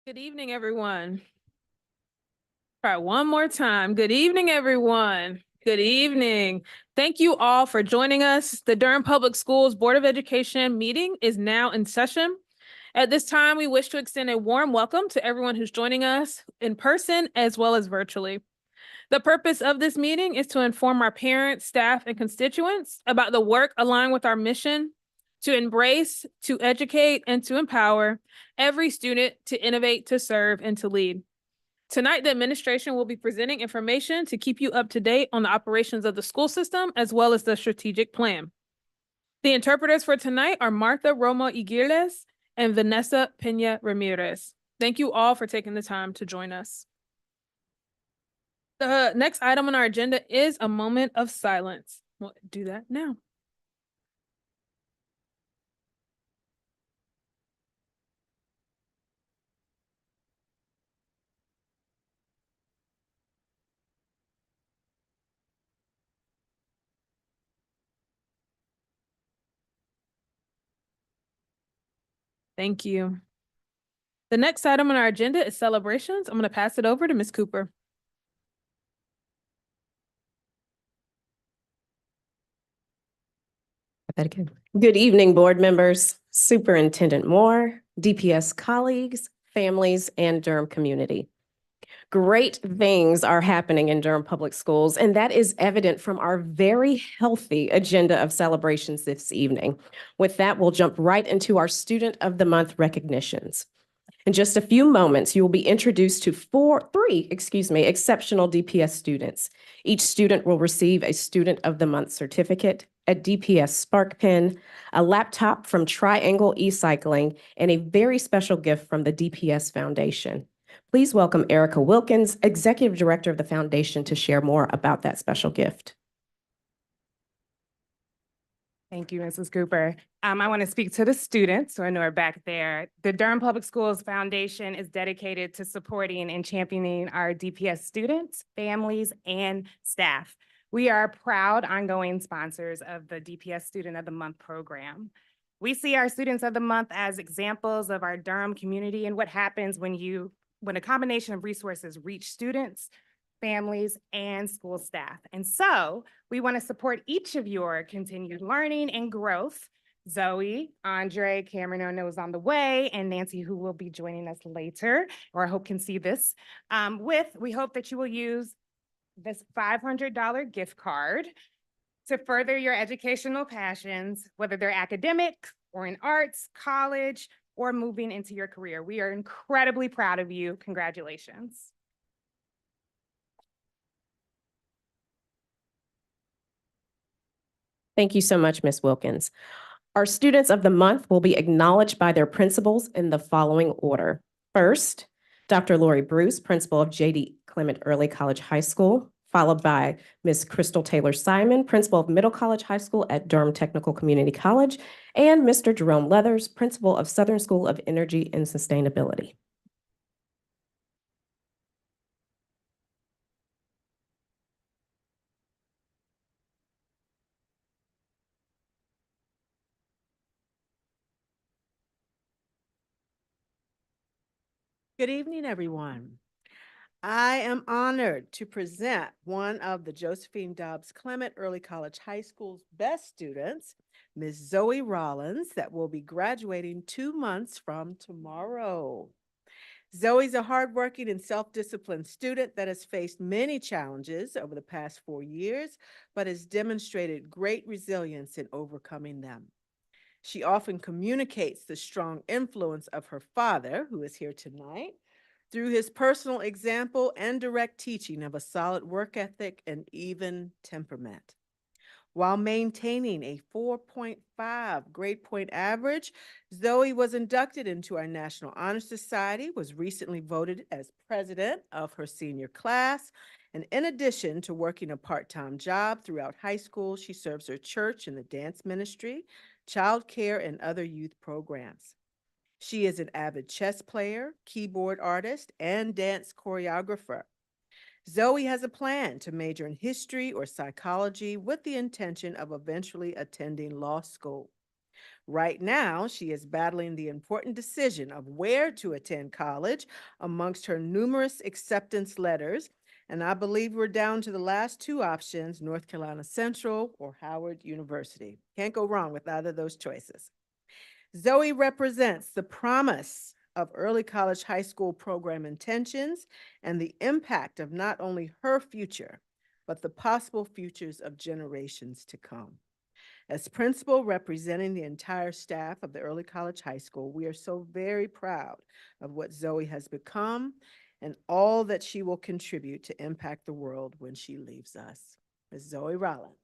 Good evening, everyone. Try one more time. Good evening, everyone. Good evening. Thank you all for joining us. The Durham Public Schools Board of Education meeting is now in session. At this time, we wish to extend a warm welcome to everyone who's joining us in person as well as virtually. The purpose of this meeting is to inform our parents, staff, and constituents about the work aligned with our mission to embrace, to educate, and to empower every student to innovate, to serve, and to lead. Tonight, the administration will be presenting information to keep you up to date on the operations of the school system as well as the strategic plan. The interpreters for tonight are Martha Romo Iguirles and Vanessa Pena Ramirez. Thank you all for taking the time to join us. The next item on our agenda is a moment of silence. We'll do that now. Thank you. The next item on our agenda is celebrations. I'm going to pass it over to Ms. Cooper. That again. Good evening, board members, Superintendent Moore, DPS colleagues, families, and Durham community. Great things are happening in Durham Public Schools, and that is evident from our very healthy agenda of celebrations this evening. With that, we'll jump right into our Student of the Month recognitions. In just a few moments, you will be introduced to three exceptional DPS students. Each student will receive a Student of the Month certificate, a DPS Spark Pen, a laptop from Triangle E-Cycling, and a very special gift from the DPS Foundation. Please welcome Erica Wilkins, Executive Director of the Foundation, to share more about that special gift. Thank you, Mrs. Cooper. I want to speak to the students who I know are back there. The Durham Public Schools Foundation is dedicated to supporting and championing our DPS students, families, and staff. We are proud ongoing sponsors of the DPS Student of the Month program. We see our Students of the Month as examples of our Durham community and what happens when a combination of resources reach students, families, and school staff. And so we want to support each of your continued learning and growth. Zoe, Andre, Cameron, I know is on the way, and Nancy, who will be joining us later, or I hope can see this. We hope that you will use this $500 gift card to further your educational passions, whether they're academic or in arts, college, or moving into your career. We are incredibly proud of you. Congratulations. Thank you so much, Ms. Wilkins. Our Students of the Month will be acknowledged by their principals in the following order. First, Dr. Lori Bruce, principal of J.D. Clement Early College High School, followed by Ms. Crystal Taylor Simon, principal of Middle College High School at Durham Technical Community College, and Mr. Jerome Leathers, principal of Southern School of Energy and Sustainability. Good evening, everyone. I am honored to present one of the Josephine Dobbs Clement Early College High School's best students, Ms. Zoe Rollins, that will be graduating 2 months from tomorrow. Zoe's a hardworking and self-disciplined student that has faced many challenges over the past 4 years, but has demonstrated great resilience in overcoming them. She often communicates the strong influence of her father, who is here tonight, through his personal example and direct teaching of a solid work ethic and even temperament. While maintaining a 4.5 grade point average, Zoe was inducted into our National Honor Society, was recently voted as president of her senior class, and in addition to working a part-time job throughout high school, she serves her church in the dance ministry, child care, and other youth programs. She is an avid chess player, keyboard artist, and dance choreographer. Zoe has a plan to major in history or psychology with the intention of eventually attending law school. Right now, she is battling the important decision of where to attend college amongst her numerous acceptance letters. And I believe we're down to the last two options, North Carolina Central or Howard University. Can't go wrong with either of those choices. Zoe represents the promise of early college high school program intentions and the impact of not only her future, but the possible futures of generations to come. As principal representing the entire staff of the Early College High School, we are so very proud of what Zoe has become and all that she will contribute to impact the world when she leaves us. Ms. Zoe Rollins.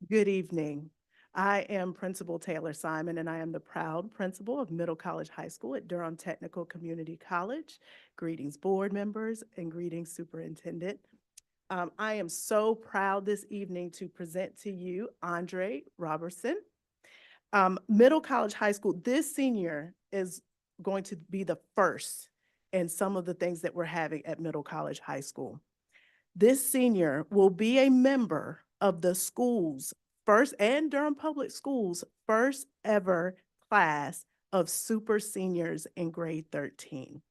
Good evening. I am Principal Taylor Simon, and I am the proud principal of Middle College High School at Durham Technical Community College. Greetings, board members, and greetings, superintendent. I am so proud this evening to present to you Andre Robertson. Middle College High School, this senior is going to be the first in some of the things that we're having at Middle College High School. This senior will be a member of the school's first and Durham Public Schools' first ever class of super seniors in grade 13.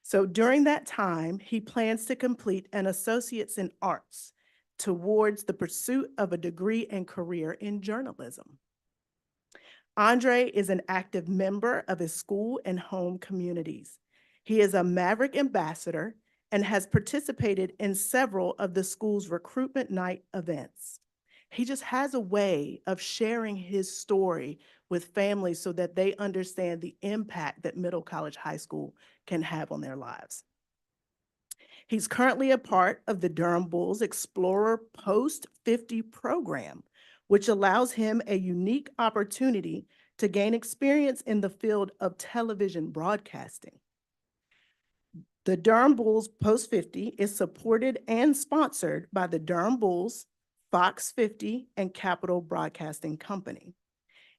So during that time, he plans to complete an associate's in arts towards the pursuit of a degree and career in journalism. Andre is an active member of his school and home communities. He is a Maverick ambassador and has participated in several of the school's recruitment night events. He just has a way of sharing his story with families so that they understand the impact that Middle College High School can have on their lives. He's currently a part of the Durham Bulls Explorer Post 50 program, which allows him a unique opportunity to gain experience in the field of television broadcasting. The Durham Bulls Post 50 is supported and sponsored by the Durham Bulls, Fox 50, and Capital Broadcasting Company.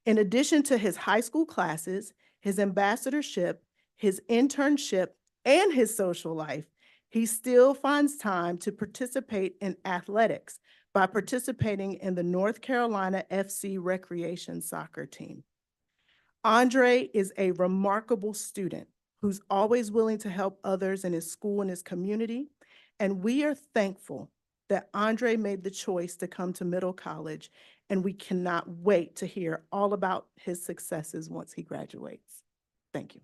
In addition to his high school classes, his ambassadorship, his internship, and his social life, he still finds time to participate in athletics by participating in the North Carolina FC recreation soccer team. Andre is a remarkable student who's always willing to help others in his school and his community. And we are thankful that Andre made the choice to come to Middle College, and we cannot wait to hear all about his successes once he graduates. Thank you.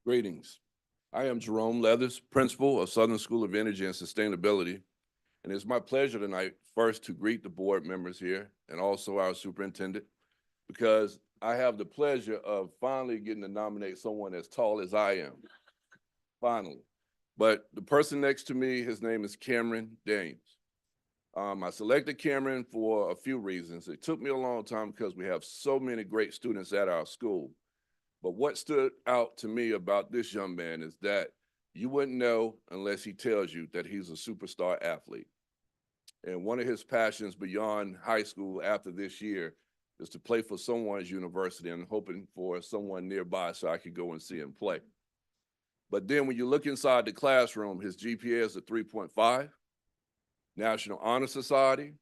Greetings. I am Jerome Leathers, Principal of Southern School of Energy and Sustainability. And it's my pleasure tonight first to greet the board members here and also our superintendent, because I have the pleasure of finally getting to nominate someone as tall as I am, finally. But the person next to me, his name is Cameron Daniels. I selected Cameron for a few reasons. It took me a long time because we have so many great students at our school. But what stood out to me about this young man is that you wouldn't know unless he tells you that he's a superstar athlete. And one of his passions beyond high school after this year is to play for someone's university, and hoping for someone nearby so I could go and see him play. But then when you look inside the classroom, his GPA is a 3.5, National Honor Society,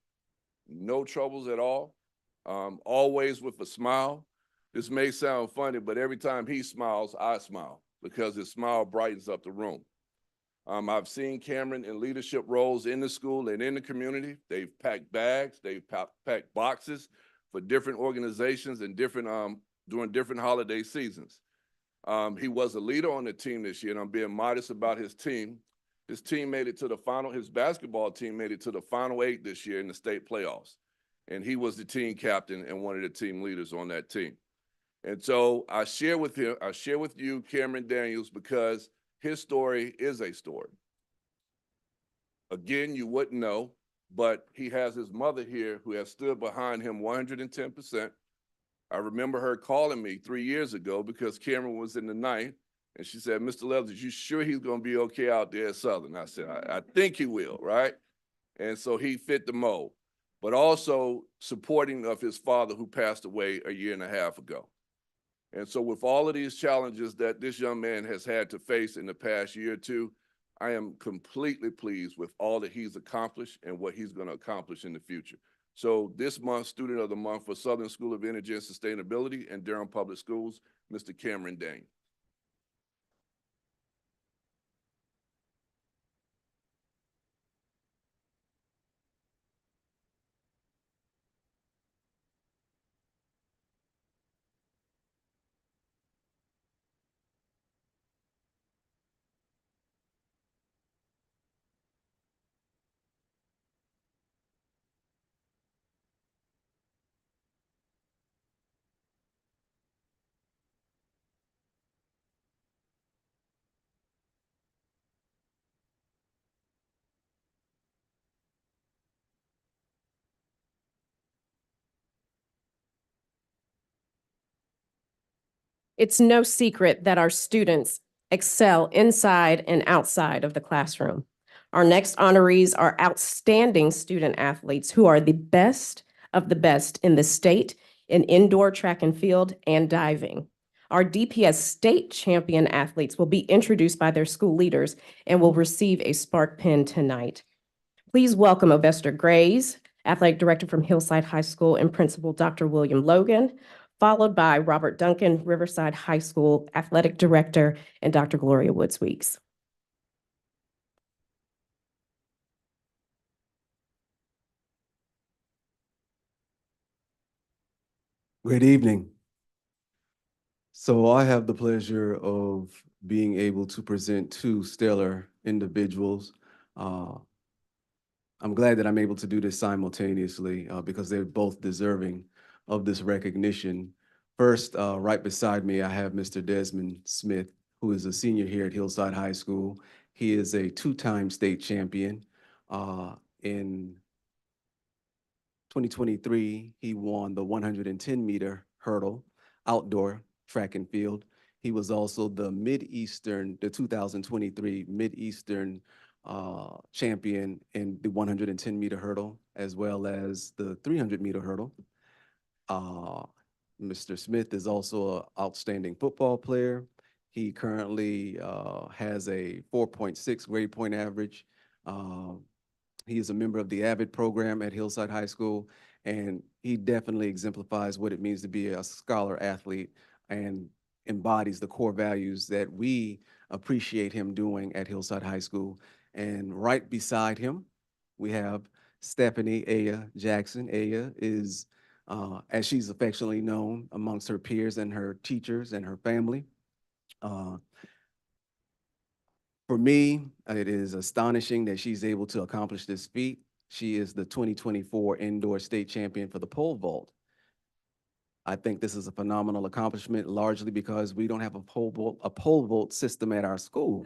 no troubles at all, always with a smile. This may sound funny, but every time he smiles, I smile because his smile brightens up the room. I've seen Cameron in leadership roles in the school and in the community. They've packed bags, they've packed boxes for different organizations and during different holiday seasons. He was a leader on the team this year, and I'm being modest about his team. His team made it to the final, his basketball team made it to the final 8 this year in the state playoffs. And he was the team captain and one of the team leaders on that team. And so I share with you, Cameron Daniels, because his story is a story. Again, you wouldn't know, but he has his mother here who has stood behind him 110%. I remember her calling me 3 years ago because Cameron was in the ninth, and she said, "Mr. Leathers, you sure he's going to be okay out there at Southern?" I said, I think he will, right? And so he fit the mold, but also supporting of his father who passed away a year and a half ago. And so with all of these challenges that this young man has had to face in the past year or two, I am completely pleased with all that he's accomplished and what he's going to accomplish in the future. So this month, Student of the Month for Southern School of Energy and Sustainability and Durham Public Schools, Mr. Cameron Daniels. It's no secret that our students excel inside and outside of the classroom. Our next honorees are outstanding student athletes who are the best of the best in the state in indoor track and field and diving. Our DPS state champion athletes will be introduced by their school leaders and will receive a Spark pin tonight. Please welcome Ovester Grays, Athletic Director from Hillside High School, and Principal Dr. William Logan, followed by Robert Duncan, Riverside High School Athletic Director, and Dr. Gloria Woods Weeks. Good evening. So I have the pleasure of being able to present two stellar individuals. I'm glad that I'm able to do this simultaneously because they're both deserving of this recognition. First, right beside me, I have Mr. Desmond Smith, who is a senior here at Hillside High School. He is a two-time state champion. In 2023, he won the 110-meter hurdle, outdoor track and field. He was also the 2023 Mid-Eastern champion in the 110-meter hurdle, as well as the 300-meter hurdle. Mr. Smith is also an outstanding football player. He currently has a 4.6 grade point average. He is a member of the AVID program at Hillside High School, and he definitely exemplifies what it means to be a scholar athlete and embodies the core values that we appreciate him doing at Hillside High School. And right beside him, we have Stephanie Aya Jackson. Aya is, as she's affectionately known amongst her peers and her teachers and her family, For me, it is astonishing that she's able to accomplish this feat. She is the 2024 indoor state champion for the pole vault. I think this is a phenomenal accomplishment, largely because we don't have a pole vault system at our school.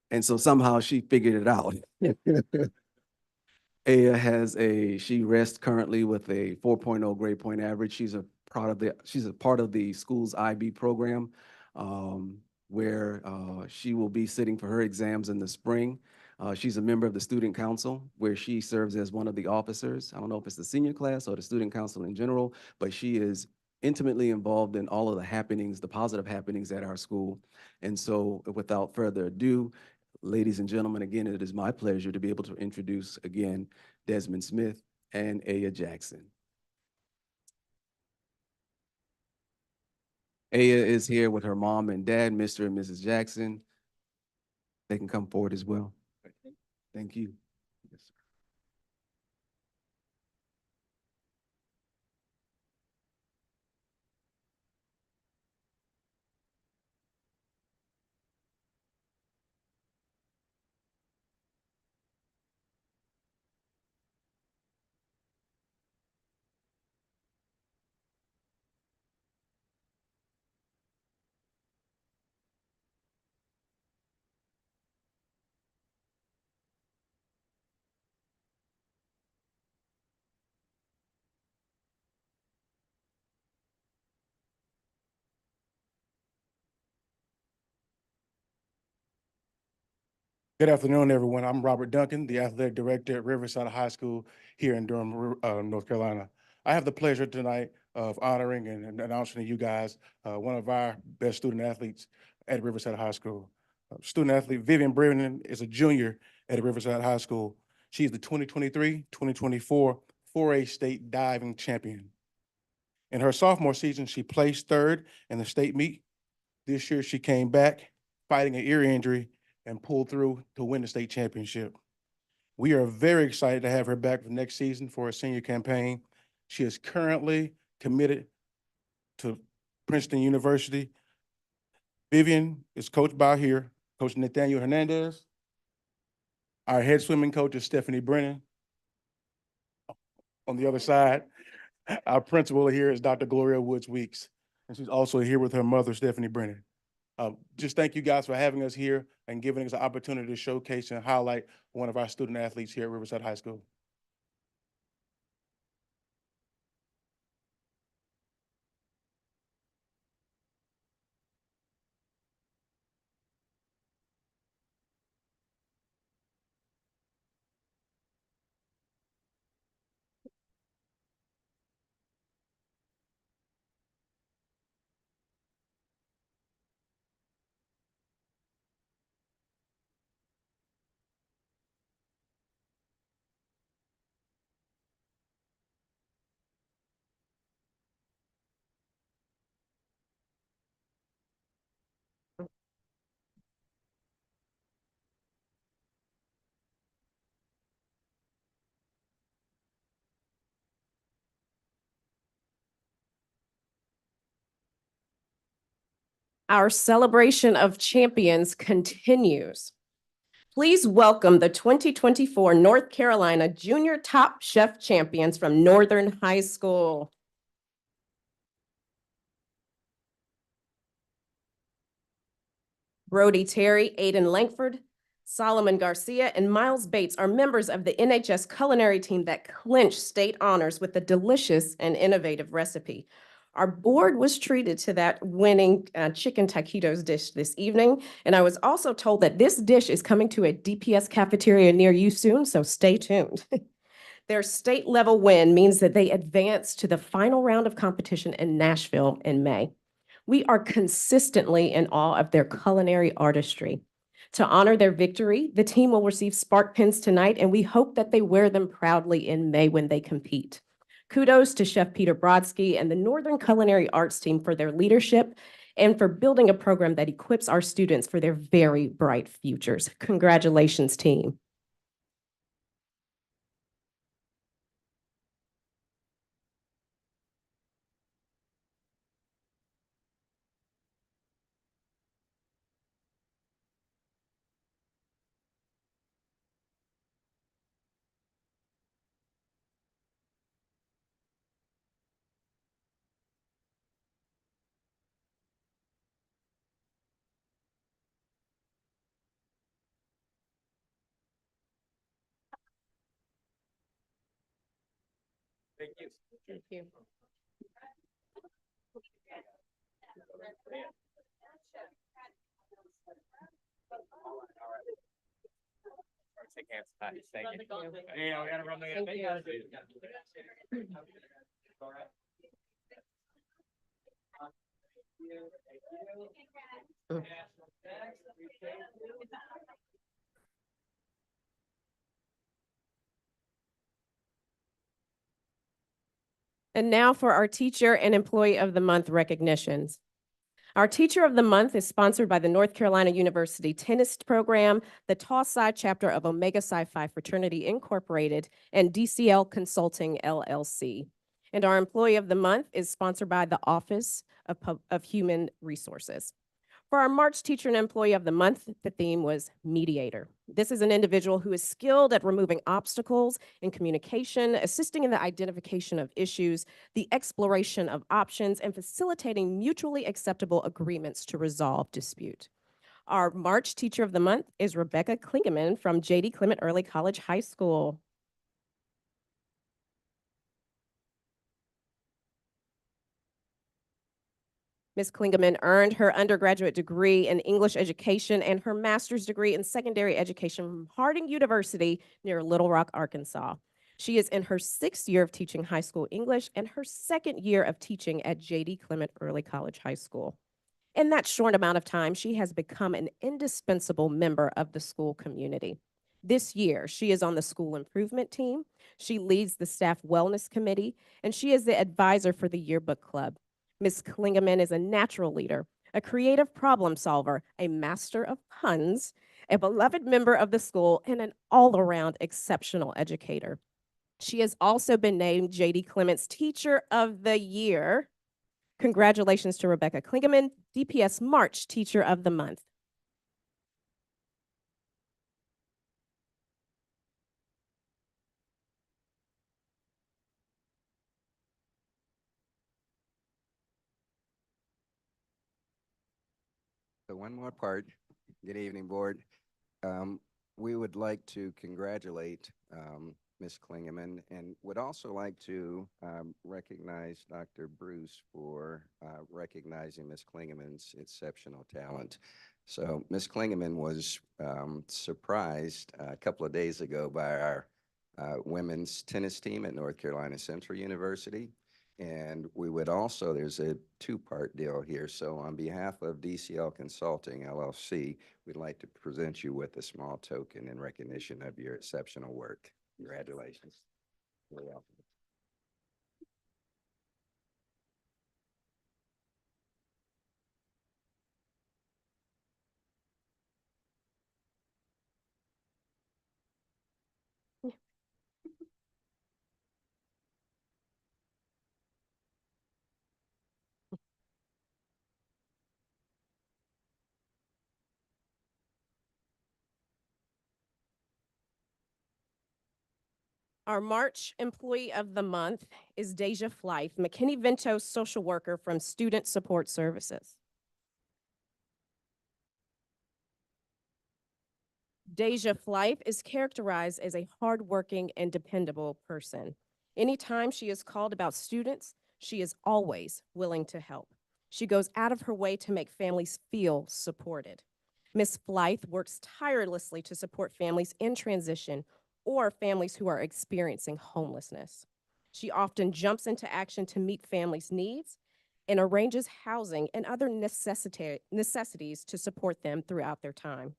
And so somehow she figured it out. She rests currently with a 4.0 grade point average. She's a part of the school's IB program, where she will be sitting for her exams in the spring. She's a member of the student council, where she serves as one of the officers. I don't know if it's the senior class or the student council in general, but she is intimately involved in all of the happenings, the positive happenings at our school. And so without further ado, ladies and gentlemen, again, it is my pleasure to be able to introduce again Desmond Smith and Aya Jackson. Aya is here with her mom and dad, Mr. and Mrs. Jackson. They can come forward as well. Thank you. Yes, sir. Good afternoon, everyone. I'm Robert Duncan, the athletic director at Riverside High School here in Durham, North Carolina. I have the pleasure tonight of honoring and announcing to you guys one of our best student athletes at Riverside High School. Student athlete Vivian Brennan is a junior at Riverside High School. She's the 2023-2024 4A state diving champion. In her sophomore season, she placed third in the state meet. This year, she came back fighting an ear injury and pulled through to win the state championship. We are very excited to have her back for next season for her senior campaign. She is currently committed to Princeton University. Vivian is coached by here, Coach Nathaniel Hernandez. Our head swimming coach is Stephanie Brennan. On the other side, our principal here is Dr. Gloria Woods Weeks, and she's also here with her mother, Stephanie Brennan. Just thank you guys for having us here and giving us an opportunity to showcase and highlight one of our student athletes here at Riverside High School. Our celebration of champions continues. Please welcome the 2024 North Carolina Junior Top Chef Champions from Northern High School. Brody Terry, Aiden Langford, Solomon Garcia, and Miles Bates are members of the NHS culinary team that clinched state honors with a delicious and innovative recipe. Our board was treated to that winning chicken taquitos dish this evening, and I was also told that this dish is coming to a DPS cafeteria near you soon, so stay tuned. Their state level win means that they advance to the final round of competition in Nashville in May. We are consistently in awe of their culinary artistry. To honor their victory, the team will receive spark pins tonight, and we hope that they wear them proudly in May when they compete. Kudos to Chef Peter Brodsky and the Northern Culinary Arts team for their leadership and for building a program that equips our students for their very bright futures. Congratulations, team. Thank you. And now for our Teacher and Employee of the Month recognitions. Our Teacher of the Month is sponsored by the North Carolina University Tennis Program, the Tau Psi chapter of Omega Psi Phi Fraternity Incorporated, and DCL Consulting LLC. And our Employee of the Month is sponsored by the Office of Human Resources. For our March Teacher and Employee of the Month, the theme was mediator. This is an individual who is skilled at removing obstacles in communication, assisting in the identification of issues, the exploration of options, and facilitating mutually acceptable agreements to resolve dispute. Our March Teacher of the Month is Rebecca Klingeman from J.D. Clement Early College High School. Ms. Klingeman earned her undergraduate degree in English education and her master's degree in secondary education from Harding University near Little Rock, Arkansas. She is in her 6th year of teaching high school English and her 2nd year of teaching at J.D. Clement Early College High School. In that short amount of time, she has become an indispensable member of the school community. This year, she is on the school improvement team, she leads the staff wellness committee, and she is the advisor for the yearbook club. Ms. Klingeman is a natural leader, a creative problem solver, a master of puns, a beloved member of the school, and an all-around exceptional educator. She has also been named J.D. Clement's Teacher of the Year. Congratulations to Rebecca Klingeman, DPS March Teacher of the Month. So one more part. Good evening, board. We would like to congratulate Ms. Klingeman and would also like to recognize Dr. Bruce for recognizing Ms. Klingeman's exceptional talent. So Ms. Klingeman was surprised a couple of days ago by our women's tennis team at North Carolina Central University. And we would also, there's a two-part deal here. So on behalf of DCL Consulting LLC, we'd like to present you with a small token in recognition of your exceptional work. Congratulations. You're welcome. Our March Employee of the Month is Deja Flythe, McKinney-Vento social worker from Student Support Services. Deja Flythe is characterized as a hardworking and dependable person. Anytime she is called about students, she is always willing to help. She goes out of her way to make families feel supported. Ms. Flythe works tirelessly to support families in transition or families who are experiencing homelessness. She often jumps into action to meet families' needs and arranges housing and other necessities to support them throughout their time.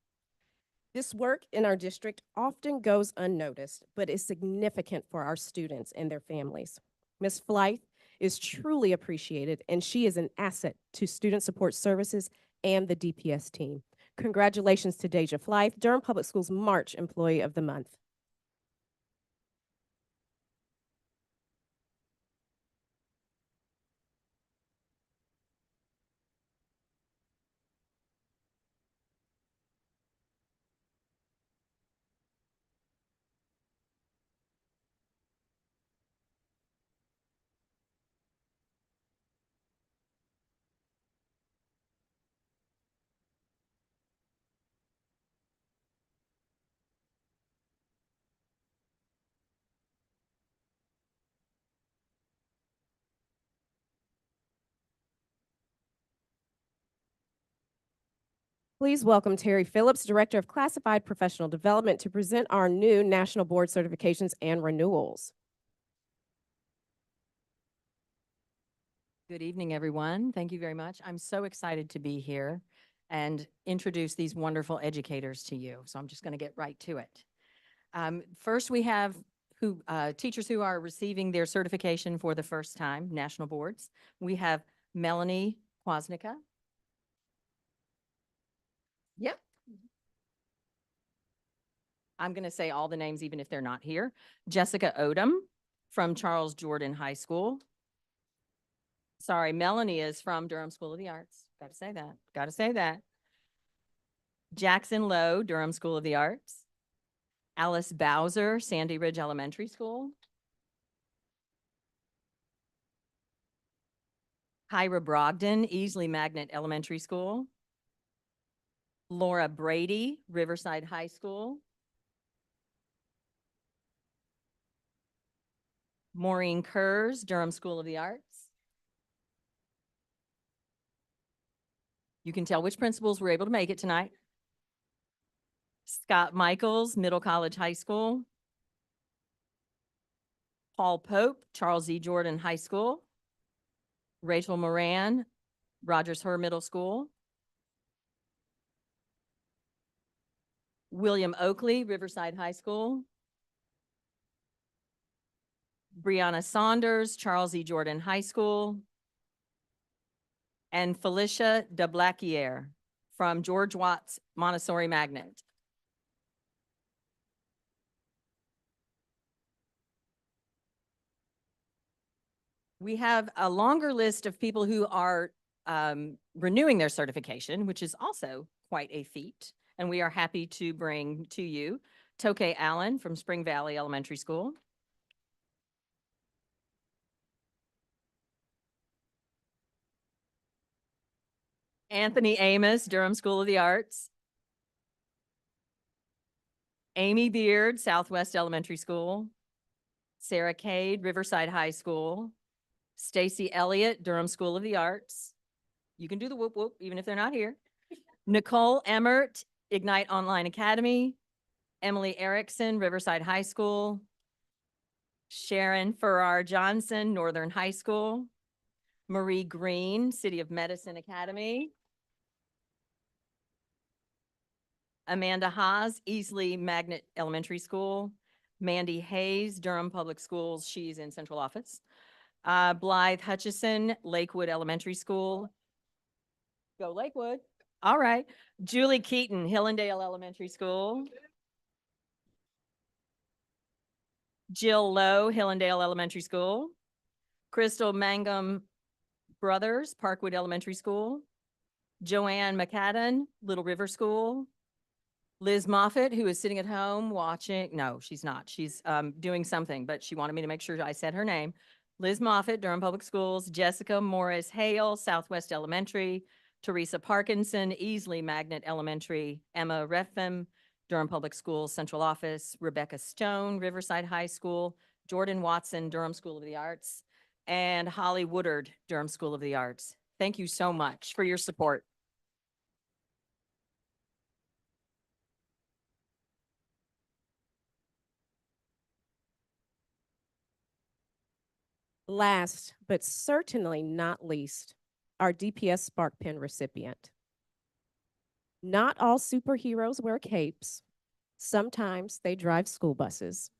This work in our district often goes unnoticed, but is significant for our students and their families. Ms. Flythe is truly appreciated, and she is an asset to Student Support Services and the DPS team. Congratulations to Deja Flythe, Durham Public Schools March Employee of the Month. Please welcome Terry Phillips, Director of Classified Professional Development, to present our new National Board certifications and renewals. Good evening, everyone. Thank you very much. I'm so excited to be here and introduce these wonderful educators to you. So I'm just going to get right to it. First, we have teachers who are receiving their certification for the first time, national boards. We have Melanie Kwasnicka. Yep. I'm going to say all the names even if they're not here. Jessica Odom from Charles Jordan High School. Sorry, Melanie is from Durham School of the Arts. Got to say that. Got to say that. Jackson Lowe, Durham School of the Arts. Alice Bowser, Sandy Ridge Elementary School. Kyra Brogdon, Easley Magnet Elementary School. Laura Brady, Riverside High School. Maureen Kurz, Durham School of the Arts. You can tell which principals were able to make it tonight. Scott Michaels, Middle College High School. Paul Pope, Charles E. Jordan High School. Rachel Moran, Rogers Her Middle School. William Oakley, Riverside High School. Brianna Saunders, Charles E. Jordan High School. And Felicia de Blacquier from George Watts Montessori Magnet. We have a longer list of people who are renewing their certification, which is also quite a feat. And we are happy to bring to you Toke Allen from Spring Valley Elementary School. Anthony Amos, Durham School of the Arts. Amy Beard, Southwest Elementary School. Sarah Cade, Riverside High School. Stacy Elliott, Durham School of the Arts. You can do the whoop whoop, even if they're not here. Nicole Emmert, Ignite Online Academy. Emily Erickson, Riverside High School. Sharon Farrar Johnson, Northern High School. Marie Green, City of Medicine Academy. Amanda Haas, Easley Magnet Elementary School. Mandy Hayes, Durham Public Schools. She's in central office. Blythe Hutchison, Lakewood Elementary School. Go Lakewood. All right. Julie Keaton, Hillendale Elementary School. Jill Lowe, Hillendale Elementary School. Crystal Mangum Brothers, Parkwood Elementary School. Joanne McCadden, Little River School. Liz Moffitt, who is sitting at home watching. No, she's not. She's doing something, but she wanted me to make sure I said her name. Liz Moffitt, Durham Public Schools. Jessica Morris Hale, Southwest Elementary. Teresa Parkinson, Easley Magnet Elementary. Emma Reffem, Durham Public Schools, Central Office. Rebecca Stone, Riverside High School. Jordan Watson, Durham School of the Arts. And Holly Woodard, Durham School of the Arts. Thank you so much for your support. Last, but certainly not least, our DPS Spark Pin recipient. Not all superheroes wear capes. Sometimes they drive school buses.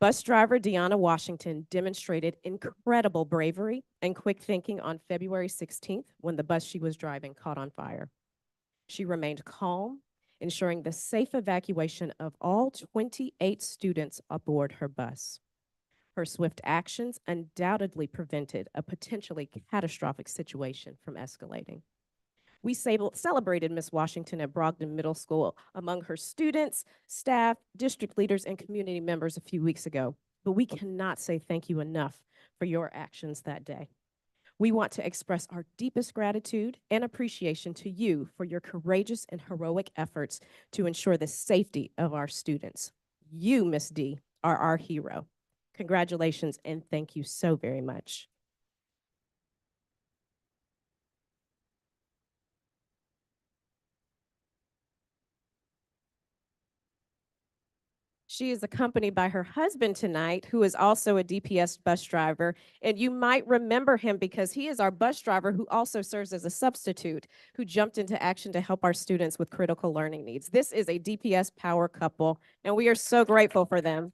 Bus driver Deanna Washington demonstrated incredible bravery and quick thinking on February 16th when the bus she was driving caught on fire. She remained calm, ensuring the safe evacuation of all 28 students aboard her bus. Her swift actions undoubtedly prevented a potentially catastrophic situation from escalating. We celebrated Ms. Washington at Brogdon Middle School among her students, staff, district leaders, and community members a few weeks ago, but we cannot say thank you enough for your actions that day. We want to express our deepest gratitude and appreciation to you for your courageous and heroic efforts to ensure the safety of our students. You, Ms. D, are our hero. Congratulations and thank you so very much. She is accompanied by her husband tonight, who is also a DPS bus driver. And you might remember him because he is our bus driver who also serves as a substitute, who jumped into action to help our students with critical learning needs. This is a DPS power couple, and we are so grateful for them.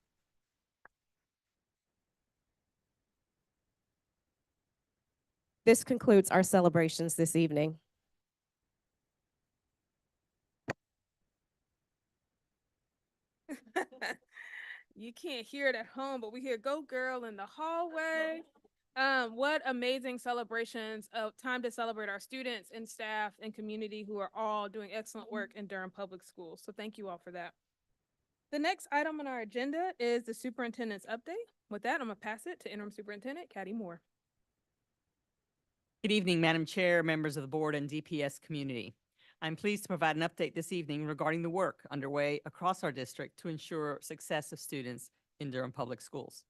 This concludes our celebrations this evening. You can't hear it at home, but we hear "Go Girl" in the hallway. What amazing celebrations of time to celebrate our students and staff and community who are all doing excellent work in Durham Public Schools. So thank you all for that. The next item on our agenda is the superintendent's update. With that, I'm gonna pass it to Interim Superintendent Caddy Moore. Good evening, Madam Chair, members of the board, and DPS community. I'm pleased to provide an update this evening regarding the work underway across our district to ensure success of students in Durham Public Schools.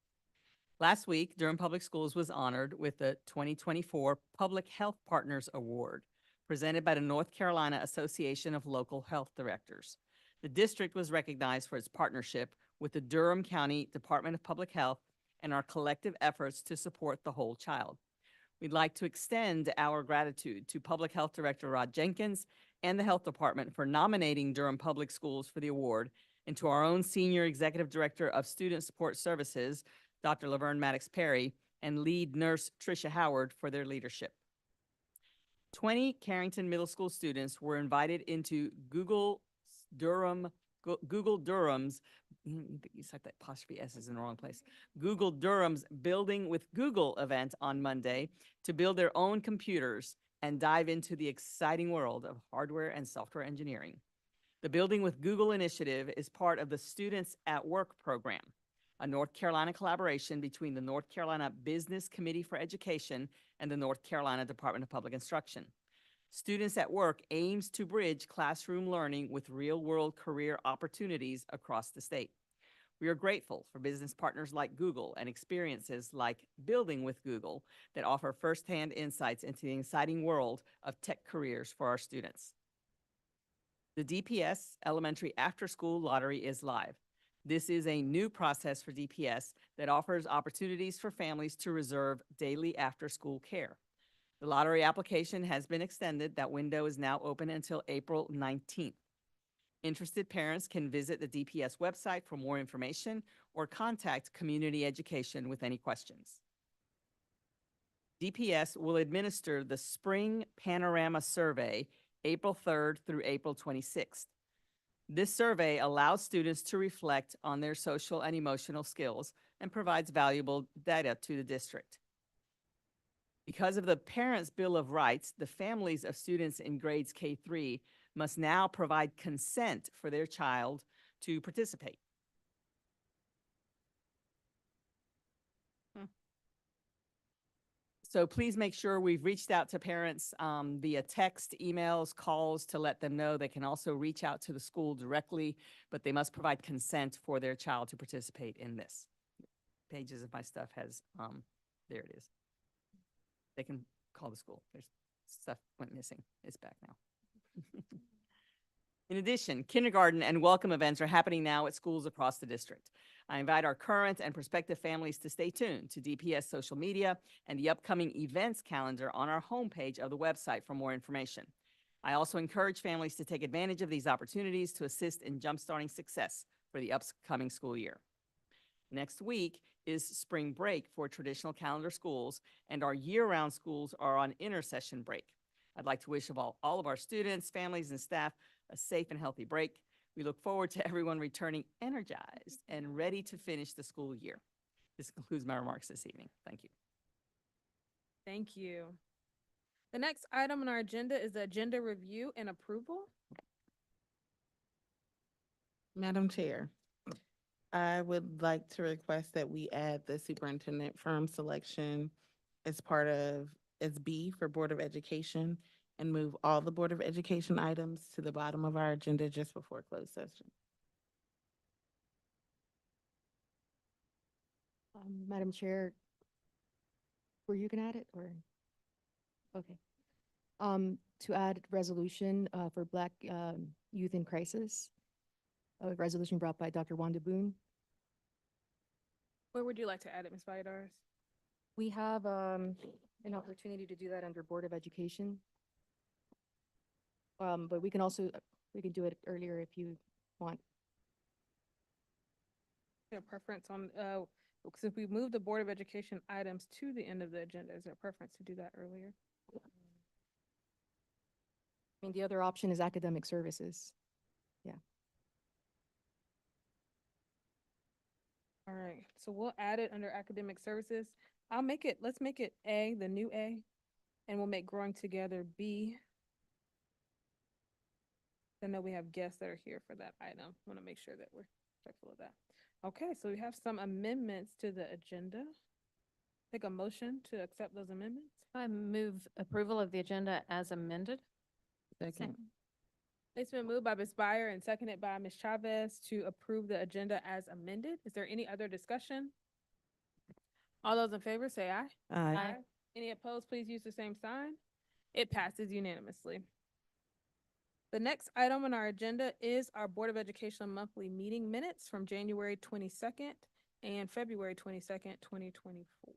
Last week, Durham Public Schools was honored with the 2024 Public Health Partners Award, presented by the North Carolina Association of Local Health Directors. The district was recognized for its partnership with the Durham County Department of Public Health and our collective efforts to support the whole child. We'd like to extend our gratitude to Public Health Director Rod Jenkins and the Health Department for nominating Durham Public Schools for the award, and to our own Senior Executive Director of Student Support Services, Dr. Laverne Maddox Perry, and lead nurse Tricia Howard for their leadership. 20 Carrington Middle School students were invited into Google Durham's, you said that apostrophe S is in the wrong place, Google Durham's Building with Google event on Monday to build their own computers and dive into the exciting world of hardware and software engineering. The Building with Google initiative is part of the Students at Work program, a North Carolina collaboration between the North Carolina Business Committee for Education and the North Carolina Department of Public Instruction. Students at Work aims to bridge classroom learning with real-world career opportunities across the state. We are grateful for business partners like Google and experiences like Building with Google that offer firsthand insights into the exciting world of tech careers for our students. The DPS Elementary After School Lottery is live. This is a new process for DPS that offers opportunities for families to reserve daily after-school care. The lottery application has been extended. That window is now open until April 19th. Interested parents can visit the DPS website for more information or contact Community Education with any questions. DPS will administer the Spring Panorama Survey April 3rd through April 26th. This survey allows students to reflect on their social and emotional skills and provides valuable data to the district. Because of the Parents' Bill of Rights, the families of students in grades K-3 must now provide consent for their child to participate. So please make sure we've reached out to parents via text, emails, calls to let them know. They can also reach out to the school directly, but they must provide consent for their child to participate in this. Pages of my stuff has, there it is. They can call the school. There's stuff went missing. It's back now. In addition, kindergarten and welcome events are happening now at schools across the district. I invite our current and prospective families to stay tuned to DPS social media and the upcoming events calendar on our homepage of the website for more information. I also encourage families to take advantage of these opportunities to assist in jumpstarting success for the upcoming school year. Next week is spring break for traditional calendar schools, and our year-round schools are on intersession break. I'd like to wish all of our students, families, and staff a safe and healthy break. We look forward to everyone returning energized and ready to finish the school year. This concludes my remarks this evening. Thank you. Thank you. The next item on our agenda is the agenda review and approval. Madam Chair, I would like to request that we add the superintendent firm selection as part of, as B for Board of Education, and move all the Board of Education items to the bottom of our agenda just before closed session. Madam Chair, were you gonna add it or? Okay. To add resolution for Black youth in crisis, a resolution brought by Dr. Wanda Boone. Where would you like to add it, Ms. Valladares? We have an opportunity to do that under Board of Education. But we can also, we can do it earlier if you want. Your preference on, since we moved the Board of Education items to the end of the agenda, is there a preference to do that earlier? I mean, the other option is academic services. All right, so we'll add it under academic services. Let's make it A, the new A, and we'll make growing together B. I know we have guests that are here for that item. Want to make sure that we're respectful of that. Okay, so we have some amendments to the agenda. Take a motion to accept those amendments. I move approval of the agenda as amended. Second. It's been moved by Ms. Byer and seconded by Ms. Chavez to approve the agenda as amended. Is there any other discussion? All those in favor say aye. Aye. Any opposed, please use the same sign. It passes unanimously. The next item on our agenda is our Board of Education monthly meeting minutes from January 22nd and February 22nd, 2024.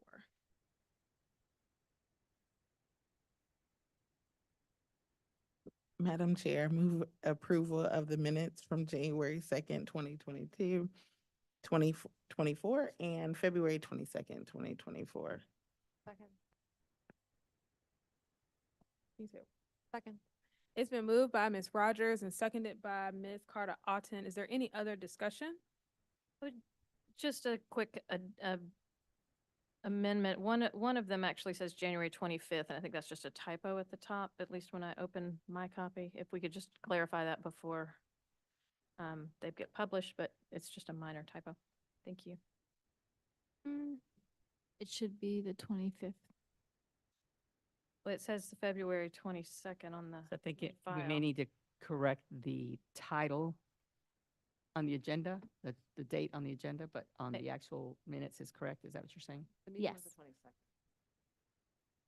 Madam Chair, move approval of the minutes from January 2nd, 2022, 2024, and February 22nd, 2024. Second. Second. It's been moved by Ms. Rogers and seconded by Ms. Carter Otten. Is there any other discussion? Just a quick amendment. One of them actually says January 25th, and I think that's just a typo at the top, at least when I open my copy. If we could just clarify that before they get published, but it's just a minor typo. Thank you. It should be the 25th. Well, it says February 22nd on the I think we file. may need to correct the title on the agenda, the date on the agenda, but on Okay. the actual minutes is correct. Is that what you're saying? Yes.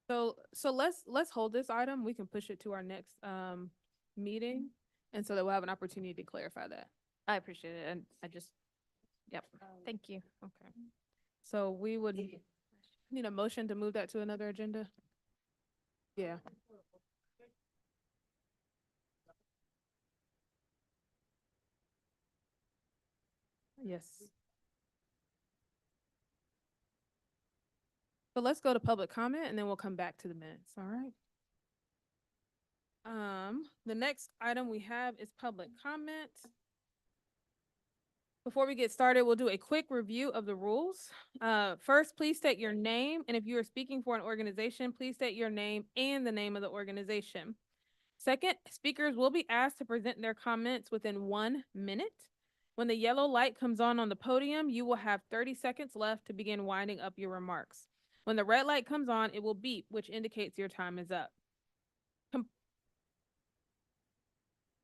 So let's hold this item. We can push it to our next meeting. And so that we'll have an opportunity to clarify that. I appreciate it, and I just, yep, thank you. Okay. So we would need a motion to move that to another agenda? Yeah. Yes. So let's go to public comment and then we'll come back to the minutes, all right? The next item we have is public comment. Before we get started, we'll do a quick review of the rules. First, please state your name, and if you are speaking for an organization, please state your name and the name of the organization. Second, speakers will be asked to present their comments within 1 minute. When the yellow light comes on the podium, you will have 30 seconds left to begin winding up your remarks. When the red light comes on, it will beep, which indicates your time is up.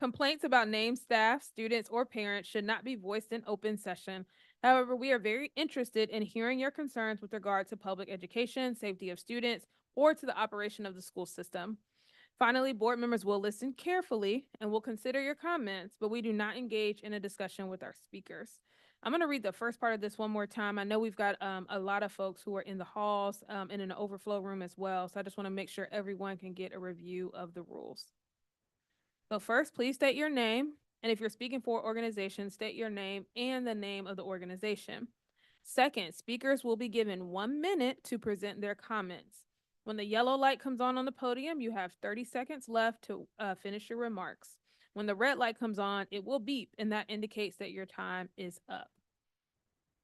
Complaints about named staff, students, or parents should not be voiced in open session. However, we are very interested in hearing your concerns with regard to public education, safety of students, or to the operation of the school system. Finally, board members will listen carefully and will consider your comments, but we do not engage in a discussion with our speakers. I'm going to read the first part of this one more time. I know we've got a lot of folks who are in the halls and in the overflow room as well, so I just want to make sure everyone can get a review of the rules. So first, please state your name, and if you're speaking for an organization, state your name and the name of the organization. Second, speakers will be given 1 minute to present their comments. When the yellow light comes on the podium, you have 30 seconds left to finish your remarks. When the red light comes on, it will beep, and that indicates that your time is up.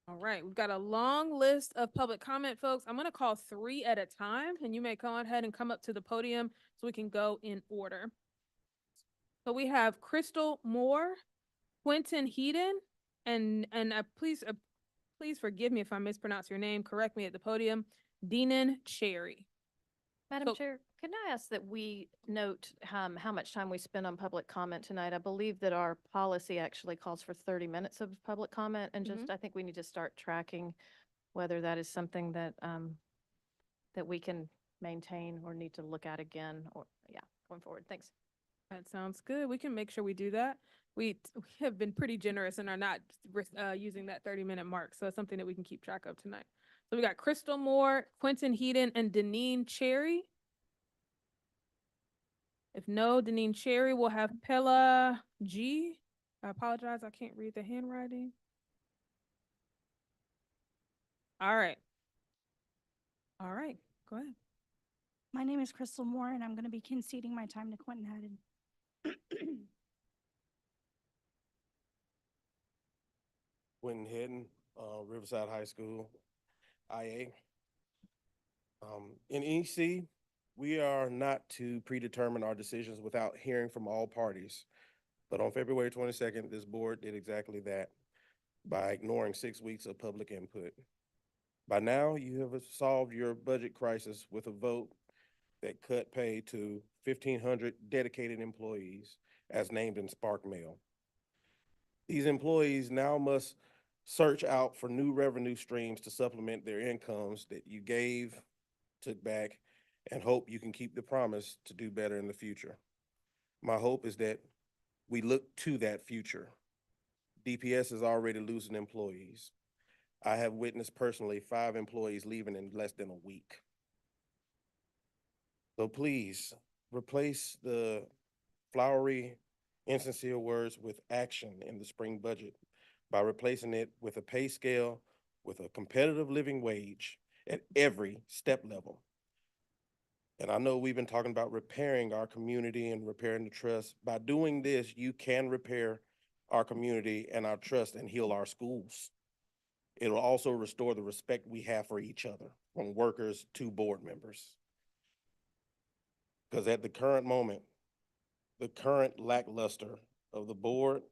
All right, we've got a long list of public comment, folks. I'm going to call 3 at a time, and you may go ahead and come up to the podium so we can go in order. So we have Crystal Moore, Quentin Heaton, and please forgive me if I mispronounce your name. Correct me at the podium. Deanan Cherry. Madam So- Chair, can I ask that we note how much time we spend on public comment tonight? I believe that our policy actually calls for 30 minutes of public comment, and just, I think we need to start tracking whether that is something that that we can maintain or need to look at again, or, yeah, going forward. Thanks. That sounds good. We can make sure we do that. We have been pretty generous and are not using that 30-minute mark. So it's something that we can keep track of tonight. So we got Crystal Moore, Quentin Heaton, and Deneen Cherry. If no, Deneen Cherry will have Pella G. I apologize, I can't read the handwriting. All right. All right, go ahead. My name is Crystal Moore, and I'm going to be conceding my time to Quentin Haddon. Quentin Hedden, Riverside High School, IA. In EC, we are not to predetermine our decisions without hearing from all parties. But on February 22nd, this board did exactly that by ignoring 6 weeks of public input. By now, you have solved your budget crisis with a vote that cut pay to 1,500 dedicated employees as named in Spark Mail. These employees now must search out for new revenue streams to supplement their incomes that you gave, took back, and hope you can keep the promise to do better in the future. My hope is that we look to that future. DPS is already losing employees. I have witnessed personally 5 employees leaving in less than a week. So please replace the flowery, insincere words with action in the spring budget by replacing it with a pay scale, with a competitive living wage at every step level. And I know we've been talking about repairing our community and repairing the trust. By doing this, you can repair our community and our trust and heal our schools. It'll also restore the respect we have for each other, from workers to board members. Because at the current moment, the current lackluster of the board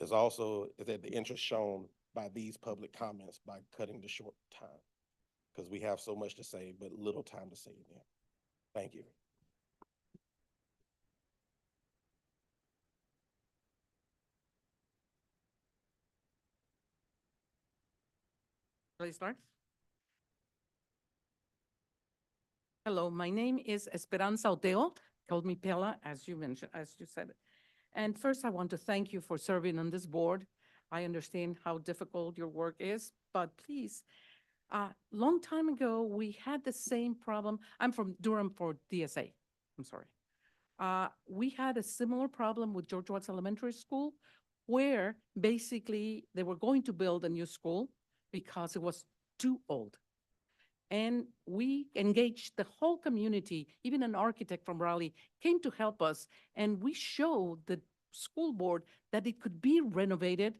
is at the interest shown by these public comments by cutting the short time. Because we have so much to say, but little time to say it in. Thank you. Shall I start? Hello, my name is Esperanza Oteo. Called me Pella, as you mentioned, as you said. And first, I want to thank you for serving on this board. I understand how difficult your work is, but please, long time ago, we had the same problem. I'm from Durham for DSA. I'm sorry. We had a similar problem with George Watts Elementary School, where basically they were going to build a new school because it was too old. And we engaged the whole community, even an architect from Raleigh came to help us. And we showed the school board that it could be renovated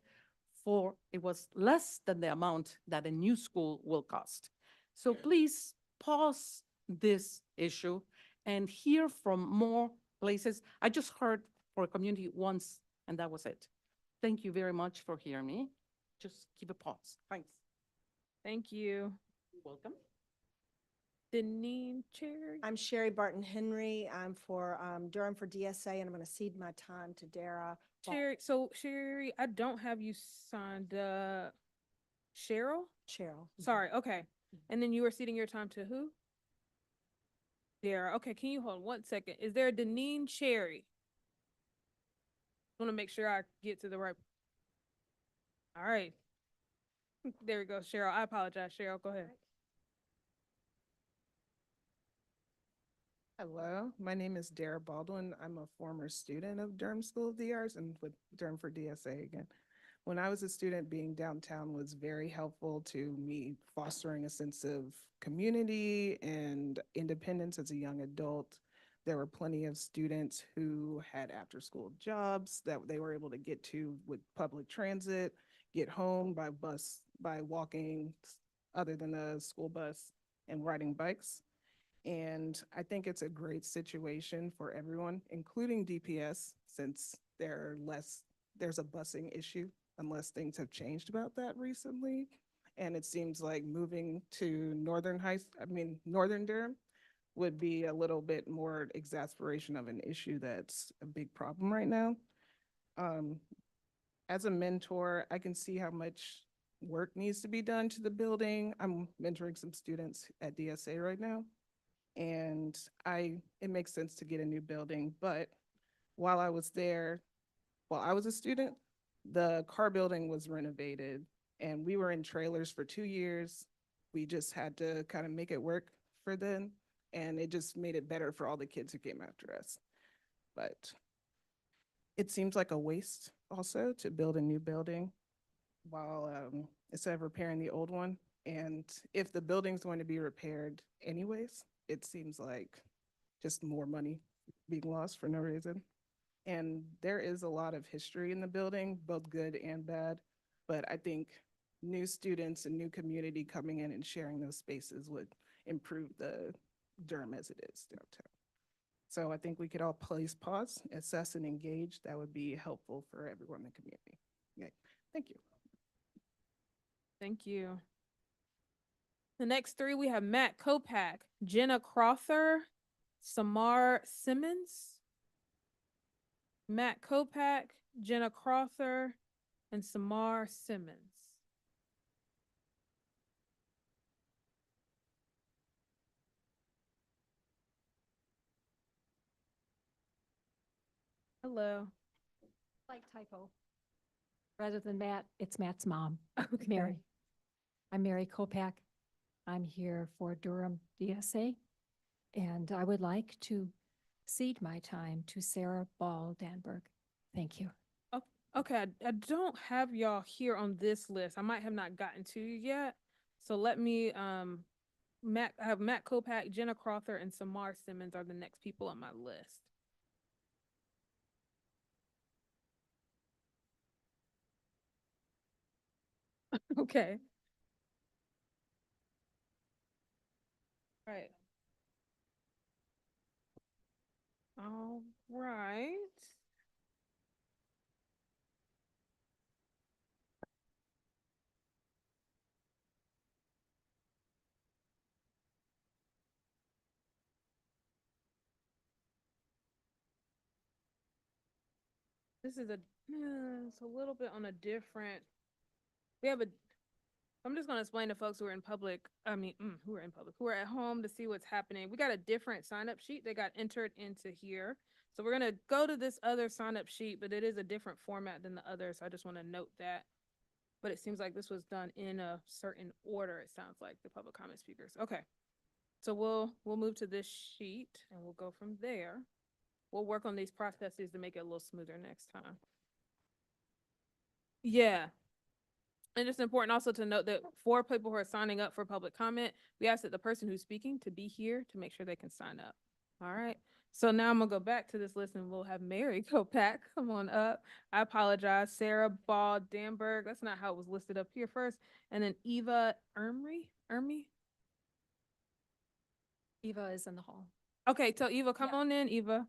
for, it was less than the amount that a new school will cost. So please pause this issue and hear from more places. I just heard for a community once, and that was it. Thank you very much for hearing me. Just keep a pause. Thanks. Thank you. You're welcome. Deneen Cherry. I'm Sherry Barton Henry. I'm for Durham for DSA, and I'm going to cede my time to Dara. Sherry, I don't have you signed up. Cheryl? Cheryl. Sorry, okay. And then you were ceding your time to who? Dara. Okay, can you hold 1 second? Is there a Deneen Cherry? I want to make sure I get to the right. All right. There we go, Cheryl. I apologize, Cheryl. Go ahead. Hello, my name is Dara Baldwin. I'm a former student of Durham School of the Arts and with Durham for DSA again. When I was a student, being downtown was very helpful to me, fostering a sense of community and independence as a young adult. There were plenty of students who had after-school jobs that they were able to get to with public transit, get home by bus, by walking, other than a school bus, and riding bikes. And I think it's a great situation for everyone, including DPS, since there's a busing issue, unless things have changed about that recently. And it seems like moving to Northern Durham would be a little bit more exasperation of an issue that's a big problem right now. As a mentor, I can see how much work needs to be done to the building. I'm mentoring some students at DSA right now. And it makes sense to get a new building, but while I was there, while I was a student, the car building was renovated and we were in trailers for 2 years. We just had to kind of make it work for then. And it just made it better for all the kids who came after us. But it seems like a waste also to build a new building while instead of repairing the old one. And if the building's going to be repaired anyways, it seems like just more money being lost for no reason. And there is a lot of history in the building, both good and bad. But I think new students and new community coming in and sharing those spaces would improve the Durham as it is downtown. So I think we could all place pause, assess, and engage. That would be helpful for everyone in the community. Yeah, thank you. Thank you. The next three, we have Matt Kopak, Jenna Crowther, Samar Simmons. Matt Kopak, Jenna Crowther, and Samar Simmons. Hello. Like typo. Rather than Matt, it's Matt's mom, Okay. Mary. I'm Mary Kopak. I'm here for Durham DSA. And I would like to cede my time to Sarah Ball Danberg. Thank you. Okay, I don't have y'all here on this list. I might have not gotten to you yet. So let me, I have Matt Kopak, Jenna Crowther, and Samar Simmons are the next people on my list. Okay. Right. All right. This is it's a little bit on a different, we have a, I'm just gonna explain to folks who are in public, who are at home to see what's happening. We got a different sign-up sheet that got entered into here. So we're gonna go to this other sign-up sheet, but it is a different format than the other, so I just wanna note that. But it seems like this was done in a certain order, it sounds like, the public comment speakers. Okay. So we'll move to this sheet and we'll go from there. We'll work on these processes to make it a little smoother next time. Yeah. And it's important also to note that for people who are signing up for public comment, we ask that the person who's speaking to be here to make sure they can sign up. All right. So now I'm gonna go back to this list and we'll have Mary Kopak come on up. I apologize. Sarah Ball Danberg. That's not how it was listed up here first. And then Eva Ermy. Eva is in the hall. Okay, so Eva, come on in, Eva.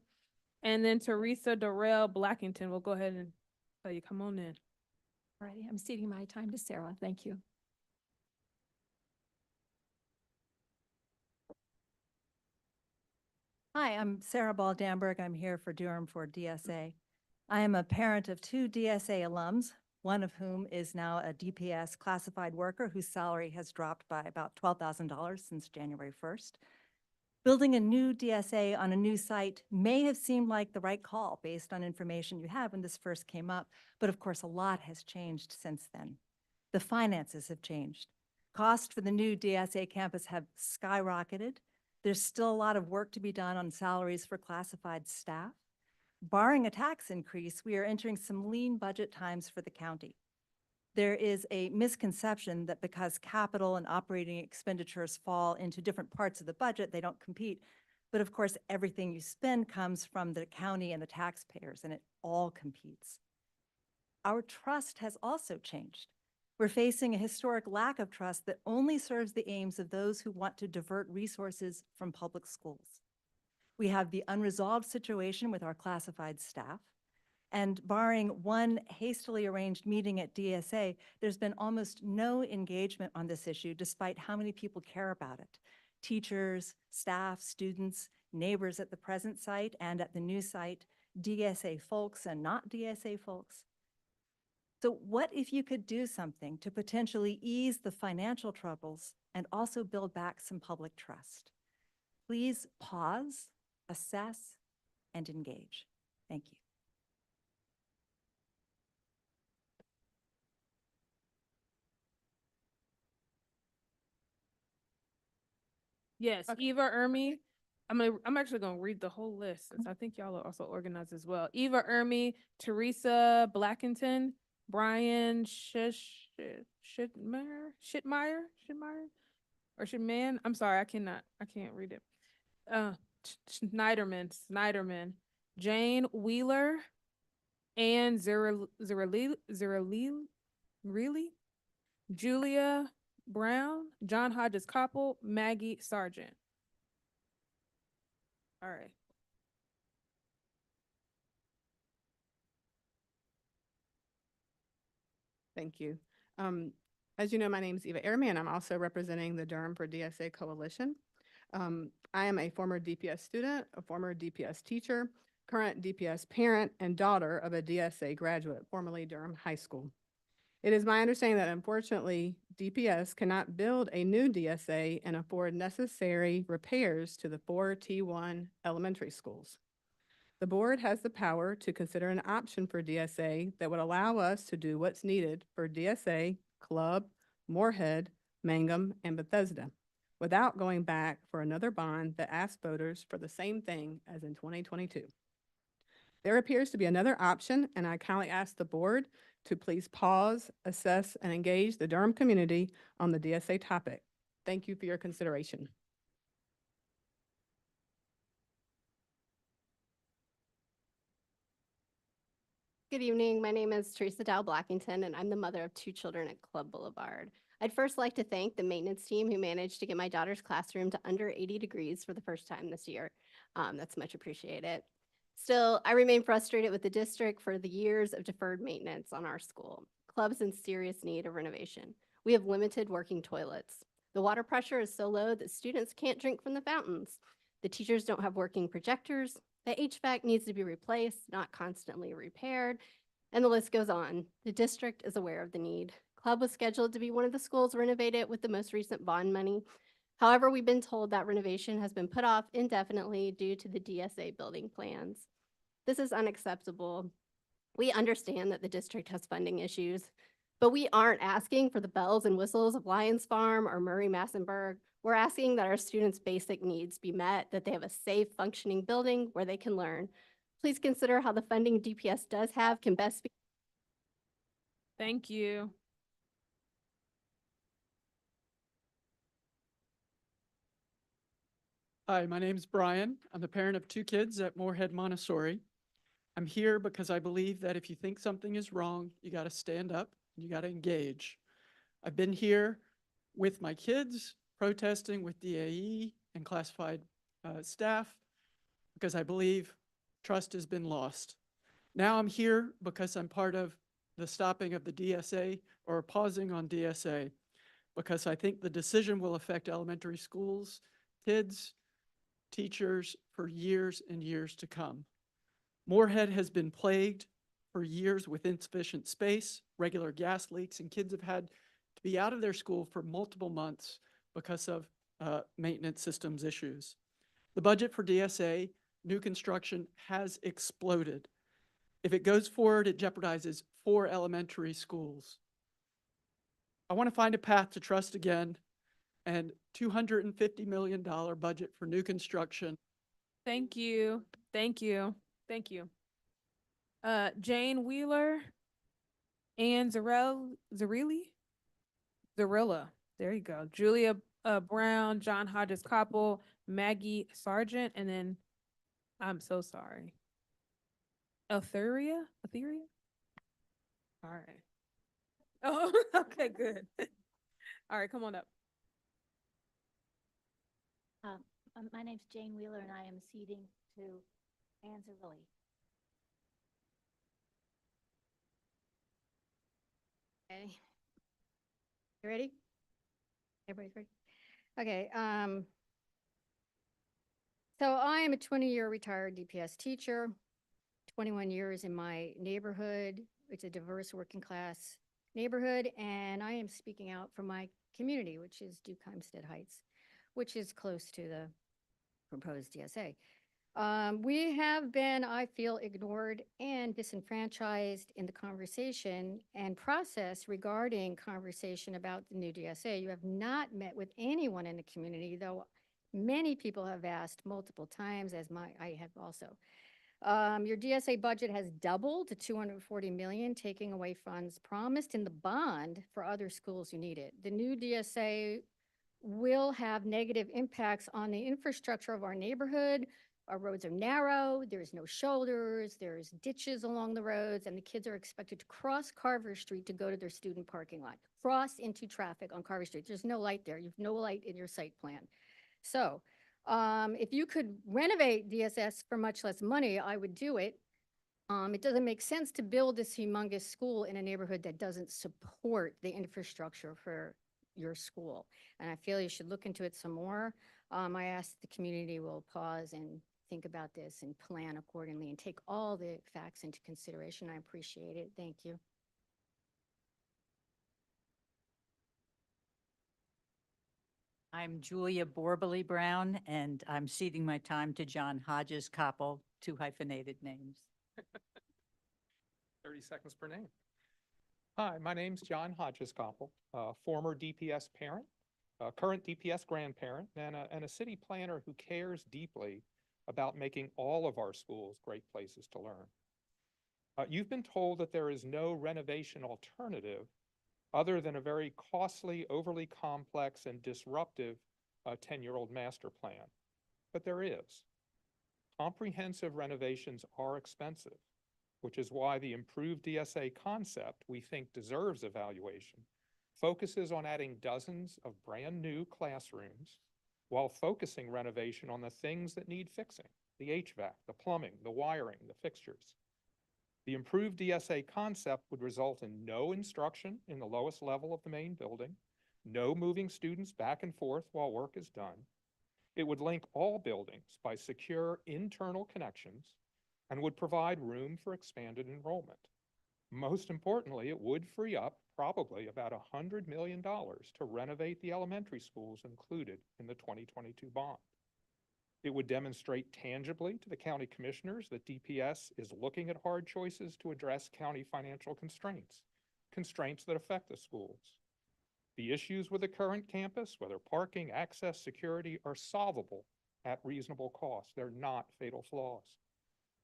And then Teresa Darrell Blackington will go ahead and tell you, come on in. Alrighty, I'm ceding my time to Sarah. Thank you. Hi, I'm Sarah Ball Danberg. I'm here for Durham for DSA. I am a parent of 2 DSA alums, one of whom is now a DPS classified worker whose salary has dropped by about $12,000 since January 1st. Building a new DSA on a new site may have seemed like the right call based on information you have when this first came up, but of course a lot has changed since then. The finances have changed. Costs for the new DSA campus have skyrocketed. There's still a lot of work to be done on salaries for classified staff. Barring a tax increase, we are entering some lean budget times for the county. There is a misconception that because capital and operating expenditures fall into different parts of the budget, they don't compete. But of course, everything you spend comes from the county and the taxpayers, and it all competes. Our trust has also changed. We're facing a historic lack of trust that only serves the aims of those who want to divert resources from public schools. We have the unresolved situation with our classified staff. And barring one hastily arranged meeting at DSA, there's been almost no engagement on this issue, despite how many people care about it. Teachers, staff, students, neighbors at the present site and at the new site, DSA folks and not DSA folks. So what if you could do something to potentially ease the financial troubles and also build back some public trust? Please pause, assess, and engage. Thank you. Yes, Okay. Eva Ermy. I'm actually gonna read the whole list since I think y'all are also organized as well. Eva Ermy, Teresa Blackington, Brian Shitmeyer, or Shitman. I'm sorry, I can't read it. Snyderman, Jane Wheeler, Anne really? Julia Brown, John Hodges Koppel, Maggie Sargent. All right. Thank you. As you know, my name is Eva Ehrman, and I'm also representing the Durham for DSA Coalition. I am a former DPS student, a former DPS teacher, current DPS parent, and daughter of a DSA graduate, formerly Durham High School. It is my understanding that unfortunately, DPS cannot build a new DSA and afford necessary repairs to the 4 T1 elementary schools. The board has the power to consider an option for DSA that would allow us to do what's needed for DSA, Club, Moorhead, Mangum, and Bethesda, without going back for another bond that asks voters for the same thing as in 2022. There appears to be another option, and I kindly ask the board to please pause, assess, and engage the Durham community on the DSA topic. Thank you for your consideration. Good evening. My name is Teresa Dow Blackington, and I'm the mother of 2 children at Club Boulevard. I'd first like to thank the maintenance team who managed to get my daughter's classroom to under 80 degrees for the first time this year. That's much appreciated. Still, I remain frustrated with the district for the years of deferred maintenance on our school. Club's in serious need of renovation. We have limited working toilets. The water pressure is so low that students can't drink from the fountains. The teachers don't have working projectors. The HVAC needs to be replaced, not constantly repaired, and the list goes on. The district is aware of the need. Club was scheduled to be one of the schools renovated with the most recent bond money. However, we've been told that renovation has been put off indefinitely due to the DSA building plans. This is unacceptable. We understand that the district has funding issues, but we aren't asking for the bells and whistles of Lions Farm or Murray Massenburg. We're asking that our students' basic needs be met, that they have a safe, functioning building where they can learn. Please consider how the funding DPS does have can best be. Thank you. Hi, my name's Brian. I'm the parent of 2 kids at Moorhead Montessori. I'm here because I believe that if you think something is wrong, you got to stand up and you got to engage. I've been here with my kids protesting with DAE and classified staff because I believe trust has been lost. Now I'm here because I'm part of the stopping of the DSA or pausing on DSA because I think the decision will affect elementary schools, kids, teachers for years and years to come. Moorhead has been plagued for years with insufficient space, regular gas leaks, and kids have had to be out of their school for multiple months because of maintenance systems issues. The budget for DSA, new construction, has exploded. If it goes forward, it jeopardizes 4 elementary schools. I want to find a path to trust again and $250 million budget for new construction. Thank you. Thank you. Thank you. Jane Wheeler, Anne Zarilla. There you go. Julia Brown, John Hodges Koppel, Maggie Sargent, and then I'm so sorry. Etheria? All right. Oh, okay, good. All right, come on up. My name's Jane Wheeler, and I am ceding to Anne Zarilla. Okay. You ready? Everybody's ready? Okay. So I am a 20-year retired DPS teacher, 21 years in my neighborhood. It's a diverse working class neighborhood, and I am speaking out for my community, which is Duke Hempstead Heights, which is close to the proposed DSA. We have been, I feel, ignored and disenfranchised in the conversation and process regarding conversation about the new DSA. You have not met with anyone in the community, though Many people have asked multiple times, as I have also. Your DSA budget has doubled to 240 million, taking away funds promised in the bond for other schools who need it. The new DSA will have negative impacts on the infrastructure of our neighborhood. Our roads are narrow, there's no shoulders, there's ditches along the roads, and the kids are expected to cross Carver Street to go to their student parking lot. Cross into traffic on Carver Street. There's no light there. You've no light in your site plan. So if you could renovate DSS for much less money, I would do it. It doesn't make sense to build this humongous school in a neighborhood that doesn't support the infrastructure for your school. And I feel you should look into it some more. I ask the community will pause and think about this and plan accordingly and take all the facts into consideration. I appreciate it. Thank you. I'm Julia Borbely Brown, and I'm ceding my time to John Hodges Koppel, two hyphenated names. 30 seconds per name. Hi, my name's John Hodges Koppel, former DPS parent, current DPS grandparent, and a city planner who cares deeply about making all of our schools great places to learn. You've been told that there is no renovation alternative other than a very costly, overly complex, and disruptive 10-year-old master plan. But there is. Comprehensive renovations are expensive, which is why the improved DSA concept we think deserves evaluation focuses on adding dozens of brand new classrooms while focusing renovation on the things that need fixing: the HVAC, the plumbing, the wiring, the fixtures. The improved DSA concept would result in no instruction in the lowest level of the main building, no moving students back and forth while work is done. It would link all buildings by secure internal connections and would provide room for expanded enrollment. Most importantly, it would free up probably about $100 million to renovate the elementary schools included in the 2022 bond. It would demonstrate tangibly to the county commissioners that DPS is looking at hard choices to address county financial constraints that affect the schools. The issues with the current campus, whether parking, access, security, are solvable at reasonable cost. They're not fatal flaws.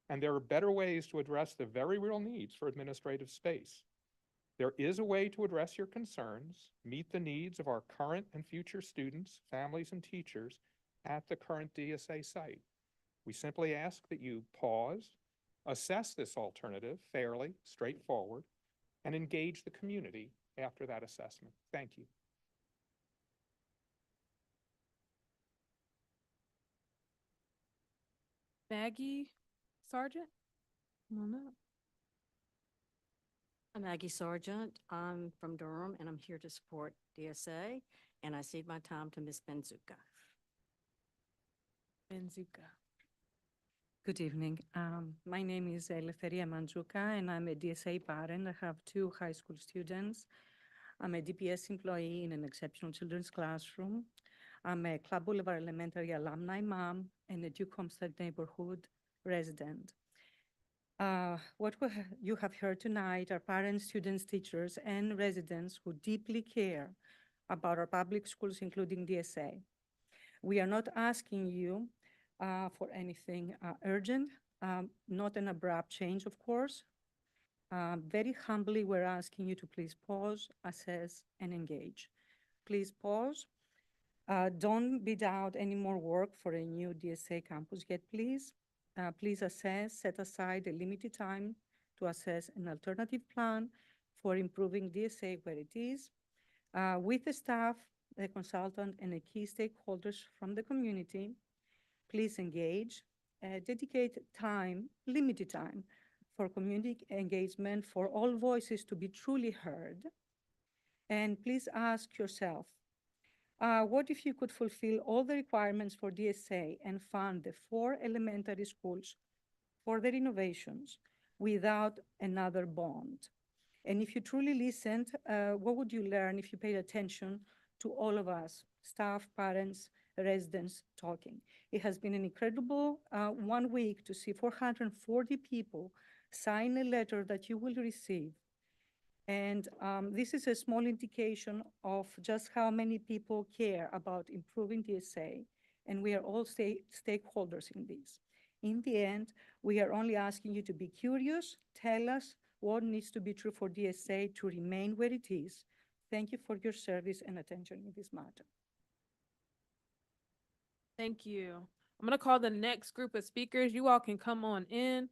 And there are better ways to address the very real needs for administrative space. There is a way to address your concerns, meet the needs of our current and future students, families, and teachers at the current DSA site. We simply ask that you pause, assess this alternative fairly, straightforward, and engage the community after that assessment. Thank you. Maggie Sargent? Come on up. I'm Maggie Sargent. I'm from Durham, and I'm here to support DSA, and I cede my time to Ms. Benzuka. Benzuka. Good evening. My name is Eleftheria Mandzuka, and I'm a DSA parent. I have two high school students. I'm a DPS employee in an exceptional children's classroom. I'm a Club Boulevard Elementary alumni mom and a Duke Homestead neighborhood resident. What you have heard tonight are parents, students, teachers, and residents who deeply care about our public schools, including DSA. We are not asking you for anything urgent, not an abrupt change, of course. Very humbly, we're asking you to please pause, assess, and engage. Please pause. Don't bid out any more work for a new DSA campus yet, please. Please assess, set aside a limited time to assess an alternative plan for improving DSA where it is. With the staff, the consultant, and the key stakeholders from the community, please engage, dedicate time, limited time, for community engagement, for all voices to be truly heard. And please ask yourself, what if you could fulfill all the requirements for DSA and fund the 4 elementary schools for the renovations without another bond? And if you truly listened, what would you learn if you paid attention to all of us, staff, parents, residents talking? It has been an incredible 1 week to see 440 people sign a letter that you will receive. And this is a small indication of just how many people care about improving DSA and we are all stakeholders in this. In the end, we are only asking you to be curious, tell us what needs to be true for DSA to remain where it is. Thank you for your service and attention in this matter. Thank you. I'm gonna call the next group of speakers. You all can come on in.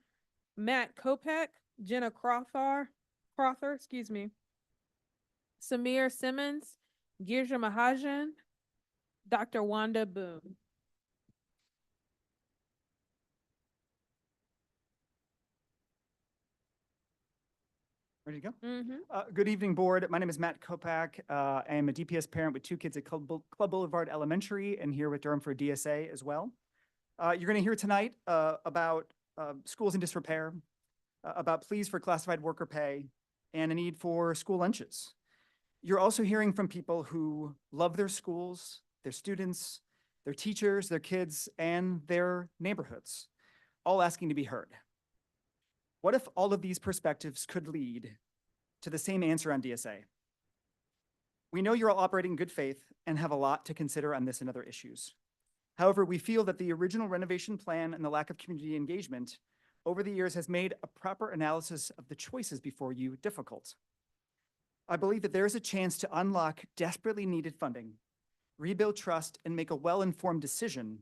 Matt Kopak, Jenna Crowther, excuse me, Samir Simmons, Girja Mahajan, Dr. Wanda Boone. Ready to go? Mm-hmm. Good evening, board. My name is Matt Kopak. I am a DPS parent with 2 kids at Club Boulevard Elementary and here with Durham for DSA as well. You're going to hear tonight about schools in disrepair, about pleas for classified worker pay, and a need for school lunches. You're also hearing from people who love their schools, their students, their teachers, their kids, and their neighborhoods, all asking to be heard. What if all of these perspectives could lead to the same answer on DSA? We know you're all operating in good faith and have a lot to consider on this and other issues. However, we feel that the original renovation plan and the lack of community engagement over the years has made a proper analysis of the choices before you difficult. I believe that there is a chance to unlock desperately needed funding, rebuild trust, and make a well-informed decision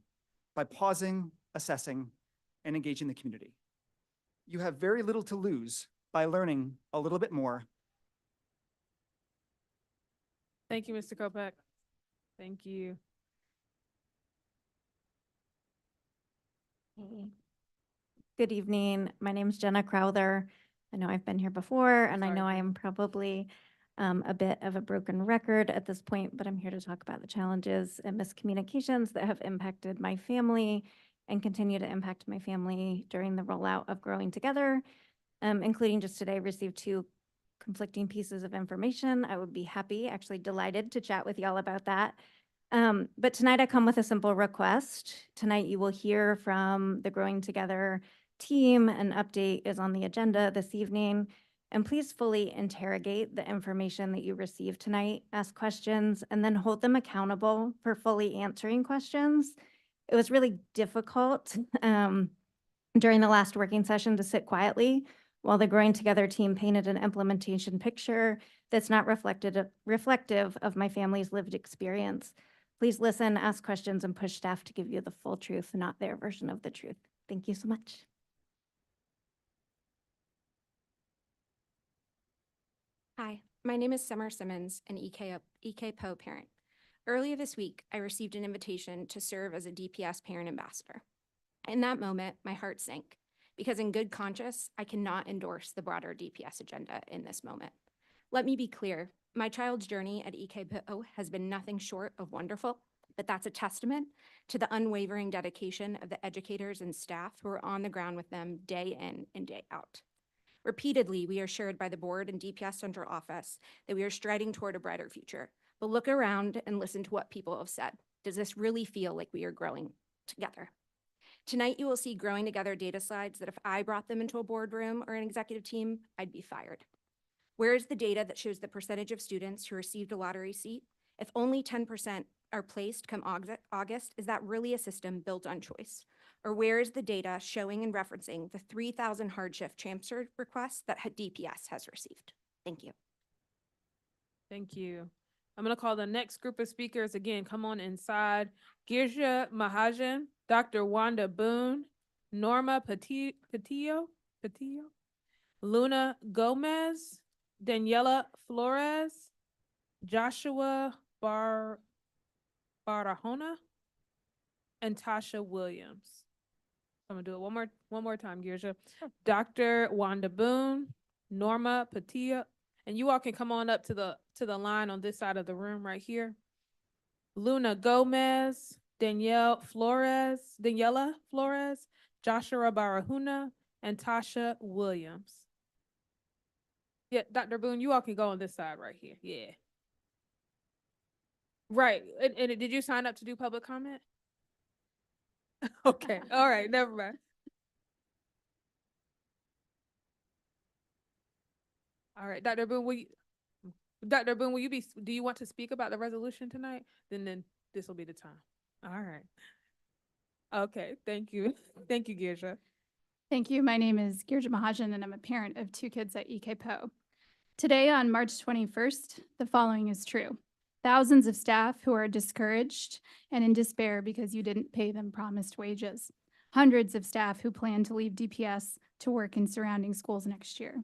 by pausing, assessing, and engaging the community. You have very little to lose by learning a little bit more. Thank you, Mr. Kopak. Thank you. Hey. Good evening. My name is Jenna Crowther. I know I've been here before, and I know I am probably a bit of a broken record at this point, but I'm here to talk about the challenges and miscommunications that have impacted my family and continue to impact my family during the rollout of Growing Together, including just today received 2 conflicting pieces of information. I would be happy, actually delighted to chat with y'all about that. But tonight I come with a simple request. Tonight you will hear from the Growing Together team. An update is on the agenda this evening. And please fully interrogate the information that you received tonight, ask questions, and then hold them accountable for fully answering questions. It was really difficult during the last working session to sit quietly while the Growing Together team painted an implementation picture that's not reflective of my family's lived experience. Please listen, ask questions, and push staff to give you the full truth, not their version of the truth. Thank you so much. Hi, my name is Summer Simmons, an EK PO parent. Earlier this week, I received an invitation to serve as a DPS parent ambassador. In that moment, my heart sank, because in good conscience, I cannot endorse the broader DPS agenda in this moment. Let me be clear, my child's journey at EKPO has been nothing short of wonderful, but that's a testament to the unwavering dedication of the educators and staff who are on the ground with them day in and day out. Repeatedly, we are assured by the board and DPS Central Office that we are striding toward a brighter future. But look around and listen to what people have said. Does this really feel like we are growing together? Tonight, you will see Growing Together data slides that if I brought them into a boardroom or an executive team, I'd be fired. Where is the data that shows the percentage of students who received a lottery seat? If only 10% are placed come August, is that really a system built on choice? Or where is the data showing and referencing the 3,000 hardship transfer requests that DPS has received? Thank you. Thank you. I'm going to call the next group of speakers. Again, come on inside. Girja Mahajan, Dr. Wanda Boone, Norma Patillo, Luna Gomez, Daniela Flores, Joshua Barahona, and Tasha Williams. I'm gonna do it one more time, Girja. Dr. Wanda Boone, Norma Patillo, and you all can come on up to the line on this side of the room right here. Luna Gomez, Daniela Flores, Joshua Barahona, and Tasha Williams. Yeah, Dr. Boone, you all can go on this side right here. Yeah. Right. And did you sign up to do public comment? Okay. All right. Never mind. All right, Dr. Boone, do you want to speak about the resolution tonight? Then this will be the time. All right. Okay, thank you. Thank you, Girja. Thank you. My name is Girja Mahajan, and I'm a parent of two kids at EK Poe. Today, on March 21st, the following is true. Thousands of staff who are discouraged and in despair because you didn't pay them promised wages. Hundreds of staff who plan to leave DPS to work in surrounding schools next year.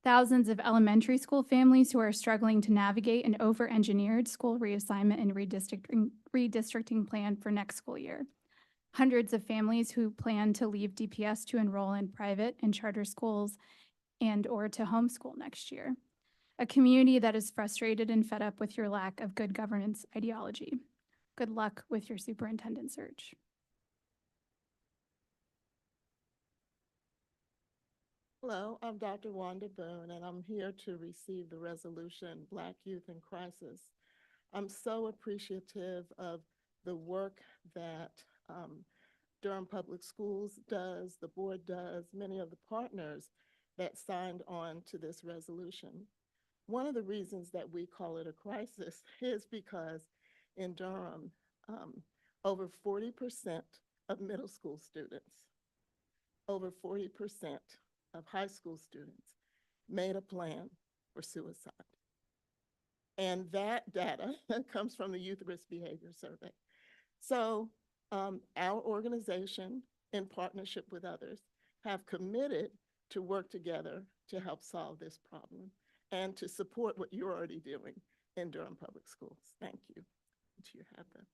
Thousands of elementary school families who are struggling to navigate an over-engineered school reassignment and redistricting plan for next school year. Hundreds of families who plan to leave DPS to enroll in private and charter schools and/or to homeschool next year. A community that is frustrated and fed up with your lack of good governance ideology. Good luck with your superintendent search. Hello, I'm Dr. Wanda Boone, and I'm here to receive the resolution, Black Youth in Crisis. I'm so appreciative of the work that Durham Public Schools does, the board does, many of the partners that signed on to this resolution. One of the reasons that we call it a crisis is because in Durham, over 40% of middle school students, over 40% of high school students made a plan for suicide. And that data comes from the Youth Risk Behavior Survey. So our organization, in partnership with others, have committed to work together to help solve this problem and to support what you're already doing in Durham Public Schools. Thank you. Do you have that?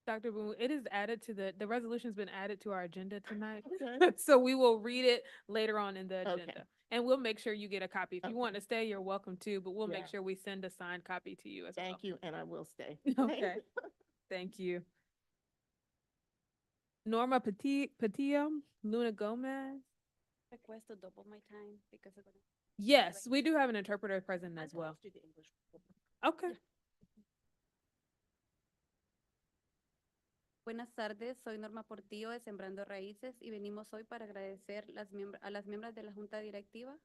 Dr. Boone, it is added to the resolution's been added to our agenda tonight. Okay. So we will read it later on in the Okay. agenda. And we'll make sure you get a copy. If you Okay. want to stay, you're welcome to, but we'll make Yeah. sure we send a signed copy to you as well. Thank you, and I will stay. Okay. Thank you. Norma Patillo, Luna Gomez. Request to double my time because I'm gonna. Yes, we do have an interpreter present as well. Okay. Buenas tardes, soy Norma Portillo de Sembrando Raíces y venimos hoy para agradecer a las miembros de la Junta Directiva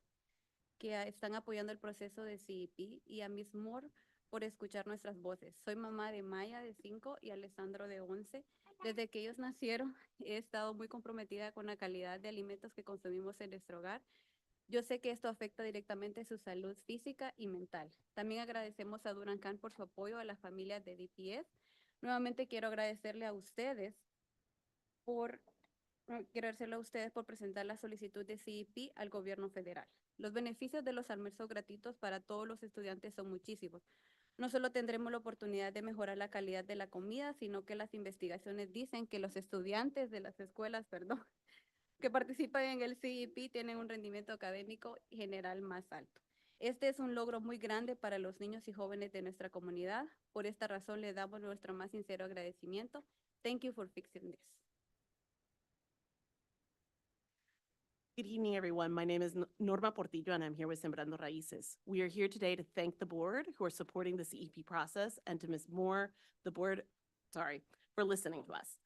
que están apoyando el proceso de CEP y a Miss Moore por escuchar nuestras voces. Soy mamá de Maya de 5 y Alessandro de 11. Desde que ellos nacieron he estado muy comprometida con la calidad de alimentos que consumimos en nuestro hogar. Yo sé que esto afecta directamente su salud física y mental. También agradecemos a Durancan por su apoyo a las familias de DPS. Nuevamente quiero agradecerle a ustedes por presentar la solicitud de CEP al gobierno federal. Los beneficios de los almuerzos gratuitos para todos los estudiantes son muchísimos. No solo tendremos la oportunidad de mejorar la calidad de la comida, sino que las investigaciones dicen que los estudiantes de las escuelas, que participan en el CEP tienen un rendimiento académico general más alto. Este es un logro muy grande para los niños y jóvenes de nuestra comunidad. Por esta razón le damos nuestro más sincero agradecimiento. Thank you for fixing this. Good evening, everyone. My name is Norma Portillo, and I'm here with Sembrando Raíces. We are here today to thank the board who are supporting the CEP process and to Ms. Moore, for listening to us.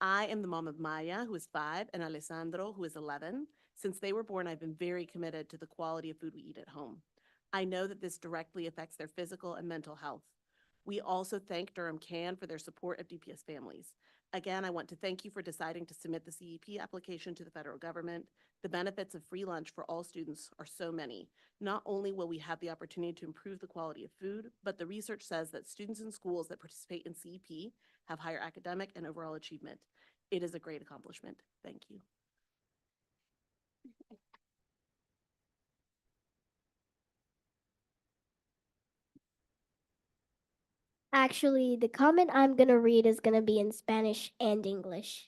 I am the mom of Maya, who is 5, and Alessandro, who is 11. Since they were born, I've been very committed to the quality of food we eat at home. I know that this directly affects their physical and mental health. We also thank Durham Can for their support of DPS families. Again, I want to thank you for deciding to submit the CEP application to the federal government. The benefits of free lunch for all students are so many. Not only will we have the opportunity to improve the quality of food, but the research says that students in schools that participate in CEP have higher academic and overall achievement. It is a great accomplishment. Thank you. Actually, the comment I'm going to read is going to be in Spanish and English.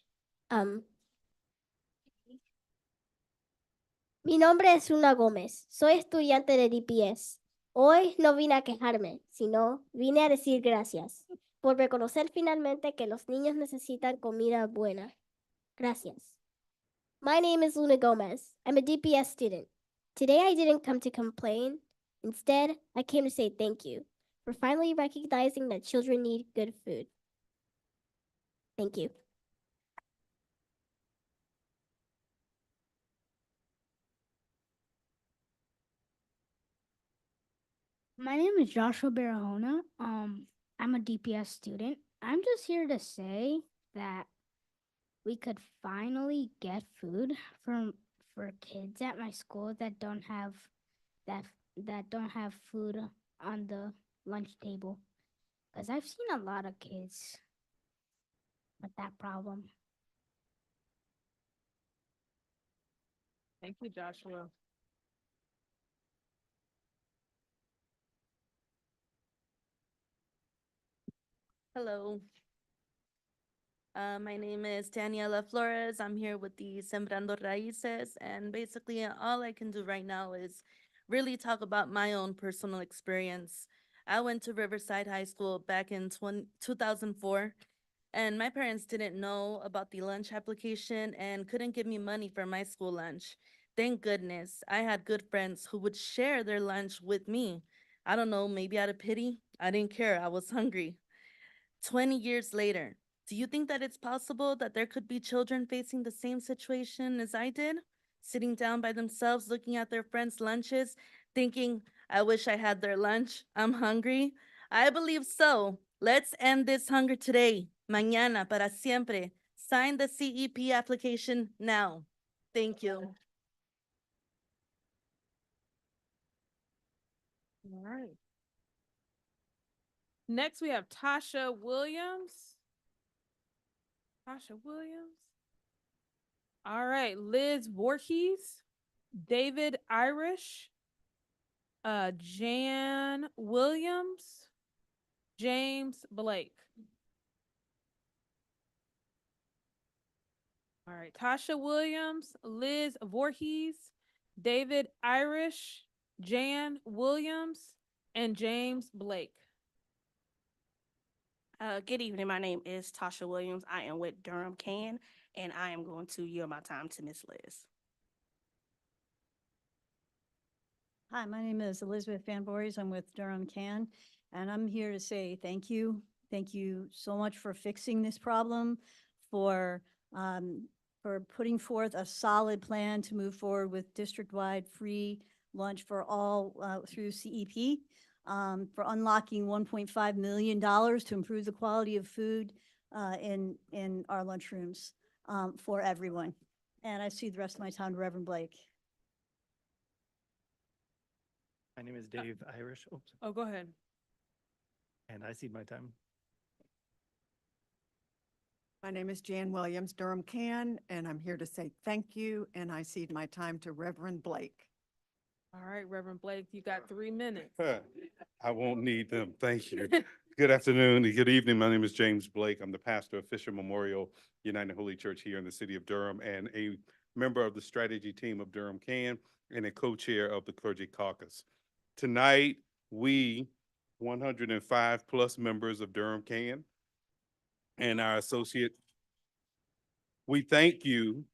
Mi nombre es Luna Gómez. Soy estudiante de DPS. Hoy no vine a quejarme, sino vine a decir gracias por reconocer finalmente que los niños necesitan comida buena. Gracias. My name is Luna Gomez. I'm a DPS student. Today I didn't come to complain. Instead, I came to say thank you for finally recognizing that children need good food. Thank you. My name is Joshua Barahona. I'm a DPS student. I'm just here to say that we could finally get food for kids at my school that don't have that don't have food on the lunch table. Because I've seen a lot of kids with that problem. Thank you, Joshua. Hello. My name is Daniela Flores. I'm here with the Sembrando Raíces, and basically all I can do right now is really talk about my own personal experience. I went to Riverside High School back in 2004, and my parents didn't know about the lunch application and couldn't give me money for my school lunch. Thank goodness I had good friends who would share their lunch with me. I don't know, maybe out of pity. I didn't care. I was hungry. 20 years later, do you think that it's possible that there could be children facing the same situation as I did? Sitting down by themselves, looking at their friends' lunches, thinking, I wish I had their lunch. I'm hungry. I believe so. Let's end this hunger today. Mañana, para siempre. Sign the CEP application now. Thank you. All right. Next, we have Tasha Williams. Tasha Williams. All right, Liz Voorhees, David Irish, Jan Williams, James Blake. All right, Tasha Williams, Liz Voorhees, David Irish, Jan Williams, and James Blake. Good evening. My name is Tasha Williams. I am with Durham Can, and I am going to yield my time to Miss Liz. Hi, my name is Elizabeth Van Voorhees. I'm with Durham Can, and I'm here to say thank you. Thank you so much for fixing this problem, for putting forth a solid plan to move forward with district-wide free lunch for all through CEP, for unlocking $1.5 million to improve the quality of food in our lunchrooms for everyone. And I see the rest of my time to Reverend Blake. My name is Dave Irish. Oops. Oh, go ahead. And I cede my time. My name is Jan Williams, Durham Can, and I'm here to say thank you, and I cede my time to Reverend Blake. All right, Reverend Blake, you got 3 minutes. I won't need them. Thank you. Good afternoon and good evening. My name is James Blake. I'm the pastor of Fisher Memorial United Holy Church here in the city of Durham and a member of the strategy team of Durham Can and a co-chair of the Clergy Caucus. Tonight, we 105 plus members of Durham Can and our associate, we thank you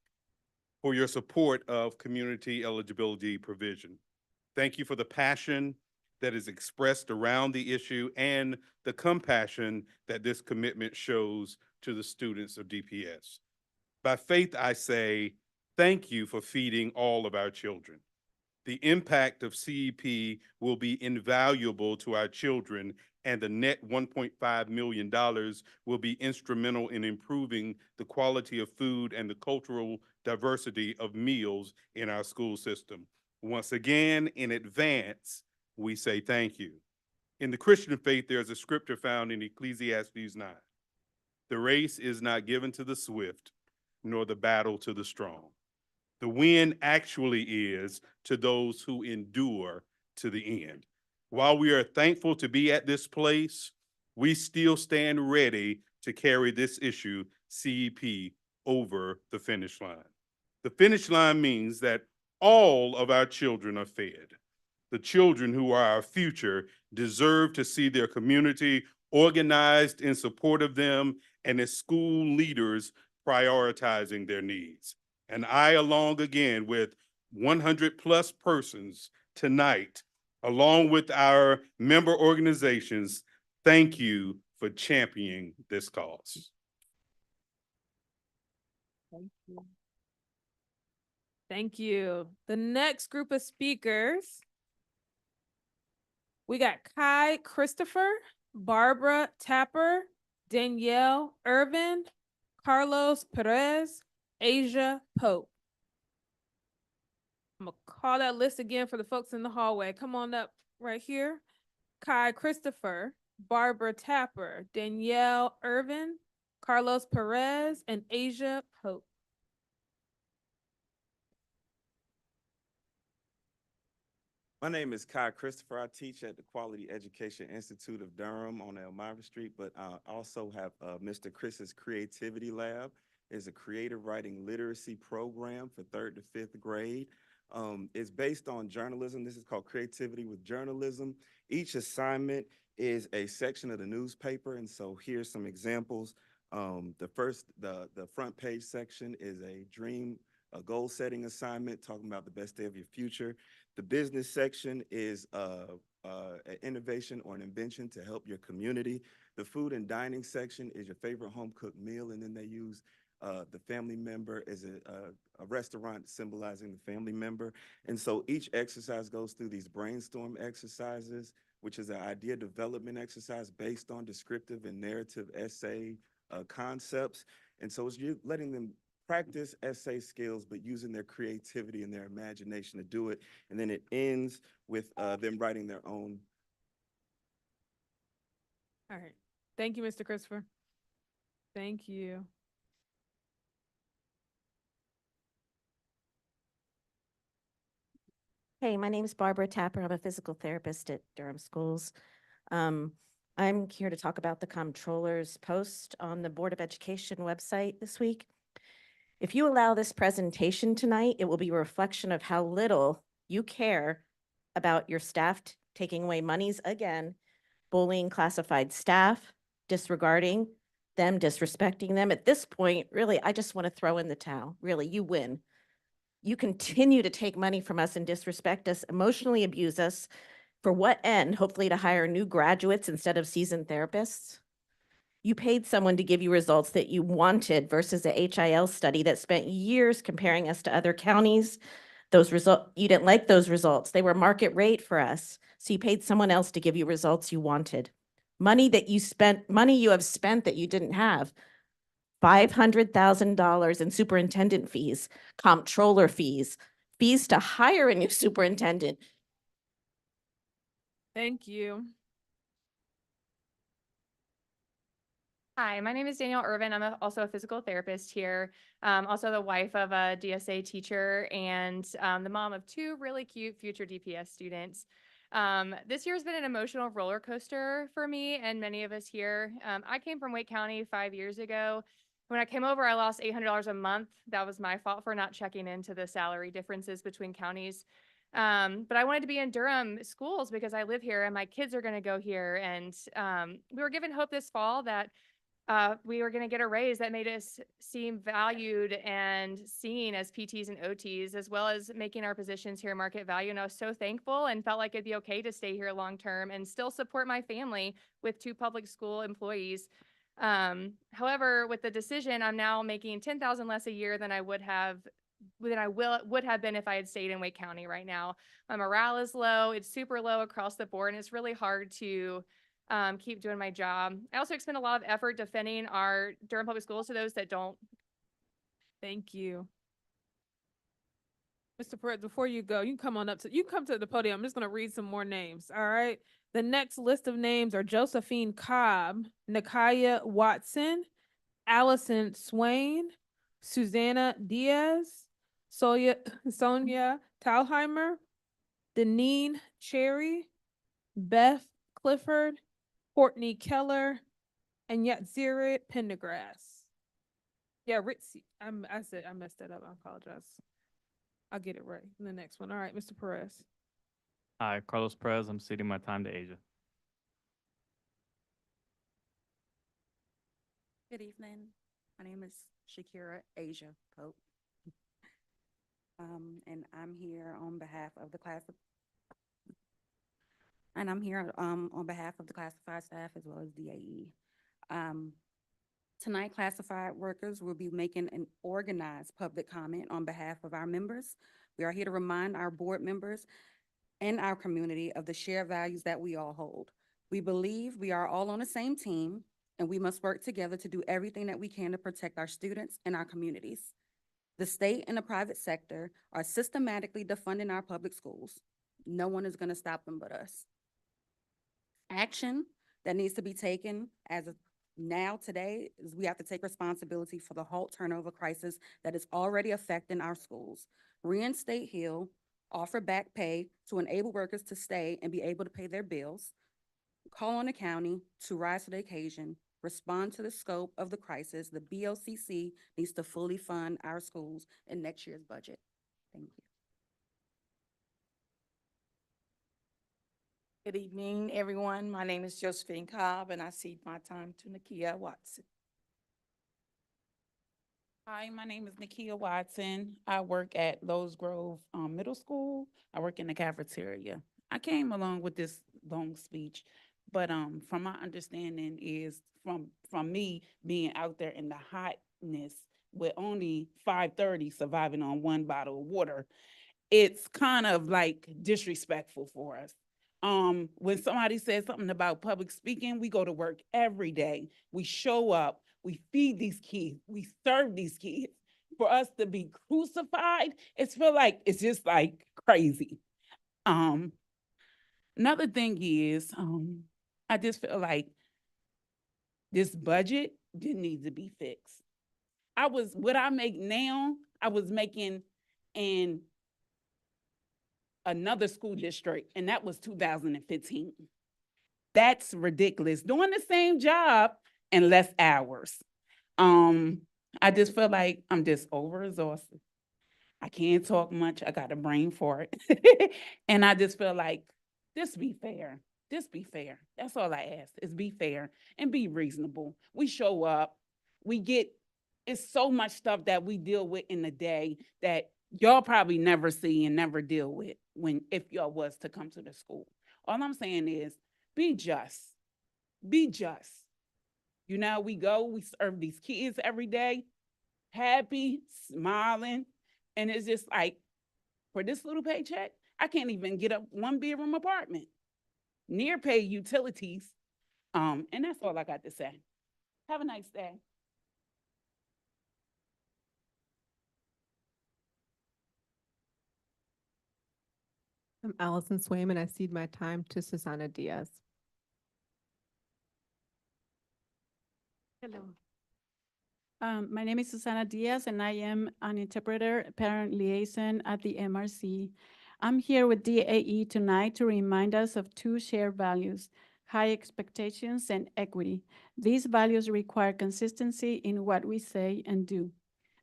for your support of community eligibility provision. Thank you for the passion that is expressed around the issue and the compassion that this commitment shows to the students of DPS. By faith, I say, thank you for feeding all of our children. The impact of CEP will be invaluable to our children, and the net $1.5 million will be instrumental in improving the quality of food and the cultural diversity of meals in our school system. Once again, in advance, we say thank you. In the Christian faith, there's a scripture found in Ecclesiastes 9. The race is not given to the swift, nor the battle to the strong. The win actually is to those who endure to the end. While we are thankful to be at this place, we still stand ready to carry this issue, CEP, over the finish line. The finish line means that all of our children are fed. The children who are our future deserve to see their community organized in support of them and as school leaders prioritizing their needs. And I, along again with 100 plus persons tonight, along with our member organizations, thank you for championing this cause. Thank you. Thank you. The next group of speakers, we got Kai Christopher, Barbara Tapper, Danielle Irvin, Carlos Perez, Asia Pope. I'm gonna call that list again for the folks in the hallway. Come on up right here. Kai Christopher, Barbara Tapper, Danielle Irvin, Carlos Perez, and Asia Pope. My name is Kai Christopher. I teach at the Quality Education Institute of Durham on Elmira Street, but I also have Mr. Chris's Creativity Lab. It's a creative writing literacy program for 3rd to 5th grade. It's based on journalism. This is called Creativity with Journalism. Each assignment is a section of the newspaper, and so here's some examples. The front page section is a goal setting assignment talking about the best day of your future. The business section is an innovation or an invention to help your community. The food and dining section is your favorite home cooked meal, and then they use the family member as a restaurant symbolizing the family member. And so each exercise goes through these brainstorm exercises, which is an idea development exercise based on descriptive and narrative essay concepts. And so you're letting them practice essay skills, but using their creativity and their imagination to do it. And then it ends with them writing their own. All right. Thank you, Mr. Christopher. Thank you. Hey, my name is Barbara Tapper. I'm a physical therapist at Durham Schools. I'm here to talk about the comptroller's post on the Board of Education website this week. If you allow this presentation tonight, it will be a reflection of how little you care about your staff taking away monies again, bullying classified staff, disregarding them, disrespecting them. At this point, really, I just want to throw in the towel. Really, you win. You continue to take money from us and disrespect us, emotionally abuse us. For what end? Hopefully to hire new graduates instead of seasoned therapists. You paid someone to give you results that you wanted versus a HIL study that spent years comparing us to other counties. Those results, you didn't like those results. They were market rate for us. So you paid someone else to give you results you wanted. Money you have spent that you didn't have. $500,000 in superintendent fees, comptroller fees, fees to hire a new superintendent. Thank you. Hi, my name is Danielle Irvin. I'm also a physical therapist here. Also the wife of a DSA teacher and the mom of 2 really cute future DPS students. This year has been an emotional roller coaster for me and many of us here. I came from Wake County 5 years ago. When I came over, I lost $800 a month. That was my fault for not checking into the salary differences between counties. But I wanted to be in Durham schools because I live here and my kids are going to go here. And we were given hope this fall that we were going to get a raise that made us seem valued and seen as PTs and OTs, as well as making our positions here market value. And I was so thankful and felt like it'd be okay to stay here long term and still support my family with 2 public school employees. However, with the decision, I'm now making $10,000 less a year than I would have been if I had stayed in Wake County right now. My morale is low. It's super low across the board, and it's really hard to keep doing my job. I also expend a lot of effort defending our Durham Public Schools to those that don't. Thank you. Mr. Perez, before you go, you can come to the podium. I'm just going to read some more names. All right. The next list of names are Josephine Cobb, Nakaya Watson, Allison Swain, Susanna Diaz, Sonia Talheimer, Deneen Cherry, Beth Clifford, Courtney Keller, and Yatzira Pendergrass. Yeah, Ritzy. I messed that up. I apologize. I'll get it right in the next one. All right, Mr. Perez. Hi, Carlos Perez. I'm ceding my time to Asia. Good evening. My name is Shakira Asia Pope. And I'm here on behalf of the classified staff as well as DAE. Tonight, classified workers will be making an organized public comment on behalf of our members. We are here to remind our board members and our community of the shared values that we all hold. We believe we are all on the same team and we must work together to do everything that we can to protect our students and our communities. The state and the private sector are systematically defunding our public schools. No one is going to stop them but us. Action that needs to be taken as of now today is we have to take responsibility for the halt turnover crisis that is already affecting our schools. Reinstate Hill, offer back pay to enable workers to stay and be able to pay their bills. Call on the county to rise to the occasion, respond to the scope of the crisis. The BOCC needs to fully fund our schools in next year's budget. Thank you. Good evening, everyone. My name is Josephine Cobb, and I cede my time to Nakia Watson. Hi, my name is Nakia Watson. I work at Lowe's Grove Middle School. I work in the cafeteria. I came along with this long speech, but from my understanding is from me being out there in the hotness with only 5:30 surviving on one bottle of water, it's kind of like disrespectful for us. When somebody says something about public speaking, we go to work every day. We show up, we feed these kids, we serve these kids. For us to be crucified, it's feel like it's just like crazy. Another thing is, I just feel like this budget didn't need to be fixed. What I make now, I was making in another school district, and that was 2015. That's ridiculous. Doing the same job and less hours. I just feel like I'm just overexhausted. I can't talk much. I got a brain for it. And I just feel like, just be fair. Just be fair. That's all I ask is be fair and be reasonable. We show up. It's so much stuff that we deal with in the day that y'all probably never see and never deal with if y'all was to come to the school. All I'm saying is be just. Be just. We serve these kids every day, happy, smiling. And it's just like, for this little paycheck, I can't even get a one-bedroom apartment. Near pay utilities. And that's all I got to say. Have a nice day. I'm Allison Swaim, and I cede my time to Susana Diaz. Hello. My name is Susana Diaz, and I am an interpreter, parent liaison at the MRC. I'm here with DAE tonight to remind us of two shared values, high expectations and equity. These values require consistency in what we say and do.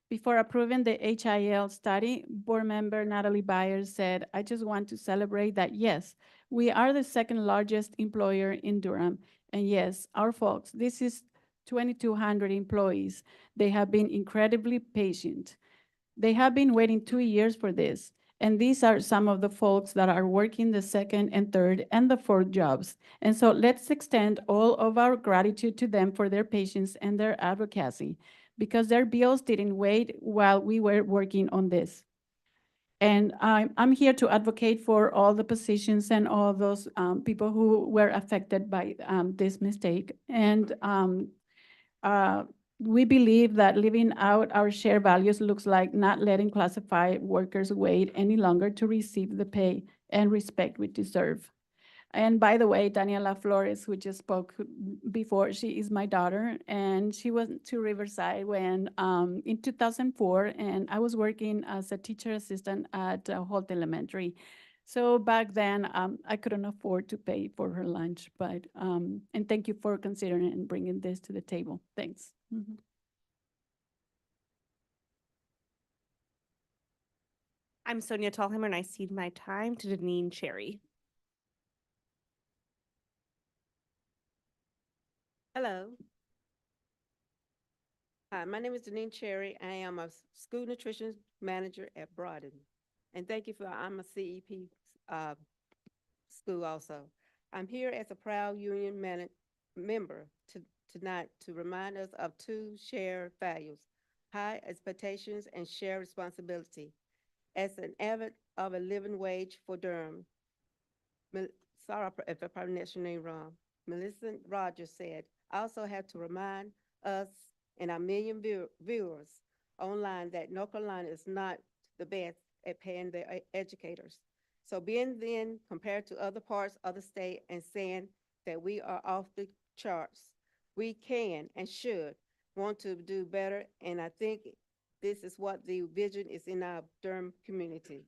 Before approving the HIL study, board member Natalie Byers said, I just want to celebrate that, yes, we are the second largest employer in Durham. And yes, our folks, this is 2,200 employees. They have been incredibly patient. They have been waiting 2 years for this. And these are some of the folks that are working the second and third and the fourth jobs. And so let's extend all of our gratitude to them for their patience and their advocacy, because their bills didn't wait while we were working on this. And I'm here to advocate for all the positions and all those people who were affected by this mistake. And we believe that living out our shared values looks like not letting classified workers wait any longer to receive the pay and respect we deserve. And by the way, Daniela Flores, who just spoke before, she is my daughter, and she went to Riverside when in 2004, and I was working as a teacher assistant at Holt Elementary. So back then, I couldn't afford to pay for her lunch, but, and thank you for considering and bringing this to the table. Thanks. Mhm. I'm Sonia Tallheimer, and I cede my time to Deneen Cherry. Hello. Hi, my name is Deneen Cherry. I am a school nutrition manager at Broaden. And thank you I'm a CEP school also. I'm here as a proud union member tonight to remind us of two shared values, high expectations and shared responsibility. As an avid of a living wage for Durham, sorry if I pronounced your name wrong, Melissa Rogers said, I also have to remind us and our million viewers online that North Carolina is not the best at paying their educators. So being then compared to other parts of the state and saying that we are off the charts, we can and should want to do better. And I think this is what the vision is in our Durham community.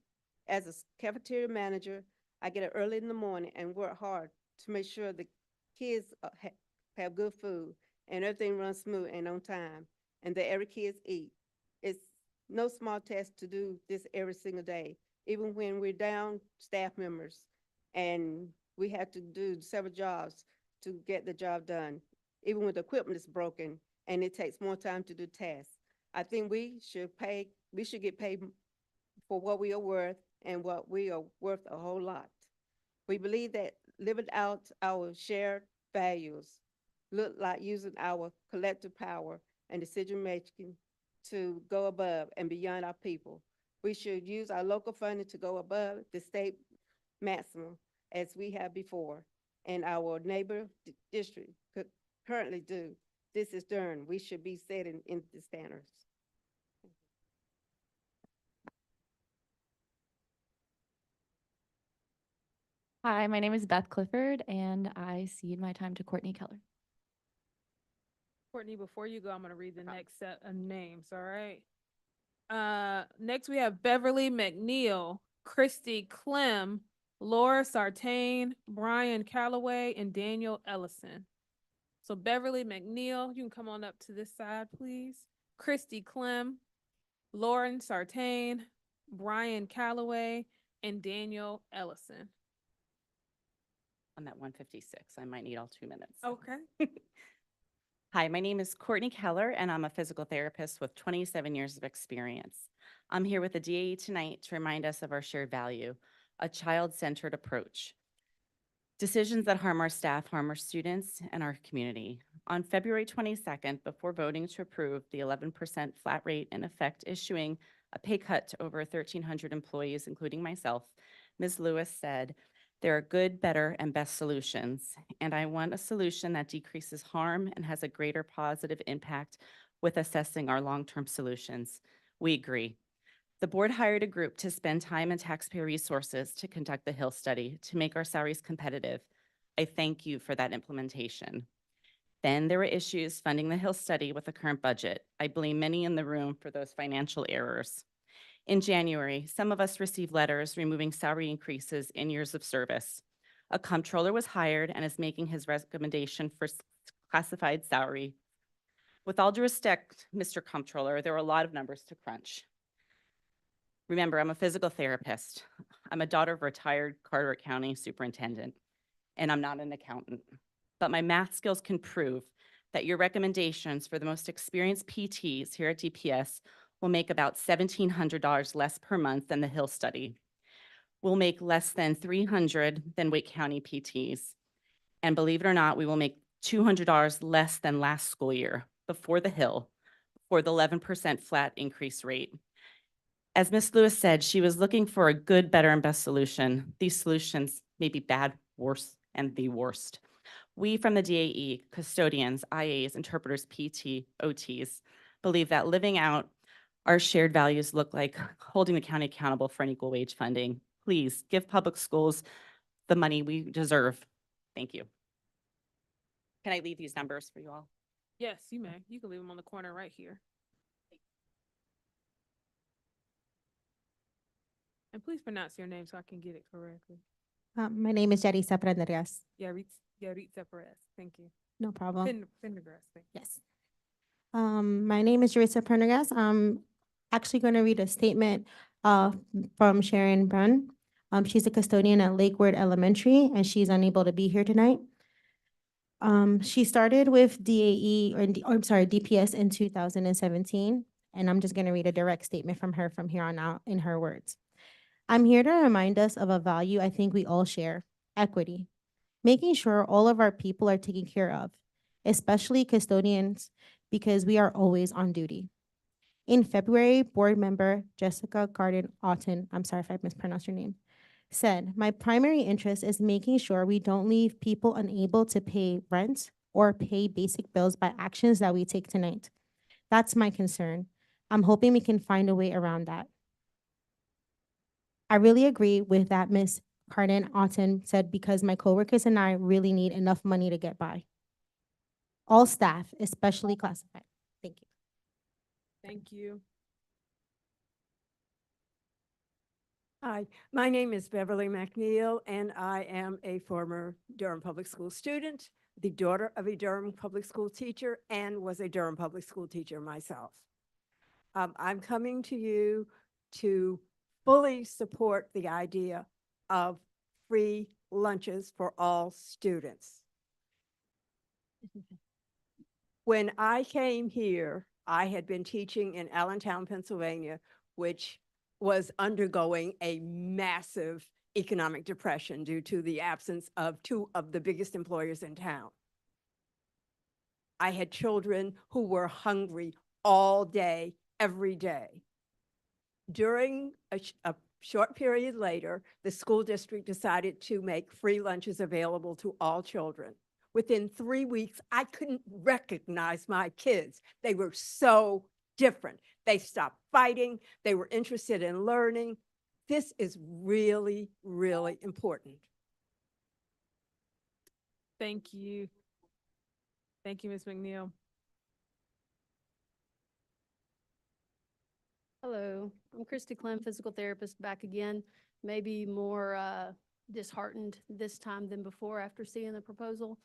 As a cafeteria manager, I get up early in the morning and work hard to make sure the kids have good food and everything runs smooth and on time, and that every kid eat. It's no small task to do this every single day, even when we're down staff members and we have to do several jobs to get the job done, even when the equipment is broken and it takes more time to do tasks. I think we should get paid for what we are worth, and what we are worth a whole lot. We believe that living out our shared values look like using our collective power and decision-making to go above and beyond our people. We should use our local funding to go above the state maximum as we have before, and our neighbor district currently do. This is Durham. We should be setting in the standards. Hi, my name is Beth Clifford, and I cede my time to Courtney Keller. Courtney, before you go, I'm gonna read the next set of names, all right? Next we have Beverly McNeil, Christy Clem, Laura Sartain, Brian Calloway, and Daniel Ellison. So Beverly McNeil, you can come on up to this side, please. Christy Clem, Lauren Sartain, Brian Calloway, and Daniel Ellison. I'm at 1:56. I might need all 2 minutes. Okay. Hi, my name is Courtney Keller, and I'm a physical therapist with 27 years of experience. I'm here with the DAE tonight to remind us of our shared value, a child-centered approach. Decisions that harm our staff harm our students and our community. On February 22nd, before voting to approve the 11% flat rate in effect issuing a pay cut to over 1,300 employees, including myself, Ms. Lewis said, "There are good, better, and best solutions, and I want a solution that decreases harm and has a greater positive impact with assessing our long-term solutions." We agree. The board hired a group to spend time and taxpayer resources to conduct the Hill study to make our salaries competitive. I thank you for that implementation. Then there were issues funding the Hill study with the current budget. I blame many in the room for those financial errors. In January, some of us received letters removing salary increases in years of service. A comptroller was hired and is making his recommendation for classified salary. With all due respect, Mr. Comptroller, there are a lot of numbers to crunch. Remember, I'm a physical therapist. I'm a daughter of a retired Carteret County superintendent, and I'm not an accountant. But my math skills can prove that your recommendations for the most experienced PTs here at DPS will make about $1,700 less per month than the Hill study. We'll make less than $300 than Wake County PTs. And believe it or not, we will make $200 less than last school year before the Hill for the 11% flat increase rate. As Ms. Lewis said, she was looking for a good, better, and best solution. These solutions may be bad, worse, and the worst. We from the DAE, custodians, IAs, interpreters, PT, OTs, believe that living out our shared values look like holding the county accountable for unequal wage funding. Please give public schools the money we deserve. Thank you. Can I leave these numbers for you all? Yes, you may. You can leave them on the corner right here. And please pronounce your name so I can get it correctly. My name is Yaritza Prendergast. Yaritza Perez. Thank you. No problem. Pendergrass. Thank you. Yes. My name is Yaritza Prendergast. I'm actually going to read a statement from Sharon Brunn. She's a custodian at Lakeward Elementary, and she's unable to be here tonight. She started with DPS in 2017, and I'm just going to read a direct statement from her from here on out in her words. "I'm here to remind us of a value I think we all share, equity, making sure all of our people are taken care of, especially custodians, because we are always on duty. In February, board member Jessica Garden Otten, I'm sorry if I mispronounced your name, said, 'My primary interest is making sure we don't leave people unable to pay rent or pay basic bills by actions that we take tonight. That's my concern. I'm hoping we can find a way around that. I really agree with that Ms. Carden Otten said because my coworkers and I really need enough money to get by. All staff, especially classified. Thank you. Thank you. Hi, my name is Beverly McNeil, and I am a former Durham Public School student, the daughter of a Durham Public School teacher, and was a Durham Public School teacher myself. I'm coming to you to fully support the idea of free lunches for all students. When I came here, I had been teaching in Allentown, Pennsylvania, which was undergoing a massive economic depression due to the absence of two of the biggest employers in town. I had children who were hungry all day, every day. During a short period later, the school district decided to make free lunches available to all children. Within 3 weeks, I couldn't recognize my kids. They were so different. They stopped fighting. They were interested in learning. This is really, really important. Thank you. Thank you, Ms. McNeil. Hello, I'm Christy Clem, physical therapist, back again. Maybe more disheartened this time than before after seeing the proposal.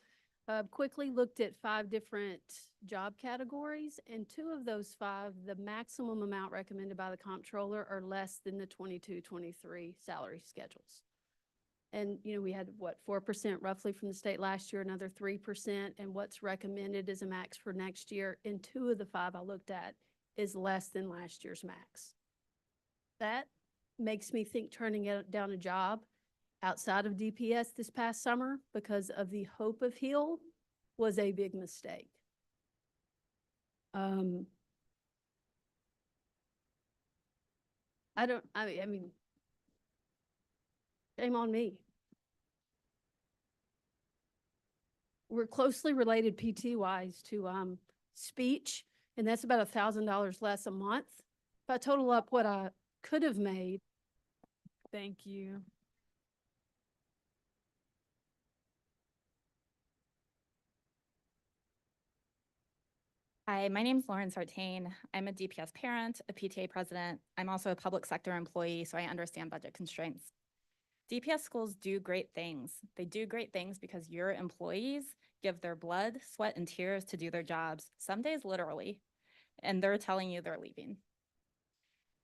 Quickly looked at 5 different job categories, and 2 of those 5, the maximum amount recommended by the comptroller are less than the 22-23 salary schedules. And, you know, we had, what, 4% roughly from the state last year, another 3%, and what's recommended as a max for next year. And 2 of the 5 I looked at is less than last year's max. That makes me think turning down a job outside of DPS this past summer because of the Hope of Hill was a big mistake. I mean, shame on me. We're closely related PT-wise to speech, and that's about $1,000 less a month. If I total up what I could have made. Thank you. Hi, my name is Lauren Sartain. I'm a DPS parent, a PTA president. I'm also a public sector employee, so I understand budget constraints. DPS schools do great things. They do great things because your employees give their blood, sweat, and tears to do their jobs, some days literally, and they're telling you they're leaving.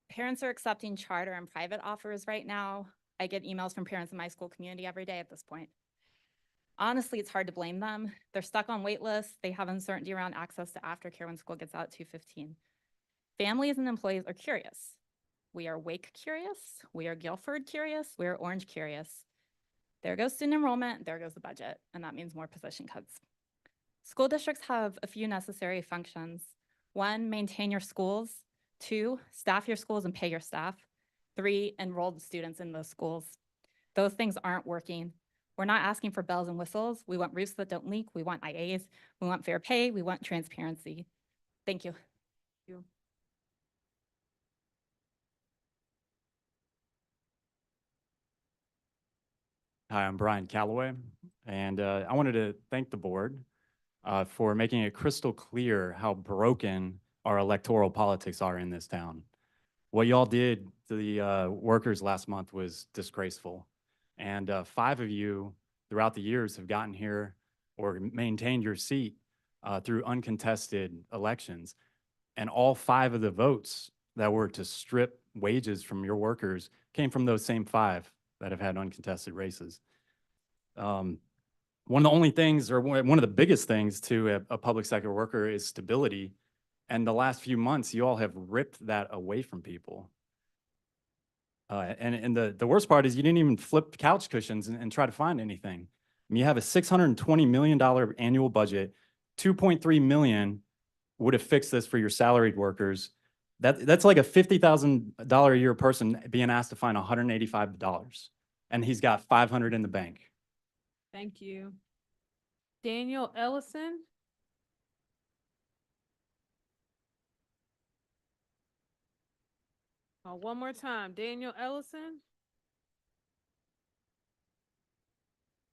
Parents are accepting charter and private offers right now. I get emails from parents in my school community every day at this point. Honestly, it's hard to blame them. They're stuck on wait lists. They have uncertainty around access to aftercare when school gets out at 2:15. Families and employees are curious. We are Wake curious. We are Guilford curious. We are Orange curious. There goes student enrollment. There goes the budget. And that means more position cuts. School districts have a few necessary functions. 1, maintain your schools. 2, staff your schools and pay your staff. 3, enroll the students in those schools. Those things aren't working. We're not asking for bells and whistles. We want roofs that don't leak. We want IAs. We want fair pay. We want transparency. Thank you. Thank you. Hi, I'm Brian Calloway, and I wanted to thank the board for making it crystal clear how broken our electoral politics are in this town. What y'all did to the workers last month was disgraceful. And 5 of you throughout the years have gotten here or maintained your seat through uncontested elections. And all 5 of the votes that were to strip wages from your workers came from those same 5 that have had uncontested races. One of the only things, or one of the biggest things to a public sector worker is stability. And the last few months, you all have ripped that away from people. And the worst part is you didn't even flip couch cushions and try to find anything. I mean, you have a $620 million annual budget. $2.3 million would have fixed this for your salaried workers. That's like a $50,000 a year person being asked to find $185, and he's got $500 in the bank. Thank you. Daniel Ellison. One more time, Daniel Ellison.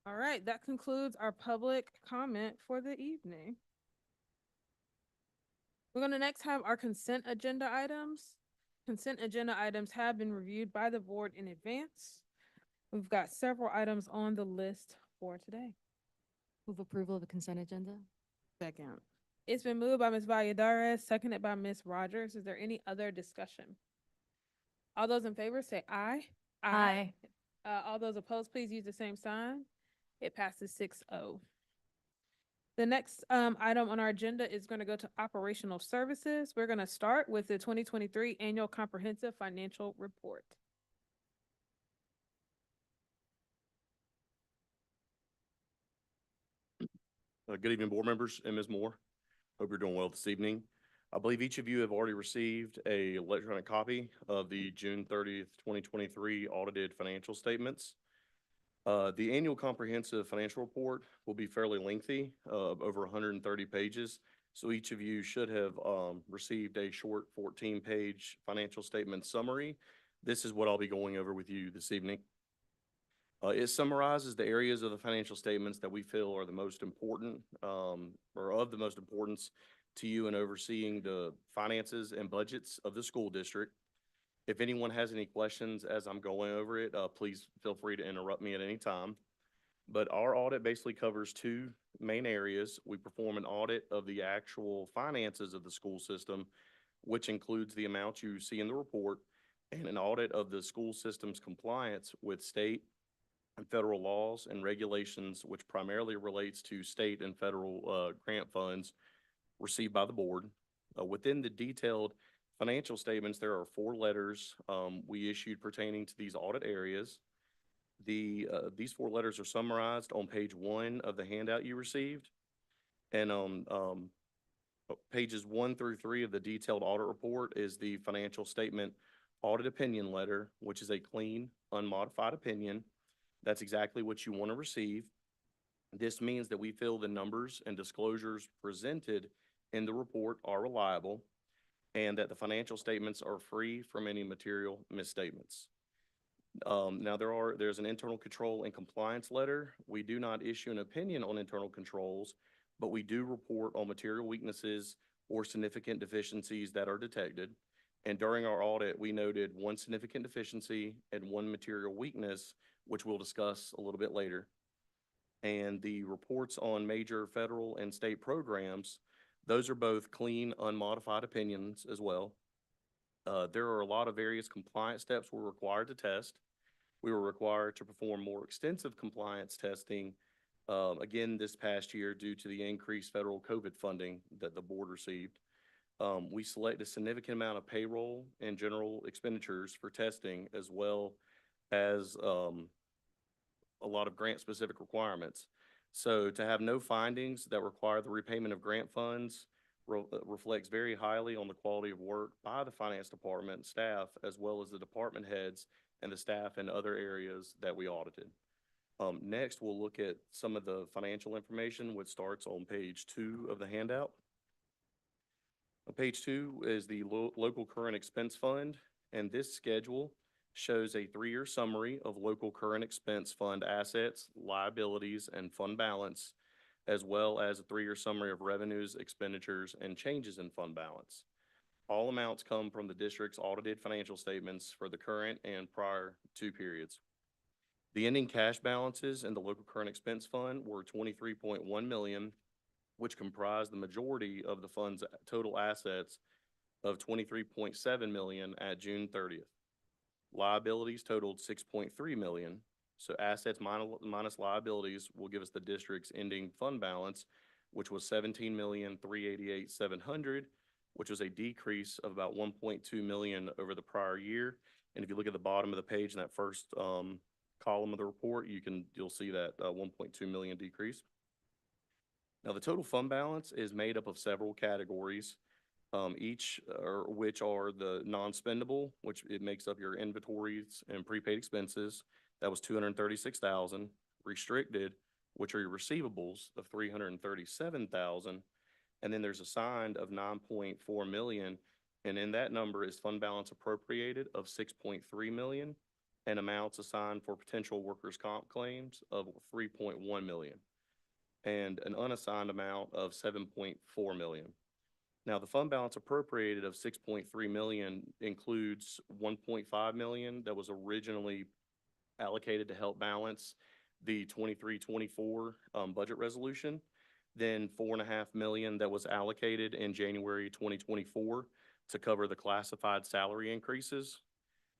All right, that concludes our public comment for the evening. We're going to next have our consent agenda items. Consent agenda items have been reviewed by the board in advance. We've got several items on the list for today. Move approval of the consent agenda. Second. It's been moved by Ms. Valladares, seconded by Ms. Rogers. Is there any other discussion? All those in favor say aye. Aye. All those opposed, please use the same sign. It passes 6-0. The next item on our agenda is going to go to operational services. We're going to start with the 2023 Annual Comprehensive Financial Report. Good evening, board members and Ms. Moore. Hope you're doing well this evening. I believe each of you have already received a electronic copy of the June 30th, 2023 audited financial statements. The annual comprehensive financial report will be fairly lengthy, over 130 pages. So each of you should have received a short 14-page financial statement summary. This is what I'll be going over with you this evening. It summarizes the areas of the financial statements that we feel are the most important, or of the most importance to you in overseeing the finances and budgets of the school district. If anyone has any questions as I'm going over it, please feel free to interrupt me at any time. But our audit basically covers two main areas. We perform an audit of the actual finances of the school system, which includes the amount you see in the report, and an audit of the school system's compliance with state and federal laws and regulations, which primarily relates to state and federal grant funds received by the board. Within the detailed financial statements, there are 4 letters we issued pertaining to these audit areas. These 4 letters are summarized on page 1 of the handout you received. And on pages 1 through 3 of the detailed audit report is the financial statement audit opinion letter, which is a clean, unmodified opinion. That's exactly what you want to receive. This means that we feel the numbers and disclosures presented in the report are reliable and that the financial statements are free from any material misstatements. Now there's an internal control and compliance letter. We do not issue an opinion on internal controls, but we do report on material weaknesses or significant deficiencies that are detected. And during our audit, we noted 1 significant deficiency and 1 material weakness, which we'll discuss a little bit later. And the reports on major federal and state programs, those are both clean, unmodified opinions as well. There are a lot of various compliance steps we're required to test. We were required to perform more extensive compliance testing, again, this past year due to the increased federal COVID funding that the board received. We select a significant amount of payroll and general expenditures for testing, as well as a lot of grant-specific requirements. So to have no findings that require the repayment of grant funds reflects very highly on the quality of work by the finance department staff, as well as the department heads and the staff in other areas that we audited. Next, we'll look at some of the financial information, which starts on page 2 of the handout. Page 2 is the local current expense fund, and this schedule shows a 3-year summary of local current expense fund assets, liabilities, and fund balance, as well as a 3-year summary of revenues, expenditures, and changes in fund balance. All amounts come from the district's audited financial statements for the current and prior 2 periods. The ending cash balances in the local current expense fund were $23.1 million, which comprised the majority of the fund's total assets of $23.7 million at June 30th. Liabilities totaled $6.3 million. So assets minus liabilities will give us the district's ending fund balance, which was $17,388,700, which was a decrease of about $1.2 million over the prior year. And if you look at the bottom of the page in that first column of the report, you'll see that $1.2 million decrease. Now the total fund balance is made up of several categories. Which are the non-spendable, which it makes up your inventories and prepaid expenses. That was $236,000. Restricted which are your receivables of 337,000. And then there's assigned of 9.4 million. And in that number is fund balance appropriated of 6.3 million and amounts assigned for potential workers' comp claims of 3.1 million and an unassigned amount of 7.4 million. Now, the fund balance appropriated of 6.3 million includes 1.5 million that was originally allocated to help balance the 23-24 budget resolution. Then 4.5 million that was allocated in January 2024 to cover the classified salary increases,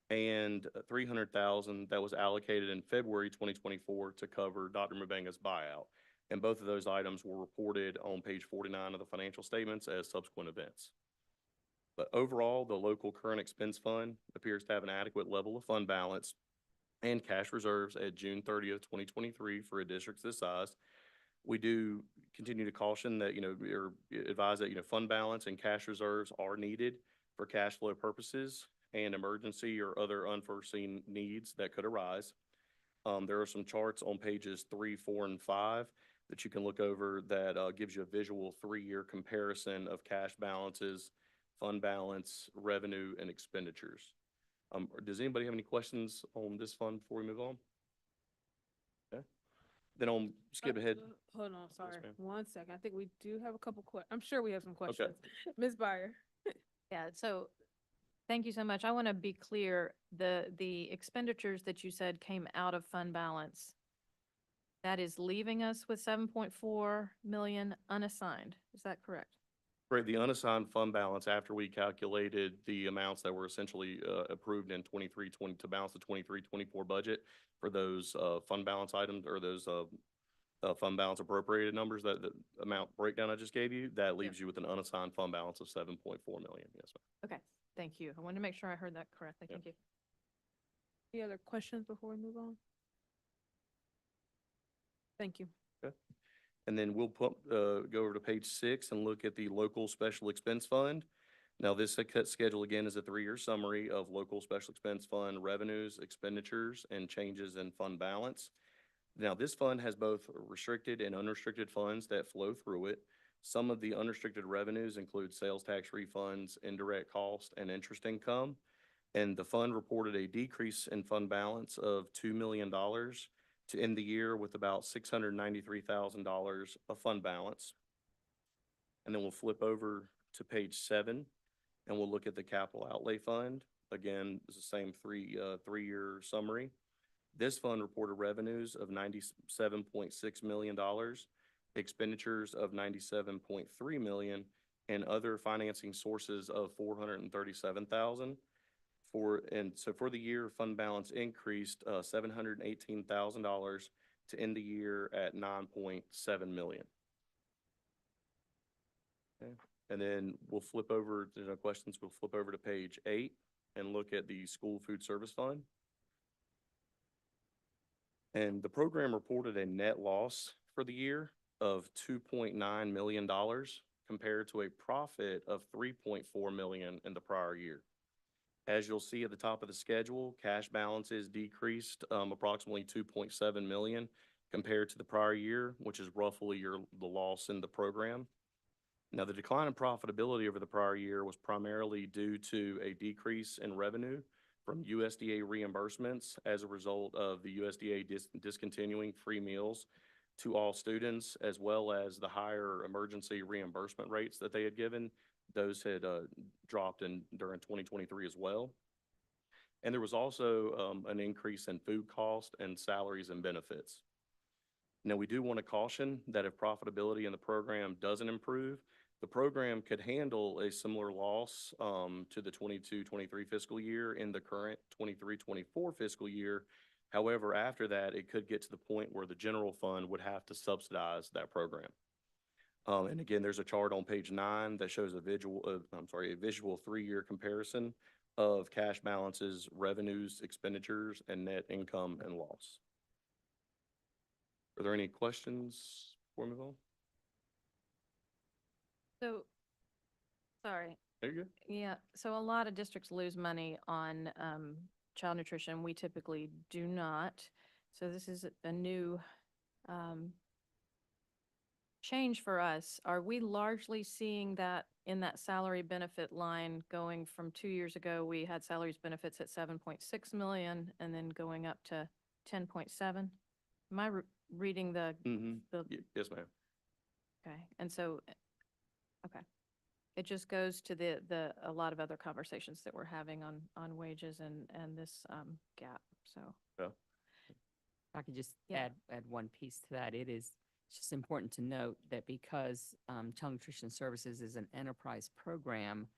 and 300,000 that was allocated in February 2024 to cover Dr. Mubenga's buyout. And both of those items were reported on page 49 of the financial statements as subsequent events. But overall, the local current expense fund appears to have an adequate level of fund balance and cash reserves at June 30th, 2023 for a district this size. We do continue to caution that, or advise that, fund balance and cash reserves are needed for cash flow purposes and emergency or other unforeseen needs that could arise. There are some charts on pages 3, 4, and 5 that you can look over that gives you a visual 3-year comparison of cash balances, fund balance, revenue, and expenditures. Does anybody have any questions on this fund before we move on? Okay. Then I'll skip ahead. Hold on, sorry. ma'am. 1 second. I think we do have a couple I'm sure we have some questions. Ms. Byer. Yeah, so thank you so much. I want to be clear, the expenditures that you said came out of fund balance, that is leaving us with 7.4 million unassigned. Is that correct? Right, the unassigned fund balance after we calculated the amounts that were essentially approved in 23-20 to balance the 23-24 budget for those fund balance items or those fund balance appropriated numbers, that the amount breakdown I just gave you, that leaves you with an unassigned fund balance of 7.4 million. Yes, ma'am. Okay, thank you. I wanted to make sure I heard that correctly. Thank you. Any other questions before we move on? Thank you. Okay. And then we'll go over to page 6 and look at the local special expense fund. Now, this schedule again is a 3-year summary of local special expense fund revenues, expenditures, and changes in fund balance. Now, this fund has both restricted and unrestricted funds that flow through it. Some of the unrestricted revenues include sales tax refunds, indirect cost, and interest income. And the fund reported a decrease in fund balance of $2 million to end the year with about $693,000 of fund balance. And then we'll flip over to page 7 and we'll look at the capital outlay fund. Again, it's the same three-year summary. This fund reported revenues of $97.6 million, expenditures of $97.3 million, and other financing sources of $437,000. So for the year, fund balance increased $718,000 to end the year at $9.7 million. Okay. And then we'll flip over, there's no questions, we'll flip over to page 8 and look at the school food service fund. And the program reported a net loss for the year of $2.9 million compared to a profit of $3.4 million in the prior year. As you'll see at the top of the schedule, cash balances decreased approximately $2.7 million compared to the prior year, which is roughly the loss in the program. Now, the decline in profitability over the prior year was primarily due to a decrease in revenue from USDA reimbursements as a result of the USDA discontinuing free meals to all students, as well as the higher emergency reimbursement rates that they had given. Those had dropped during 2023 as well. And there was also an increase in food cost and salaries and benefits. Now, we do want to caution that if profitability in the program doesn't improve, the program could handle a similar loss to the 22-23 fiscal year in the current 23-24 fiscal year. However, after that, it could get to the point where the general fund would have to subsidize that program. And again, there's a chart on page 9 that shows a visual 3-year comparison of cash balances, revenues, expenditures, and net income and loss. Are there any questions before we move on? So, sorry. There you go. Yeah, so a lot of districts lose money on child nutrition. We typically do not. So this is a new change for us, are we largely seeing that in that salary benefit line going from 2 years ago, we had salaries benefits at 7.6 million and then going up to 10.7? Am I reading the, Yes, ma'am. okay, and so, okay. It just goes to a lot of other conversations that we're having on wages and this, gap, so. Yeah. I could just Yeah. add one piece to that. It's just important to note that because Child Nutrition Services is an enterprise program,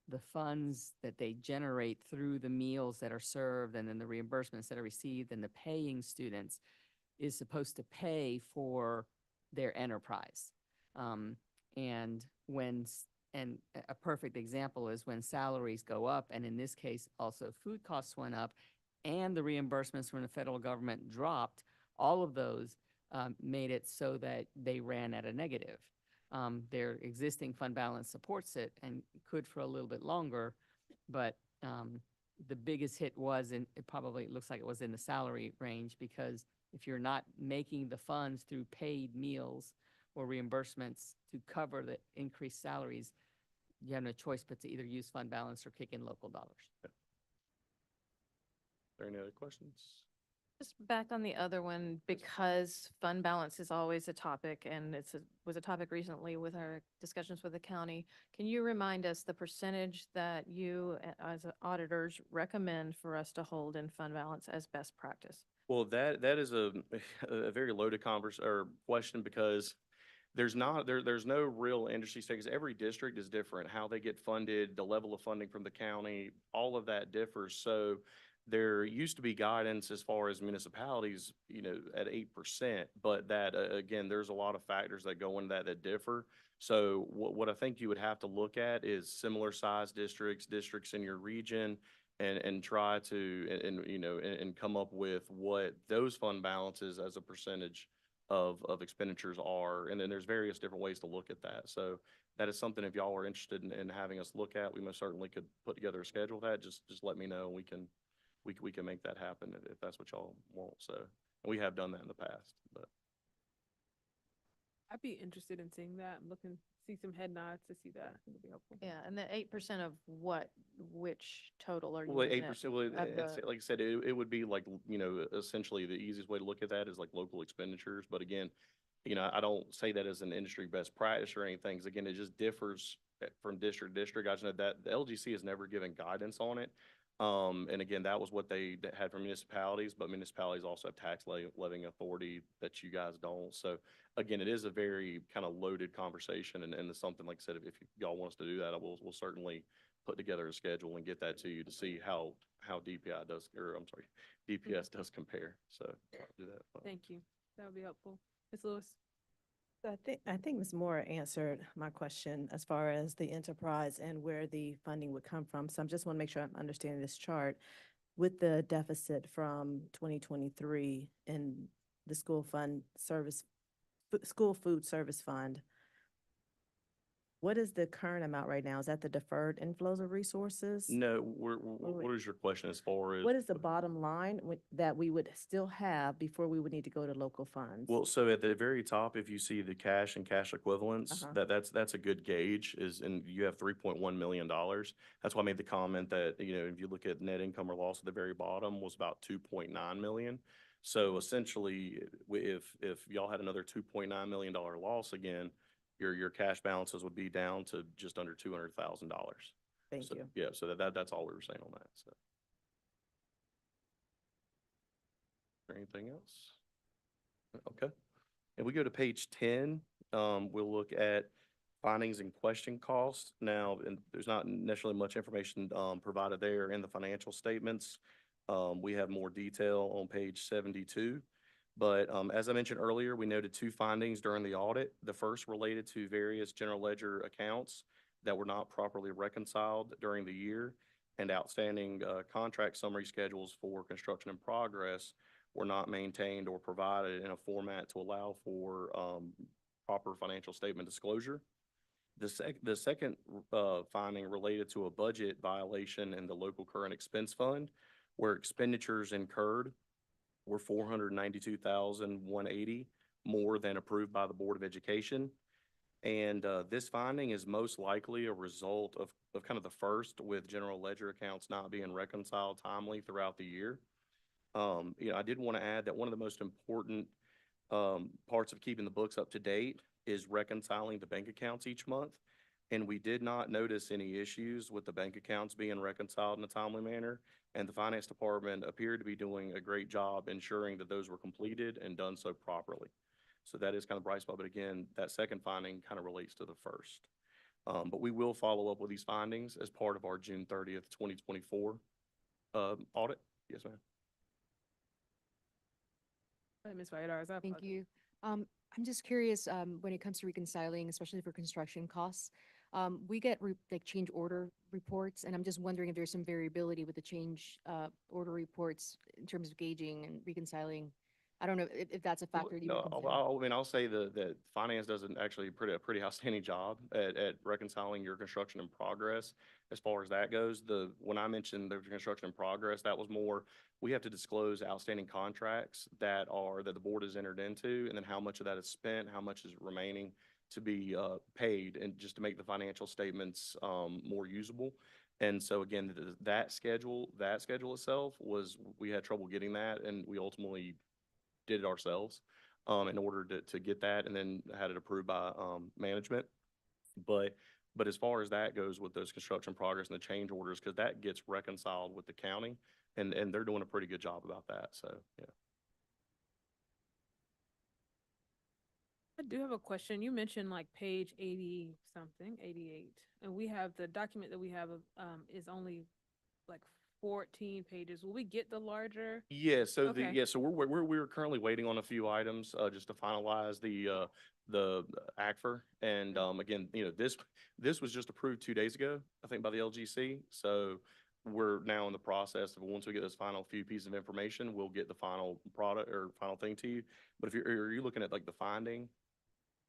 the funds that they generate through the meals that are served and then the reimbursements that are received and the paying students is supposed to pay for their enterprise. And and a perfect example is when salaries go up, and in this case, also food costs went up, and the reimbursements from the federal government dropped, all of those made it so that they ran at a negative. Their existing fund balance supports it and could for a little bit longer, but the biggest hit was, and it probably looks like it was in the salary range, because if you're not making the funds through paid meals or reimbursements to cover the increased salaries, you have no choice but to either use fund balance or kick in local dollars. Are there any other questions? Just back on the other one, because fund balance is always a topic, and was a topic recently with our discussions with the county. Can you remind us the percentage that you, as auditors, recommend for us to hold in fund balance as best practice? Well, that is a very loaded question, because there's no real industry standards. Every district is different, how they get funded, the level of funding from the county, all of that differs. So there used to be guidance as far as municipalities, at 8%, but that, again, there's a lot of factors that go into that differ. So what I think you would have to look at is similar size districts in your region, and try to, and come up with what those fund balances as a percentage of expenditures are. And then there's various different ways to look at that. So that is something, if y'all are interested in having us look at, we most certainly could put together a schedule of that. Just let me know, and we can make that happen if that's what y'all want. So, and we have done that in the past, but. I'd be interested in seeing that. I'm looking, see some head nods to see that. It would be helpful. Yeah, and the 8% of which total are you? Well, looking 8%, at? well, Of the- like I said, it would be like, essentially the easiest way to look at that is like local expenditures. But again, I don't say that as an industry best practice or anything, 'cause again, it just differs from district to district. I just know that the LGC has never given guidance on it. And again, that was what they had for municipalities, but municipalities also have tax levying authority that you guys don't. So again, it is a very kind of loaded conversation, and it's something, like I said, if y'all want us to do that, we'll certainly put together a schedule and get that to you to see how DPS does compare. So I'll do that. Thank you. That would be helpful. Ms. Lewis? So I think Ms. Moore answered my question as far as the enterprise and where the funding would come from. So I just want to make sure I'm understanding this chart. With the deficit from 2023 in the school food service fund, what is the current amount right now? Is that the deferred inflows of resources? No, what is your question as far as? What is the bottom line that we would still have before we would need to go to local funds? Well, so at the very top, if you see the cash and cash equivalents, that's a good gauge, and you have $3.1 million. That's why I made the comment that, if you look at net income or loss at the very bottom was about 2.9 million. So essentially, if y'all had another $2.9 million loss again, your cash balances would be down to just under $200,000. Thank you. Yeah, so that's all we were saying on that. So. Is there anything else? Okay. If we go to page 10, we'll look at findings and question costs. Now, and there's not necessarily much information provided there in the financial statements. We have more detail on page 72. But as I mentioned earlier, we noted two findings during the audit. The first related to various general ledger accounts that were not properly reconciled during the year, and outstanding contract summary schedules for construction in progress were not maintained or provided in a format to allow for proper financial statement disclosure. The second finding related to a budget violation in the local current expense fund, where expenditures incurred were $492,180, more than approved by the Board of Education. And this finding is most likely a result of kind of the first with general ledger accounts not being reconciled timely throughout the year. I did want to add that one of the most important parts of keeping the books up to date is reconciling the bank accounts each month. And we did not notice any issues with the bank accounts being reconciled in a timely manner. And the finance department appeared to be doing a great job ensuring that those were completed and done so properly. So that is kind of bright spot, but again, that second finding kind of relates to the first. But we will follow up with these findings as part of our June 30th, 2024 audit. Yes, ma'am. Ms. Vaidars, Thank you. I'm just curious, when it comes to reconciling, especially for construction costs, we get like change order reports, and I'm just wondering if there's some variability with the change order reports in terms of gauging and reconciling. I don't know if that's a factor. that you would No, consider. I mean, I'll say that finance does an actually a pretty outstanding job at reconciling your construction in progress. As far as that goes, when I mentioned the construction in progress, that was more, we have to disclose outstanding contracts that the board has entered into, and then how much of that is spent, how much is remaining to be paid, and just to make the financial statements more usable. And so again, that schedule itself we had trouble getting that, and we ultimately did it ourselves in order to get that, and then had it approved by management. But as far as that goes with those construction progress and the change orders, because that gets reconciled with the county, and they're doing a pretty good job about that. So yeah. I do have a question. You mentioned like page 80 something, 88, and we have the document that we have is only like 14 pages. Will we get the larger? Yeah, so Okay. so we're currently waiting on a few items just to finalize the ACFR. And again, this was just approved 2 days ago, I think, by the LGC. So we're now in the process of, once we get this final few pieces of information, we'll get the final product or final thing to you. But are you looking at like the finding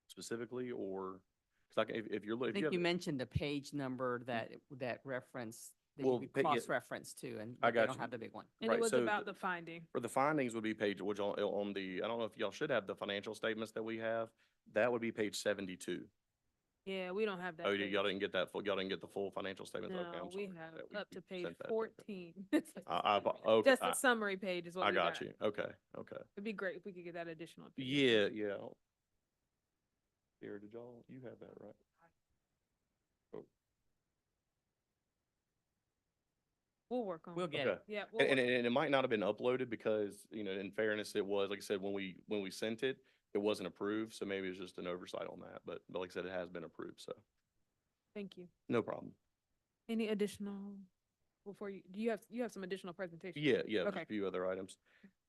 specifically, or because if you're I looking, think you mentioned a page number that reference that Well, you could yeah, cross-reference to, and I they got don't you. have the big one. And Right, it was so about the finding. for the findings would be page, which on the, I don't know if y'all should have the financial statements that we have. That would be page 72. Yeah, we don't have that. Oh, page. y'all didn't get that full, y'all didn't get the full financial statements? Okay, No, I'm we sorry have that up to page sent that. 14. Okay, Just a summary page is what I we got you. Okay, okay. It'd be great if we could get that additional. page. Yeah, yeah. Here, you have that, right? Oh, We'll work on. We'll get okay. it. Yeah. And it might not have been uploaded because, in fairness, it was, like I said, when we sent it, it wasn't approved. So maybe it's just an oversight on that. But like I said, it has been approved. So Thank you. no problem. Any additional before you have some additional presentation? Yeah, just Okay. a few other items.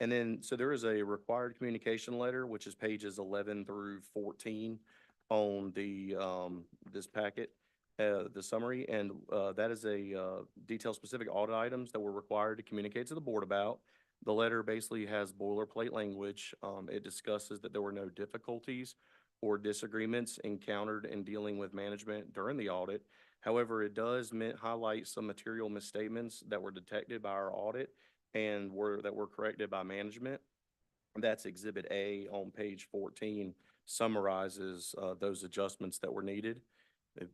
And then, so there is a required communication letter, which is pages 11 through 14 on the, this packet, the summary. And, that is a, detail specific audit items that we're required to communicate to the board about. The letter basically has boilerplate language. It discusses that there were no difficulties or disagreements encountered in dealing with management during the audit. However, it does highlight some material misstatements that were detected by our audit and that were corrected by management. That's Exhibit A on page 14, summarizes those adjustments that were needed. Are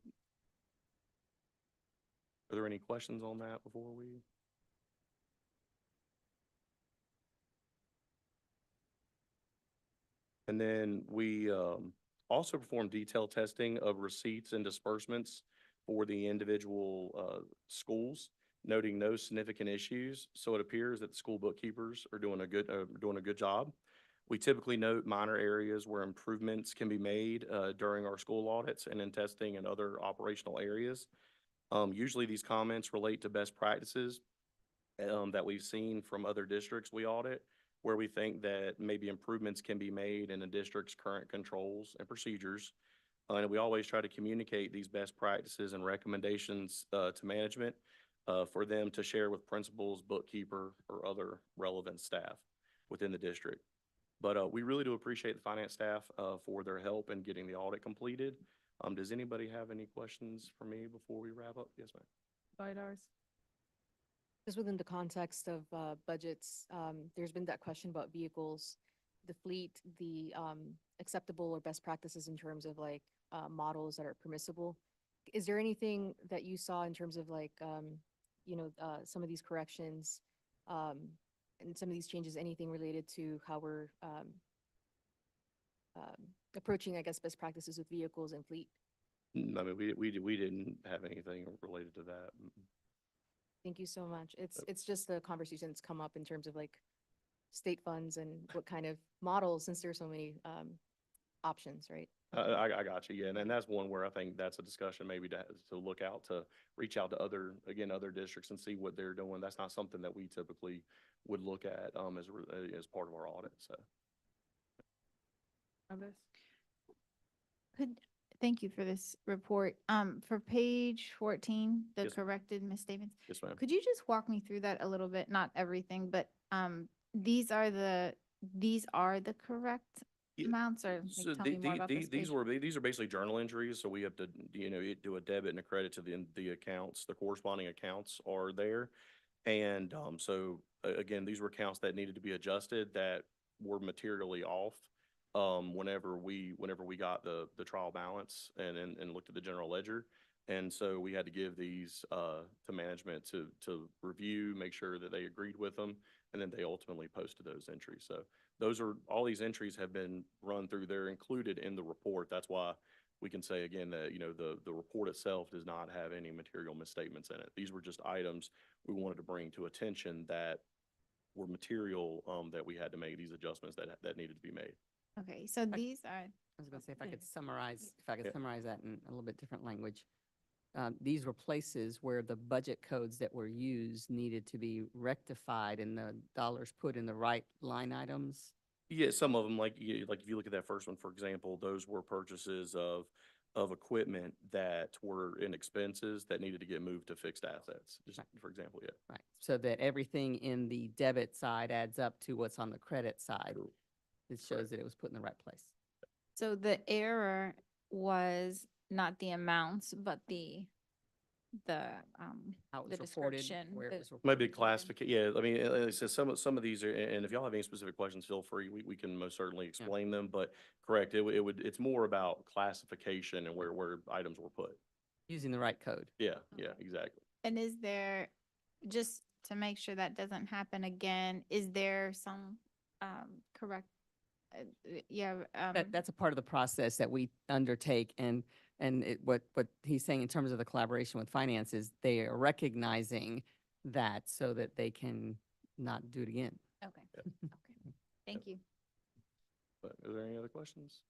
there any questions on that before we? And then we also perform detailed testing of receipts and disbursements for the individual schools, noting no significant issues. So it appears that the school bookkeepers are doing a good job. We typically note minor areas where improvements can be made during our school audits and in testing and other operational areas. Usually these comments relate to best practices that we've seen from other districts we audit, where we think that maybe improvements can be made in a district's current controls and procedures. And we always try to communicate these best practices and recommendations to management for them to share with principals, bookkeeper, or other relevant staff within the district. But we really do appreciate the finance staff for their help in getting the audit completed. Does anybody have any questions for me before we wrap up? Yes, ma'am. Vaidars. Just within the context of budgets, there's been that question about vehicles. the fleet, the acceptable or best practices in terms of like models that are permissible. Is there anything that you saw in terms of like, some of these corrections and some of these changes, anything related to how we're approaching, I guess, best practices with vehicles and fleet? I mean, we didn't have anything related to that. Thank you so much. It's just a conversation that's come up in terms of like state funds and what kind of models, since there's so many options, right? I got you, yeah, and that's one where I think that's a discussion maybe to look out, to reach out to other districts and see what they're doing. That's not something that we typically would look at as part of our audit, so. Thank you for this report. For page 14, the Yes. corrected misstatements. Yes, ma'am. Could you just walk me through that a little bit? Not everything, but these are the correct Yeah. amounts, or So like, tell me more about this page? these are basically journal entries, so we have to, do a debit and a credit to the accounts, the corresponding accounts are there. And, again, these were accounts that needed to be adjusted that were materially off. Whenever we got the trial balance and looked at the general ledger. And so we had to give these, to management to review, make sure that they agreed with them, and then they ultimately posted those entries. So all these entries have been run through, they're included in the report. That's why we can say again that, the report itself does not have any material misstatements in it. These were just items we wanted to bring to attention that were material, that we had to make these adjustments that needed to be made. Okay, so these are, I was going to say, if I could summarize Yeah. that in a little bit different language. These were places where the budget codes that were used needed to be rectified and the dollars put in the right line items. Yeah, some of them, like if you look at that first one, for example, those were purchases of equipment that were in expenses that needed to get moved to fixed assets, just for example, yeah. Right. So that everything in the debit side adds up to what's on the credit side. It shows that it was put in the right place. so the error was not the amounts, but the How it was the reported, description. where it the- was Maybe reported. classification, yeah, I mean, like I said, some of these are, and if y'all have any specific questions, feel free, we can most certainly explain them, but correct, it's more about classification and where items were put. Using the right code. Yeah, yeah, exactly. And is there, just to make sure that doesn't happen again, is there some correct, That's a part of the process that we undertake, and what he's saying in terms of the collaboration with finance is they are recognizing that so that they can not do it again. okay, okay. Thank you. But are there any other questions?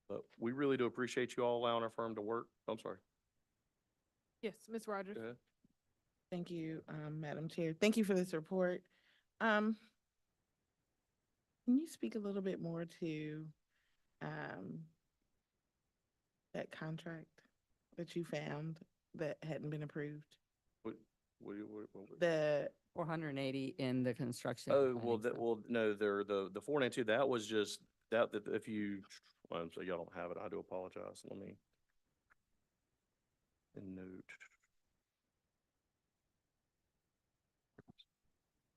But we really do appreciate you all allowing our firm to work. I'm sorry. Yes, Ms. Rogers. Go ahead. Thank you, Madam Chair. Thank you for this report. Can you speak a little bit more to that contract that you found that hadn't been approved? What? The 480 in the construction. Oh, planning well, stuff. no, the 492, that was just, that if you, so y'all don't have it, I do apologize. Let me. The note.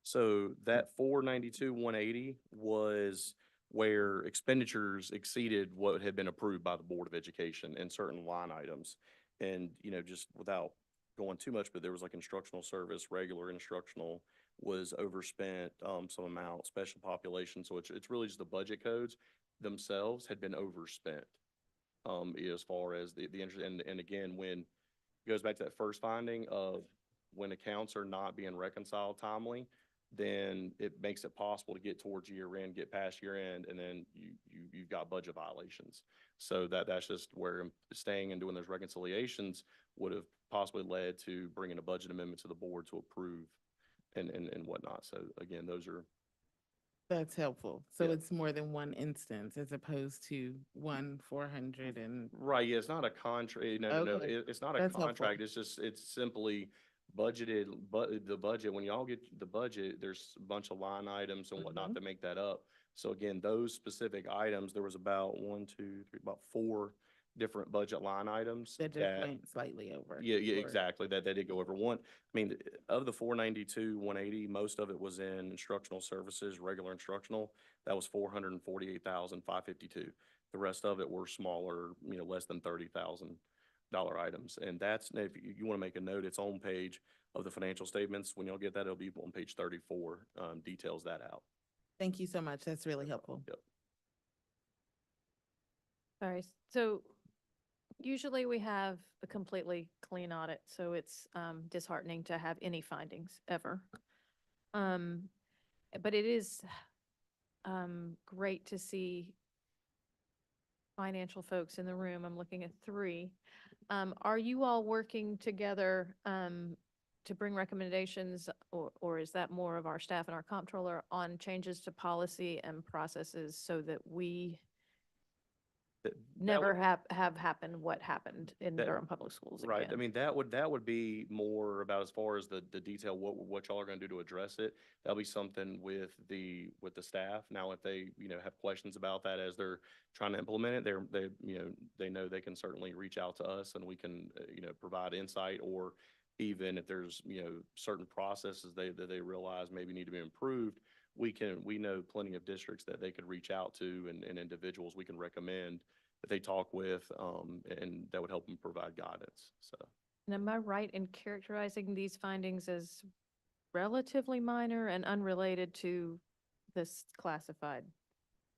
So that 492, 180 was where expenditures exceeded what had been approved by the Board of Education in certain line items. And, just without going too much, but there was like instructional service, regular instructional was overspent, some amount, special population. So it's really just the budget codes themselves had been overspent, as far as the interest. And again, when it goes back to that first finding of when accounts are not being reconciled timely, then it makes it possible to get towards year end, get past year end, and then you've got budget violations. So that's just where staying and doing those reconciliations would have possibly led to bringing a budget amendment to the board to approve and whatnot. So again, That's helpful. So Yeah. it's more than one instance as opposed to 400 and. Right, yeah, it's not a contract, no, Okay. it's not a That's helpful. contract, it's simply budgeted, but the budget, when y'all get the budget, there's a bunch of line items and whatnot Mhm. to make that up. So again, those specific items, there was about 1, 2, 3, about 4 different budget line items. That just went slightly over. Yeah, yeah, or- exactly. That they did go over one. I mean, of the 492, 180, most of it was in instructional services, regular instructional. That was 448,552. The rest of it were smaller, less than $30,000 items. And that's, if you want to make a note, it's on page of the financial statements. When y'all get that, it'll be on page 34, details that out. Thank you so much. That's really helpful. Yep. All right, so usually we have a completely clean audit, so it's disheartening to have any findings ever. But it is great to see financial folks in the room. I'm looking at 3. Are you all working together to bring recommendations, or is that more of our staff and our comptroller on changes to policy and processes so that we That never would- have happened what happened in That- Durham Public Schools Right. again? I mean, that would be more about as far as the detail, what y'all are gonna do to address it. That'll be something with the staff. Now, if they, have questions about that as they're trying to implement it, they know they can certainly reach out to us and we can, provide insight, or even if there's, certain processes that they realize maybe need to be improved, we know plenty of districts that they could reach out to and individuals we can recommend that they talk with, and that would help them provide guidance, so. And am I right in characterizing these findings as relatively minor and unrelated to this classified?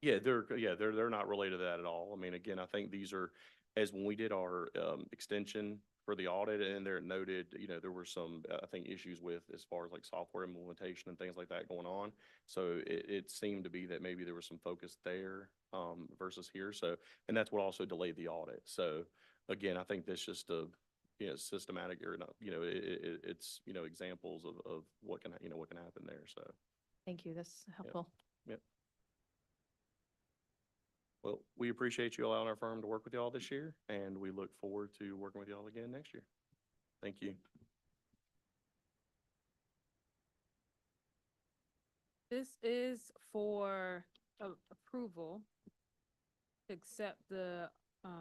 Yeah, they're not related to that at all. I mean, again, I think these are, as when we did our, extension for the audit, and there noted, there were some, I think, issues with as far as like software implementation and things like that going on. So it seemed to be that maybe there was some focus there, versus here. So, and that's what also delayed the audit. So again, I think that's just a, systematic, or not, it's, examples of what can, what can happen there. So. Thank you, that's helpful. Yep. Well, we appreciate you allowing our firm to work with y'all this year, and we look forward to working with y'all again next year. Thank you. This is for approval, to accept the, is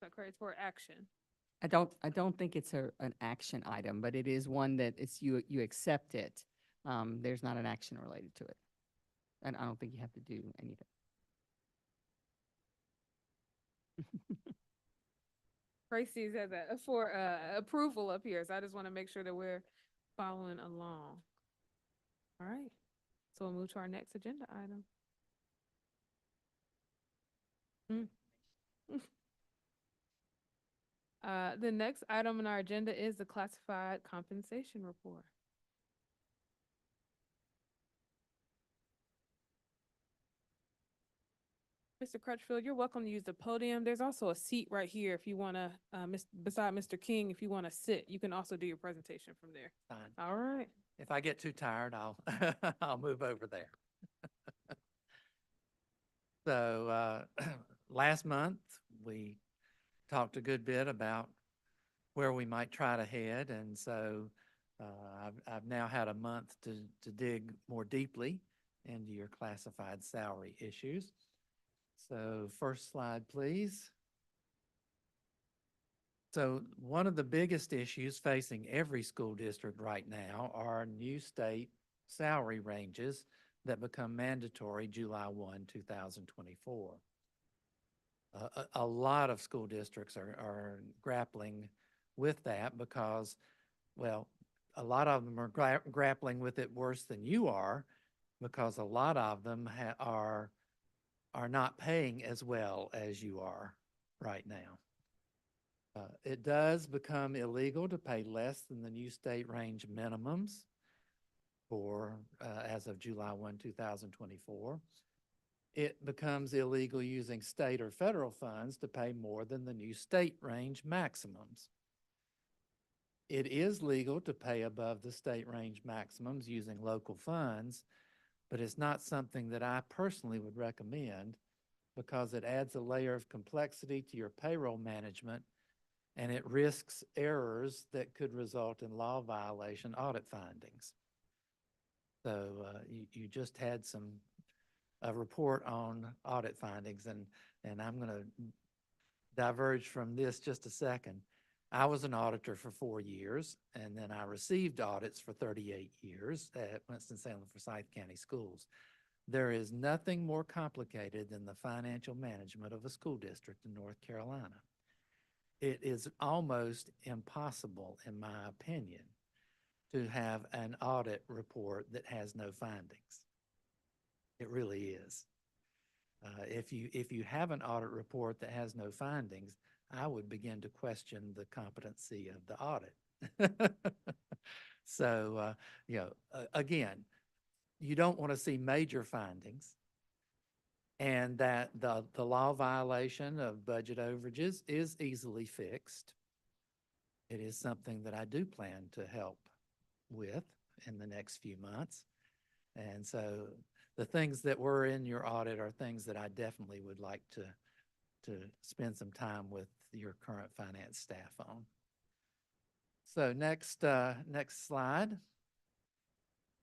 that correct, for action? I don't think it's an action item, but it is one that it's, you accept it. There's not an action related to it. And I don't think you have to do anything. Tracy's has that for approval up here, so I just want to make sure that we're following along. All right, so we'll move to our next agenda item. The next item on our agenda is the classified compensation report. Mr. Crutchfield, you're welcome to use the podium. There's also a seat right here if you want to, beside Mr. King, if you want to sit, you can also do your presentation from there. Fine. All right. If I get too tired, I'll, I'll move over there. So, last month, we talked a good bit about where we might try to head. And so, I've now had a month to dig more deeply into your classified salary issues. So first slide, please. So one of the biggest issues facing every school district right now are new state salary ranges that become mandatory July 1, 2024. A lot of school districts are grappling with that because, well, a lot of them are grappling with it worse than you are, because a lot of them are not paying as well as you are right now. It does become illegal to pay less than the new state range minimums for as of July 1, 2024. It becomes illegal using state or federal funds to pay more than the new state range maximums. It is legal to pay above the state range maximums using local funds, but it's not something that I personally would recommend because it adds a layer of complexity to your payroll management, and it risks errors that could result in law violation audit findings. So you just had a report on audit findings, and and I'm going to diverge from this just a second. I was an auditor for 4 years, and then I received audits for 38 years at Winston-Salem Forsyth County Schools. There is nothing more complicated than the financial management of a school district in North Carolina. It is almost impossible, in my opinion, to have an audit report that has no findings. It really is. If you have an audit report that has no findings, I would begin to question the competency of the audit. So, again, you don't want to see major findings, and that the law violation of budget overages is easily fixed. It is something that I do plan to help with in the next few months. And so the things that were in your audit are things that I definitely would like to spend some time with your current finance staff on. So next slide.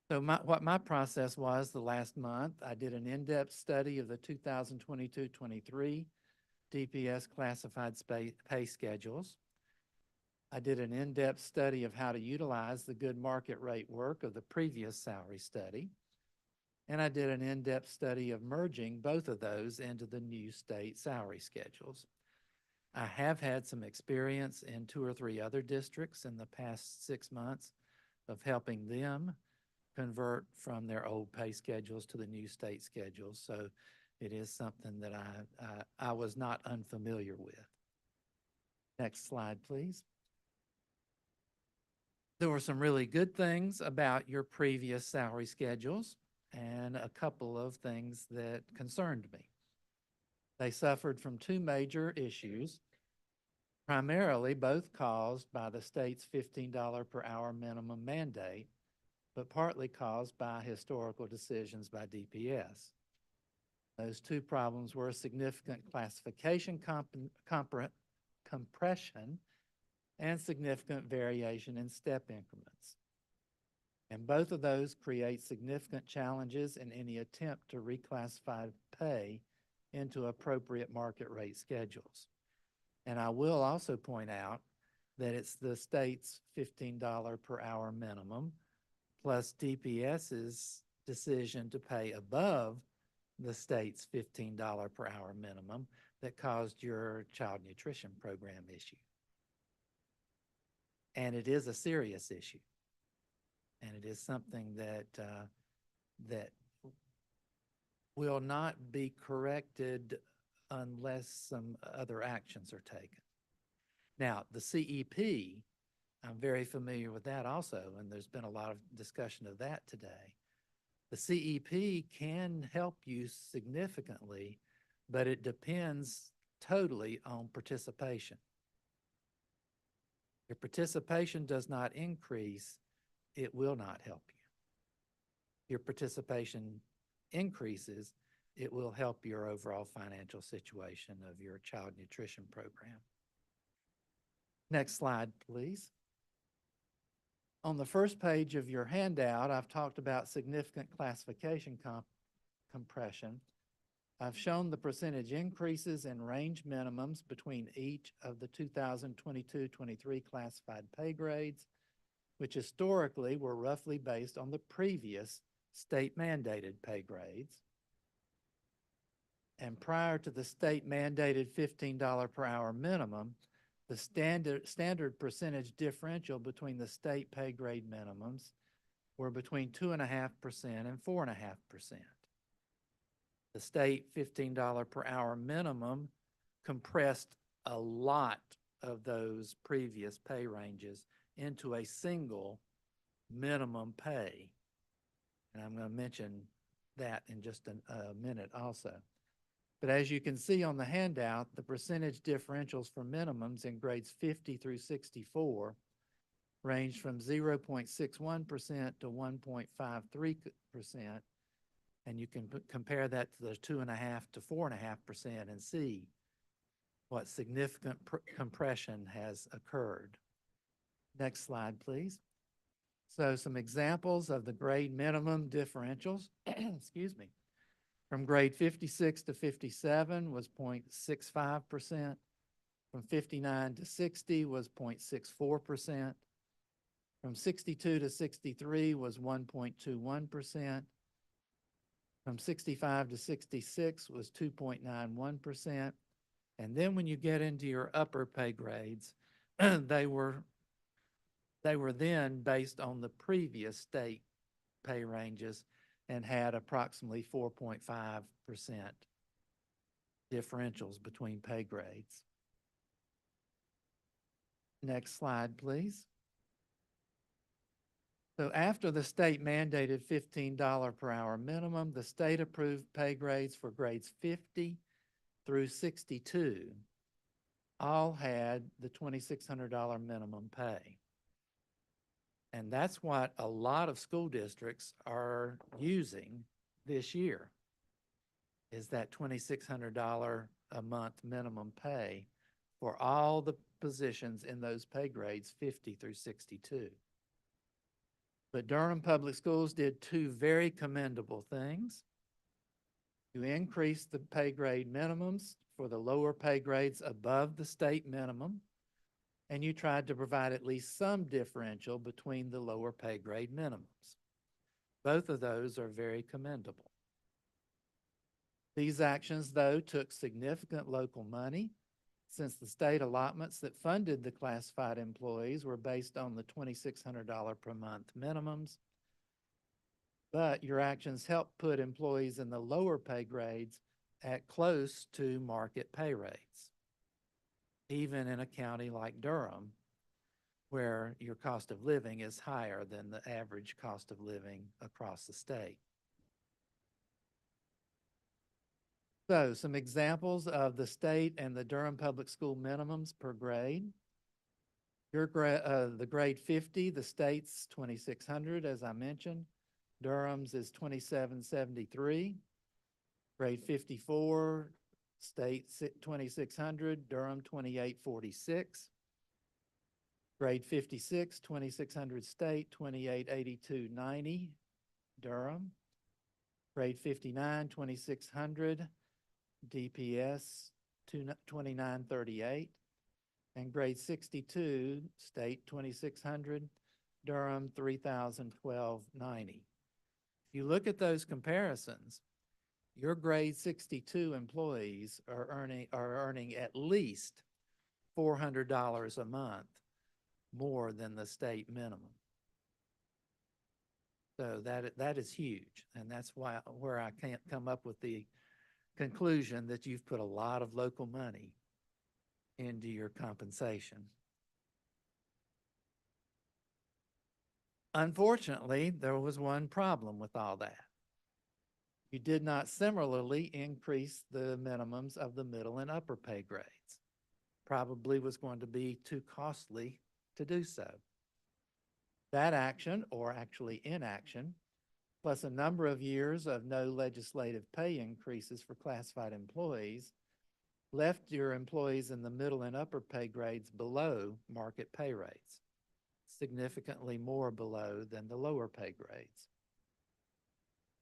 So what my process was the last month, I did an in-depth study of the 2022-23 DPS classified pay schedules. I did an in-depth study of how to utilize the good market rate work of the previous salary study. And I did an in-depth study of merging both of those into the new state salary schedules. I have had some experience in 2 or 3 other districts in the past 6 months of helping them convert from their old pay schedules to the new state schedules. So it is something that I was not unfamiliar with. Next slide, please. There were some really good things about your previous salary schedules and a couple of things that concerned me. They suffered from 2 major issues, primarily both caused by the state's $15 per hour minimum mandate, but partly caused by historical decisions by DPS. Those 2 problems were significant classification compression and significant variation in step increments. And both of those create significant challenges in any attempt to reclassify pay into appropriate market rate schedules. And I will also point out that it's the state's $15 per hour minimum plus DPS's decision to pay above the state's $15 per hour minimum that caused your child nutrition program issue. And it is a serious issue. And it is something that will not be corrected unless some other actions are taken. Now, the CEP, I'm very familiar with that also, and there's been a lot of discussion of that today. The CEP can help you significantly, but it depends totally on participation. If participation does not increase, it will not help you. Your participation increases, it will help your overall financial situation of your child nutrition program. Next slide, please. On the first page of your handout, I've talked about significant classification compression. I've shown the percentage increases in range minimums between each of the 2022-23 classified pay grades, which historically were roughly based on the previous state-mandated pay grades. And prior to the state-mandated $15 per hour minimum, the standard percentage differential between the state pay grade minimums were between 2.5% and 4.5%. The state $15 per hour minimum compressed a lot of those previous pay ranges into a single minimum pay. And I'm going to mention that in just a minute also. But as you can see on the handout, the percentage differentials for minimums in grades 50 through 64 range from 0.61% to 1.53%. And you can compare that to the 2.5% to 4.5% and see what significant compression has occurred. Next slide, please. So some examples of the grade minimum differentials, excuse me. From grade 56 to 57 was 0.65%. From 59 to 60 was 0.64%. From 62 to 63 was 1.21%. From 65 to 66 was 2.91%. And then when you get into your upper pay grades, they were then based on the previous state pay ranges and had approximately 4.5% differentials between pay grades. Next slide, please. So after the state mandated $15 per hour minimum, the state approved pay grades for grades 50 through 62 all had the $2,600 minimum pay. And that's what a lot of school districts are using this year, is that $2,600 a month minimum pay for all the positions in those pay grades 50 through 62. But Durham Public Schools did two very commendable things. You increased the pay grade minimums for the lower pay grades above the state minimum, and you tried to provide at least some differential between the lower pay grade minimums. Both of those are very commendable. These actions, though, took significant local money, since the state allotments that funded the classified employees were based on the $2,600 per month minimums. But your actions helped put employees in the lower pay grades at close to market pay rates, even in a county like Durham, where your cost of living is higher than the average cost of living across the state. So some examples of the state and the Durham Public School minimums per grade. The grade 50, the state's 2,600, as I mentioned. Durham's is 2,773. Grade 54, state 2,600, Durham 2,846. Grade 56, 2,600 state, 2,882.90, Durham. Grade 59, 2,600, DPS 2,938. And grade 62, state 2,600, Durham 3,012.90. If you look at those comparisons, your grade 62 employees are earning at least $400 a month more than the state minimum. So that is huge, and that's where I can't come up with the conclusion that you've put a lot of local money into your compensation. Unfortunately, there was one problem with all that. You did not similarly increase the minimums of the middle and upper pay grades. Probably was going to be too costly to do so. That action, or actually inaction, plus a number of years of no legislative pay increases for classified employees, left your employees in the middle and upper pay grades below market pay rates, significantly more below than the lower pay grades.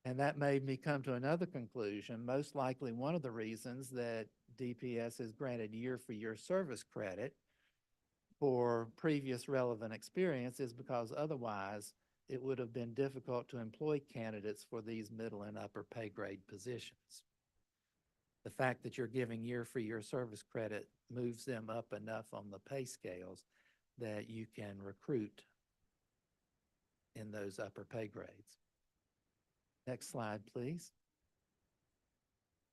And that made me come to another conclusion. Most likely one of the reasons that DPS has granted year-for-year service credit for previous relevant experience is because otherwise it would have been difficult to employ candidates for these middle and upper pay grade positions. The fact that you're giving year-for-year service credit moves them up enough on the pay scales that you can recruit in those upper pay grades. Next slide, please.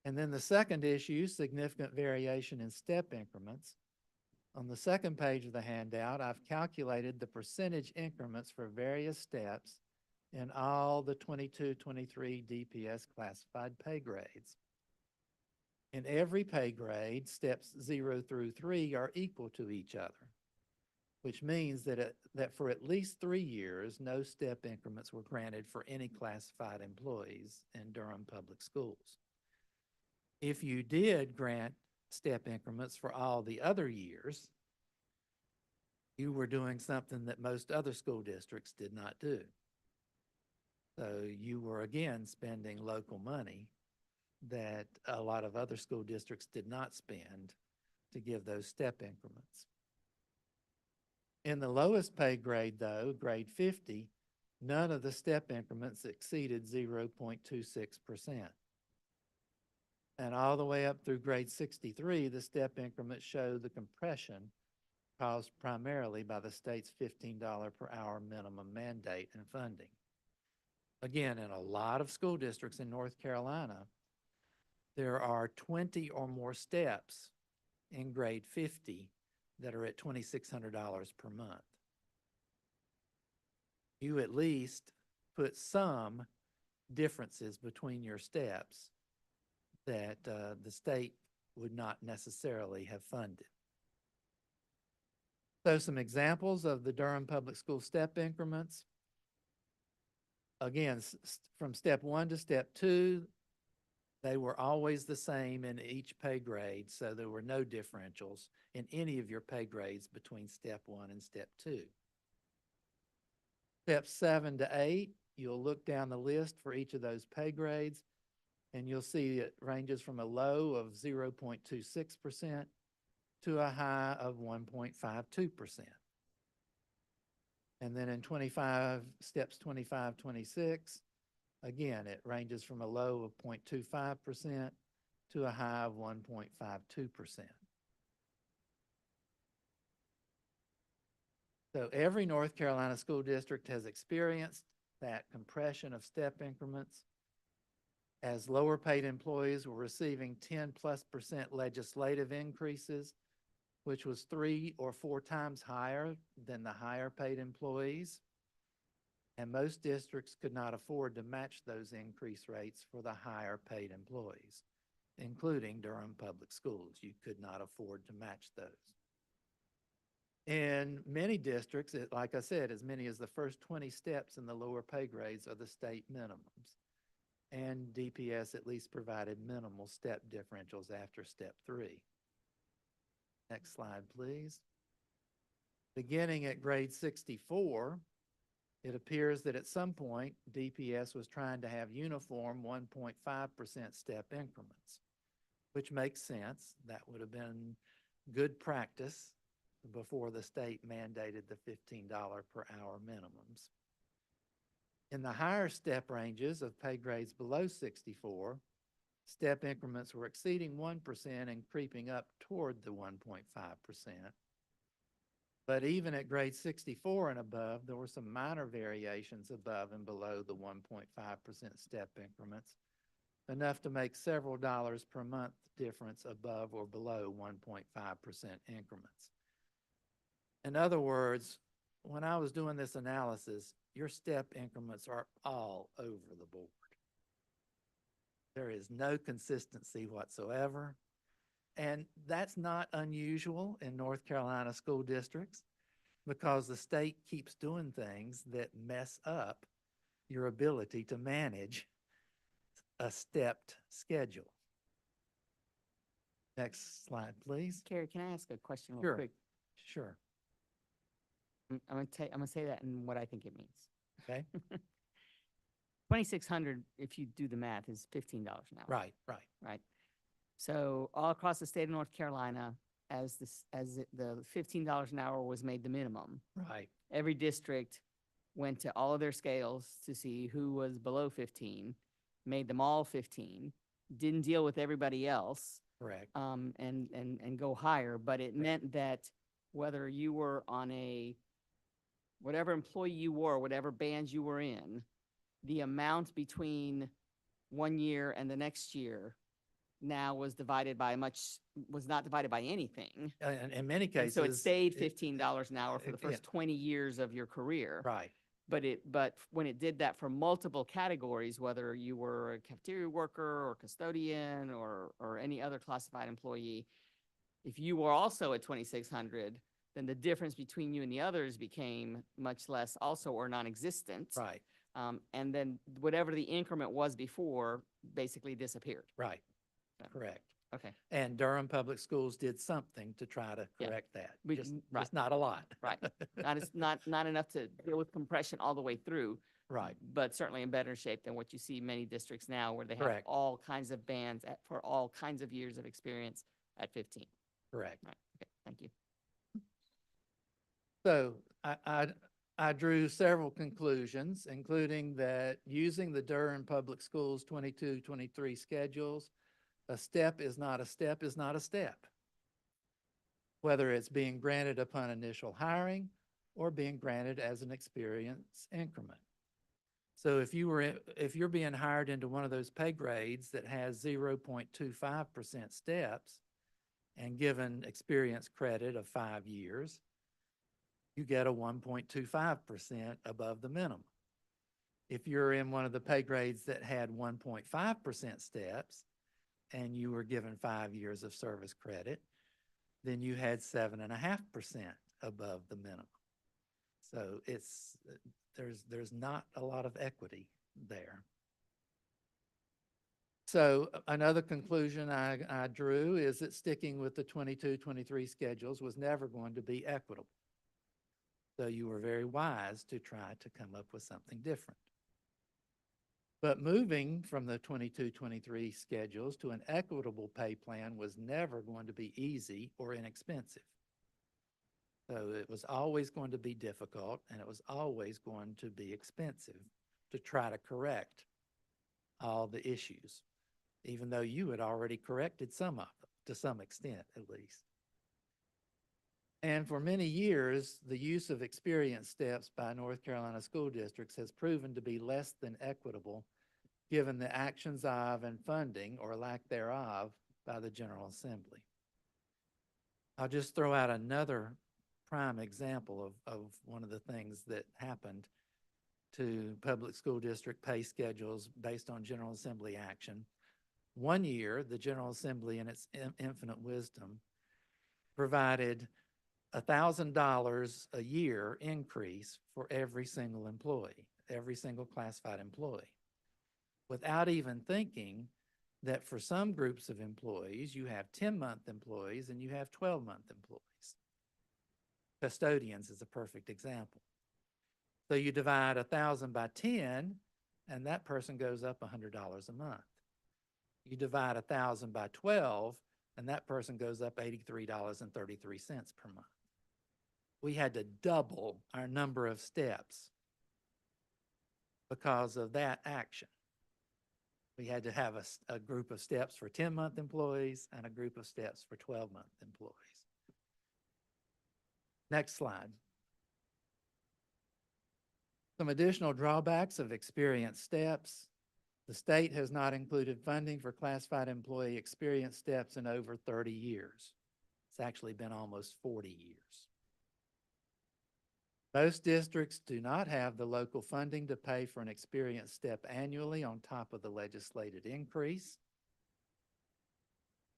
And then the second issue, significant variation in step increments. On the second page of the handout, I've calculated the percentage increments for various steps in all the 22-23 DPS classified pay grades. In every pay grade, steps 0 through 3 are equal to each other, which means that for at least 3 years, no step increments were granted for any classified employees in Durham Public Schools. If you did grant step increments for all the other years, you were doing something that most other school districts did not do. So you were again spending local money that a lot of other school districts did not spend to give those step increments. In the lowest pay grade, though, grade 50, none of the step increments exceeded 0.26%. And all the way up through grade 63, the step increments show the compression caused primarily by the state's $15 per hour minimum mandate and funding. Again, in a lot of school districts in North Carolina, there are 20 or more steps in grade 50 that are at $2,600 per month. You at least put some differences between your steps that the state would not necessarily have funded. So some examples of the Durham Public School step increments. Again, from step 1 to step 2, they were always the same in each pay grade, so there were no differentials in any of your pay grades between step 1 and step 2. Steps 7 to 8, you'll look down the list for each of those pay grades, and you'll see it ranges from a low of 0.26% to a high of 1.52%. And then in steps 25, 26, again, it ranges from a low of 0.25% to a high of 1.52%. So every North Carolina school district has experienced that compression of step increments as lower paid employees were receiving 10+% legislative increases, which was 3 or 4 times higher than the higher paid employees. And most districts could not afford to match those increase rates for the higher paid employees, including Durham Public Schools. You could not afford to match those. In many districts, like I said, as many as the first 20 steps in the lower pay grades are the state minimums. And DPS at least provided minimal step differentials after step 3. Next slide, please. Beginning at grade 64, it appears that at some point, DPS was trying to have uniform 1.5% step increments, which makes sense. That would have been good practice before the state mandated the $15 per hour minimums. In the higher step ranges of pay grades below 64, step increments were exceeding 1% and creeping up toward the 1.5%. But even at grade 64 and above, there were some minor variations above and below the 1.5% step increments, enough to make several dollars per month difference above or below 1.5% increments. In other words, when I was doing this analysis, your step increments are all over the board. There is no consistency whatsoever. And that's not unusual in North Carolina school districts because the state keeps doing things that mess up your ability to manage a stepped schedule. Next slide, please. Carrie, can I ask a question real Sure. quick? Sure. I'm gonna say that in what I think it means. Okay. 2,600, if you do the math, is $15 an hour. Right. Right. So all across the state of North Carolina, as the $15 an hour was made the minimum, Right. every district went to all of their scales to see who was below 15, made them all 15, didn't deal with everybody else. Correct. And go higher, but it meant that whether you were on whatever employee you were, whatever band you were in, the amount between one year and the next year now was not divided by anything. In many And cases. so it stayed $15 an hour for the first yeah. 20 years of your career. Right. But when it did that for multiple categories, whether you were a cafeteria worker or custodian or any other classified employee, if you were also at 2,600, then the difference between you and the others became much less also or non-existent. Right. And then whatever the increment was before basically disappeared. Right. So, Correct. Okay. And Durham Public Schools did something to try to Yeah. correct that. We- Just right. not a lot. Right. Not enough to deal with compression all the way through, Right. But certainly in better shape than what you see many districts now where they have Correct. all kinds of bands for all kinds of years of experience at 15. Correct. Right, okay, thank you. So I drew several conclusions, including that using the Durham Public Schools 22-23 schedules, a step is not a step is not a step. Whether it's being granted upon initial hiring or being granted as an experience increment. So if you're being hired into one of those pay grades that has 0.25% steps and given experience credit of 5 years, you get a 1.25% above the minimum. If you're in one of the pay grades that had 1.5% steps and you were given 5 years of service credit, then you had 7.5% above the minimum. So there's not a lot of equity there. So another conclusion I drew is that sticking with the 22-23 schedules was never going to be equitable. So you were very wise to try to come up with something different. But moving from the 22-23 schedules to an equitable pay plan was never going to be easy or inexpensive. So it was always going to be difficult and it was always going to be expensive to try to correct all the issues, even though you had already corrected some of them, to some extent at least. And for many years, the use of experience steps by North Carolina school districts has proven to be less than equitable given the actions of and funding or lack thereof by the General Assembly. I'll just throw out another prime example of one of the things that happened to public school district pay schedules based on General Assembly action. One year, the General Assembly, in its infinite wisdom, provided $1,000 a year increase for every single employee, every single classified employee, without even thinking that for some groups of employees, you have 10-month employees and you have 12-month employees. Custodians is a perfect example. So you divide 1,000 by 10, and that person goes up $100 a month. You divide 1,000 by 12, and that person goes up $83.33 per month. We had to double our number of steps because of that action. We had to have a group of steps for 10-month employees and a group of steps for 12-month employees. Next slide. Some additional drawbacks of experience steps. The state has not included funding for classified employee experience steps in over 30 years. It's actually been almost 40 years. Most districts do not have the local funding to pay for an experience step annually on top of the legislated increase.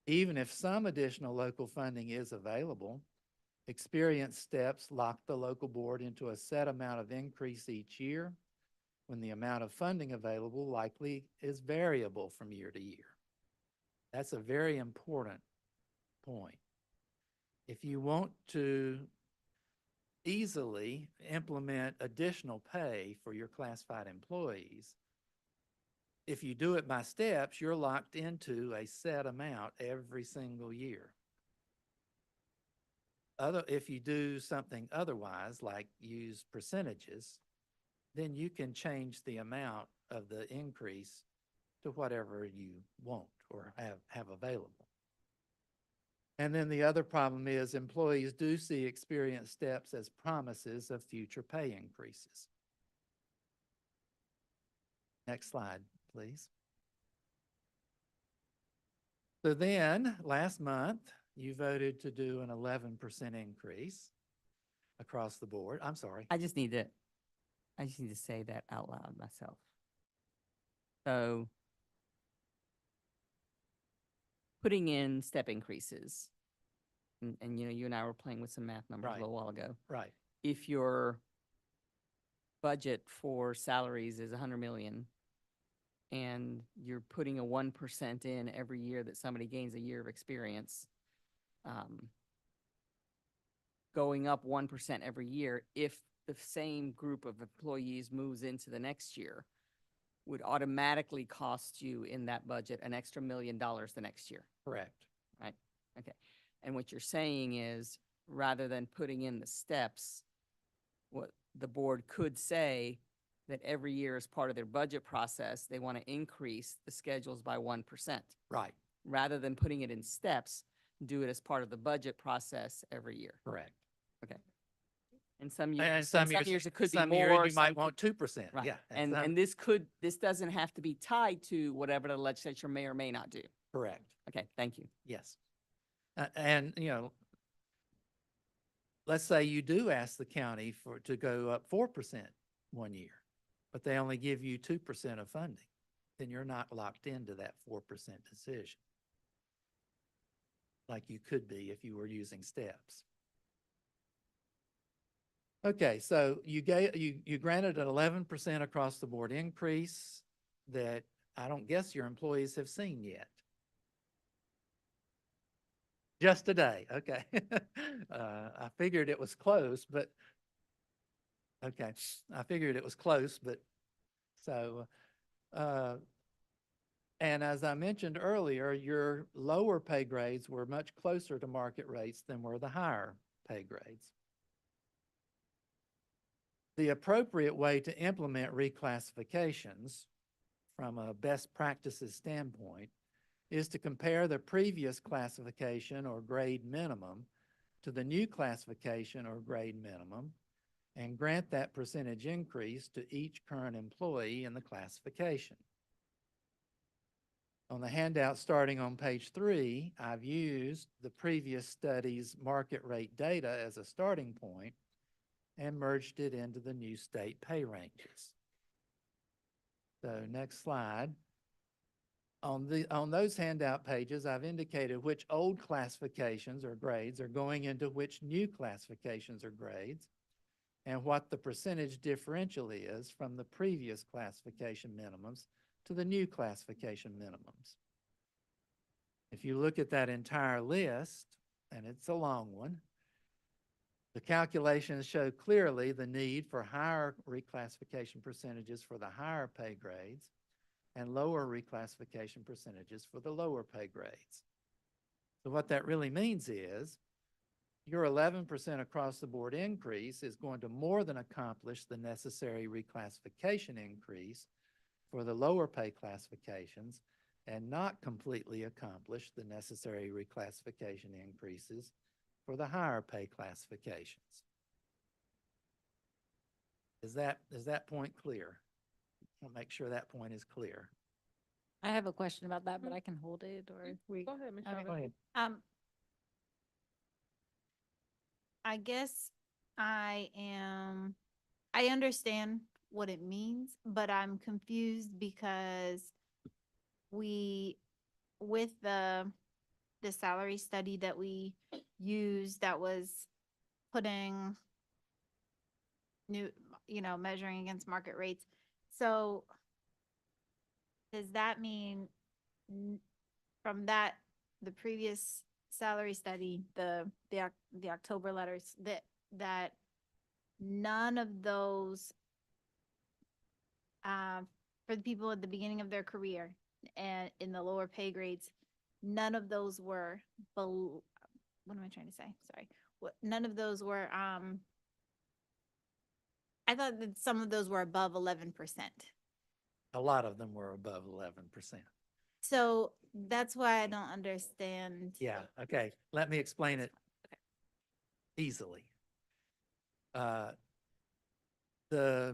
Even if some additional local funding is available, experience steps lock the local board into a set amount of increase each year when the amount of funding available likely is variable from year to year. That's a very important point. If you want to easily implement additional pay for your classified employees, if you do it by steps, you're locked into a set amount every single year. If you do something otherwise, like use percentages, then you can change the amount of the increase to whatever you want or have available. And then the other problem is employees do see experience steps as promises of future pay increases. Next slide, please. So then, last month, you voted to do an 11% increase across the board. I'm sorry. I just need to say that out loud myself. So putting in step increases, and you know, you and I were playing with some math numbers a little while ago. Right. If your budget for salaries is 100 million and you're putting a 1% in every year that somebody gains a year of experience, going up 1% every year, if the same group of employees moves into the next year would automatically cost you in that budget an extra $1 million the next year, Correct. right? Okay. And what you're saying is, rather than putting in the steps, what the board could say that every year as part of their budget process, they want to increase the schedules by 1%. Right. Rather than putting it in steps, do it as part of the budget process every year. Correct. Okay. And some And years, some years, it could be some years more. you might some want 2%. Right. Yeah. And this doesn't have to be tied to whatever the legislature may or may not do. Correct. Okay, thank you. Yes. And, you know, let's say you do ask the county to go up 4% one year, but they only give you 2% of funding, then you're not locked into that 4% decision like you could be if you were using steps. Okay, so you granted an 11% across the board increase that I don't guess your employees have seen yet. Just today, okay. I figured it was close, but okay, I figured it was close, but so, and as I mentioned earlier, your lower pay grades were much closer to market rates than were the higher pay grades. The appropriate way to implement reclassifications from a best practices standpoint is to compare the previous classification or grade minimum to the new classification or grade minimum and grant that percentage increase to each current employee in the classification. On the handout starting on page 3, I've used the previous study's market rate data as a starting point and merged it into the new state pay ranges. So next slide. On those handout pages, I've indicated which old classifications or grades are going into which new classifications or grades and what the percentage differential is from the previous classification minimums to the new classification minimums. If you look at that entire list, and it's a long one, the calculations show clearly the need for higher reclassification percentages for the higher pay grades and lower reclassification percentages for the lower pay grades. So what that really means is your 11% across the board increase is going to more than accomplish the necessary reclassification increase for the lower pay classifications and not completely accomplish the necessary reclassification increases for the higher pay classifications. Is that point clear? I'll make sure that point is clear. I have a question about that, but I can hold it or we. Go ahead, Ms. Okay. Chavez. Go ahead. I guess I understand what it means, but I'm confused because with the salary study that we used that was putting measuring against market rates. So does that mean from the previous salary study, the October letters, that none of those for the people at the beginning of their career and in the lower pay grades, none of those were below, what am I trying to say? Sorry. None of those were I thought that some of those were above 11%. A lot of them were above 11%. So that's why I don't understand. Yeah, okay. Let me explain it easily. The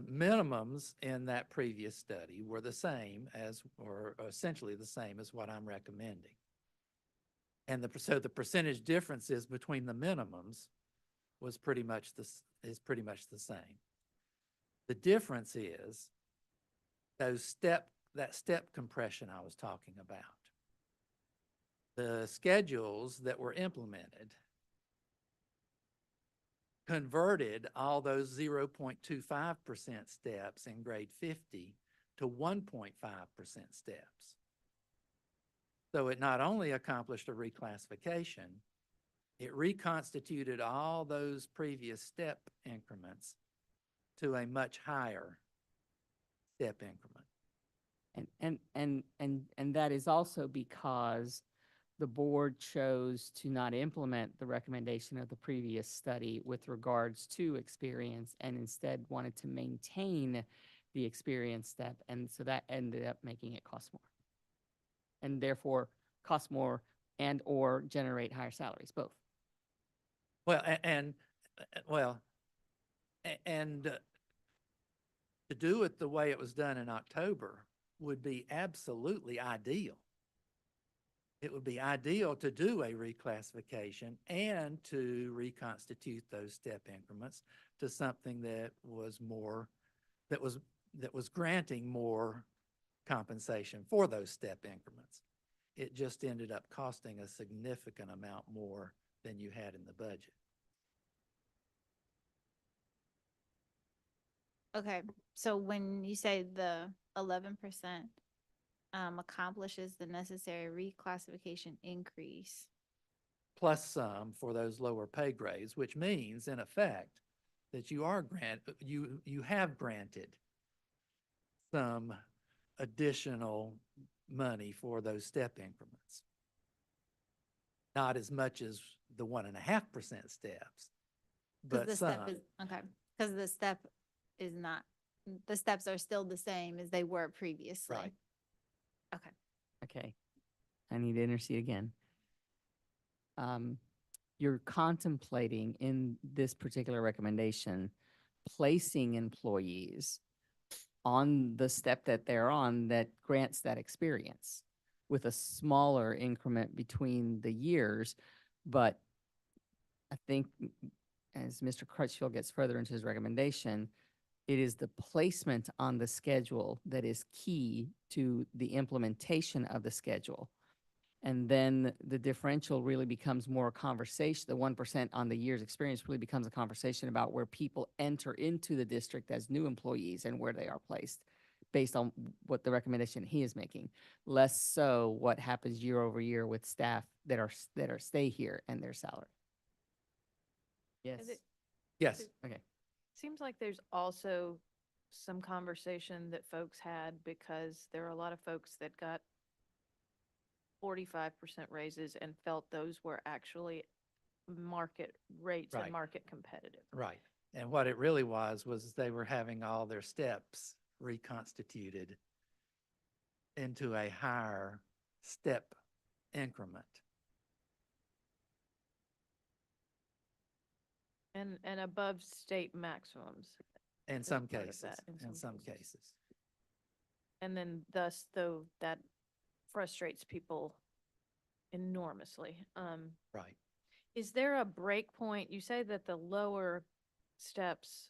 minimums in that previous study were the same as, or essentially the same as what I'm recommending. And so the percentage differences between the minimums was pretty much the same. The difference is that step compression I was talking about. The schedules that were implemented converted all those 0.25% steps in grade 50 to 1.5% steps. So it not only accomplished a reclassification, it reconstituted all those previous step increments to a much higher step increment. And that is also because the board chose to not implement the recommendation of the previous study with regards to experience and instead wanted to maintain the experience step. And so that ended up making it cost more. And therefore cost more and or generate higher salaries, both. Well, to do it the way it was done in October would be absolutely ideal. It would be ideal to do a reclassification and to reconstitute those step increments to something that was more, that was granting more compensation for those step increments. It just ended up costing a significant amount more than you had in the budget. Okay, so when you say the 11% accomplishes the necessary reclassification increase, Plus some for those lower pay grades, which means in effect that you have granted some additional money for those step increments. Not as much as the 1.5% steps, but the some. step is, okay, because the step is not, the steps are still the same as they were previously. Right. Okay. Okay. I need to intercede again. You're contemplating in this particular recommendation, placing employees on the step that they're on that grants that experience with a smaller increment between the years. But I think as Mr. Crutchfield gets further into his recommendation, it is the placement on the schedule that is key to the implementation of the schedule. And then the differential really becomes more a conversation. The 1% on the year's experience really becomes a conversation about where people enter into the district as new employees and where they are placed based on what the recommendation he is making. Less so what happens year over year with staff that are stay here and their salary. Yes. Yes. Okay. Seems like there's also some conversation that folks had because there are a lot of folks that got 45% raises and felt those were actually market rates Right. and market competitive. Right. And what it really was they were having all their steps reconstituted into a higher step increment. And above state maximums. In as some part of cases, that, in some cases. And then thus, though, that frustrates people enormously. Right. Is there a break point? You say that the lower steps,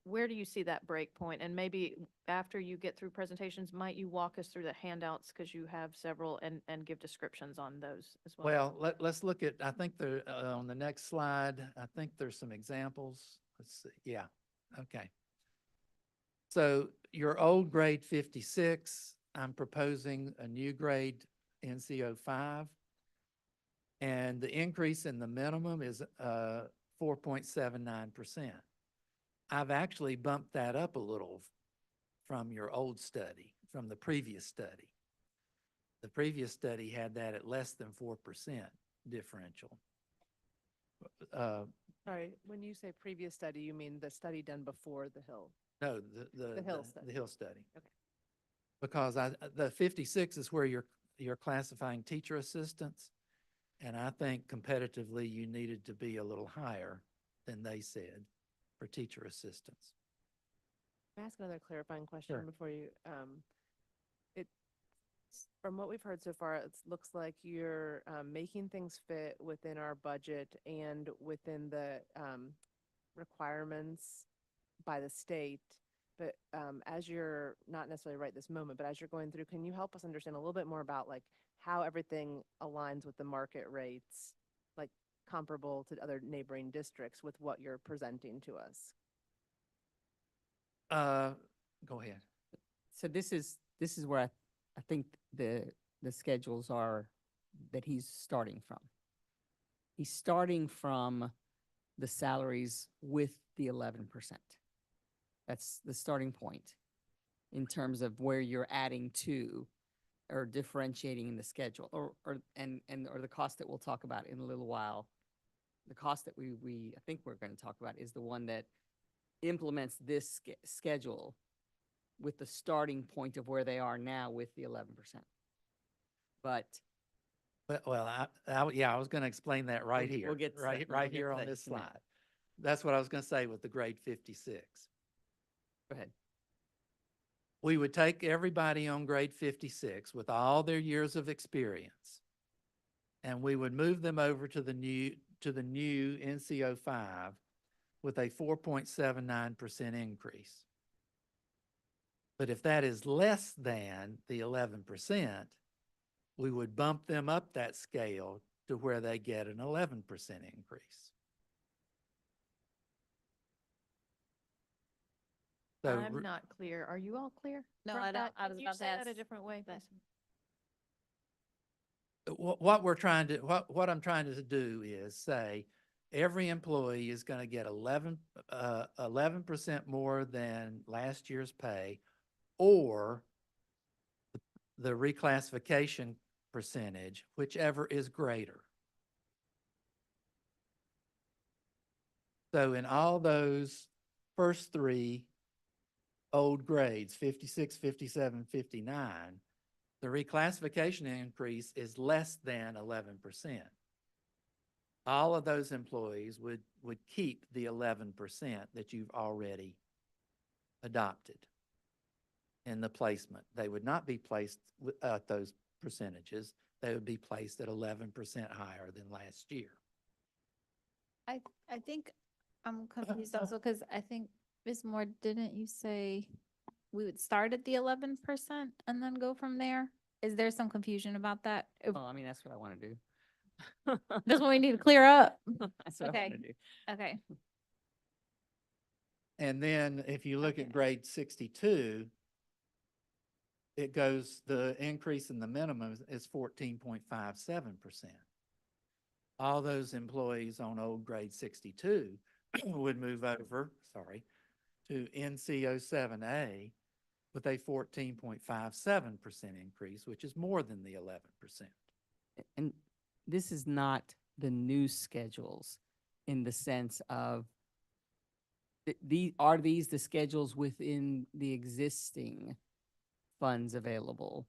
where do you see that break point? And maybe after you get through presentations, might you walk us through the handouts because you have several and give descriptions on those as well? Well, let's look at, I think on the next slide, I think there's some examples. Let's see. Yeah. Okay. So your old grade 56, I'm proposing a new grade NCO 5. And the increase in the minimum is 4.79%. I've actually bumped that up a little from your old study, from the previous study. The previous study had that at less than 4% differential. Sorry, when you say previous study, you mean the study done before the Hill? No, The Hill study. The Hill study. Okay. Because the 56 is where you're classifying teacher assistants. And I think competitively, you needed to be a little higher than they said for teacher assistants. Can I ask another clarifying question Sure. before you, from what we've heard so far, it looks like you're making things fit within our budget and within the requirements by the state. But as you're, not necessarily right this moment, but as you're going through, can you help us understand a little bit more about like how everything aligns with the market rates, like comparable to other neighboring districts with what you're presenting to us? Go ahead. So this is where I think the schedules are that he's starting from. He's starting from the salaries with the 11%. That's the starting point in terms of where you're adding to or differentiating in the schedule or the cost that we'll talk about in a little while. The cost that I think we're going to talk about is the one that implements this schedule with the starting point of where they are now with the 11%. But Yeah, I was going to explain that right We'll here, get to that. right, We'll right get here to on that this just in a minute. slide. That's what I was going to say with the grade 56. go ahead. We would take everybody on grade 56 with all their years of experience, and we would move them over to the new NCO 5 with a 4.79% increase. But if that is less than the 11%, we would bump them up that scale to where they get an 11% increase. So I'm not clear. Are you all clear? No, about I don't- that? I Can was you about to say that ask, a different way, but- please? what we're trying to, what I'm trying to do is say, every employee is going to get 11% more than last year's pay, or the reclassification percentage, whichever is greater. So in all those first three old grades, 56, 57, 59, the reclassification increase is less than 11%. All of those employees would keep the 11% that you've already adopted in the placement. They would not be placed at those percentages. They would be placed at 11% higher than last year. I think I'm confused also because I think, Ms. Moore, didn't you say we would start at the 11% and then go from there? Is there some confusion about that? Well, I mean, that's what I want to do. That's what we need to clear up. That's what I Okay. want to do. Okay. And then if you look at grade 62, it goes, the increase in the minimum is 14.57%. All those employees on old grade 62 would move over, to NCO 7A with a 14.57% increase, which is more than the 11%. And this is not the new schedules in the sense of are these the schedules within the existing funds available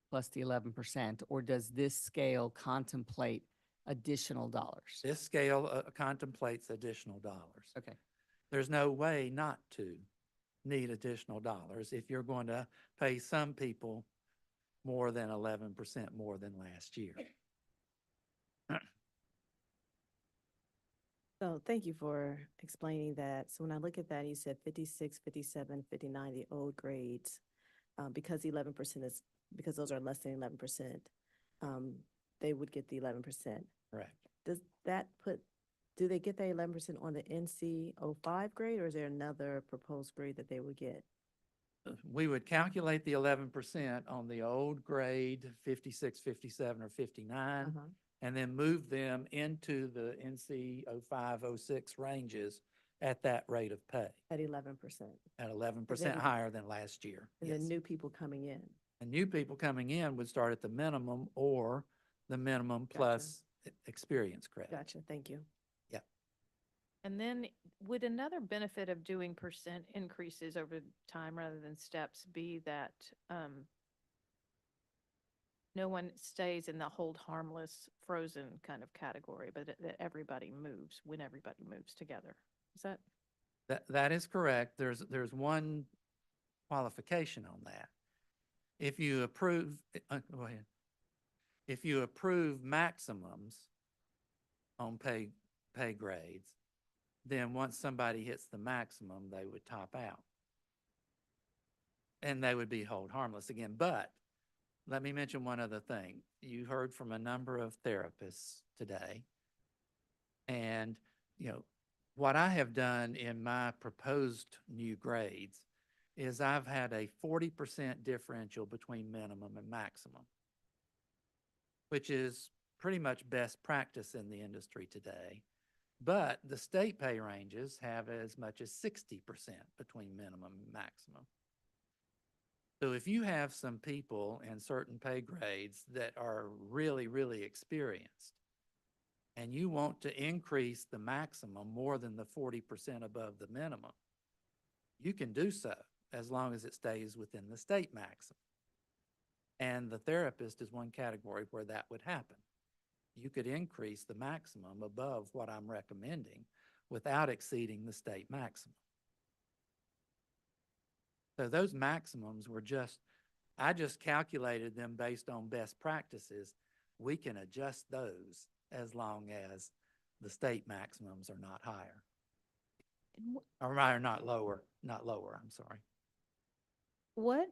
plus the 11%, or does this scale contemplate additional dollars? This scale contemplates additional dollars. Okay. There's no way not to need additional dollars if you're going to pay some people more than 11% more than last year. So thank you for explaining that. So when I look at that, you said 56, 57, 59, the old grades, because 11% is, because those are less than 11%, they would get the 11%. Correct. Does that do they get that 11% on the NC05 grade, or is there another proposed grade that they would get? We would calculate the 11% on the old grade 56, 57, or 59, and then move them into the NC 05, 06 ranges at that rate of pay. At 11%. At 11% then- higher than last year. And Yes. then new people coming in. And new people coming in would start at the minimum or the minimum plus experience credit. Gotcha, thank you. Yeah. And then would another benefit of doing percent increases over time rather than steps be that no one stays in the hold harmless frozen kind of category, but that everybody moves when everybody moves together? Is that? That is correct. There's one qualification on that. If you approve, go ahead. If you approve maximums on pay grades, then once somebody hits the maximum, they would top out. And they would be hold harmless again. But let me mention one other thing. You heard from a number of therapists today. And, what I have done in my proposed new grades is I've had a 40% differential between minimum and maximum, which is pretty much best practice in the industry today. But the state pay ranges have as much as 60% between minimum and maximum. So if you have some people in certain pay grades that are really, really experienced, and you want to increase the maximum more than the 40% above the minimum, you can do so as long as it stays within the state maximum. And the therapist is one category where that would happen. You could increase the maximum above what I'm recommending without exceeding the state maximum. So those maximums were I just calculated them based on best practices. We can adjust those as long as the state maximums are not higher. Or not lower, I'm sorry. What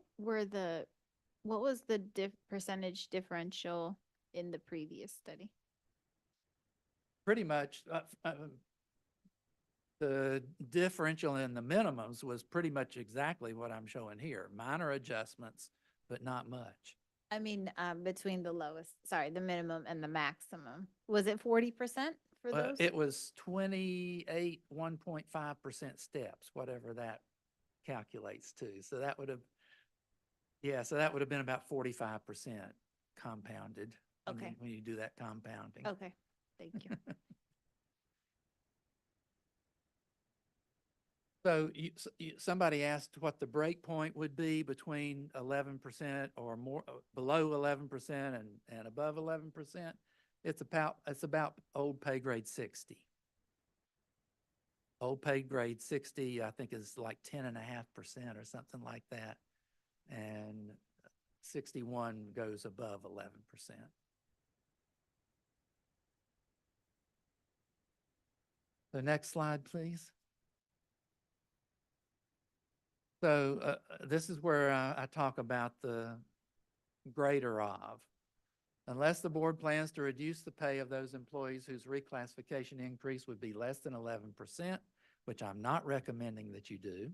was the percentage differential in the previous study? Pretty much, the differential in the minimums was pretty much exactly what I'm showing here. Minor adjustments, but not much. I mean, between the minimum and the maximum. Was it 40% for those? It was 28, 1.5% steps, whatever that calculates to. So that would have, so that would have been about 45% compounded. Okay. When you do that compounding. Okay, thank you. So somebody asked what the break point would be between 11% or more, below 11% and above 11%. It's about old pay grade 60. Old pay grade 60, I think, is like 10.5% or something like that. And 61 goes above 11%. The next slide, please. So this is where I talk about the greater of. Unless the board plans to reduce the pay of those employees whose reclassification increase would be less than 11%, which I'm not recommending that you do,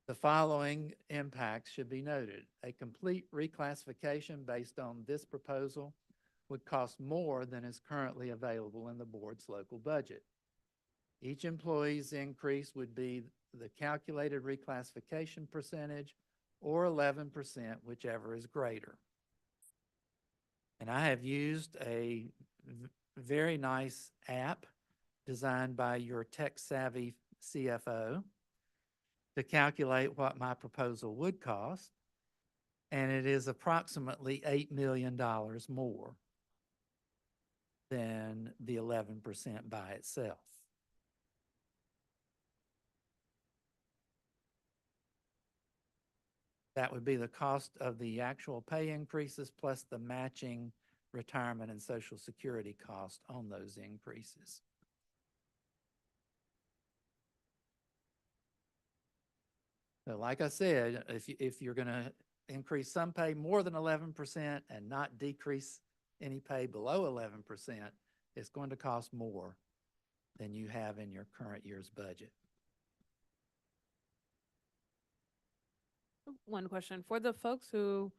the following impacts should be noted. A complete reclassification based on this proposal would cost more than is currently available in the board's local budget. Each employee's increase would be the calculated reclassification percentage or 11%, whichever is greater. And I have used a very nice app designed by your tech-savvy CFO to calculate what my proposal would cost, and it is approximately $8 million more than the 11% by itself. That would be the cost of the actual pay increases plus the matching retirement and Social Security cost on those increases. So like I said, if you're going to increase some pay more than 11% and not decrease any pay below 11%, it's going to cost more than you have in your current year's budget. One question for the folks who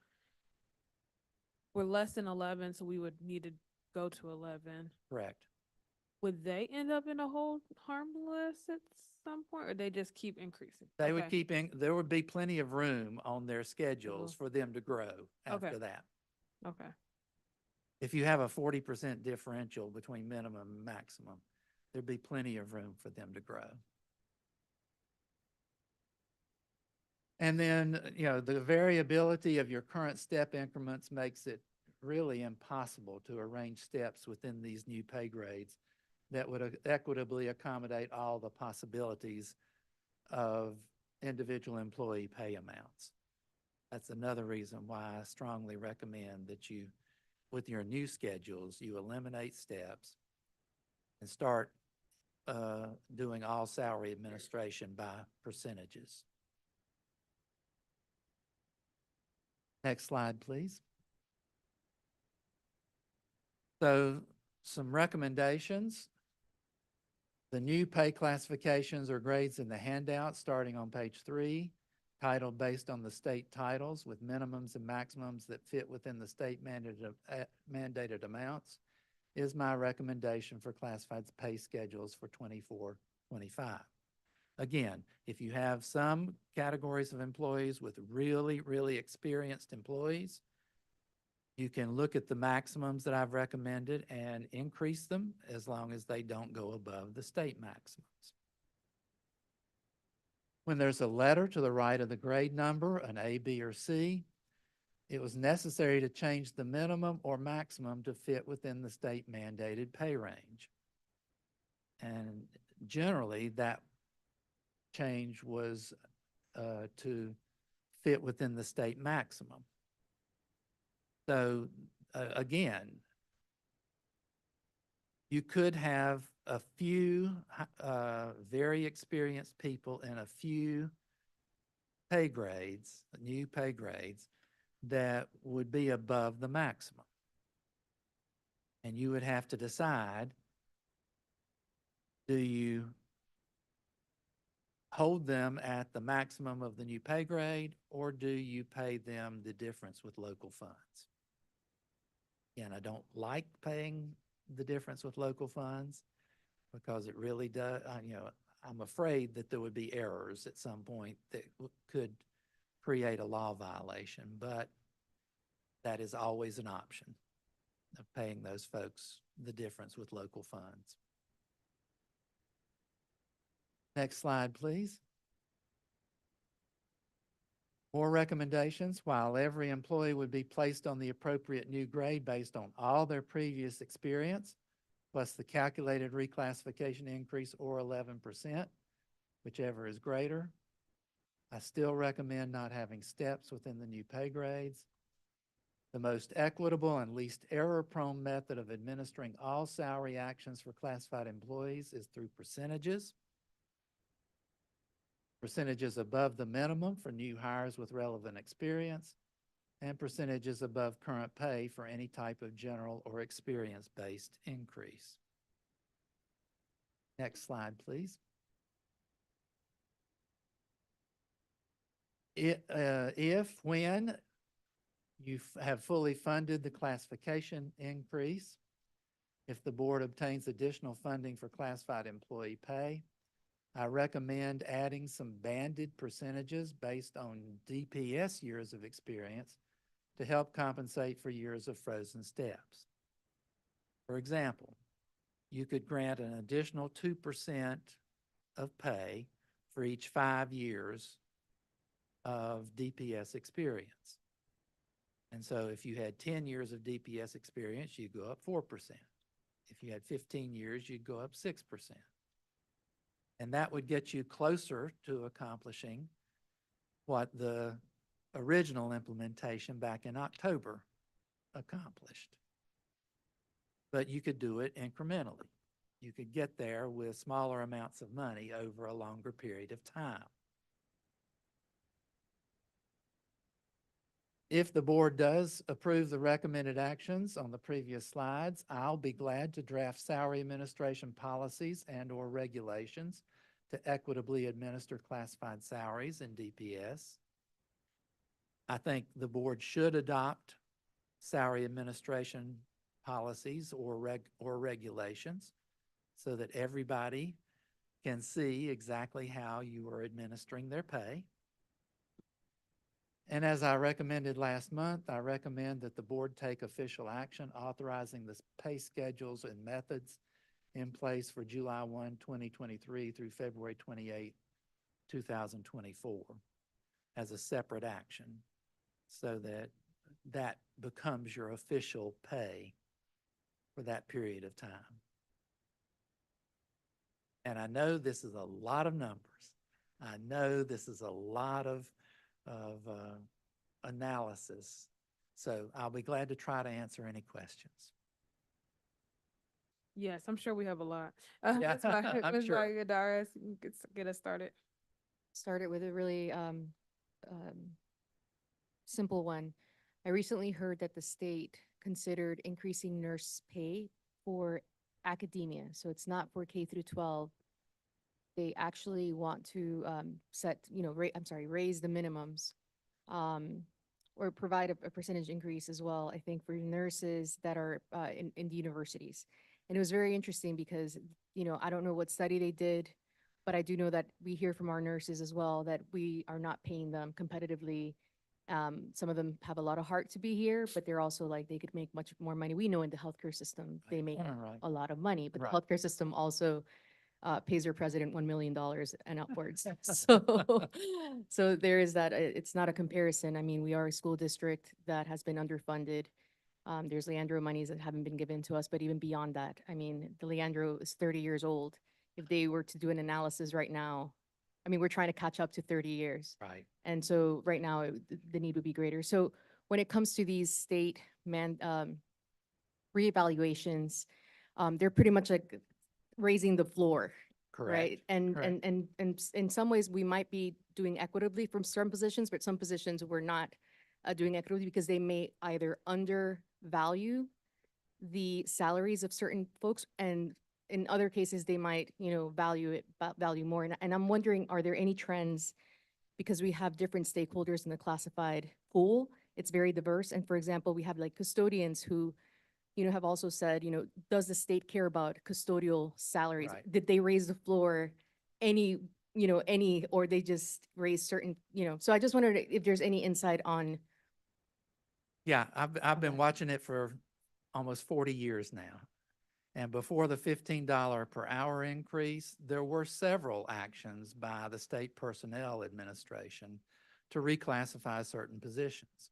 were less than 11, so we would need to go to 11. Correct. Would they end up in a hold harmless at some point, or they just keep increasing? They would keep in, there would be plenty of room on their schedules for them to grow after that. Okay. If you have a 40% differential between minimum and maximum, there'd be plenty of room for them to grow. And then, the variability of your current step increments makes it really impossible to arrange steps within these new pay grades that would equitably accommodate all the possibilities of individual employee pay amounts. That's another reason why I strongly recommend that you, with your new schedules, you eliminate steps and start doing all salary administration by percentages. Next slide, please. So some recommendations. The new pay classifications or grades in the handout starting on page 3, titled based on the state titles with minimums and maximums that fit within the state mandated amounts, is my recommendation for classified pay schedules for 24-25. Again, if you have some categories of employees with really, really experienced employees, you can look at the maximums that I've recommended and increase them as long as they don't go above the state maximums. When there's a letter to the right of the grade number, an A, B, or C, it was necessary to change the minimum or maximum to fit within the state mandated pay range. And generally, that change was to fit within the state maximum. So again, you could have a few very experienced people in a few pay grades, new pay grades, that would be above the maximum. And you would have to decide, do you hold them at the maximum of the new pay grade, or do you pay them the difference with local funds? And I don't like paying the difference with local funds because it really does, I'm afraid that there would be errors at some point that could create a law violation, but that is always an option of paying those folks the difference with local funds. Next slide, please. More recommendations. While every employee would be placed on the appropriate new grade based on all their previous experience, plus the calculated reclassification increase or 11%, whichever is greater, I still recommend not having steps within the new pay grades. The most equitable and least error-prone method of administering all salary actions for classified employees is through percentages. Percentages above the minimum for new hires with relevant experience, and percentages above current pay for any type of general or experience-based increase. Next slide, please. When you have fully funded the classification increase, if the board obtains additional funding for classified employee pay, I recommend adding some banded percentages based on DPS years of experience to help compensate for years of frozen steps. For example, you could grant an additional 2% of pay for each 5 years of DPS experience. And so if you had 10 years of DPS experience, you'd go up 4%. If you had 15 years, you'd go up 6%. And that would get you closer to accomplishing what the original implementation back in October accomplished. But you could do it incrementally. You could get there with smaller amounts of money over a longer period of time. If the board does approve the recommended actions on the previous slides, I'll be glad to draft salary administration policies and/or regulations to equitably administer classified salaries in DPS. I think the board should adopt salary administration policies or regulations so that everybody can see exactly how you are administering their pay. And as I recommended last month, I recommend that the board take official action authorizing the pay schedules and methods in place for July 1, 2023 through February 28, 2024 as a separate action so that that becomes your official pay for that period of time. And I know this is a lot of numbers. I know this is a lot of analysis. So I'll be glad to try to answer any questions. Yes, I'm sure we have a lot. Yeah, Ms. Vi- I'm Ms. sure. Valladares, you can get us started. Started with a really simple one. I recently heard that the state considered increasing nurse pay for academia. So it's not for K through 12. They actually want to raise the minimums. or provide a percentage increase as well, I think, for nurses that are in the universities. And it was very interesting because, you know, I don't know what study they did, but I do know that we hear from our nurses as well that we are not paying them competitively. Some of them have a lot of heart to be here, but they're also like, they could make much more money. We know in the healthcare system, they make Right. a lot of money, but the Right. healthcare system also pays their president $1 million and upwards. So there is that, it's not a comparison. I mean, we are a school district that has been underfunded. There's Leandro monies that haven't been given to us, but even beyond that, I mean, the Leandro is 30 years old. If they were to do an analysis right now, I mean, we're trying to catch up to 30 years. Right. And so right now, the need would be greater. So when it comes to these state reevaluations, they're pretty much like raising the floor. Right? Correct. And, Correct. and in some ways, we might be doing equitably from some positions, but some positions we're not doing equitably because they may either undervalue the salaries of certain folks, and in other cases, they might, you know, value more. And I'm wondering, are there any trends? Because we have different stakeholders in the classified pool. It's very diverse. And for example, we have like custodians who, you know, have also said, you know, does the state care about custodial salaries? Right. Did they raise the floor any, you know, or they just raise certain, you know? So I just wondered if there's any insight on. Yeah, I've been watching it for almost 40 years now. And before the $15 per hour increase, there were several actions by the State Personnel Administration to reclassify certain positions.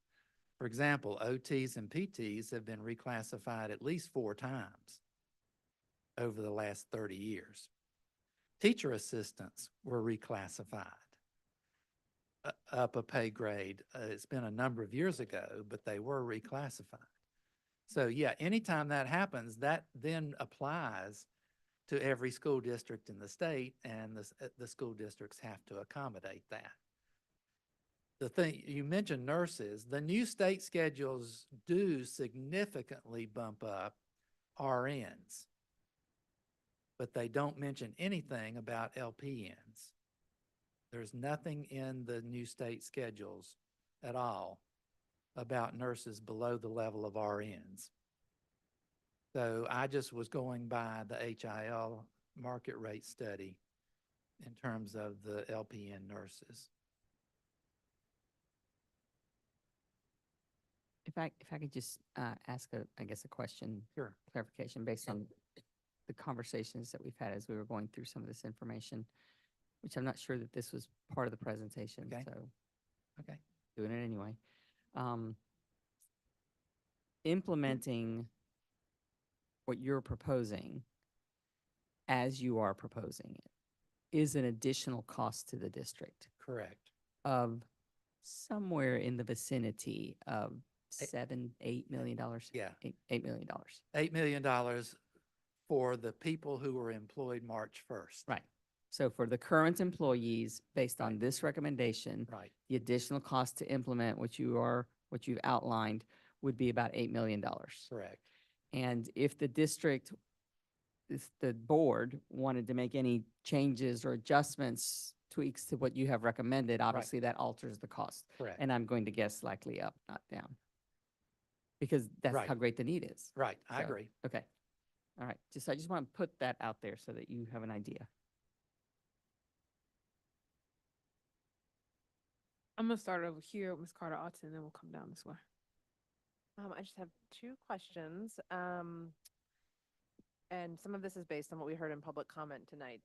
For example, OTs and PTs have been reclassified at least 4 times over the last 30 years. Teacher assistants were reclassified up a pay grade. It's been a number of years ago, but they were reclassified. So yeah, anytime that happens, that then applies to every school district in the state, and the school districts have to accommodate that. The thing, you mentioned nurses, the new state schedules do significantly bump up RNs, but they don't mention anything about LPNs. There's nothing in the new state schedules at all about nurses below the level of RNs. So I just was going by the HIL market rate study in terms of the LPN nurses. If I could just ask I guess a question. Sure. Clarification based on the conversations that we've had as we were going through some of this information, which I'm not sure that this was part of the presentation. Okay. So Okay. doing it anyway. Implementing what you're proposing as you are proposing it is an additional cost to the district Correct. of somewhere in the vicinity of $7-8 million. Yeah. $8 million. $8 million for the people who were employed March 1st. Right. So for the current employees, based on this recommendation, Right. the additional cost to implement what you've outlined would be about $8 million. Correct. And if the board wanted to make any changes or adjustments, tweaks to what you have recommended, obviously that alters the cost. Correct. And I'm going to guess likely up, not down. Because that's Right. how great the need is. Right. I So, agree. Okay. All right. I just want to put that out there so that you have an idea. I'm gonna start over here with Ms. Carter Alton, and then we'll come down this way. I just have 2 questions. And some of this is based on what we heard in public comment tonight.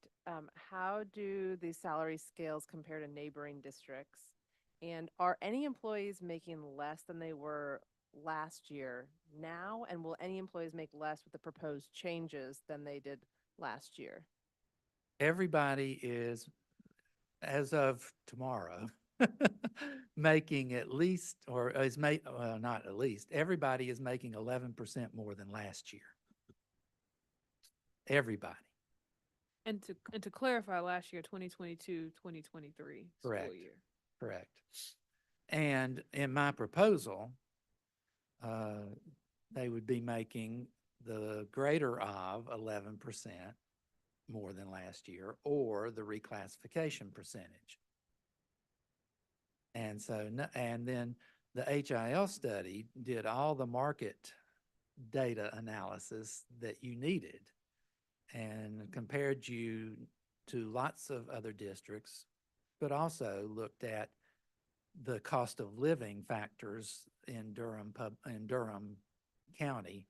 How do these salary scales compare to neighboring districts? And are any employees making less than they were last year now? And will any employees make less with the proposed changes than they did last year? Everybody is, as of tomorrow, making at least, or is well, not at least, everybody is making 11% more than last year. Everybody. And to clarify, last year, 2022, 2023 Correct. school year. Correct. And in my proposal, they would be making the greater of 11% more than last year, or the reclassification percentage. And so, and then the HIL study did all the market data analysis that you needed and compared you to lots of other districts, but also looked at the cost of living factors in Durham County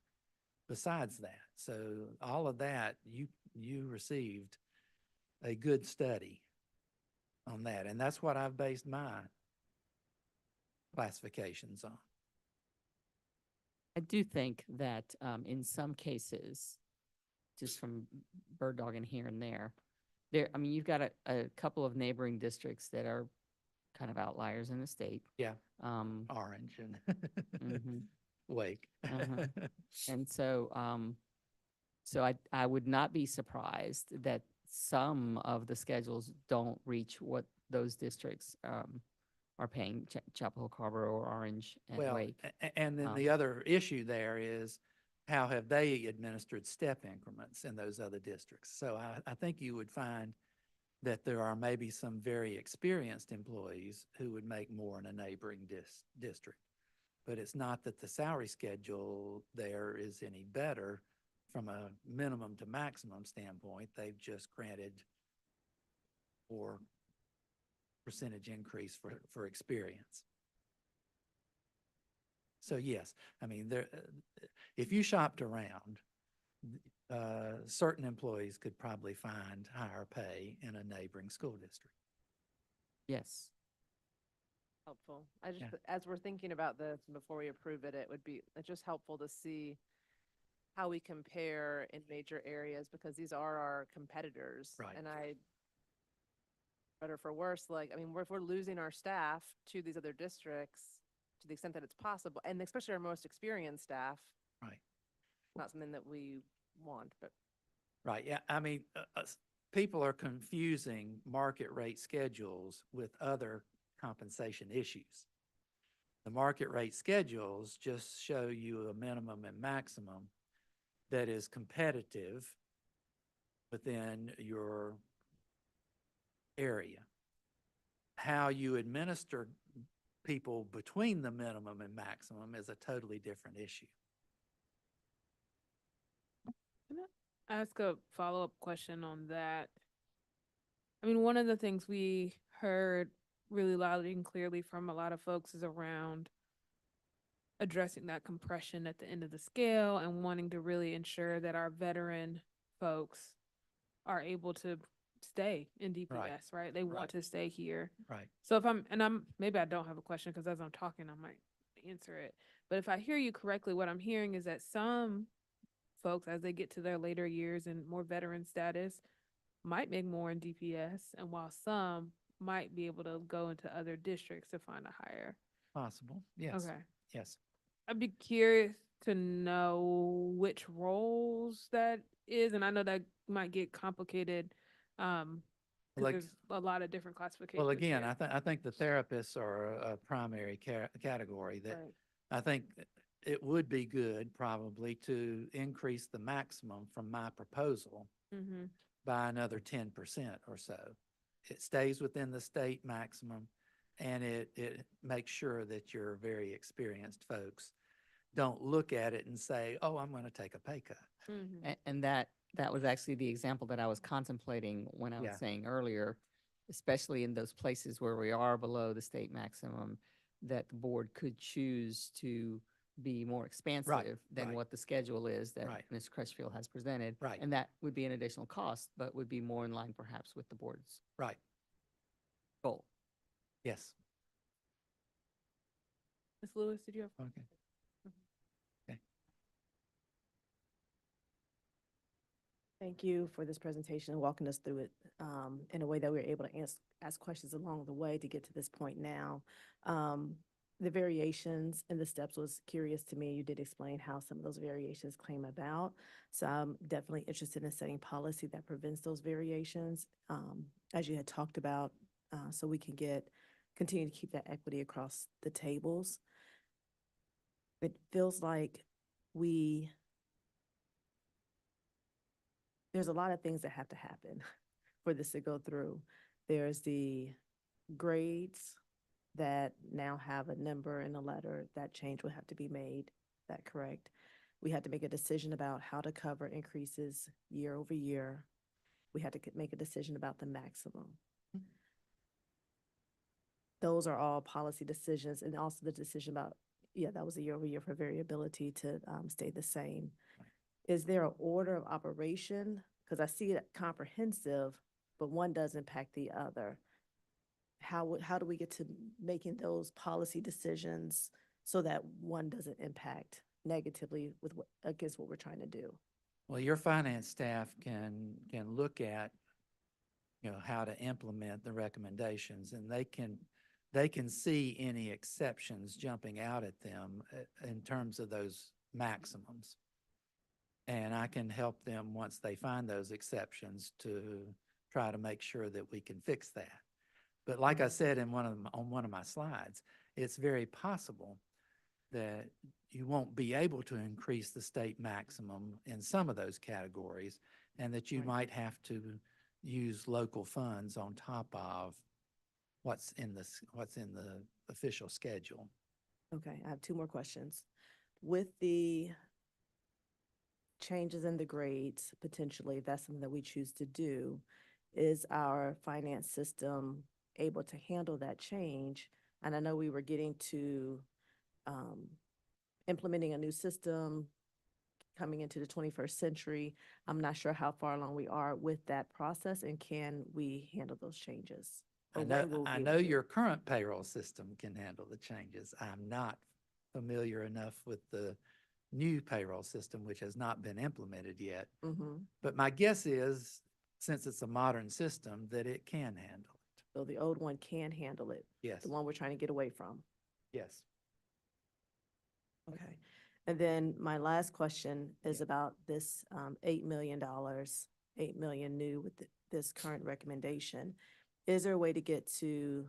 besides that. So all of that, you received a good study on that. And that's what I've based my classifications on. I do think that in some cases, just from bird dogging here and there, I mean, you've got a couple of neighboring districts that are kind of outliers in the state. Yeah. Um, Orange and mhm. Wake. Uh-huh. And so, I would not be surprised that some of the schedules don't reach what those districts are paying, Chapel Hill, Carver, or Orange and Well, Wake. and then the other issue there is how have they administered step increments in those other districts? So I think you would find that there are maybe some very experienced employees who would make more in a neighboring district. But it's not that the salary schedule there is any better from a minimum to maximum standpoint. They've just granted more percentage increase for experience. So yes, I mean, there, if you shopped around, certain employees could probably find higher pay in a neighboring school district. Yes. Helpful. I just, Yeah. as we're thinking about this and before we approve it, it's just helpful to see how we compare in major areas because these are our competitors. Right. And better for worse, like, I mean, if we're losing our staff to these other districts to the extent that it's possible, and especially our most experienced staff. Right. Not something that we want, but. Right, yeah, I mean, people are confusing market rate schedules with other compensation issues. The market rate schedules just show you a minimum and maximum that is competitive within your area. How you administer people between the minimum and maximum is a totally different issue. Can I ask a follow-up question on that? I mean, one of the things we heard really loudly and clearly from a lot of folks is around addressing that compression at the end of the scale and wanting to really ensure that our veteran folks are able to stay in DPS, right? They want to stay here. Right. So maybe I don't have a question because as I'm talking, I might answer it. But if I hear you correctly, what I'm hearing is that some folks, as they get to their later years and more veteran status, might make more in DPS, and while some might be able to go into other districts to find a higher. Possible, yes. Okay. Yes. I'd be curious to know which roles that is, and I know that might get complicated, because there's a lot of different classifications. Well, again, there. I think the therapists are a primary category that Right. I think it would be good probably to increase the maximum from my proposal Mm-hmm. by another 10% or so. It stays within the state maximum and it makes sure that your very experienced folks don't look at it and say, oh, I'm going to take a pay cut. Mm-hmm. And that was actually the example that I was contemplating when I was Yeah. saying earlier, especially in those places where we are below the state maximum, that the board could choose to be more expansive than right. what the schedule is that Right. Ms. Crutchfield has presented. Right. And that would be an additional cost, but would be more in line perhaps with the board's Right. goal. Yes. Ms. Lewis, did you have? Okay. Thank you for this presentation and walking us through it in a way that we were able to ask questions along the way to get to this point now. The variations in the steps was curious to me. You did explain how some of those variations came about. So I'm definitely interested in setting policy that prevents those variations, as you had talked about, so we can continue to keep that equity across the tables. It feels like there's a lot of things that have to happen for this to go through. There's the grades, that now have a number in a letter, that change would have to be made. Is that correct? We had to make a decision about how to cover increases year over year. We had to make a decision about the maximum. Those are all policy decisions, and also the decision about, yeah, that was a year over year for variability to stay the same. Is there an order of operation? Because I see it comprehensive, but one does impact the other. How do we get to making those policy decisions so that one doesn't impact negatively with against what we're trying to do? Well, your finance staff can look at, how to implement the recommendations, and they can see any exceptions jumping out at them in terms of those maximums. And I can help them once they find those exceptions to try to make sure that we can fix that. But like I said on one of my slides, it's very possible that you won't be able to increase the state maximum in some of those categories, and that you might have to use local funds on top of what's in the official schedule. Okay, I have two more questions. With the changes in the grades, potentially, if that's something that we choose to do, is our finance system able to handle that change? And I know we were getting to implementing a new system coming into the 21st century. I'm not sure how far along we are with that process, and can we handle those changes? I know your current payroll system can handle the changes. I'm not familiar enough with the new payroll system, which has not been implemented yet. But my guess is, since it's a modern system, that it can handle it. So the old one can handle it? Yes. The one we're trying to get away from? Yes. Okay. And then my last question is about this $8 million, 8 million new with this current recommendation. Is there a way to get to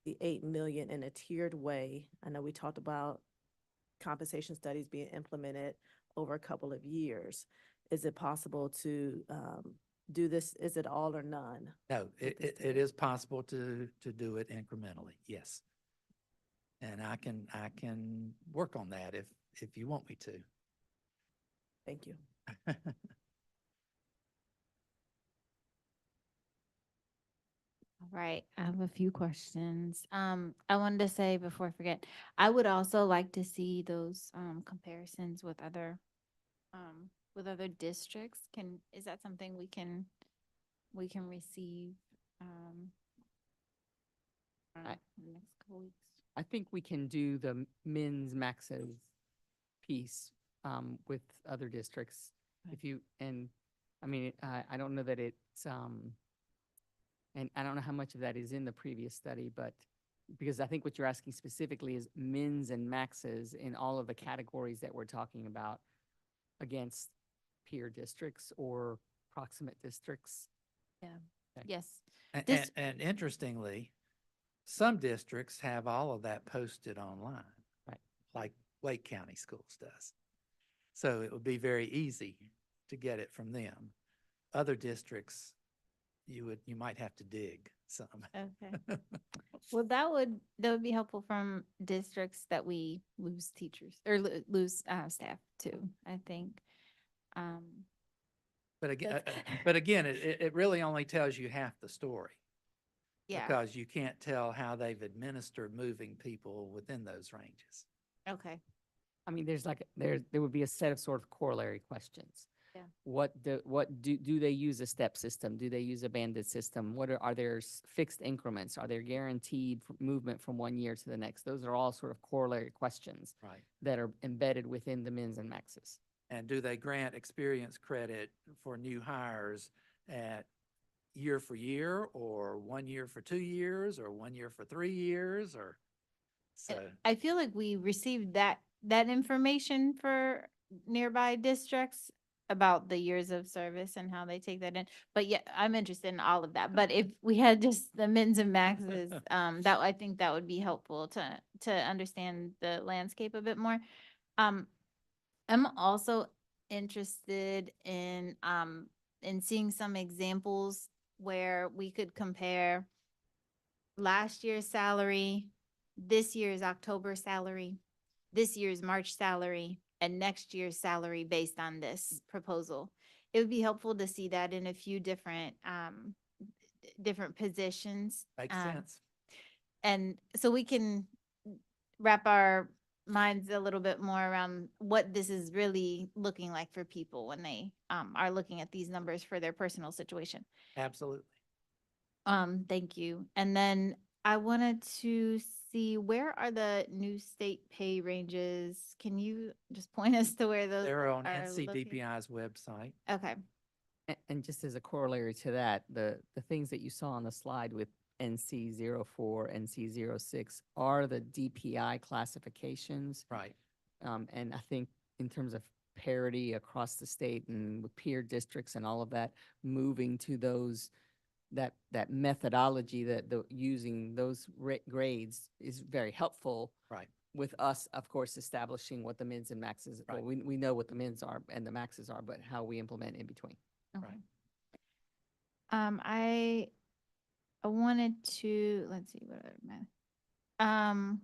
the 8 million in a tiered way? I know we talked about compensation studies being implemented over a couple of years. Is it possible to do this? Is it all or none? No, it is possible to do it incrementally, yes. And I can work on that if you want me to. Thank you. All right, I have a few questions. I wanted to say before I forget, I would also like to see those comparisons with other districts. Is that something we can receive in the next couple weeks? I think we can do the mins maxes piece with other districts. I don't know that it's and I don't know how much of that is in the previous study, but because I think what you're asking specifically is mins and maxes in all of the categories that we're talking about against peer districts or proximate districts. Yeah. Okay. Yes. And interestingly, some districts have all of that posted online, right? Like Wake County Schools does. So it would be very easy to get it from them. Other districts, you might have to dig some. Okay. Well, that would be helpful from districts that we lose teachers or lose staff too, I think. But again, it really only tells you half the story. Yeah. Because you can't tell how they've administered moving people within those ranges. Okay. I mean, there would be a set of sort of corollary questions. Yeah. What do they use a step system? Do they use a banded system? Are there fixed increments? Are there guaranteed movement from one year to the next? Those are all sort of corollary questions that are embedded within the mins and maxes. And do they grant experience credit for new hires at year for year, or 1 year for 2 years, or 1 year for 3 years, or so? I feel like we received that information for nearby districts about the years of service and how they take that in. But yeah, I'm interested in all of that. But if we had just the mins and maxes, that I think that would be helpful to understand the landscape a bit more. I'm also interested in seeing some examples where we could compare last year's salary, this year's October salary, this year's March salary, and next year's salary based on this proposal. It would be helpful to see that in a few different positions. Makes sense. And so we can wrap our minds a little bit more around what this is really looking like for people when they are looking at these numbers for their personal situation. Absolutely. Thank you. And then I wanted to see, where are the new state pay ranges? Can you just point us to where those They're on are located? NCDPI's website. Okay. And just as a corollary to that, the things that you saw on the slide with NC 04, NC 06 are the DPI classifications. Right. And I think in terms of parity across the state and with peer districts and all of that, moving to those, that methodology, that using those grades is very helpful. Right. With us, of course, establishing what the mins and maxes, well, we know what the mins are and the maxes are, but how we implement in between. Okay. I wanted to, let's see, what I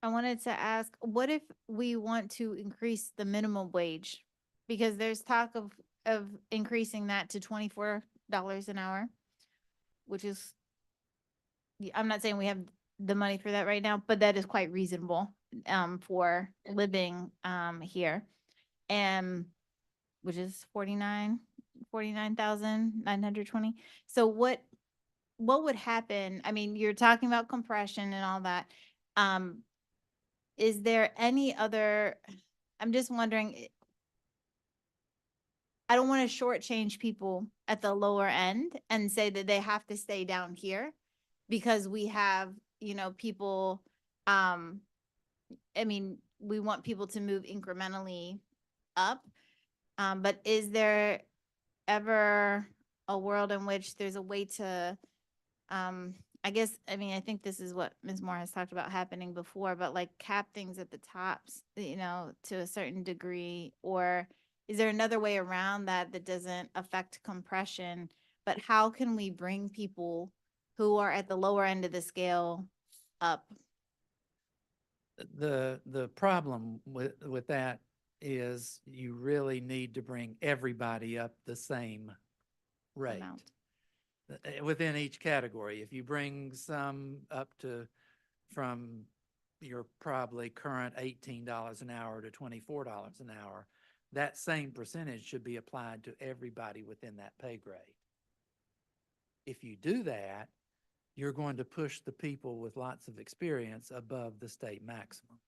wanted to ask, what if we want to increase the minimum wage? Because there's talk of increasing that to $24 an hour, which is, I'm not saying we have the money for that right now, but that is quite reasonable for living here. And which is 49,920. So what would happen? I mean, you're talking about compression and all that. Is there any other, I'm just wondering, I don't want to shortchange people at the lower end and say that they have to stay down here because we have, people, I mean, we want people to move incrementally up. But is there ever a world in which there's a way to, I think this is what Ms. Moore has talked about happening before, but like cap things at the tops, to a certain degree? Or is there another way around that doesn't affect compression? But how can we bring people who are at the lower end of the scale up? The problem with that is you really need to bring everybody up the same rate within each category. If you bring some up from your probably current $18 an hour to $24 an hour, that same percentage should be applied to everybody within that pay grade. If you do that, you're going to push the people with lots of experience above the state maximum.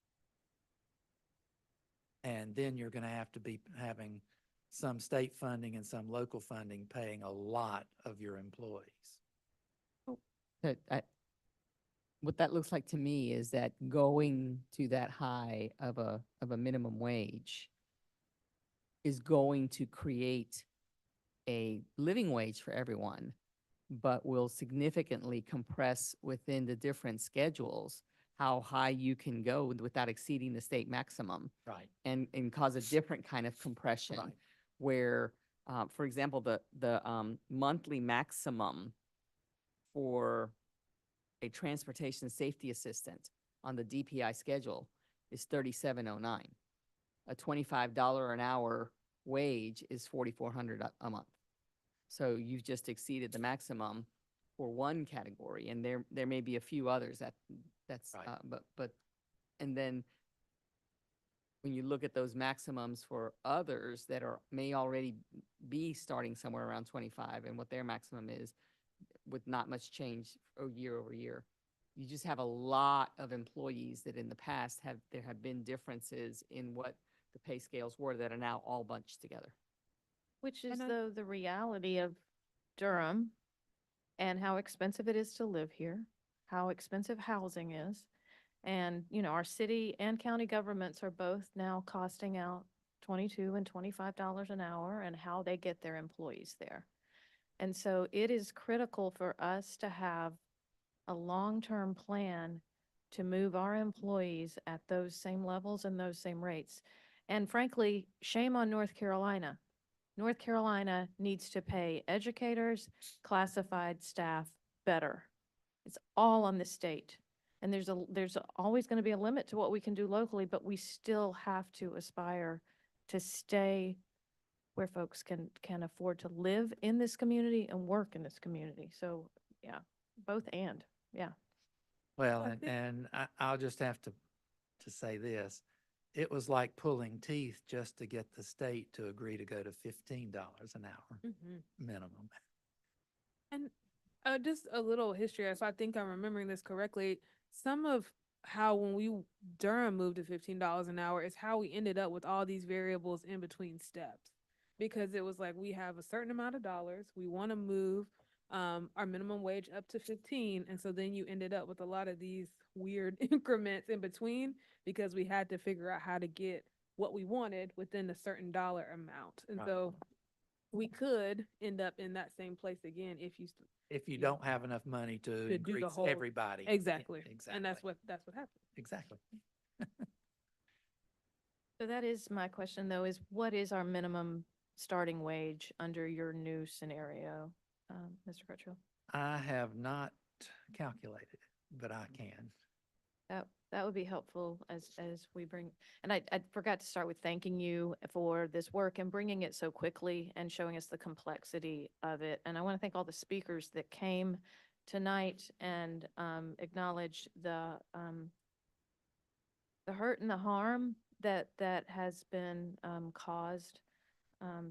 And then you're going to have to be having some state funding and some local funding paying a lot of your employees. What that looks like to me is that going to that high of a minimum wage is going to create a living wage for everyone, but will significantly compress within the different schedules how high you can go without exceeding the state maximum. Right. And cause a different kind of compression. Right. Where, for example, the monthly maximum for a transportation safety assistant on the DPI schedule is $37.09. A $25 an hour wage is $4,400 a month. So you've just exceeded the maximum for one category, and there may be a few others that's right. But and then when you look at those maximums for others that may already be starting somewhere around 25 and what their maximum is, with not much change year over year, you just have a lot of employees that in the past there have been differences in what the pay scales were that are now all bunched together. Which is the reality of Durham and how expensive it is to live here, how expensive housing is. And, our city and county governments are both now costing out $22 and $25 an hour and how they get their employees there. And so it is critical for us to have a long-term plan to move our employees at those same levels and those same rates. And frankly, shame on North Carolina. North Carolina needs to pay educators, classified staff better It's all on the state. And there's always going to be a limit to what we can do locally, but we still have to aspire to stay where folks can afford to live in this community and work in this community. So, yeah, both and, yeah. Well, I and, think- and I'll just have to say this. It was like pulling teeth just to get the state to agree to go to $15 an hour Mhm. minimum. And just a little history, if I think I'm remembering this correctly, some of how when Durham moved to $15 an hour is how we ended up with all these variables in between steps. Because it was like, we have a certain amount of dollars, we want to move our minimum wage up to 15. And so then you ended up with a lot of these weird increments in between because we had to figure out how to get what we wanted within a certain dollar amount. And Right. so we could end up in that same place again if you If you Yeah. don't have enough money to do the increase whole everybody. exactly. Exactly. And that's what happened. Exactly. So that is my question, though, is what is our minimum starting wage under your new scenario, Mr. Crutchfield? I have not calculated, but I can. That would be helpful as we bring, and I forgot to start with thanking you for this work and bringing it so quickly and showing us the complexity of it. And I want to thank all the speakers that came tonight and acknowledge the hurt and the harm that has been caused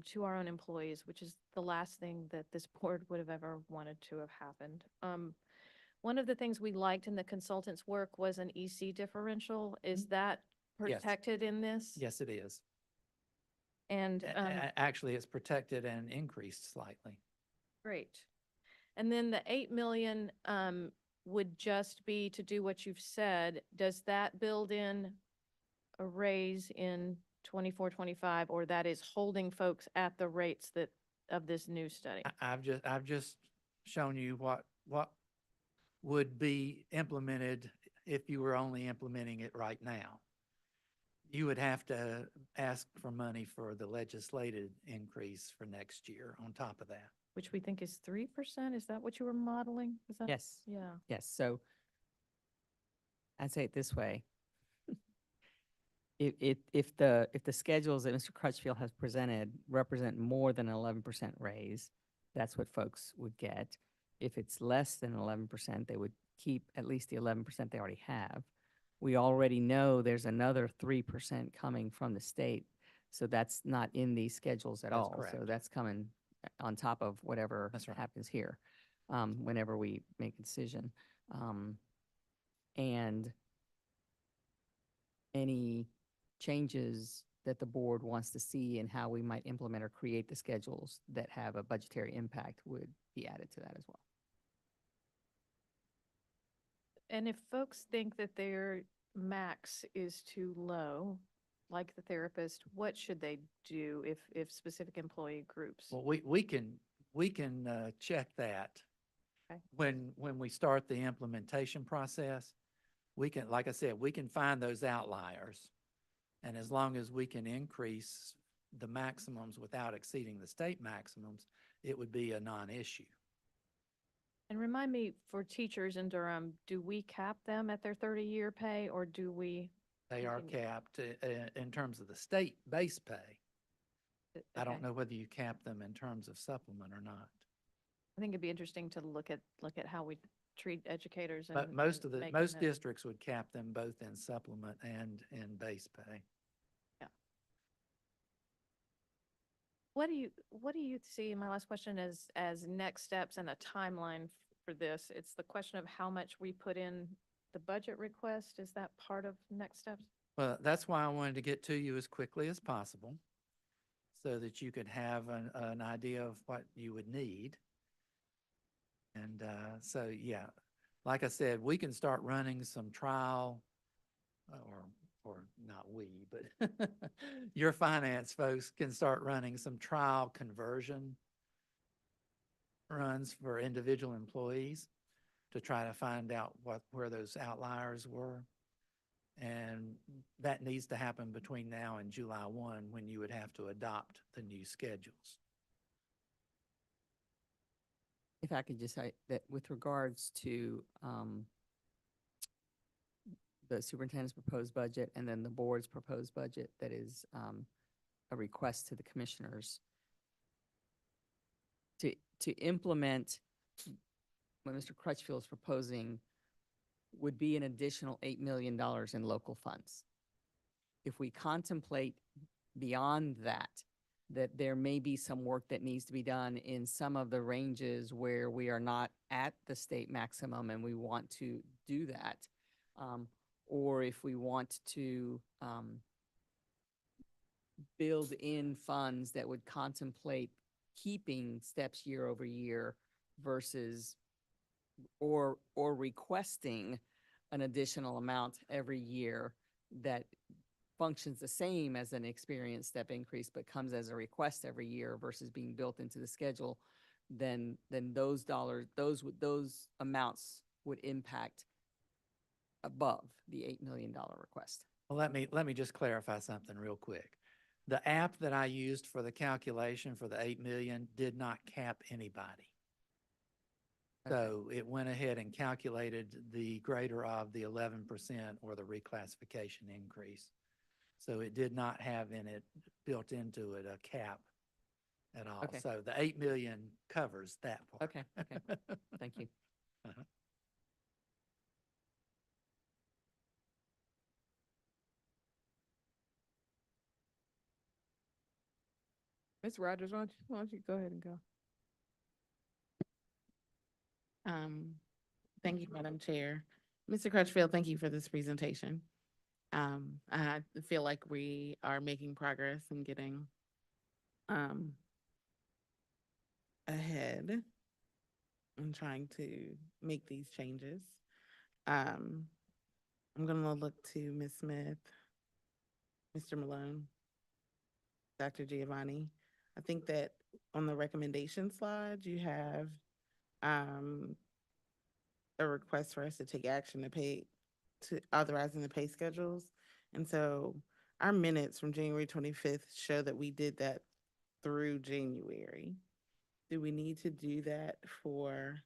to our own employees, which is the last thing that this board would have ever wanted to have happened. One of the things we liked in the consultant's work was an EC differential. Is that Yes. protected in this? Yes, it is. And, Actually, it's protected and increased slightly. great. And then the 8 million, would just be to do what you've said. Does that build in a raise in 24, 25, or that is holding folks at the rates that, of this new study? I've just shown you what would be implemented if you were only implementing it right now. You would have to ask for money for the legislated increase for next year on top of that. Which we think is 3%. Is that what you were modeling? Is that? Yes. Yeah. Yes, so I'd say it this way. If the schedules that Mr. Crutchfield has presented represent more than an 11% raise, that's what folks would get. If it's less than 11%, they would keep at least the 11% they already have. We already know there's another 3% coming from the state, so that's not in these schedules at That's all. So correct. that's coming on top of whatever That's right. happens here, whenever we make a decision. And any changes that the board wants to see in how we might implement or create the schedules that have a budgetary impact would be added to that as well. And if folks think that their max is too low, like the therapist, what should they do if specific employee groups? Well, we can check that. Okay. When we start the implementation process, we can, like I said, we can find those outliers. And as long as we can increase the maximums without exceeding the state maximums, it would be a non-issue. And remind me, for teachers in Durham, do we cap them at their 30-year pay, or do we? They are continue? capped in terms of the state base pay. I don't Okay. know whether you cap them in terms of supplement or not. I think it'd be interesting to look at how we treat educators and. But most and of the, making most that- districts would cap them both in supplement and in base pay. What do you see, my last question is, as next steps and a timeline for this? It's the question of how much we put in the budget request. Is that part of next steps? Well, that's why I wanted to get to you as quickly as possible so that you could have an idea of what you would need. And so, yeah, like I said, we can start running some trial, or not we, but your finance folks can start running some trial conversion runs for individual employees to try to find out where those outliers were. And that needs to happen between now and July 1, when you would have to adopt the new schedules. If I could just say that with regards to the superintendent's proposed budget and then the board's proposed budget, that is a request to the commissioners to implement what Mr. Crutchfield is proposing would be an additional $8 million in local funds. If we contemplate beyond that, that there may be some work that needs to be done in some of the ranges where we are not at the state maximum and we want to do that. Or if we want to build in funds that would contemplate keeping steps year over year versus or requesting an additional amount every year that functions the same as an experience step increase, but comes as a request every year versus being built into the schedule, then those amounts would impact above the $8 million request. Well, let me just clarify something real quick. The app that I used for the calculation for the 8 million did not cap anybody. So it went ahead and calculated the greater of the 11% or the reclassification increase. So it did not have in it, built into it, a cap at all. Okay. So the 8 million covers that part. Okay, thank you. Uh-huh. Ms. Rogers, why don't you go ahead and go? Thank you, Madam Chair. Mr. Crutchfield, thank you for this presentation. I feel like we are making progress and getting ahead and trying to make these changes. I'm gonna look to Ms. Smith, Mr. Malone, Dr. Giovanni. I think that on the recommendation slide, you have a request for us to take action to authorizing the pay schedules. And so our minutes from January 25th show that we did that through January. Do we need to do that for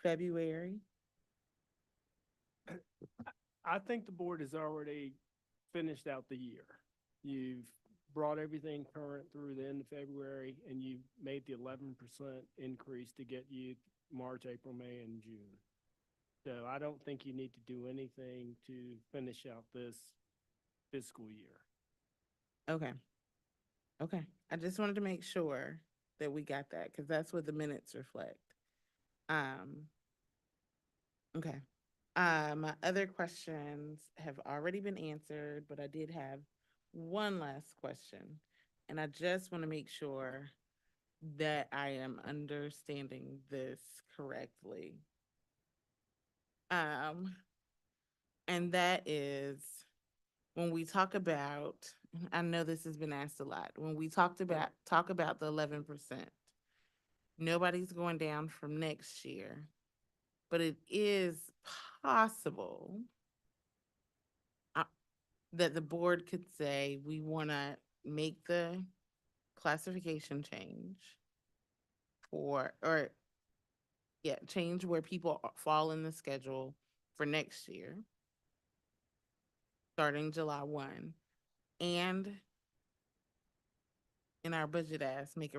February? I think the board has already finished out the year. You've brought everything current through the end of February, and you've made the 11% increase to get you March, April, May, and June. So I don't think you need to do anything to finish out this fiscal year. Okay. Okay. I just wanted to make sure that we got that because that's what the minutes reflect. Okay. My other questions have already been answered, but I did have one last question. And I just want to make sure that I am understanding this correctly. And that is when we talk about, I know this has been asked a lot, when we talk about the 11%, nobody's going down from next year, but it is possible that the board could say, we want to make the classification change change where people fall in the schedule for next year, starting July 1, and in our budget ask, make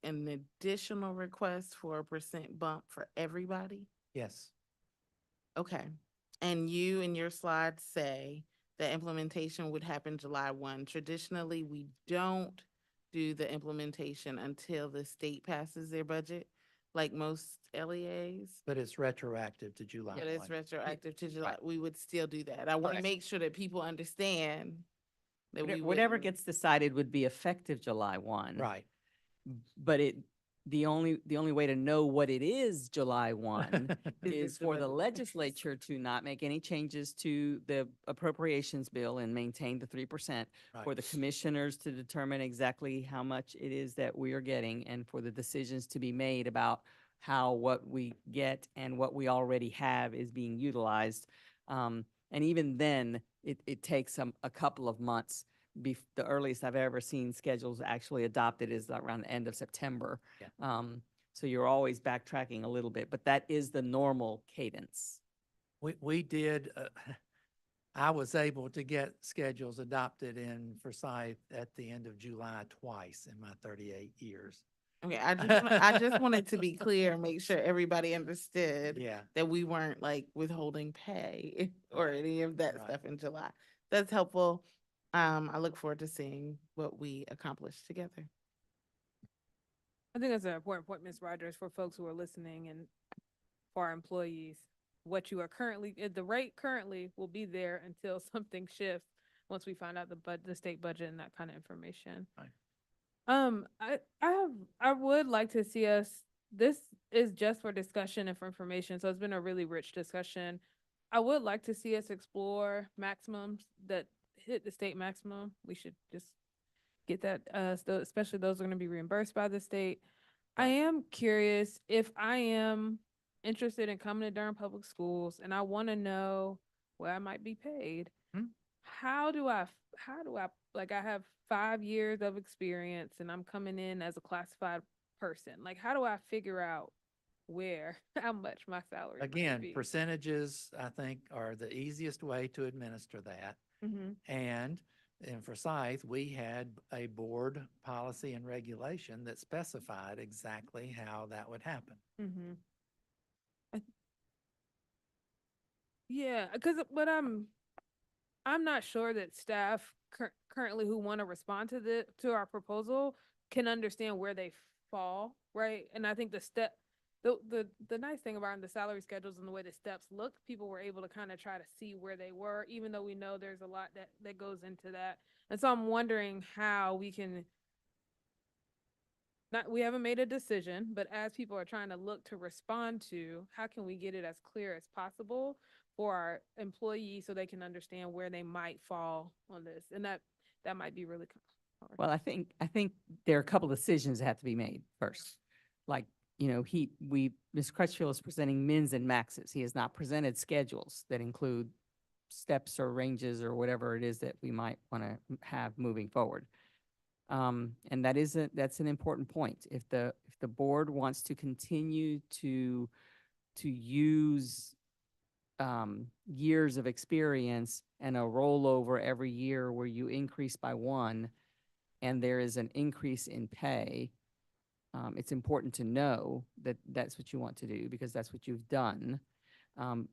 an additional request for a % bump for everybody? Yes. Okay. And you in your slides say the implementation would happen July 1. Traditionally, we don't do the implementation until the state passes their budget, like most LEAs. But it's retroactive to July 1. But it's retroactive to July. Right. We would still do that. I want to Correct. make sure that people understand that we Whatever wouldn't- gets decided would be effective July 1. Right. But the only way to know what it is July 1 is for the legislature to not make any changes to the appropriations bill and maintain the 3%, for the commissioners to determine exactly how much it is that we are getting, and for the decisions to be made about how what we get and what we already have is being utilized. And even then, it takes a couple of months. The earliest I've ever seen schedules actually adopted is around the end of September. Yeah. So you're always backtracking a little bit, but that is the normal cadence. We did, I was able to get schedules adopted in Forsyth at the end of July twice in my 38 years. Okay, I just wanted to be clear and make sure everybody understood Yeah. that we weren't like withholding pay or any of that Right. stuff in July. That's helpful. I look forward to seeing what we accomplish together. I think that's an important point, Ms. Rogers, for folks who are listening and for our employees. What you are currently, the rate currently will be there until something shifts, once we find out the state budget and that kind of information. Right. I would like to see us, this is just for discussion and for information, so it's been a really rich discussion. I would like to see us explore maximums that hit the state maximum. We should just get that, especially those are gonna be reimbursed by the state. I am curious if I am interested in coming to Durham Public Schools and I wanna know where I might be paid. How do I, like, I have 5 years of experience and I'm coming in as a classified person. Like, how do I figure out how much my salary might Again, be? percentages, I think, are the easiest way to administer that. Mhm. And in Forsyth, we had a board policy and regulation that specified exactly how that would happen. Mm-hmm. Yeah, but I'm not sure that staff currently who want to respond to our proposal can understand where they fall, right? And I think the nice thing about the salary schedules and the way the steps look, people were able to kind of try to see where they were, even though we know there's a lot that goes into that. And so I'm wondering how we can, we haven't made a decision, but as people are trying to look to respond to, how can we get it as clear as possible for our employees so they can understand where they might fall on this? And that might be really hard. Well, I think there are a couple of decisions that have to be made first. Like, Mr. Crutchfield is presenting mins and maxes. He has not presented schedules that include steps or ranges or whatever it is that we might want to have moving forward. And that's an important point. If the board wants to continue to use years of experience and a rollover every year where you increase by 1 and there is an increase in pay, it's important to know that that's what you want to do because that's what you've done.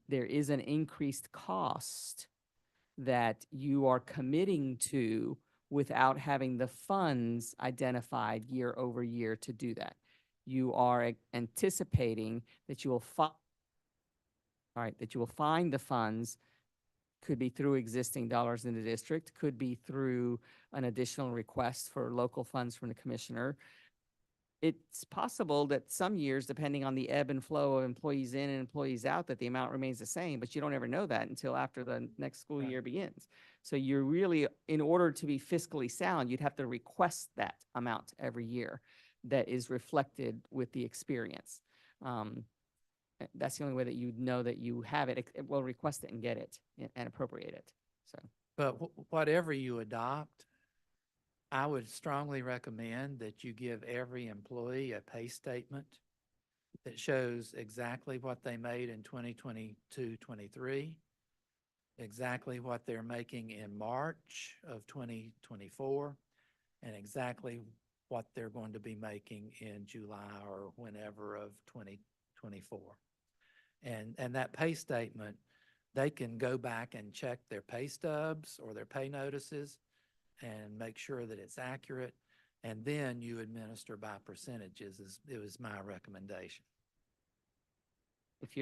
There is an increased cost that you are committing to without having the funds identified year over year to do that. You are anticipating that you will find the funds, could be through existing dollars in the district, could be through an additional request for local funds from the commissioner. It's possible that some years, depending on the ebb and flow of employees in and employees out, that the amount remains the same, but you don't ever know that until after the next school year begins. So you're really, in order to be fiscally sound, you'd have to request that amount every year that is reflected with the experience. That's the only way that you know that you have it. Well, request it and get it and appropriate it. So, But whatever you adopt, I would strongly recommend that you give every employee a pay statement that shows exactly what they made in 2022-23, exactly what they're making in March of 2024, and exactly what they're going to be making in July or whenever of 2024. And that pay statement, they can go back and check their pay stubs or their pay notices and make sure that it's accurate, and then you administer by percentages. It was my recommendation. If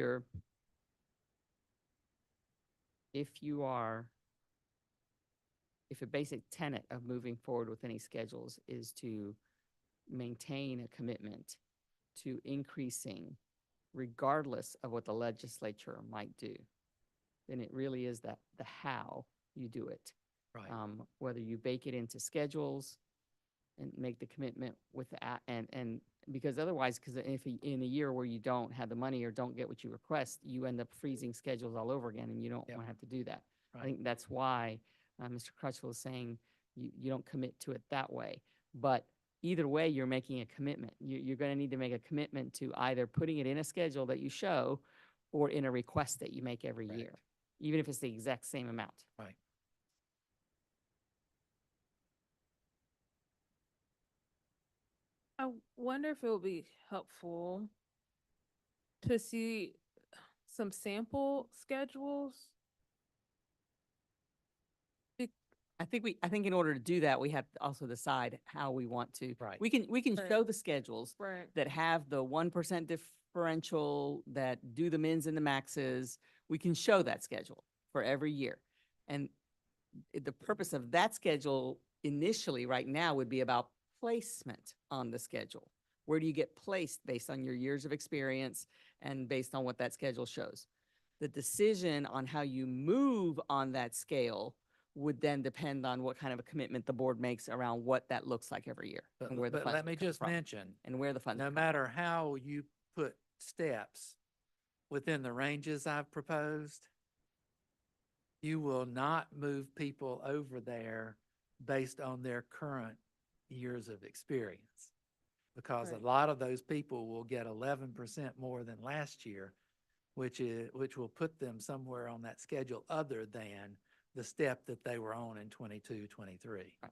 a basic tenet of moving forward with any schedules is to maintain a commitment to increasing regardless of what the legislature might do, then it really is the how you do it. Right. Whether you bake it into schedules and make the commitment with that, and because otherwise, because if in a year where you don't have the money or don't get what you request, you end up freezing schedules all over again, and you don't want to have to do that. Right. I think that's why Mr. Crutchfield is saying you don't commit to it that way. But either way, you're making a commitment. You're going to need to make a commitment to either putting it in a schedule that you show or in a request that you make every Correct. year, even if it's the exact same amount. Right. I wonder if it would be helpful to see some sample schedules. I think in order to do that, we have to also decide how we want to. Right. We can Right. show the schedules Right. that have the 1% differential, that do the mins and the maxes. We can show that schedule for every year. And the purpose of that schedule initially right now would be about placement on the schedule. Where do you get placed based on your years of experience and based on what that schedule shows? The decision on how you move on that scale would then depend on what kind of a commitment the board makes around what that looks like every year and where the But funds let would me come just from mention, and where the funds. no would come from. matter how you put steps within the ranges I've proposed, you will not move people over there based on their current years of experience. Because Right. a lot of those people will get 11% more than last year, which will put them somewhere on that schedule other than the step that they were on in 22, 23. Right.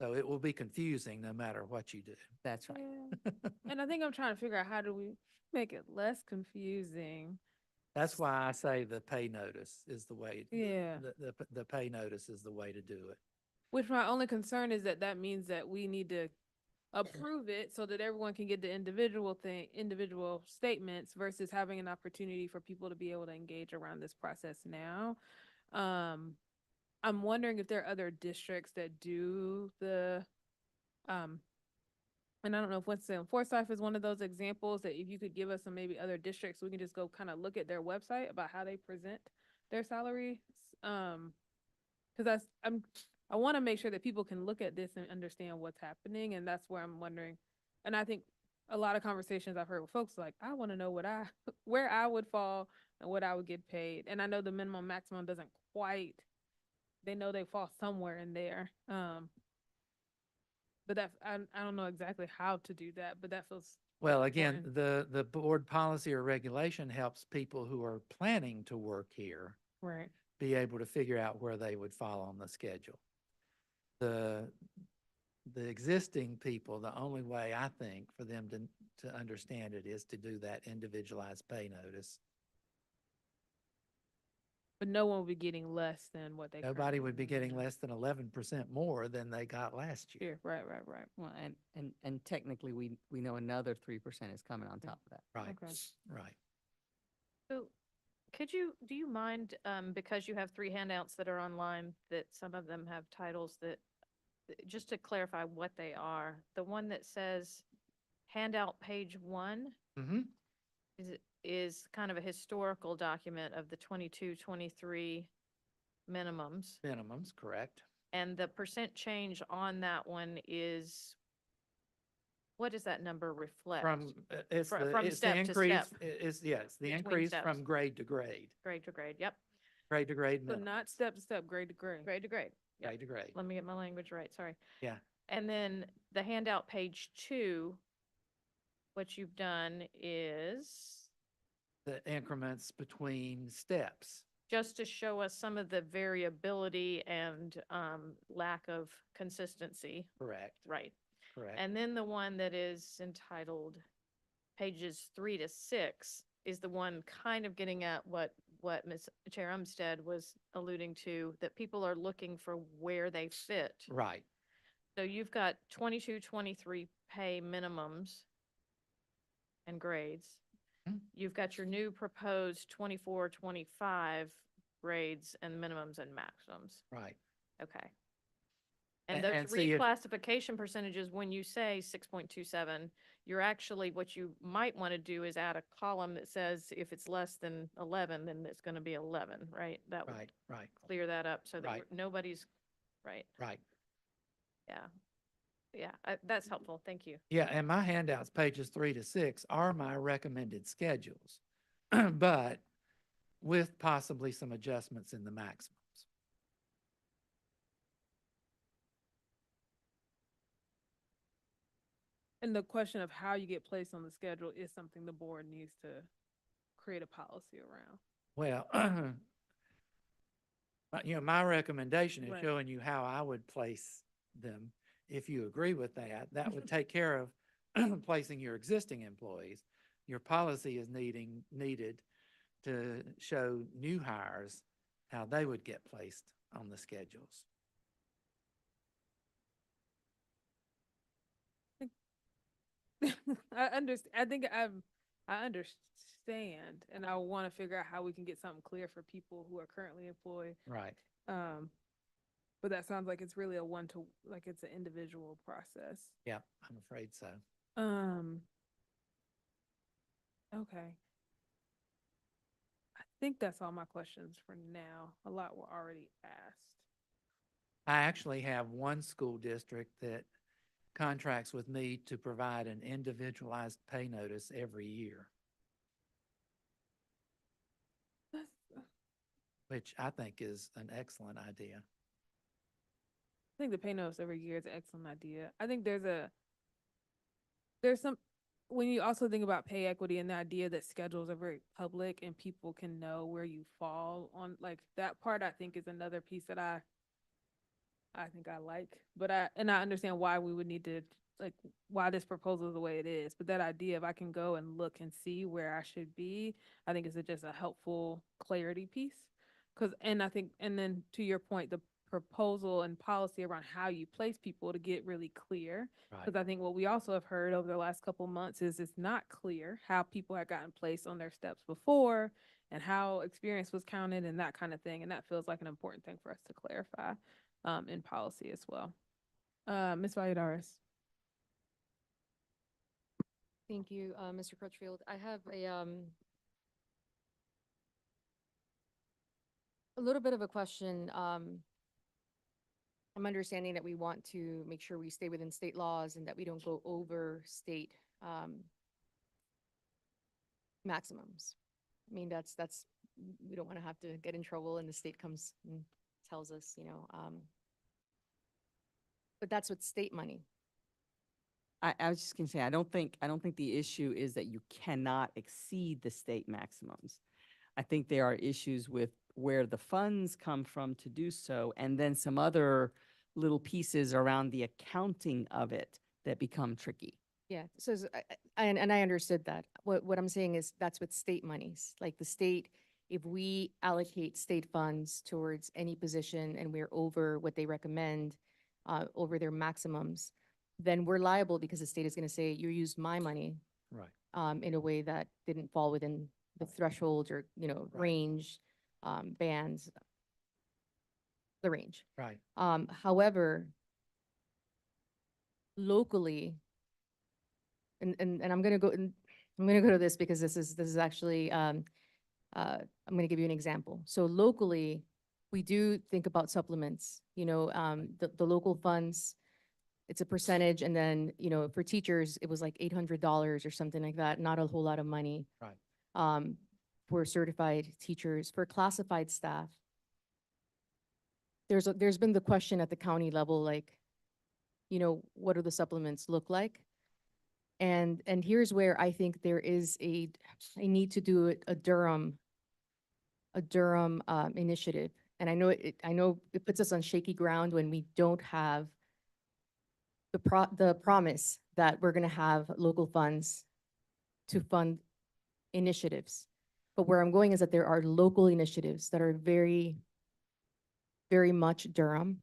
So it will be confusing no matter what you do. That's right. Yeah. And I think I'm trying to figure out how do we make it less confusing. That's why I say the pay notice is the way. Yeah. The pay notice is the way to do it. Which my only concern is that that means that we need to approve it so that everyone can get the individual statements versus having an opportunity for people to be able to engage around this process now. I'm wondering if there are other districts that do the, and I don't know if Winston Forsyth is one of those examples that if you could give us some maybe other districts, we can just go kind of look at their website about how they present their salaries. Because I want to make sure that people can look at this and understand what's happening, and that's where I'm wondering. And I think a lot of conversations I've heard with folks like, I want to know where I would fall and what I would get paid. And I know the minimum maximum doesn't quite. They know they fall somewhere in there. But I don't know exactly how to do that, but that feels. Well, again, important. the board policy or regulation helps people who are planning to work here Right. be able to figure out where they would fall on the schedule. The existing people, the only way I think for them to understand it is to do that individualized pay notice. But no one will be getting less than what they. Nobody would be currently getting have. less than 11% more than they got last year. Yeah, right. Well, and technically we know another 3% is coming on top of that. Right, Okay. right. So do you mind, because you have 3 handouts that are online, that some of them have titles that, just to clarify what they are, the one that says handout page 1 Mm-hmm. is kind of a historical document of the 22-23 minimums. Minimums, correct. And the percent change on that one is, what does that number reflect? From, it's Fr- the, from it's the step to increase, step. yes, the Between increase steps. from grade to grade, Grade to grade, yep. grade to grade, So minimum, not step to step, grade to grade. Grade to grade. Yep. grade to grade. Let me get my language right, sorry. Yeah. And then the handout page 2, what you've done is The increments between steps. just to show us some of the variability and lack of consistency. Correct, Right. correct. And then the one that is entitled pages 3 to 6 is the one kind of getting at what Ms. Chair Umstead was alluding to, that people are looking for where they fit. Right. So you've got 22-23 pay minimums and grades. Mhm. You've got your new proposed 24-25 grades and minimums and maximums. Right. Okay. And A- those and see if- reclassification percentages, when you say 6.27, you're actually, what you might want to do is add a column that says if it's less than 11, then it's going to be 11, right? That would Right, right, clear that up so that Right. nobody's, right? right. Yeah. Yeah, that's helpful. Thank you. Yeah, and my handouts, pages 3 to 6, are my recommended schedules, but with possibly some adjustments in the maximums. And the question of how you get placed on the schedule is something the board needs to create a policy around. Well, my recommendation is Right. showing you how I would place them. If you agree with that, that would take care of placing your existing employees. Your policy is needed to show new hires how they would get placed on the schedules. I understand, and I want to figure out how we can get something clear for people who are currently employed. Right. But that sounds like it's really like it's an individual process. Yeah, I'm afraid so. Okay. I think that's all my questions for now. A lot were already asked. I actually have one school district that contracts with me to provide an individualized pay notice every year, which I think is an excellent idea. I think the pay notice every year is an excellent idea. I think there's some, when you also think about pay equity and the idea that schedules are very public and people can know where you fall on, like, that part, I think is another piece that I think I like, but I understand why we would need to, like, why this proposal is the way it is, but that idea, if I can go and look and see where I should be, I think is just a helpful clarity piece. And then to your point, the proposal and policy around how you place people to get really clear. Because I think what we also have heard over the last couple months is it's not clear how people had gotten placed on their steps before and how experience was counted and that kind of thing. And that feels like an important thing for us to clarify in policy as well. Ms. Valladares. Thank you, Mr. Crutchfield. I have a little bit of a question. I'm understanding that we want to make sure we stay within state laws and that we don't go over state maximums. I mean, that's, we don't want to have to get in trouble and the state comes and tells us, but that's with state money. I was just gonna say, I don't think the issue is that you cannot exceed the state maximums. I think there are issues with where the funds come from to do so, and then some other little pieces around the accounting of it that become tricky. Yeah, so I understood that. What I'm saying is that's with state monies, like the state, if we allocate state funds towards any position and we're over what they recommend, over their maximums, then we're liable because the state is going to say, you used my money Right. in a way that didn't fall within the thresholds or, Right. range, bands, the range. Right. However, locally, and I'm gonna go to this because this is actually, I'm gonna give you an example. So locally, we do think about supplements, the local funds, it's a percentage, and then, for teachers, it was like $800 or something like that, not a whole lot of money. Right. For certified teachers, for classified staff. There's been the question at the county level, like, what do the supplements look like? And here's where I think there is I need to do a Durham initiative. And I know it puts us on shaky ground when we don't have the promise that we're gonna have local funds to fund initiatives. But where I'm going is that there are local initiatives that are very, very much Durham,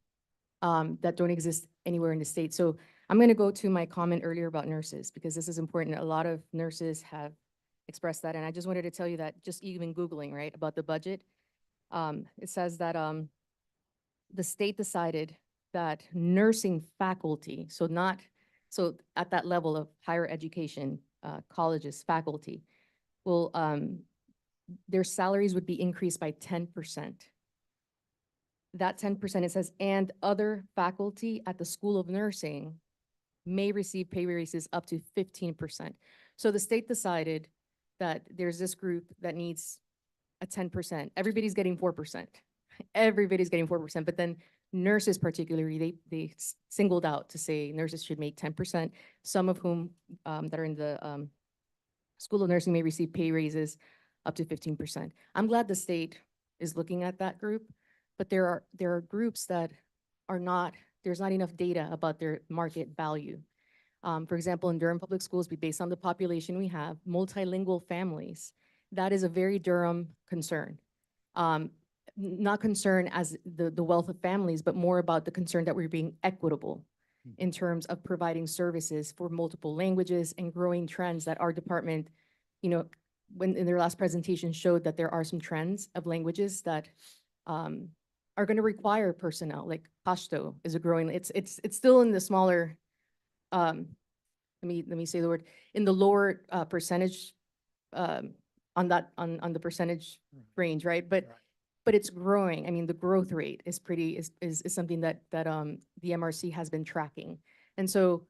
that don't exist anywhere in the state. So I'm going to go to my comment earlier about nurses because this is important. A lot of nurses have expressed that. And I just wanted to tell you that just even Googling, right, about the budget, it says that the state decided that nursing faculty, so at that level of higher education, colleges, faculty, will, their salaries would be increased by 10%. That 10%, it says, and other faculty at the School of Nursing may receive pay raises up to 15%. So the state decided that there's this group that needs a 10%. Everybody's getting 4%. Everybody's getting 4%, but then Nurses particularly, they singled out to say nurses should make 10%, some of whom that are in the School of Nursing may receive pay raises up to 15%. I'm glad the state is looking at that group, but there are groups that are not, there's not enough data about their market value. For example, in Durham Public Schools, based on the population we have, multilingual families, that is a very Durham concern. Not concern as the wealth of families, but more about the concern that we're being equitable in terms of providing services for multiple languages and growing trends that our department, when in their last presentation showed that there are some trends of languages that are going to require personnel, like Pashto is a growing, it's still in the smaller, let me say the word, in the lower percentage on the percentage range, right? But it's growing. I mean, the growth rate is is something that the MRC has been tracking. And so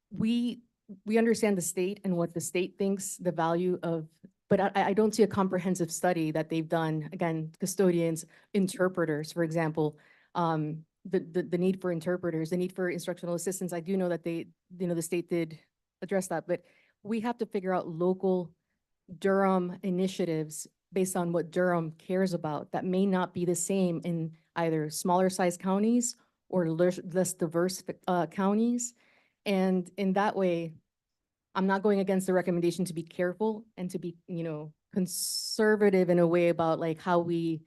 we understand the state and what the state thinks the value of, but I don't see a comprehensive study that they've done. Again, custodians, interpreters, for example, the need for interpreters, the need for instructional assistants. I do know that the state did address that, but we have to figure out local Durham initiatives based on what Durham cares about that may not be the same in either smaller size counties or less diverse counties. And in that way, I'm not going against the recommendation to be careful and to be, conservative in a way about like how we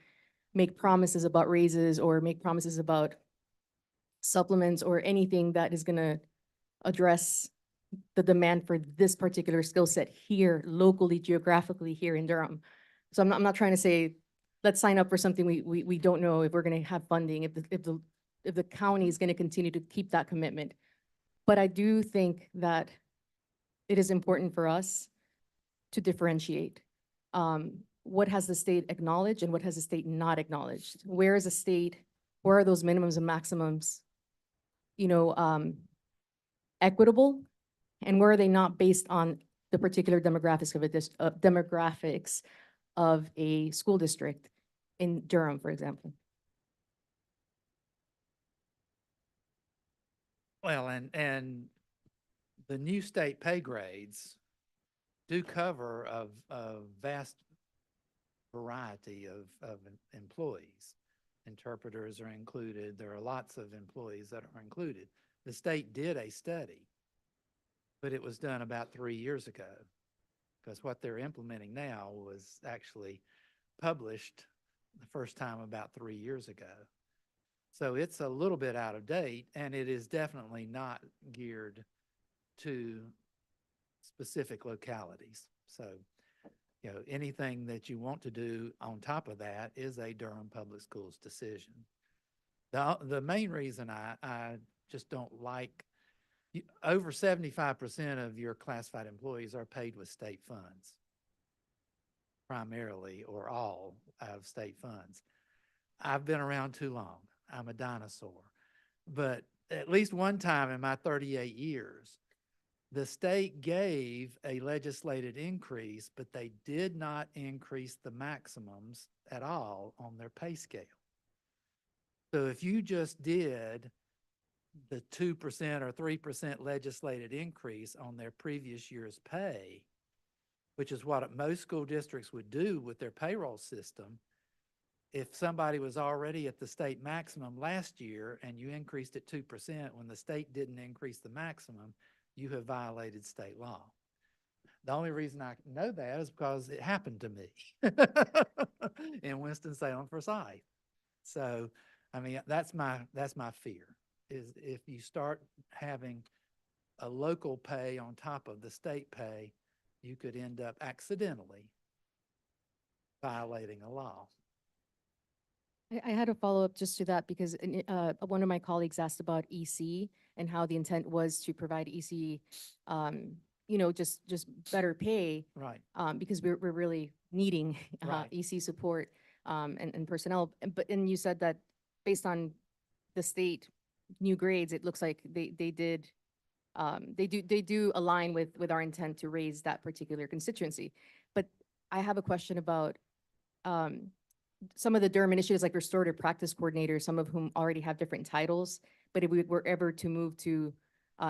make promises about raises or make promises about supplements or anything that is going to address the demand for this particular skill set here locally, geographically here in Durham. So I'm not trying to say, let's sign up for something we don't know if we're going to have funding, if the county is going to continue to keep that commitment. But I do think that it is important for us to differentiate. What has the state acknowledged and what has the state not acknowledged? Where is the state, where are those minimums and maximums, equitable? And where are they not based on the particular demographics of a school district in Durham, for example? Well, and the new state pay grades do cover a vast variety of employees. Interpreters are included. There are lots of employees that are included. The state did a study, but it was done about 3 years ago, because what they're implementing now was actually published the first time about 3 years ago. So it's a little bit out of date, and it is definitely not geared to specific localities. So, anything that you want to do on top of that is a Durham Public Schools decision. The main reason I just don't like, over 75% of your classified employees are paid with state funds, primarily or all out of state funds. I've been around too long. I'm a dinosaur. But at least one time in my 38 years, the state gave a legislated increase, but they did not increase the maximums at all on their pay scale. So if you just did the 2% or 3% legislated increase on their previous year's pay, which is what most school districts would do with their payroll system, if somebody was already at the state maximum last year and you increased it 2% when the state didn't increase the maximum, you have violated state law. The only reason I know that is because it happened to me in Winston-Salem, Forsyth. So, I mean, that's my fear, is if you start having a local pay on top of the state pay, you could end up accidentally violating a law. I had a follow-up just to that because one of my colleagues asked about EC and how the intent was to provide EC, just better pay. Right. Because we're really needing Right. EC support and personnel. And you said that based on the state new grades, it looks like they do align with our intent to raise that particular constituency. But I have a question about some of the Durham initiatives like restorative practice coordinators, some of whom already have different titles, but if we were ever to move to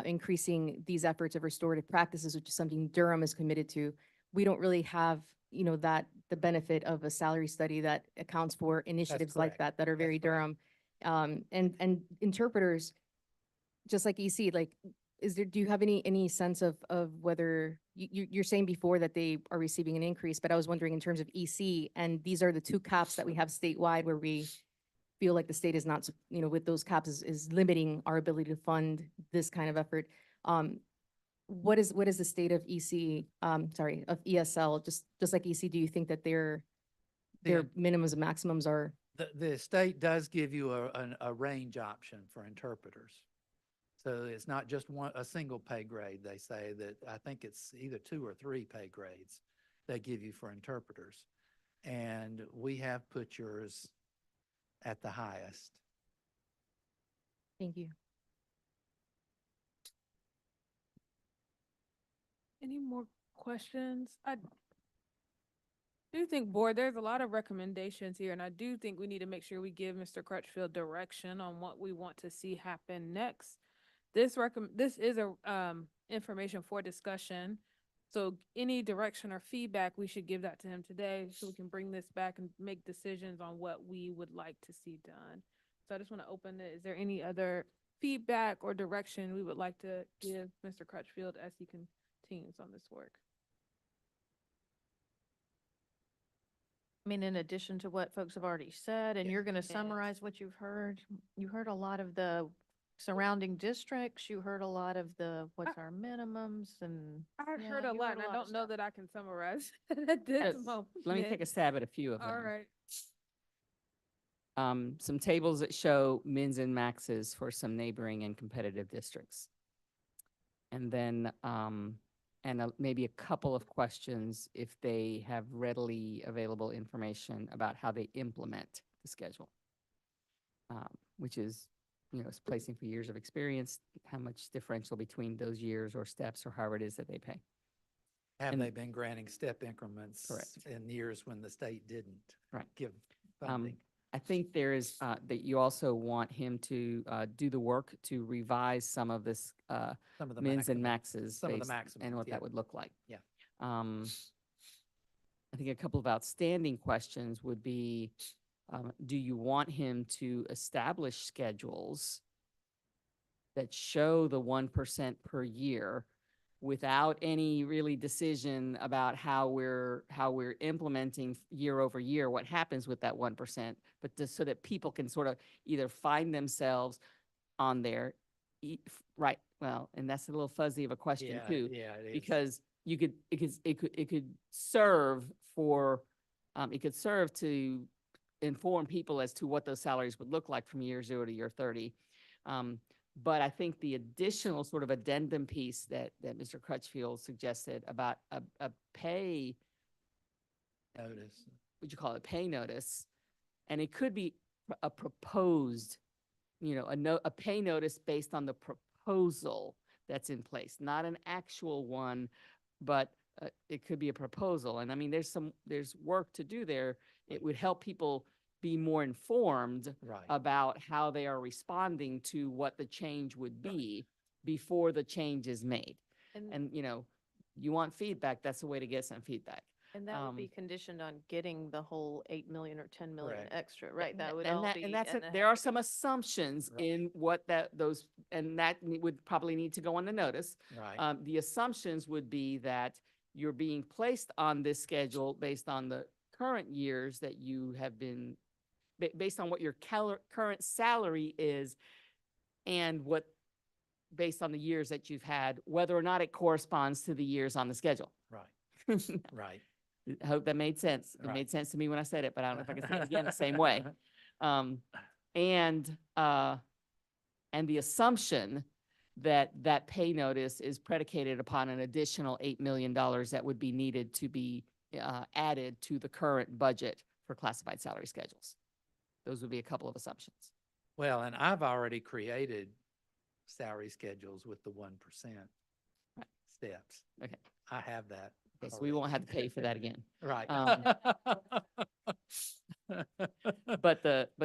increasing these efforts of restorative practices, which is something Durham is committed to, we don't really have, that the benefit of a salary study that accounts for initiatives like that are very Durham. And interpreters, just like EC, like, do you have any sense of whether, you're saying before that they are receiving an increase, but I was wondering in terms of EC, and these are the two caps that we have statewide where we feel like the state is not, with those caps is limiting our ability to fund this kind of effort. What is the state of EC, of ESL, just like EC, do you think that their minimums and maximums are? The state does give you a range option for interpreters. So it's not just a single pay grade. They say that, I think it's either 2 or 3 pay grades they give you for interpreters. And we have put yours at the highest. Thank you. Any more questions? I do think, board, there's a lot of recommendations here, and I do think we need to make sure we give Mr. Crutchfield direction on what we want to see happen next. This is information for discussion. So any direction or feedback, we should give that to him today so we can bring this back and make decisions on what we would like to see done. So I just want to open it. Is there any other feedback or direction we would like to give Mr. Crutchfield as he continues on this work? I mean, in addition to what folks have already said, and you're going to summarize what you've heard, you heard a lot of the surrounding districts, you heard a lot of the, what's our minimums, and. I've yeah, heard a you lot, and I of don't know stuff. that I can summarize at this moment. Let me take a stab at a few of them. All right. Some tables that show mins and maxes for some neighboring and competitive districts. And then, maybe a couple of questions if they have readily available information about how they implement the schedule, which is, it's placing for years of experience, how much differential between those years or steps or however it is that they pay. Have they been granting step increments Correct. in years when the state didn't Right. give funding? I think there is, that you also want him to do the work to revise some of this Some of the mins and maximum- maxes some of the based- maximums, and what yeah. that would look like. Yeah. I think a couple of outstanding questions would be, do you want him to establish schedules that show the 1% per year without any really decision about how we're implementing year over year what happens with that 1%, but just so that people can sort of either find themselves on there, right? Well, and that's a little fuzzy of a question too, Yeah, it is. because it could serve for, it could serve to inform people as to what those salaries would look like from year 0 to year 30. But I think the additional sort of addendum piece that Mr. Crutchfield suggested about a pay notice, would you call it pay notice? And it could be a proposed, a pay notice based on the proposal that's in place, not an actual one, but it could be a proposal. And I mean, there's work to do there. It would help people be more informed about how they are responding to what the change would be before the change is made. And you want feedback, that's the way to get some feedback. And that would be conditioned on getting the whole 8 million or 10 million Correct. extra, right? That would And all that, be. and that's, and there are some assumptions in what and that would probably need to go on the notice. Right. The assumptions would be that you're being placed on this schedule based on the current years that you have been, based on what your current salary is and what, based on the years that you've had, whether or not it corresponds to the years on the schedule. Right. Right. I hope that made sense. It Right. made sense to me when I said it, but I don't know if I can say it again the same way. And the assumption that that pay notice is predicated upon an additional $8 million that would be needed to be added to the current budget for classified salary schedules. Those would be a couple of assumptions. Well, and I've already created salary schedules with the 1% steps. Okay. I have that. Okay, so we won't have to pay for that again. Right. But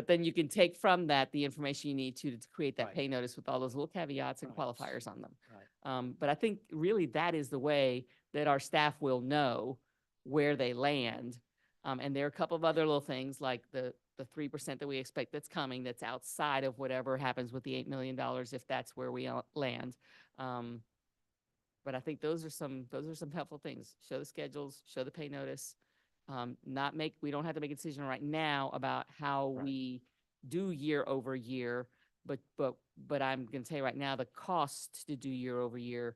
then you can take from that the information you need to create that Right. pay notice with all those little caveats and Right. qualifiers on them. Right. But I think really that is the way that our staff will know where they land. And there are a couple of other little things like the 3% that we expect that's coming, that's outside of whatever happens with the $8 million, if that's where we land. But I think those are some helpful things. Show the schedules, show the pay notice. We don't have to make a decision right now about how we do year over year, but I'm gonna tell you right now, the cost to do year over year,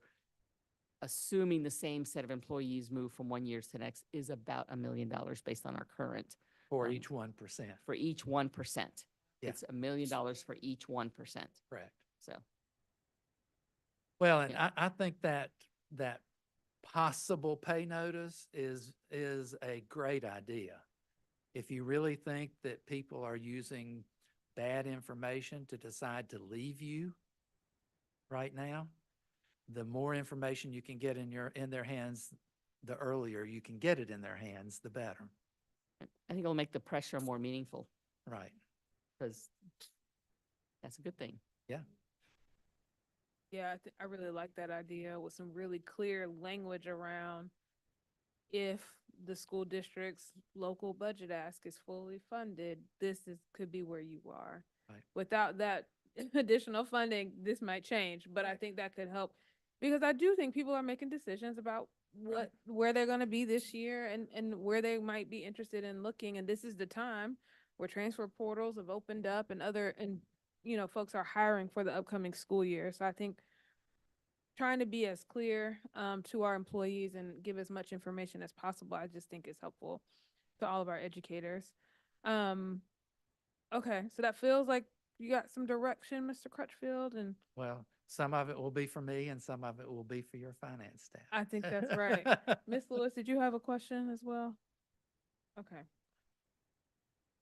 assuming the same set of employees move from one year to the next, is about $1 million based on our current. For um, each 1%. For each 1%. Yeah. It's $1 million for each 1%. Correct. So, Well, and Yeah. I think that possible pay notice is a great idea. If you really think that people are using bad information to decide to leave you right now, the more information you can get in their hands, the earlier you can get it in their hands, the better. I think it'll make the pressure more meaningful, Right. because that's a good thing. Yeah. Yeah, I really like that idea with some really clear language around if the school district's local budget ask is fully funded, could be where you are. Right. Without that additional funding, this might change, but I think that could help because I do think people are making decisions about where they're gonna be this year and where they might be interested in looking, and this is the time where transfer portals have opened up and folks are hiring for the upcoming school year. So I think trying to be as clear to our employees and give as much information as possible, I just think is helpful to all of our educators. Okay, so that feels like you got some direction, Mr. Crutchfield, and Well, some of it will be for me and some of it will be for your finance staff. I think that's right. Miss Lewis, did you have a question as well? Okay.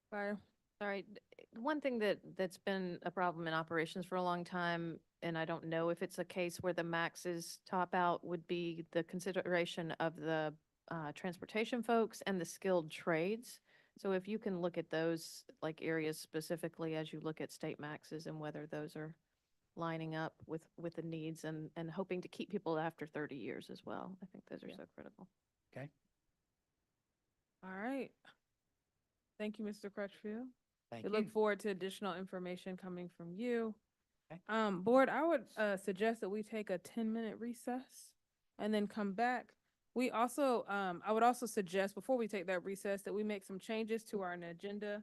Bye. All right. One thing that's been a problem in operations for a long time, and I don't know if it's a case where the maxes top out, would be the consideration of the transportation folks and the skilled trades. So if you can look at those like areas specifically as you look at state maxes and whether those are lining up with the needs and hoping to keep people after 30 years as well. I think those are so critical. Okay. All right. Thank you, Mr. Crutchfield. Thank We you. look forward to additional information coming from you. Okay. Board, I would suggest that we take a 10-minute recess and then come back. We also, I would also suggest before we take that recess that we make some changes to our agenda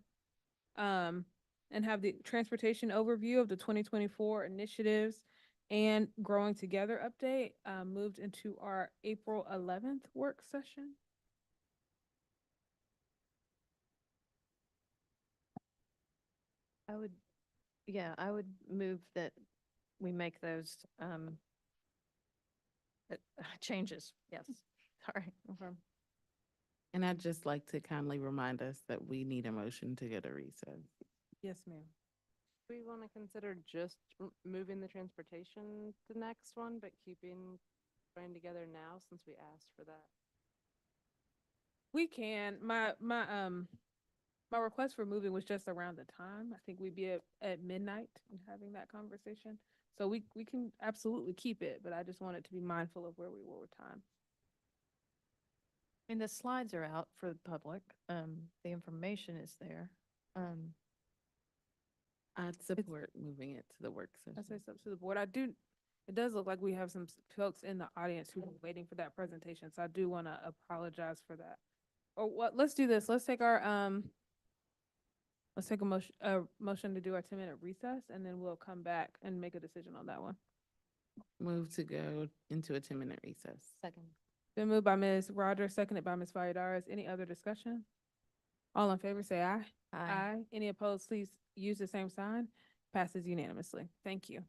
and have the transportation overview of the 2024 initiatives and Growing Together update moved into our April 11th work session. I would move that we make those changes. Yes. Sorry. Okay. And I'd just like to kindly remind us that we need a motion to get a recess. Yes, ma'am. Do we want to consider just moving the transportation to the next one, but keeping Growing Together now since we asked for that? We can. My request for moving was just around the time. I think we'd be at midnight and having that conversation. So we can absolutely keep it, but I just wanted to be mindful of where we were with time. And the slides are out for the public. The information is there. I'd support moving it to the work I say session. something to the board. It does look like we have some folks in the audience who are waiting for that presentation. So I do want to apologize for that. Or what, let's do this. Let's take our, let's take a motion to do our 10-minute recess and then we'll come back and make a decision on that one. Move to go into a 10-minute recess. Second. Been moved by Ms. Rogers, seconded by Ms. Valladares. Any other discussion? All in favor, say aye. Aye. Any opposed, please use the same sign. Passes unanimously. Thank you.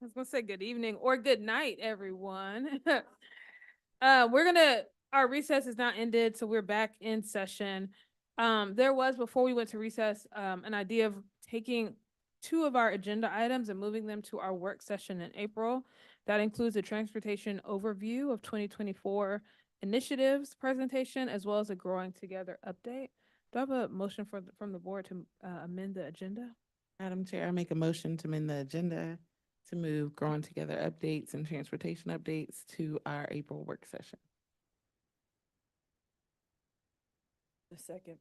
was gonna say good evening or good night, everyone. Our recess is now ended, so we're back in session. There was, before we went to recess, an idea of taking two of our agenda items and moving them to our work session in April. That includes a transportation overview of 2024 initiatives presentation, as well as a Growing Together update. Do I have a motion from the board to amend the agenda? Madam Chair, I make a motion to amend the agenda to move Growing Together updates and transportation updates to our April work session. A second.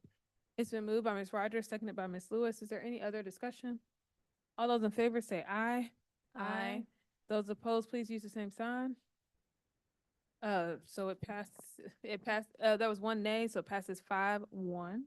It's been moved by Ms. Rogers, seconded by Ms. Lewis. Is there any other discussion? All those in favor say aye. Aye. Those opposed, please use the same sign. So it passed, there was one nay, so it passes 5-1.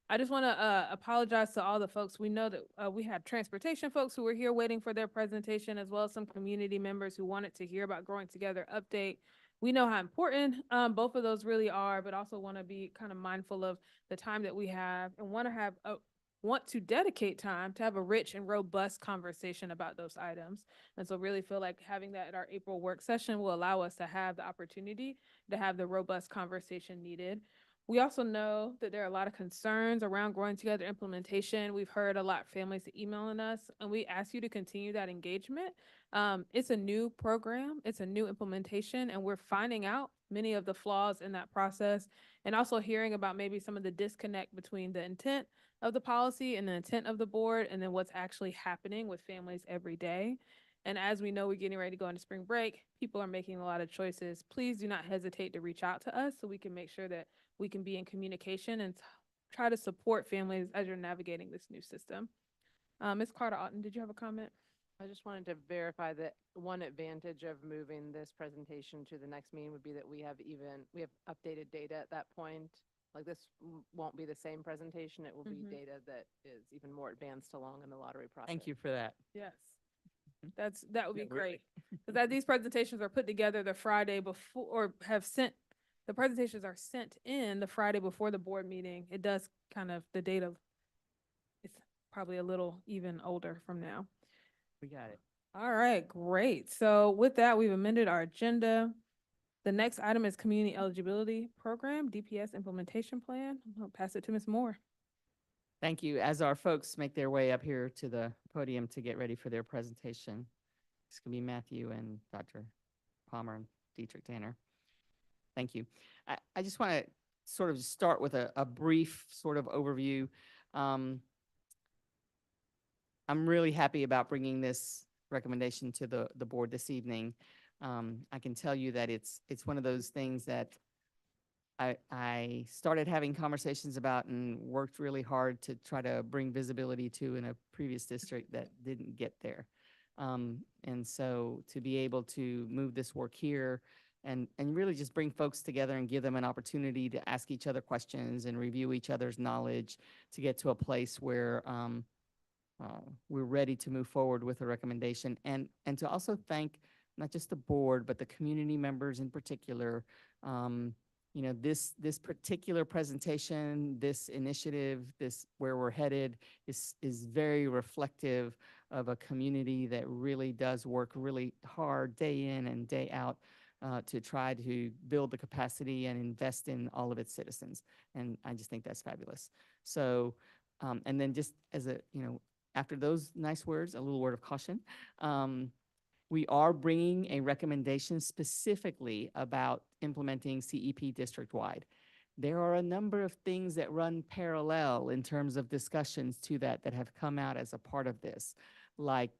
I just want to apologize to all the folks. We know that we had transportation folks who were here waiting for their presentation, as well as some community members who wanted to hear about Growing Together update. We know how important both of those really are, but also want to be kind of mindful of the time that we have and want to dedicate time to have a rich and robust conversation about those items. And so really feel like having that at our April work session will allow us to have the opportunity to have the robust conversation needed. We also know that there are a lot of concerns around Growing Together implementation. We've heard a lot of families emailing us, and we ask you to continue that engagement. It's a new program, it's a new implementation, and we're finding out many of the flaws in that process, and also hearing about maybe some of the disconnect between the intent of the policy and the intent of the board, and then what's actually happening with families every day. And as we know, we're getting ready to go into spring break. People are making a lot of choices. Please do not hesitate to reach out to us so we can make sure that we can be in communication and try to support families as you're navigating this new system. Ms. Carter-Otten, did you have a comment? I just wanted to verify that one advantage of moving this presentation to the next meeting would be that we have updated data at that point. Like this won't be the same presentation. It will be data that is even more advanced along in the lottery process. Thank you for that. Yes. That would be Yeah, great. Because these presentations are put together the Friday before, or the presentations are sent in the Friday before the board meeting. It does kind of, the data, it's probably a little even older from now. We got it. All right, great. So with that, we've amended our agenda. The next item is Community Eligibility Program, DPS Implementation Plan. I'll pass it to Ms. Moore. Thank you. As our folks make their way up here to the podium to get ready for their presentation, it's going to be Matthew and Dr. Palmer and Dietrich Tanner. Thank you. I just want to sort of start with a brief sort of overview. I'm really happy about bringing this recommendation to the board this evening. I can tell you that it's one of those things that I started having conversations about and worked really hard to try to bring visibility to in a previous district that didn't get there. And so to be able to move this work here and really just bring folks together and give them an opportunity to ask each other questions and review each other's knowledge to get to a place where we're ready to move forward with a recommendation, and to also thank not just the board, but the community members in particular. You know, this particular presentation, this initiative, this where we're headed is very reflective of a community that really does work really hard day in and day out to try to build the capacity and invest in all of its citizens. And I just think that's fabulous. So, and then just as a, you know, after those nice words, a little word of caution. We are bringing a recommendation specifically about implementing CEP district-wide. There are a number of things that run parallel in terms of discussions to that have come out as a part of this, like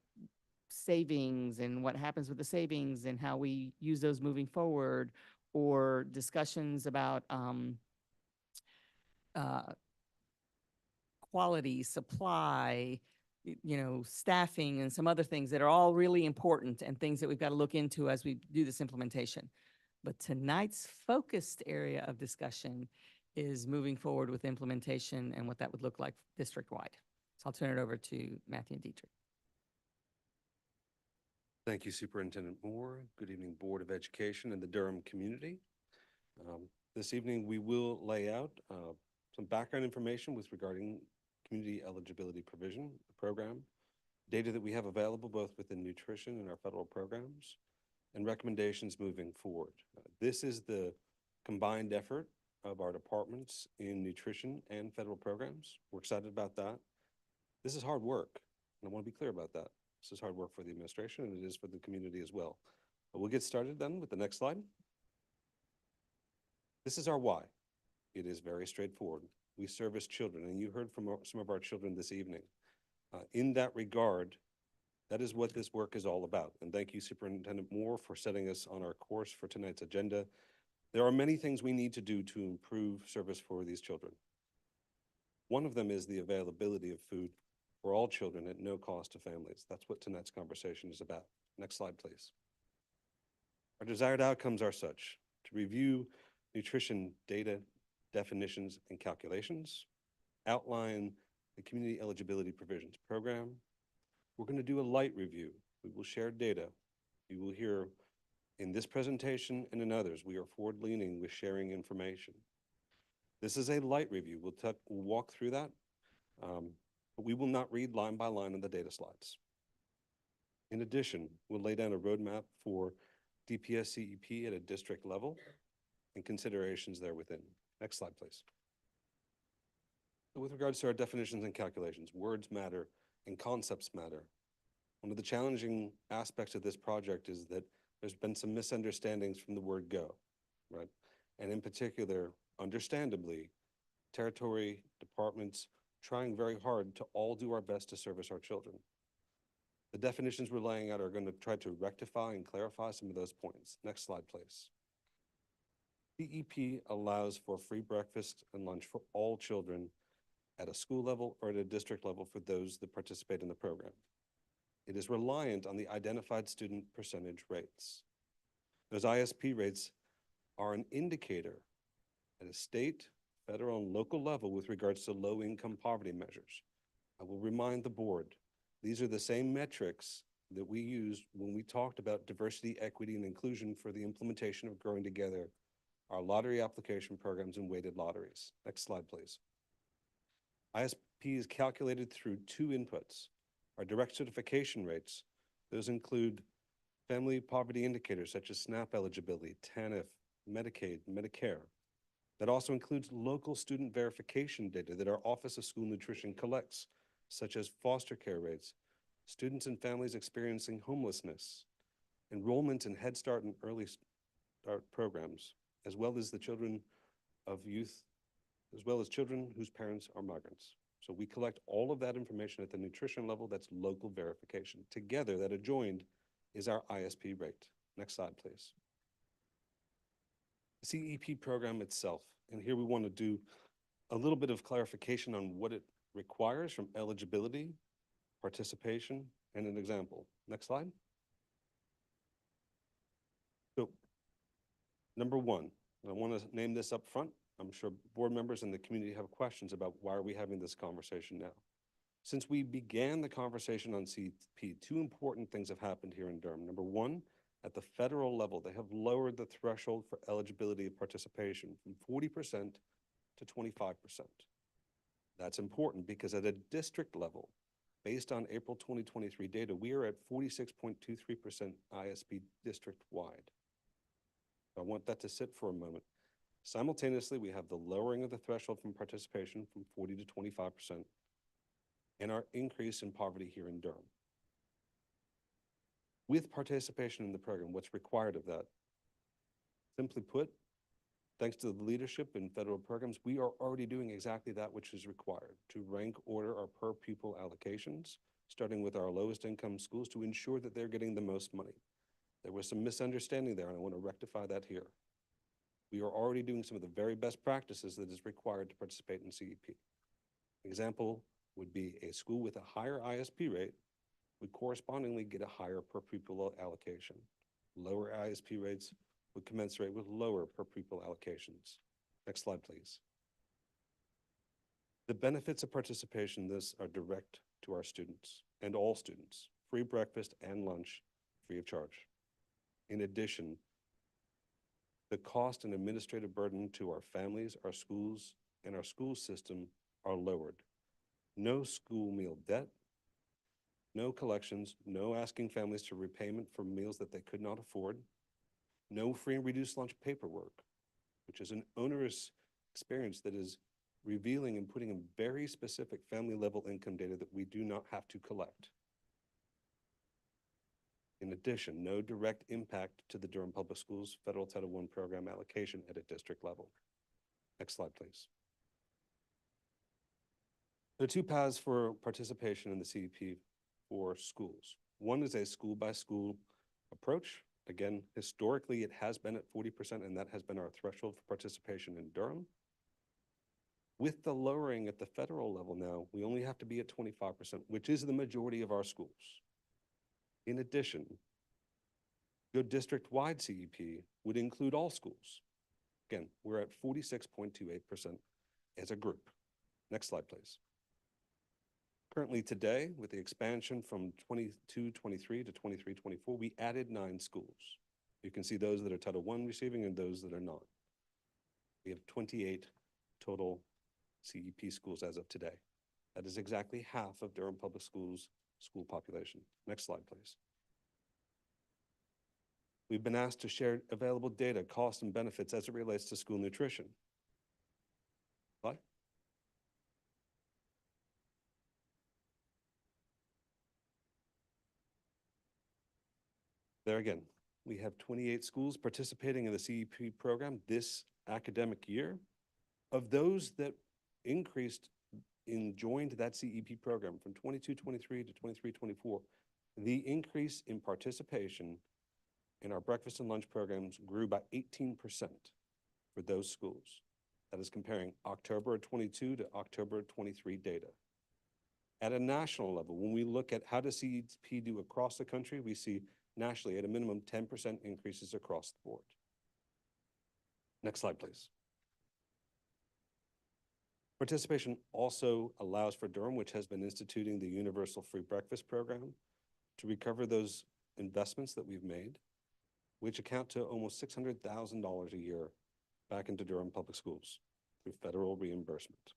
savings and what happens with the savings and how we use those moving forward, or discussions about quality, supply, you know, staffing and some other things that are all really important and things that we've got to look into as we do this implementation. But tonight's focused area of discussion is moving forward with implementation and what that would look like district-wide. So I'll turn it over to Matthew and Dietrich. Thank you, Superintendent Moore. Good evening, Board of Education and the Durham community. This evening, we will lay out some background information with regarding community eligibility provision program. data that we have available both within nutrition and our federal programs, and recommendations moving forward. This is the combined effort of our departments in nutrition and federal programs. We're excited about that. This is hard work, and I want to be clear about that. This is hard work for the administration, and it is for the community as well. But we'll get started then with the next slide. This is our why. It is very straightforward. We service children, and you heard from some of our children this evening. In that regard, that is what this work is all about. And thank you, Superintendent Moore, for setting us on our course for tonight's agenda. There are many things we need to do to improve service for these children. One of them is the availability of food for all children at no cost to families. That's what tonight's conversation is about. Next slide, please. Our desired outcomes are such: to review nutrition data, definitions, and calculations, outline the community eligibility provisions program. We're going to do a light review. We will share data. You will hear in this presentation and in others, we are forward-leaning with sharing information. This is a light review. We'll walk through that, but we will not read line by line on the data slides. In addition, we'll lay down a roadmap for DPS CEP at a district level and considerations there within. Next slide, please. With regards to our definitions and calculations, words matter and concepts matter. One of the challenging aspects of this project is that there's been some misunderstandings from the word go, right? And in particular, understandably, territory departments trying very hard to all do our best to service our children. The definitions we're laying out are going to try to rectify and clarify some of those points. Next slide, please. CEP allows for free breakfast and lunch for all children at a school level or at a district level for those that participate in the program. It is reliant on the identified student percentage rates. Those ISP rates are an indicator at a state, federal, and local level with regards to low-income poverty measures. I will remind the board, these are the same metrics that we used when we talked about diversity, equity, and inclusion for the implementation of Growing Together, our lottery application programs and weighted lotteries. Next slide, please. ISP is calculated through two inputs. Our direct certification rates, those include family poverty indicators such as SNAP eligibility, TANF, Medicaid, Medicare. That also includes local student verification data that our Office of School Nutrition collects, such as foster care rates, students and families experiencing homelessness, enrollment in Head Start and Early Start programs, as well as the children of youth, as well as children whose parents are migrants. So we collect all of that information at the nutrition level. That's local verification. Together, that adjoined is our ISP rate. Next slide, please. The CEP program itself, and here we want to do a little bit of clarification on what it requires from eligibility, participation, and an example. Next slide. So, number one, I want to name this up front. I'm sure board members and the community have questions about why are we having this conversation now. Since we began the conversation on CEP, two important things have happened here in Durham. Number one, at the federal level, they have lowered the threshold for eligibility of participation from 40% to 25%. That's important because at a district level, based on April 2023 data, we are at 46.23% ISP district-wide. I want that to sit for a moment. Simultaneously, we have the lowering of the threshold from participation from 40 to 25% and our increase in poverty here in Durham. With participation in the program, what's required of that? Simply put, thanks to the leadership in federal programs, we are already doing exactly that which is required to rank order our per pupil allocations, starting with our lowest income schools to ensure that they're getting the most money. There was some misunderstanding there, and I want to rectify that here. We are already doing some of the very best practices that is required to participate in CEP. Example would be a school with a higher ISP rate would correspondingly get a higher per pupil allocation. Lower ISP rates would commensurate with lower per pupil allocations. Next slide, please. The benefits of participation in this are direct to our students and all students. Free breakfast and lunch, free of charge. In addition, the cost and administrative burden to our families, our schools, and our school system are lowered. No school meal debt, No collections, no asking families to repayment for meals that they could not afford, no free and reduced lunch paperwork, which is an onerous experience that is revealing and putting in very specific family level income data that we do not have to collect. In addition, no direct impact to the Durham Public Schools Federal Title I program allocation at a district level. Next slide, please. There are two paths for participation in the CEP for schools. One is a school-by-school approach. Again, historically, it has been at 40%, and that has been our threshold for participation in Durham. With the lowering at the federal level now, we only have to be at 25%, which is the majority of our schools. In addition, your district-wide CEP would include all schools. Again, we're at 46.28% as a group. Next slide, please. Currently today, with the expansion from 22-23 to 23-24, we added 9 schools. You can see those that are Title I receiving and those that are not. We have 28 total CEP schools as of today. That is exactly half of Durham Public Schools' school population. Next slide, please. We've been asked to share available data, costs, and benefits as it relates to school nutrition. Slide. There again, we have 28 schools participating in the CEP program this academic year. Of those that increased and joined that CEP program from 22-23 to 23-24, the increase in participation in our breakfast and lunch programs grew by 18% for those schools. That is comparing October of 22 to October of 23 data. At a national level, when we look at how does CEP do across the country, we see nationally at a minimum 10% increases across the board. Next slide, please. Participation also allows for Durham, which has been instituting the Universal Free Breakfast Program, to recover those investments that we've made, which account to almost $600,000 a year back into Durham Public Schools through federal reimbursement.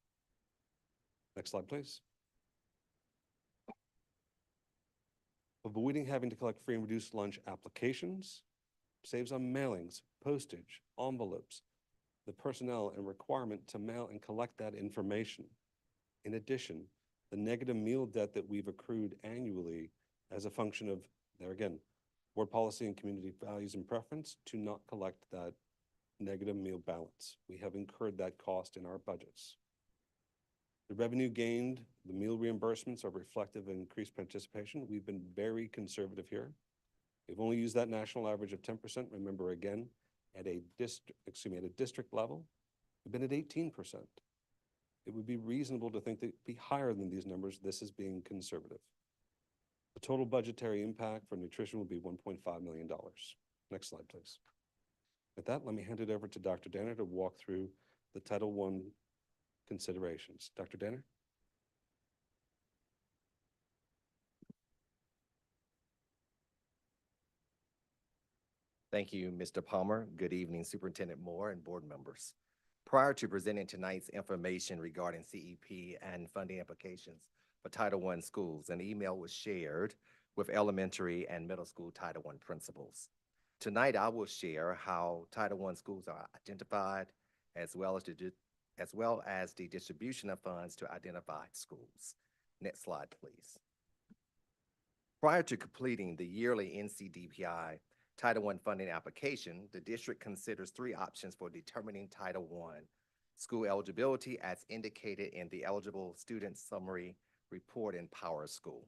Next slide, please. Avoiding having to collect free and reduced lunch applications saves on mailings, postage, envelopes, the personnel and requirement to mail and collect that information. In addition, the negative meal debt that we've accrued annually as a function of, there again, board policy and community values and preference to not collect that negative meal balance. We have incurred that cost in our budgets. The revenue gained, the meal reimbursements are reflective of increased participation. We've been very conservative here. We've only used that national average of 10%. Remember, again, at a district level, we've been at 18%. It would be reasonable to think that it'd be higher than these numbers. This is being conservative. The total budgetary impact for nutrition will be $1.5 million. Next slide, please. With that, let me hand it over to Dr. Danner to walk through the Title I considerations. Dr. Danner? Thank you, Mr. Palmer. Good evening, Superintendent Moore and board members. Prior to presenting tonight's information regarding CEP and funding applications for Title I schools, an email was shared with elementary and middle school Title I principals. Tonight, I will share how Title I schools are identified, as well as the distribution of funds to identified schools. Next slide, please. Prior to completing the yearly NCDPI Title I funding application, the district considers 3 options for determining Title I school eligibility as indicated in the eligible student summary report in Power School.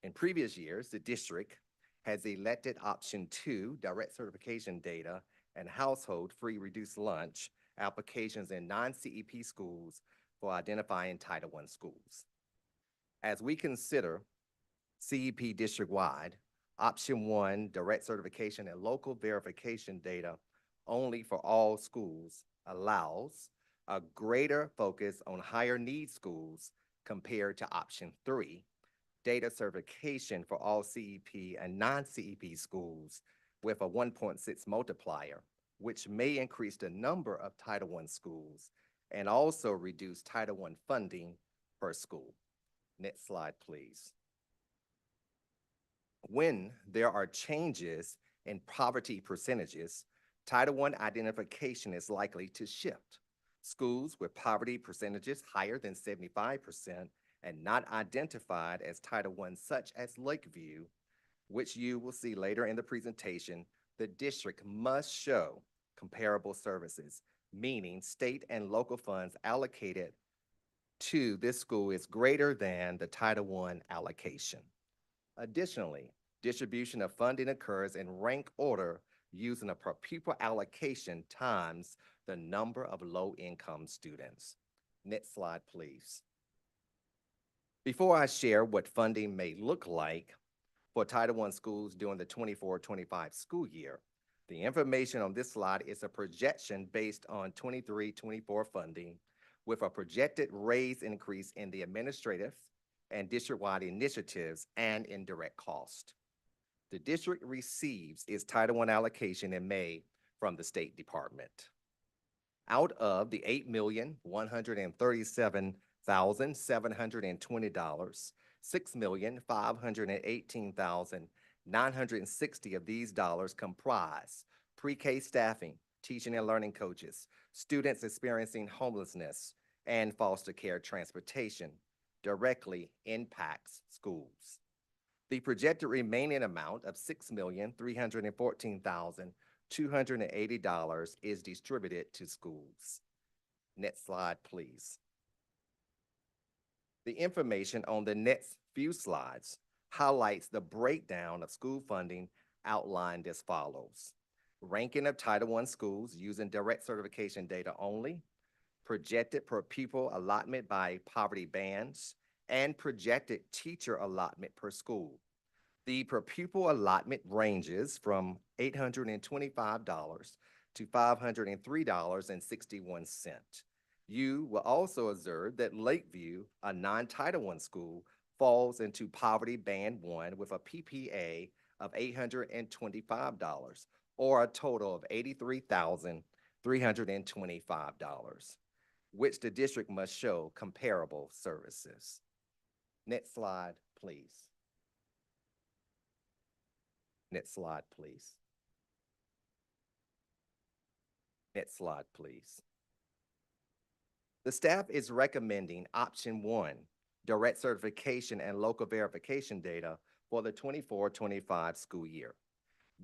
In previous years, the district has elected option 2, direct certification data and household free reduced lunch applications in non-CEP schools for identifying Title I schools. As we consider CEP district-wide, option 1, direct certification and local verification data only for all schools, allows a greater focus on higher need schools compared to option 3, data certification for all CEP and non-CEP schools with a 1.6 multiplier, which may increase the number of Title I schools and also reduce Title I funding per school. Next slide, please. When there are changes in poverty percentages, Title I identification is likely to shift. Schools with poverty percentages higher than 75% and not identified as Title I, such as Lakeview, which you will see later in the presentation, the district must show comparable services, meaning state and local funds allocated to this school is greater than the Title I allocation. Additionally, distribution of funding occurs in rank order using a per pupil allocation times the number of low-income students. Next slide, please. Before I share what funding may look like for Title I schools during the 24-25 school year, the information on this slide is a projection based on 23-24 funding with a projected raise increase in the administrative and district-wide initiatives and indirect cost. The district receives its Title I allocation in May from the State Department. Out of the $8,137,720, $6,518,960 of these dollars comprise pre-K staffing, teaching and learning coaches, students experiencing homelessness, and foster care transportation directly impacts schools. The projected remaining amount of $6,314,280 is distributed to schools. Next slide, please. The information on the next few slides highlights the breakdown of school funding outlined as follows. Ranking of Title I schools using direct certification data only, projected per pupil allotment by poverty bands, and projected teacher allotment per school. The per pupil allotment ranges from $825 to $503.61. You will also observe that Lakeview, a non-Title I school, falls into poverty band 1 with a PPA of $825, or a total of $83,325, which the district must show comparable services. Next slide, please. Next slide, please. Next slide, please. The staff is recommending option 1, direct certification and local verification data for the 24-25 school year.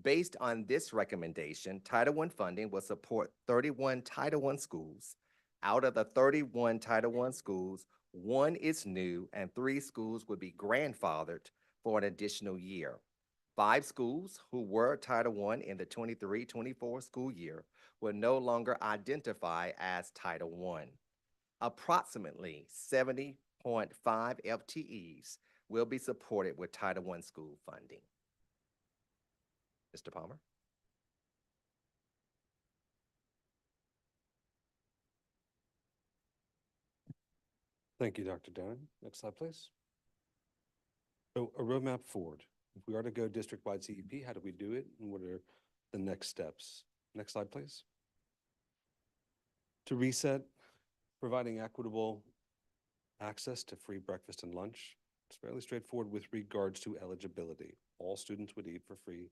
Based on this recommendation, Title I funding will support 31 Title I schools. Out of the 31 Title I schools, 1 is new and 3 schools will be grandfathered for an additional year. 5 schools who were Title I in the 23-24 school year will no longer identify as Title I. Approximately 70.5 FTEs will be supported with Title I school funding. Mr. Palmer. Thank you, Dr. Dowen. Next slide, please. So a roadmap forward. If we are to go district-wide CEP, how do we do it, and what are the next steps? Next slide, please. To reset, providing equitable access to free breakfast and lunch. It's fairly straightforward with regards to eligibility. All students would eat for free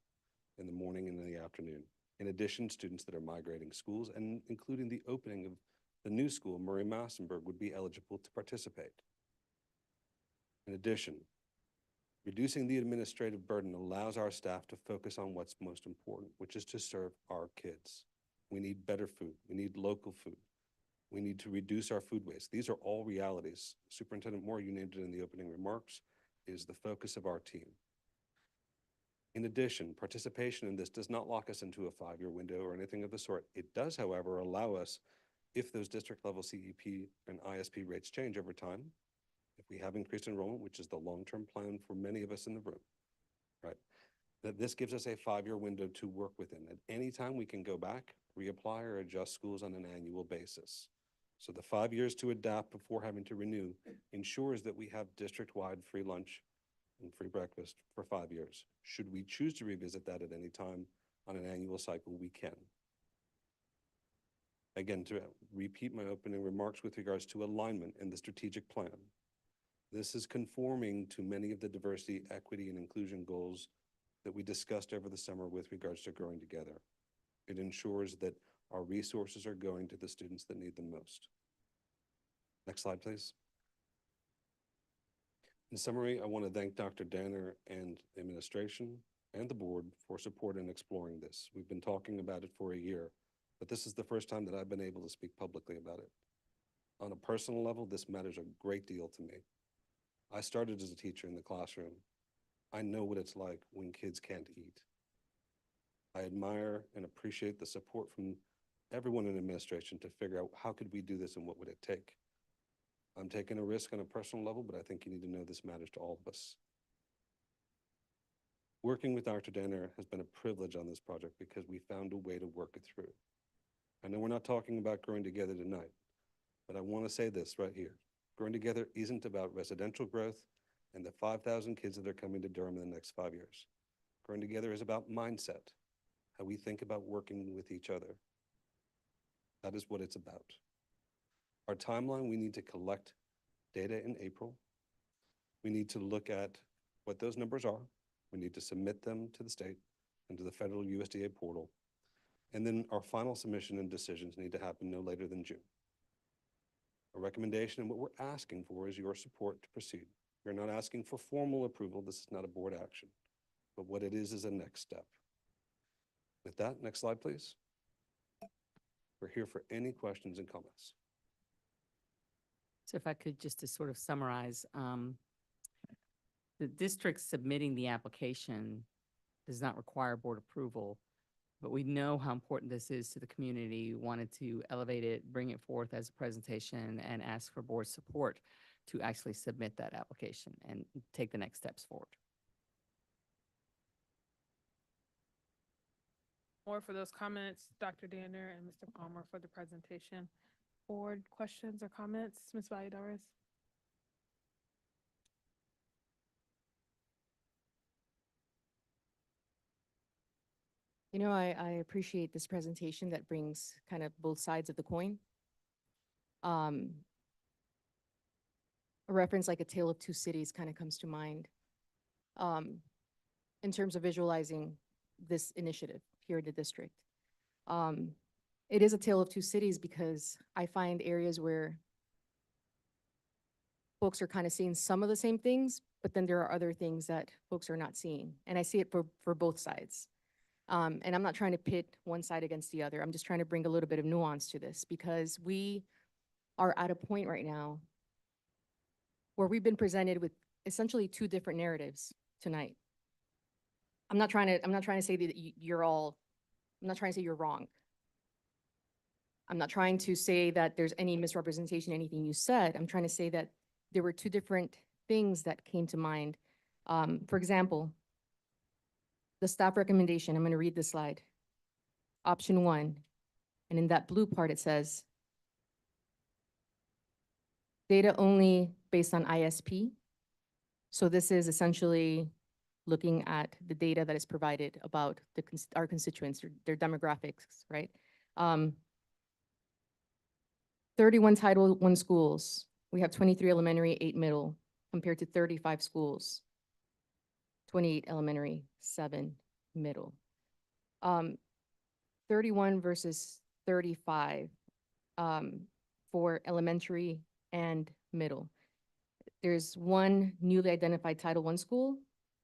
in the morning and in the afternoon. In addition, students that are migrating schools and including the opening of the new school, Murray-Massenburg, would be eligible to participate. In addition, reducing the administrative burden allows our staff to focus on what's most important, which is to serve our kids. We need better food. We need local food. We need to reduce our food waste. These are all realities. Superintendent Moore, you named it in the opening remarks, is the focus of our team. In addition, participation in this does not lock us into a 5-year window or anything of the sort. It does, however, allow us, if those district level CEP and ISP rates change over time, if we have increased enrollment, which is the long-term plan for many of us in the room, right? That this gives us a 5-year window to work within. At any time we can go back, reapply, or adjust schools on an annual basis. So the 5 years to adapt before having to renew ensures that we have district-wide free lunch and free breakfast for 5 years. Should we choose to revisit that at any time on an annual cycle, we can. Again, to repeat my opening remarks with regards to alignment in the strategic plan. This is conforming to many of the diversity, equity, and inclusion goals that we discussed over the summer with regards to growing together. It ensures that our resources are going to the students that need them most. Next slide, please. In summary, I want to thank Dr. Danner and the administration and the board for support in exploring this. We've been talking about it for a year, but this is the first time that I've been able to speak publicly about it. On a personal level, this matters a great deal to me. I started as a teacher in the classroom. I know what it's like when kids can't eat. I admire and appreciate the support from everyone in administration to figure out how could we do this and what would it take. I'm taking a risk on a personal level, but I think you need to know this matters to all of us. Working with Dr. Danner has been a privilege on this project because we found a way to work it through. I know we're not talking about growing together tonight, but I want to say this right here. Growing together isn't about residential growth and the 5,000 kids that are coming to Durham in the next 5 years. Growing together is about mindset, how we think about working with each other. That is what it's about. Our timeline, we need to collect data in April. We need to look at what those numbers are. We need to submit them to the state and to the federal USDA portal. And then our final submission and decisions need to happen no later than June. A recommendation and what we're asking for is your support to proceed. We're not asking for formal approval. This is not a board action, but what it is a next step. With that, next slide, please. We're here for any questions and comments. So if I could just to sort of summarize, the district submitting the application does not require board approval, but we know how important this is to the community. We wanted to elevate it, bring it forth as a presentation, and ask for board support to actually submit that application and take the next steps forward. More for those comments, Dr. Danner and Mr. Palmer for the presentation. Board questions or comments, Ms. Valladares? You know, I appreciate this presentation that brings kind of both sides of the coin. A reference like A Tale of Two Cities kind of comes to mind in terms of visualizing this initiative here in the district. It is a tale of two cities because I find areas where folks are kind of seeing some of the same things, but then there are other things that folks are not seeing. And I see it for both sides. And I'm not trying to pit one side against the other. I'm just trying to bring a little bit of nuance to this because we are at a point right now where we've been presented with essentially two different narratives tonight. I'm not trying to say that I'm not trying to say you're wrong. I'm not trying to say that there's any misrepresentation, anything you said. I'm trying to say that there were two different things that came to mind. For example, the staff recommendation, I'm going to read the slide. Option 1, and in that blue part it says, data only based on ISP. So this is essentially looking at the data that is provided about our constituents, their demographics, right? 31 Title I schools. We have 23 elementary, 8 middle, compared to 35 schools. 28 elementary, 7 middle. 31 versus 35 for elementary and middle. There's one newly identified Title I school,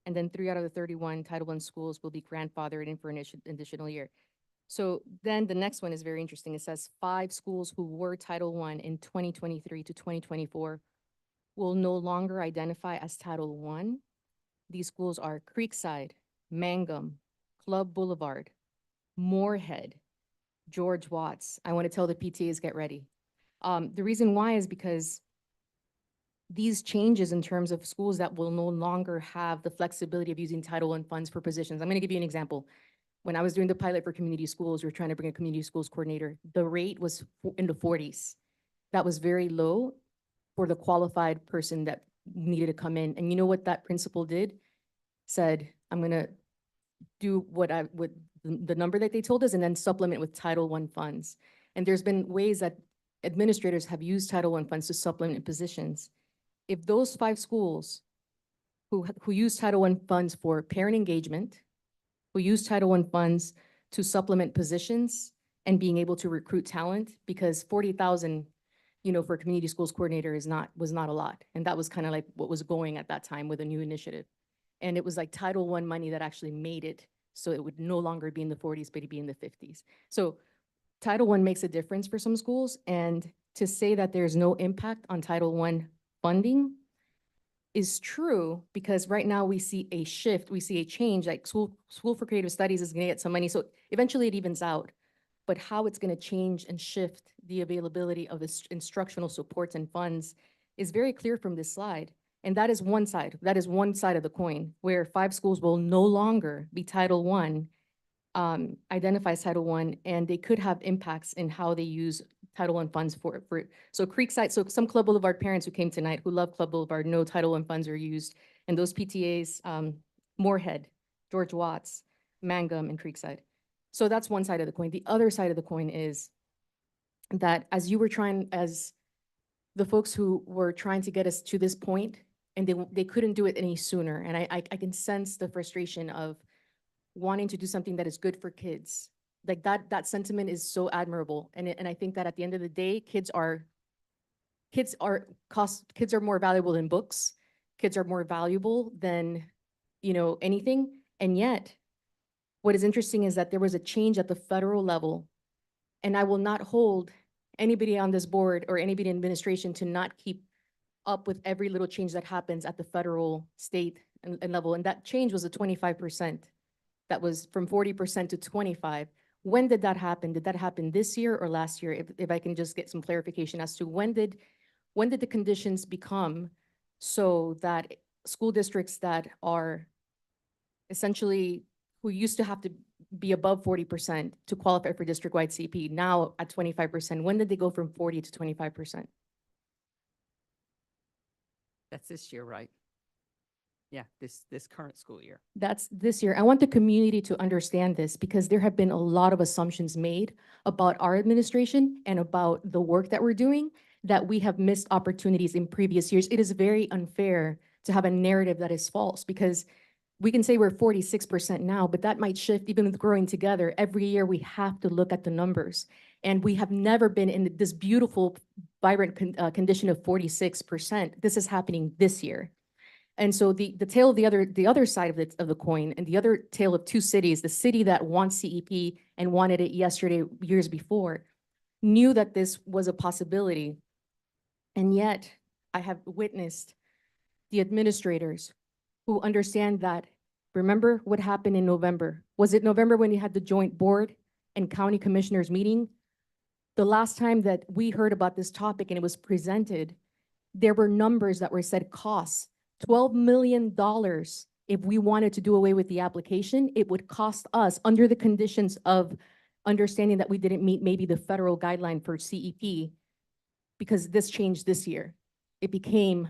and then 3 out of the 31 Title I schools will be grandfathered in for an additional year. So then the next one is very interesting. It says 5 schools who were Title I in 2023 to 2024 will no longer identify as Title I. These schools are Creekside, Mangum, Club Boulevard, Moorhead, George Watts. I want to tell the PTAs, get ready. The reason why is because these changes in terms of schools that will no longer have the flexibility of using Title I funds for positions. I'm going to give you an example. When I was doing the pilot for community schools, we were trying to bring a community schools coordinator. The rate was in the 40s. That was very low for the qualified person that needed to come in. And you know what that principal did? Said, I'm going to do what the number that they told us and then supplement with Title I funds. And there's been ways that administrators have used Title I funds to supplement positions. If those 5 schools who use Title I funds for parent engagement, who use Title I funds to supplement positions and being able to recruit talent, because 40,000, for a community schools coordinator was not a lot. And that was kind of like what was going at that time with a new initiative. And it was like Title I money that actually made it so it would no longer be in the 40s, but it'd be in the 50s. So Title I makes a difference for some schools, and to say that there's no impact on Title I funding is true, because right now we see a shift, we see a change, like School for Creative Studies is gonna get some money, so eventually it evens out. But how it's gonna change and shift the availability of the instructional supports and funds is very clear from this slide. And that is one side of the coin, where 5 schools will no longer be Title I, identifies Title I, and they could have impacts in how they use Title I funds for so Creekside, so some Club Boulevard parents who came tonight who love Club Boulevard know Title I funds are used, and those PTAs, Moorhead, George Watts, Mangum, and Creekside. So that's one side of the coin. The other side of the coin is that as the folks who were trying to get us to this point, and they couldn't do it any sooner, and I can sense the frustration of wanting to do something that is good for kids. Like that sentiment is so admirable. And I think that at the end of the day, kids are more valuable than books. Kids are more valuable than, anything. And yet, what is interesting is that there was a change at the federal level. And I will not hold anybody on this board or anybody in administration to not keep up with every little change that happens at the federal, state, and level. And that change was a 25%. That was from 40% to 25. When did that happen? Did that happen this year or last year? If I can just get some clarification as to when did the conditions become so that school districts that are essentially, who used to have to be above 40% to qualify for district-wide CP, now at 25%, when did they go from 40 to 25%? That's this year, right? Yeah, this current school year. That's this year. I want the community to understand this, because there have been a lot of assumptions made about our administration and about the work that we're doing, that we have missed opportunities in previous years. It is very unfair to have a narrative that is false, because we can say we're 46% now, but that might shift even with growing together. Every year we have to look at the numbers. And we have never been in this beautiful, vibrant condition of 46%. This is happening this year. And so the tale of the other side of the coin, and the other tale of two cities, the city that wants CEP and wanted it yesterday, years before, knew that this was a possibility. And yet I have witnessed the administrators who understand that. Remember what happened in November? Was it November when you had the joint board and county commissioners meeting? The last time that we heard about this topic and it was presented, there were numbers that were said, costs. $12 million. If we wanted to do away with the application, it would cost us, under the conditions of understanding that we didn't meet maybe the federal guideline for CEP, because this changed this year. It became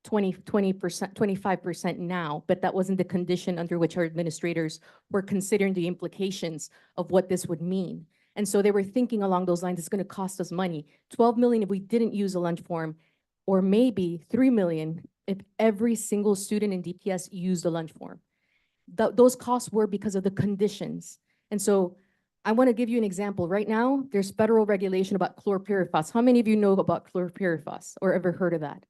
20%, 25% now, but that wasn't the condition under which our administrators were considering the implications of what this would mean. And so they were thinking along those lines, it's going to cost us money. 12 million if we didn't use a lunch form, or maybe 3 million if every single student in DPS used a lunch form. Those costs were because of the conditions. And so I want to give you an example. Right now, there's federal regulation about chlorpyrifos. How many of you know about chlorpyrifos or ever heard of that?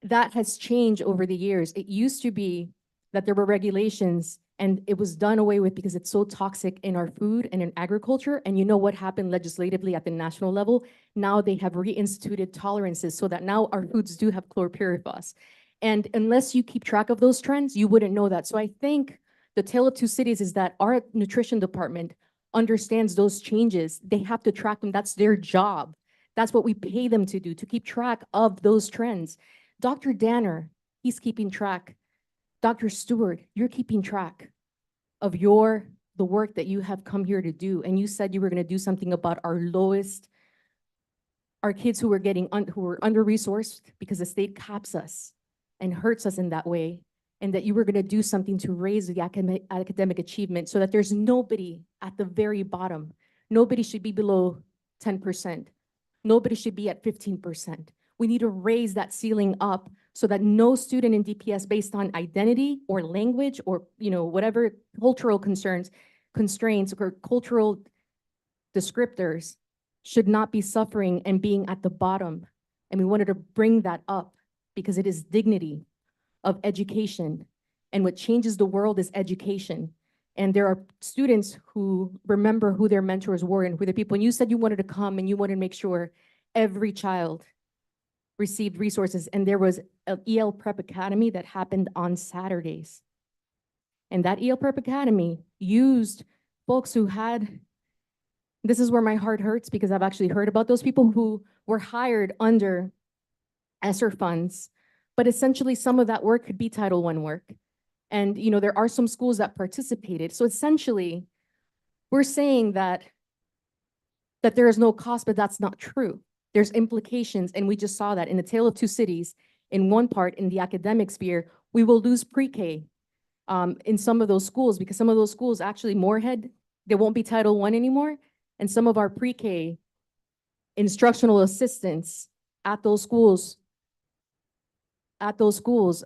That has changed over the years. It used to be that there were regulations and it was done away with because it's so toxic in our food and in agriculture. And you know what happened legislatively at the national level? Now they have reinstituted tolerances so that now our foods do have chlorpyrifos. And unless you keep track of those trends, you wouldn't know that. So I think the tale of two cities is that our nutrition department understands those changes. They have to track them. That's their job. That's what we pay them to do, to keep track of those trends. Dr. Danner, he's keeping track. Dr. Stewart, you're keeping track of the work that you have come here to do. And you said you were going to do something about our kids who were who were under-resourced because the state caps us and hurts us in that way. And that you were going to do something to raise the academic achievement so that there's nobody at the very bottom. Nobody should be below 10%. Nobody should be at 15%. We need to raise that ceiling up so that no student in DPS based on identity or language or, whatever cultural constraints or cultural descriptors should not be suffering and being at the bottom. And we wanted to bring that up because it is dignity of education. And what changes the world is education. And there are students who remember who their mentors were and who the people. And you said you wanted to come and you wanted to make sure every child received resources. And there was an EL Prep Academy that happened on Saturdays. And that EL Prep Academy used folks who had, this is where my heart hurts because I've actually heard about those people who were hired under ESSER funds, but essentially some of that work could be Title I work. And, there are some schools that participated. So essentially, we're saying that there is no cost, but that's not true. There's implications, and we just saw that in the Tale of Two Cities. In one part, in the academic sphere, we will lose pre-K in some of those schools because some of those schools, actually Moorhead, there won't be Title I anymore. And some of our pre-K instructional assistants at those schools,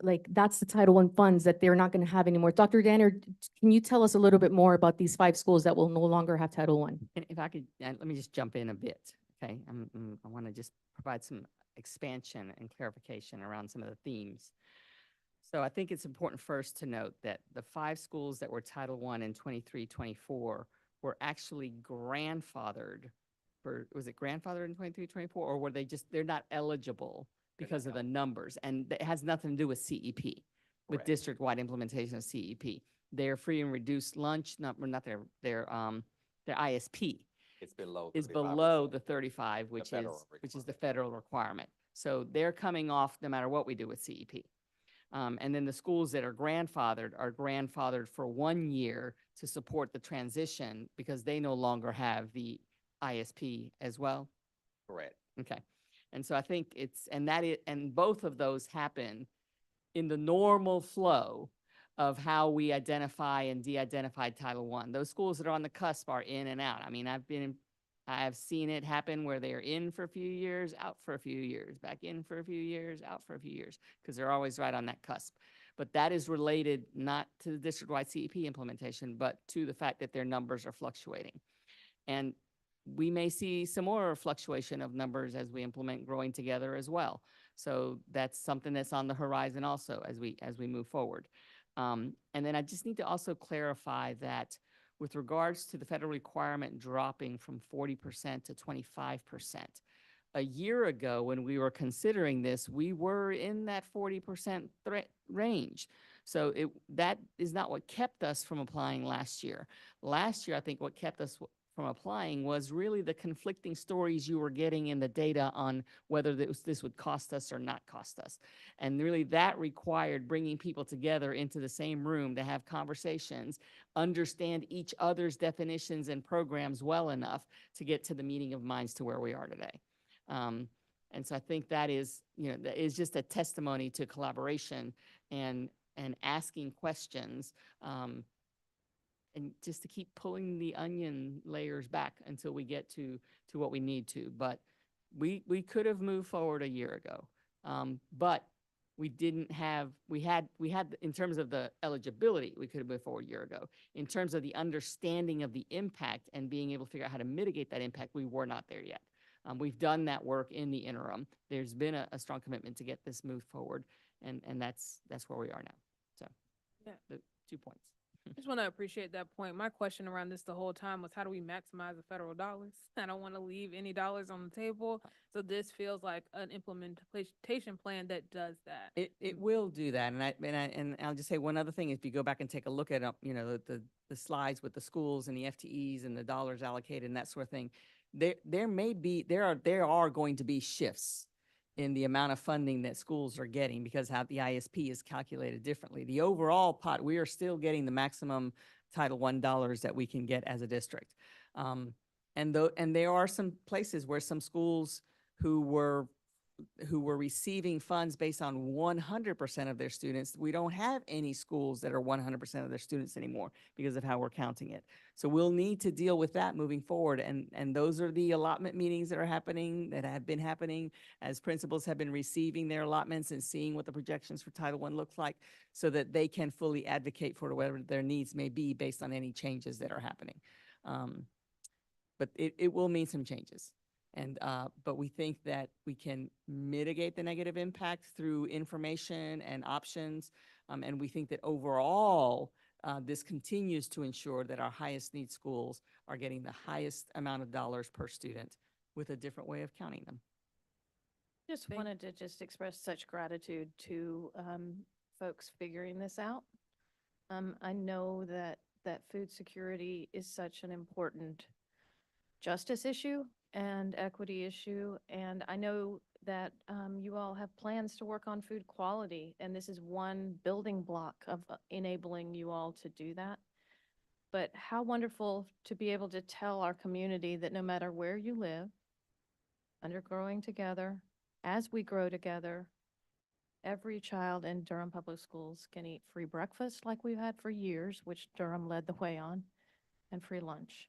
like that's the Title I funds that they're not going to have anymore. Dr. Danner, can you tell us a little bit more about these 5 schools that will no longer have Title I? And if I could, let me just jump in a bit, okay? I want to just provide some expansion and clarification around some of the themes. So I think it's important first to note that the 5 schools that were Title I in 23-24 were actually grandfathered for, was it grandfathered in 23-24, or were they just, they're not eligible because of the numbers? And it has nothing to do with CEP, with district-wide implementation of CEP. Their free and reduced lunch, not their ISP. It's below. Is 35%. below the 35, which is federal the federal requirement. So they're coming off no matter what we do with CEP. And then the schools that are grandfathered for 1 year to support the transition because they no longer have the ISP as well. Correct. Okay. And so I think and both of those happen in the normal flow of how we identify and de-identify Title I. Those schools that are on the cusp are in and out. I mean, I've seen it happen where they are in for a few years, out for a few years, back in for a few years, out for a few years, because they're always right on that cusp. But that is related not to the district-wide CEP implementation, but to the fact that their numbers are fluctuating. And we may see some more fluctuation of numbers as we implement Growing Together as well. So that's something that's on the horizon also as we move forward. And then I just need to also clarify that with regards to the federal requirement dropping from 40% to 25%. A year ago, when we were considering this, we were in that 40% range. So that is not what kept us from applying last year. Last year, I think what kept us from applying was really the conflicting stories you were getting in the data on whether this would cost us or not cost us. And really that required bringing people together into the same room to have conversations, understand each other's definitions and programs well enough to get to the meeting of minds to where we are today. And so I think that is just a testimony to collaboration and asking questions, and just to keep pulling the onion layers back until we get to what we need to. But we could have moved forward a year ago. But we had in terms of the eligibility, we could have moved forward a year ago. In terms of the understanding of the impact and being able to figure out how to mitigate that impact, we were not there yet. We've done that work in the interim. There's been a strong commitment to get this moved forward, and that's where we are now. So Yeah. the 2 points. I just want to appreciate that point. My question around this the whole time was, how do we maximize the federal dollars? I don't want to leave any dollars on the table. So this feels like an implementation plan that does that. It will do that, and I'll just say one other thing. If you go back and take a look at the slides with the schools and the FTEs and the dollars allocated and that sort of thing, there are going to be shifts in the amount of funding that schools are getting because how the ISP is calculated differently. The overall pot, we are still getting the maximum Title I dollars that we can get as a district. And there are some places where some schools who were who were receiving funds based on 100% of their students. We don't have any schools that are 100% of their students anymore because of how we're counting it. So we'll need to deal with that moving forward. And those are the allotment meetings that are happening, that have been happening as principals have been receiving their allotments and seeing what the projections for Title I looks like so that they can fully advocate for whatever their needs may be based on any changes that are happening. But it will mean some changes. And, but we think that we can mitigate the negative impact through information and options. And we think that overall, this continues to ensure that our highest need schools are getting the highest amount of dollars per student with a different way of counting them. Just wanted to just express such gratitude to folks figuring this out. I know that food security is such an important justice issue and equity issue, and I know that you all have plans to work on food quality, and this is one building block of enabling you all to do that. But how wonderful to be able to tell our community that no matter where you live, under growing together, as we grow together, every child in Durham Public Schools can eat free breakfast like we've had for years, which Durham led the way on, and free lunch.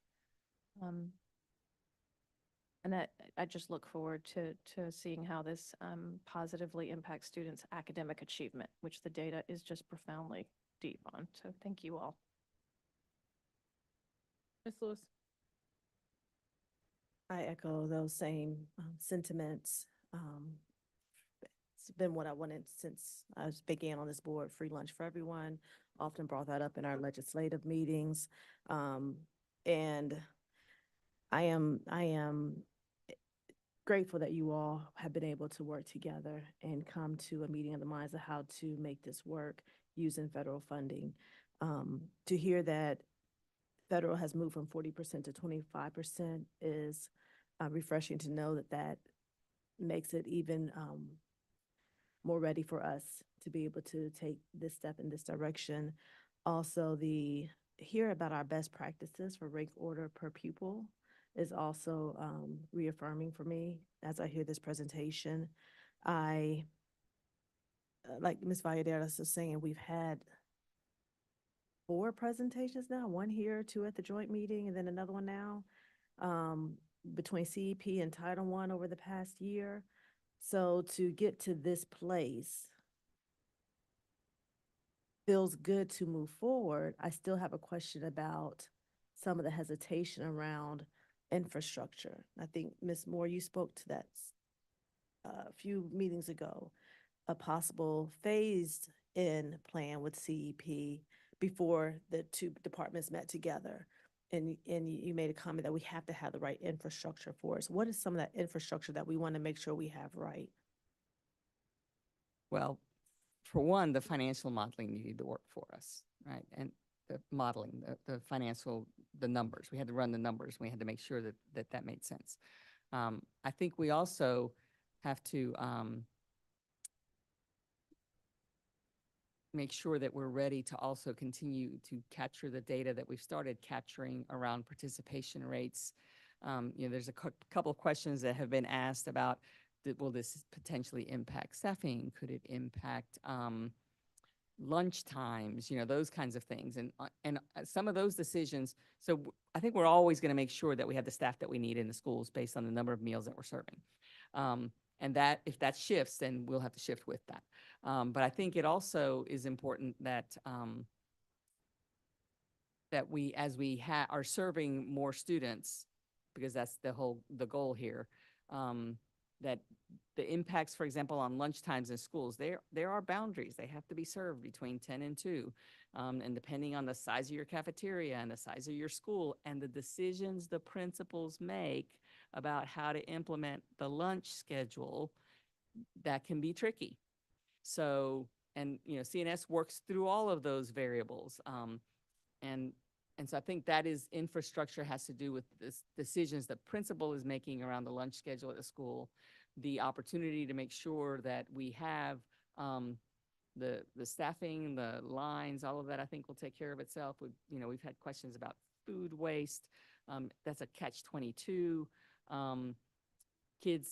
And that I just look forward to seeing how this positively impacts students' academic achievement, which the data is just profoundly deep on. So thank you all. Ms. Lewis. I echo those same sentiments. It's been what I wanted since I began on this board, free lunch for everyone. Often brought that up in our legislative meetings. And I am grateful that you all have been able to work together and come to a meeting of the minds of how to make this work using federal funding. To hear that federal has moved from 40% to 25% is refreshing to know that makes it even more ready for us to be able to take this step in this direction. Also, hear about our best practices for rank order per pupil is also reaffirming for me as I hear this presentation. Like Ms. Valladares was saying, we've had 4 presentations now, 1 here, 2 at the joint meeting, and then another one now, between CEP and Title I over the past year. So to get to this place feels good to move forward. I still have a question about some of the hesitation around infrastructure. I think, Ms. Moore, you spoke to that a few meetings ago, a possible phased in plan with CEP before the 2 departments met together. And you made a comment that we have to have the right infrastructure for us. What is some of that infrastructure that we want to make sure we have right? Well, for one, the financial modeling needed to work for us, right? And the modeling, the financial, the numbers. We had to run the numbers. We had to make sure that made sense. I think we also have to make sure that we're ready to also continue to capture the data that we've started capturing around participation rates. There's a couple of questions that have been asked about, will this potentially impact staffing? Could it impact lunch times, those kinds of things. And some of those decisions, so I think we're always going to make sure that we have the staff that we need in the schools based on the number of meals that we're serving. And that if that shifts, then we'll have to shift with that. But I think it also is important that that we, as we are serving more students, because that's the goal here, that the impacts, for example, on lunch times in schools, there are boundaries. They have to be served between 10 and 2. And depending on the size of your cafeteria and the size of your school and the decisions the principals make about how to implement the lunch schedule, that can be tricky. So, and CNS works through all of those variables. And so I think that is infrastructure has to do with this decisions the principal is making around the lunch schedule at the school, the opportunity to make sure that we have the staffing, the lines, all of that I think will take care of itself. We've had questions about food waste. That's a catch-22. Kids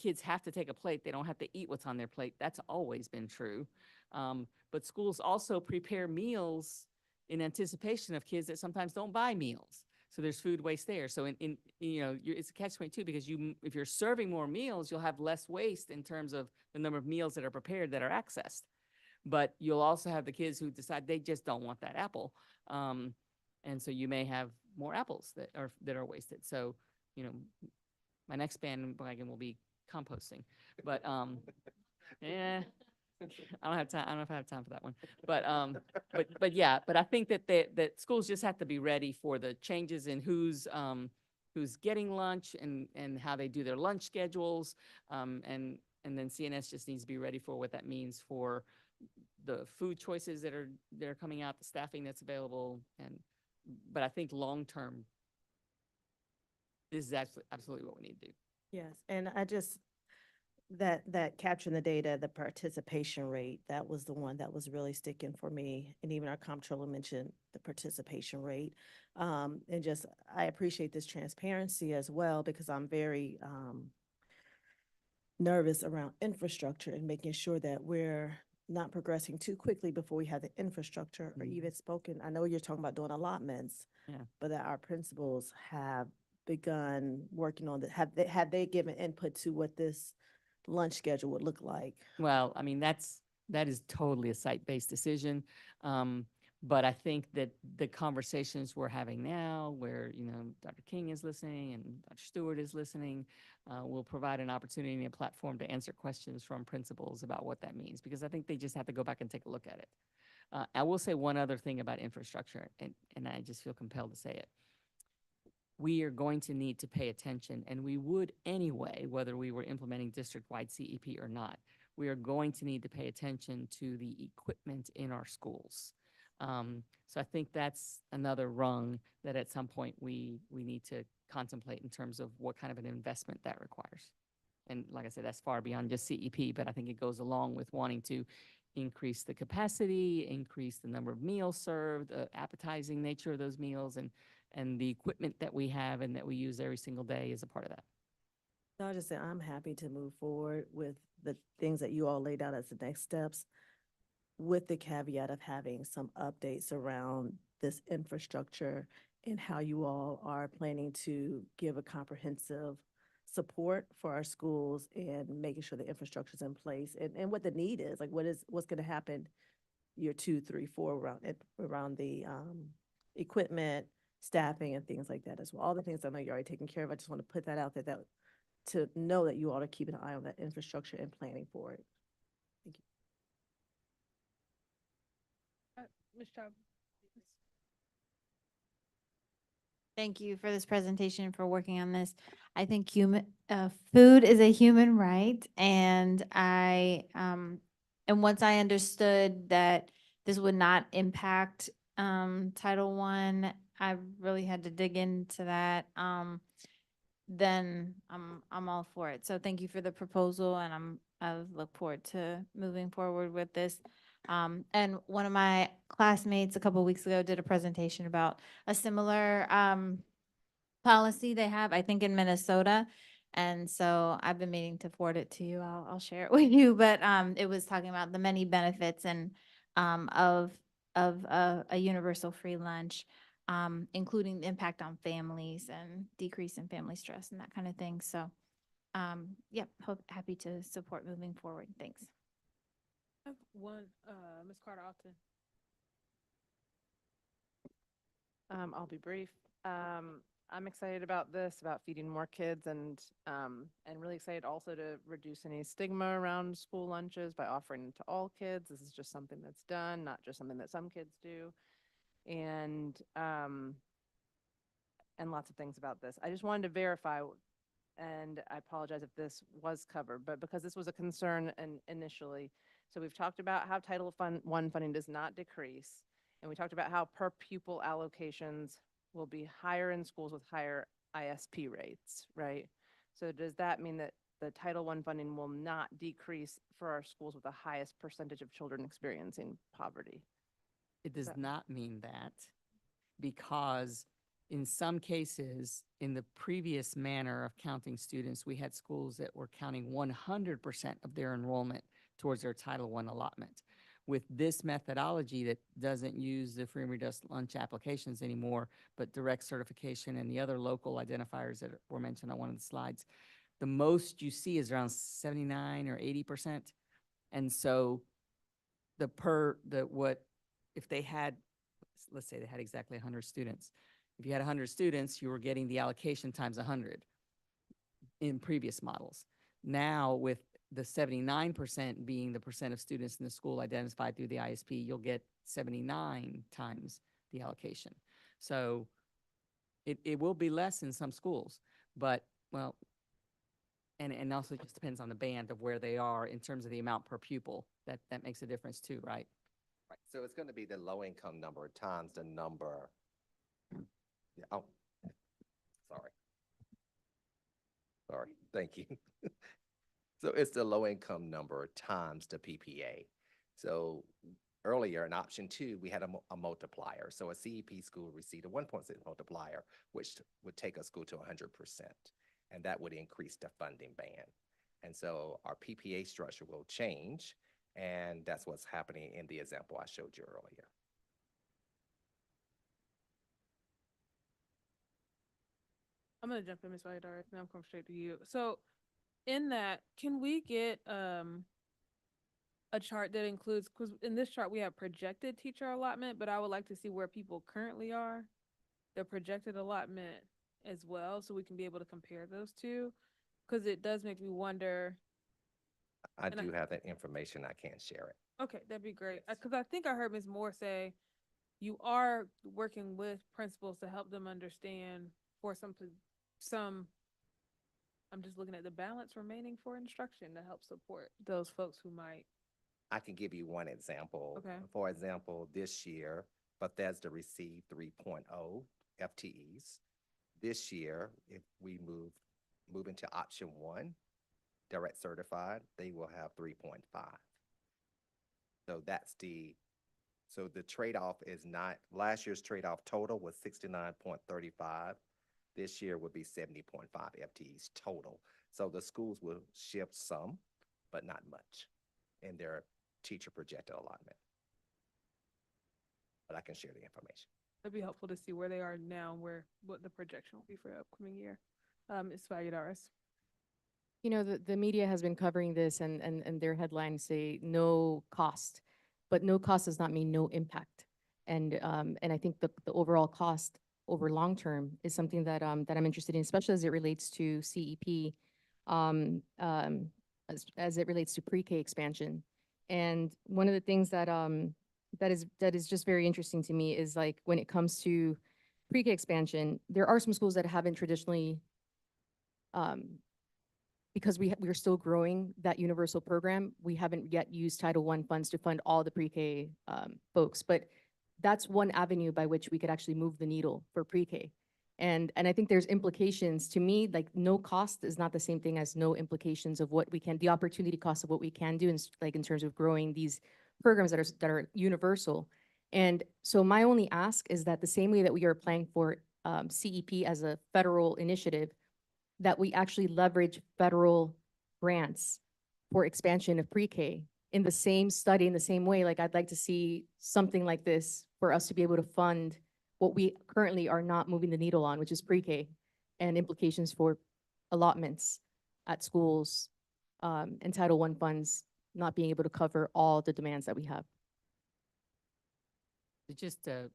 kids have to take a plate. They don't have to eat what's on their plate. That's always been true. But schools also prepare meals in anticipation of kids that sometimes don't buy meals. So there's food waste there. So it's a catch-22 because if you're serving more meals, you'll have less waste in terms of the number of meals that are prepared that are accessed. But you'll also have the kids who decide they just don't want that apple. And so you may have more apples that are wasted. So, my next bandwagon will be composting. But yeah, I don't have time. I don't know if I have time for that one. But yeah, but I think that schools just have to be ready for the changes in who's getting lunch and how they do their lunch schedules. And then CNS just needs to be ready for what that means for the food choices that are coming out, the staffing that's available. But I think long-term, this is absolutely what we need to do. Yes, and I just, that capturing the data, the participation rate, that was the one that was really sticking for me. And even our comptroller mentioned the participation rate. And just, I appreciate this transparency as well, because I'm very nervous around infrastructure and making sure that we're not progressing too quickly before we have the infrastructure or even spoken. I know you're talking about doing allotments, but that our principals have begun working on that. Have they given input to what this lunch schedule would look like? Well, I mean, that is totally a site-based decision. But I think that the conversations we're having now, where, Dr. King is listening and Dr. Stewart is listening, will provide an opportunity and a platform to answer questions from principals about what that means, because I think they just have to go back and take a look at it. I will say one other thing about infrastructure, and I just feel compelled to say it. We are going to need to pay attention, and we would anyway, whether we were implementing district-wide CEP or not. We are going to need to pay attention to the equipment in our schools. So I think that's another rung that at some point we need to contemplate in terms of what kind of an investment that requires. And like I said, that's far beyond just CEP, but I think it goes along with wanting to increase the capacity, increase the number of meals served, the appetizing nature of those meals, and the equipment that we have and that we use every single day is a part of that. So I'll just say I'm happy to move forward with the things that you all laid out as the next steps, with the caveat of having some updates around this infrastructure and how you all are planning to give a comprehensive support for our schools and making sure the infrastructure is in place and what the need is, like what's going to happen year 2, 3, 4 around the equipment, staffing, and things like that as well. All the things I know you're already taking care of. I just want to put that out there to know that you all are keeping an eye on that infrastructure and planning for it. Thank you. Ms. Chubb. Thank you for this presentation, for working on this. I think food is a human right, and and once I understood that this would not impact Title I really had to dig into that. Then I'm all for it. So thank you for the proposal, and I look forward to moving forward with this. And one of my classmates a couple of weeks ago did a presentation about a similar policy they have, I think, in Minnesota. And so I've been meaning to forward it to you. I'll share it with you. But it was talking about the many benefits and of a universal free lunch, including the impact on families and decrease in family stress and that kind of thing. So yep, happy to support moving forward. Thanks. I have one, Ms. Carter Alton. I'll be brief. I'm excited about this, about feeding more kids, and really excited also to reduce any stigma around school lunches by offering to all kids. This is just something that's done, not just something that some kids do, and lots of things about this. I just wanted to verify, and I apologize if this was covered, but because this was a concern initially. So we've talked about how Title I funding does not decrease, and we talked about how per pupil allocations will be higher in schools with higher ISP rates, right? So does that mean that the Title I funding will not decrease for our schools with the highest percentage of children experiencing poverty? It does not mean that, because in some cases, in the previous manner of counting students, we had schools that were counting 100% of their enrollment towards their Title I allotment. With this methodology that doesn't use the free and reduced lunch applications anymore, but direct certification and the other local identifiers that were mentioned on one of the slides, the most you see is around 79 or 80%. And so if they had, let's say they had exactly 100 students. If you had 100 students, you were getting the allocation times 100 in previous models. Now, with the 79% being the percent of students in the school identified through the ISP, you'll get 79 times the allocation. So it will be less in some schools, but, well, and also it just depends on the band of where they are in terms of the amount per pupil. That makes a difference too, right? Right, so it's going to be the low-income number times the number. Yeah, oh, sorry. Sorry, thank you. So it's the low-income number times the PPA. So earlier in option 2, we had a multiplier. So a CEP school would receive a 1.6 multiplier, which would take a school to 100%. And that would increase the funding band. And so our PPA structure will change. And that's what's happening in the example I showed you earlier. I'm gonna jump in, Ms. Valladares, and I'm coming straight to you. So in that, can we get a chart that includes, because in this chart we have projected teacher allotment, but I would like to see where people currently are, the projected allotment as well, so we can be able to compare those two, because it does make me wonder. I do have that information. I can't share it. Okay, that'd be great. Because I think I heard Ms. Moore say you are working with principals to help them understand for some, I'm just looking at the balance remaining for instruction to help support those folks who might. I can give you one example. Okay. For example, this year, Bethesda received 3.0 FTEs. This year, if we move into option 1, direct certified, they will have 3.5. So so the trade-off is not, last year's trade-off total was 69.35. This year would be 70.5 FTEs total. So the schools will shift some, but not much in their teacher projected allotment. But I can share the information. It'd be helpful to see where they are now, what the projection will be for the upcoming year. Ms. Valladares. You know, the media has been covering this and their headlines say no cost, but no cost does not mean no impact. And I think the overall cost over long term is something that that I'm interested in, especially as it relates to CEP, as it relates to pre-K expansion. And one of the things that that is just very interesting to me is like when it comes to pre-K expansion, there are some schools that haven't traditionally, because we're still growing that universal program, we haven't yet used Title I funds to fund all the pre-K folks. But that's one avenue by which we could actually move the needle for pre-K. And I think there's implications to me, like no cost is not the same thing as no implications of what we can, the opportunity cost of what we can do, like in terms of growing these programs that are universal. And so my only ask is that the same way that we are applying for CEP as a federal initiative, that we actually leverage federal grants for expansion of pre-K in the same study, in the same way. Like I'd like to see something like this for us to be able to fund what we currently are not moving the needle on, which is pre-K, and implications for allotments at schools, and Title I funds not being able to cover all the demands that we have. Just, I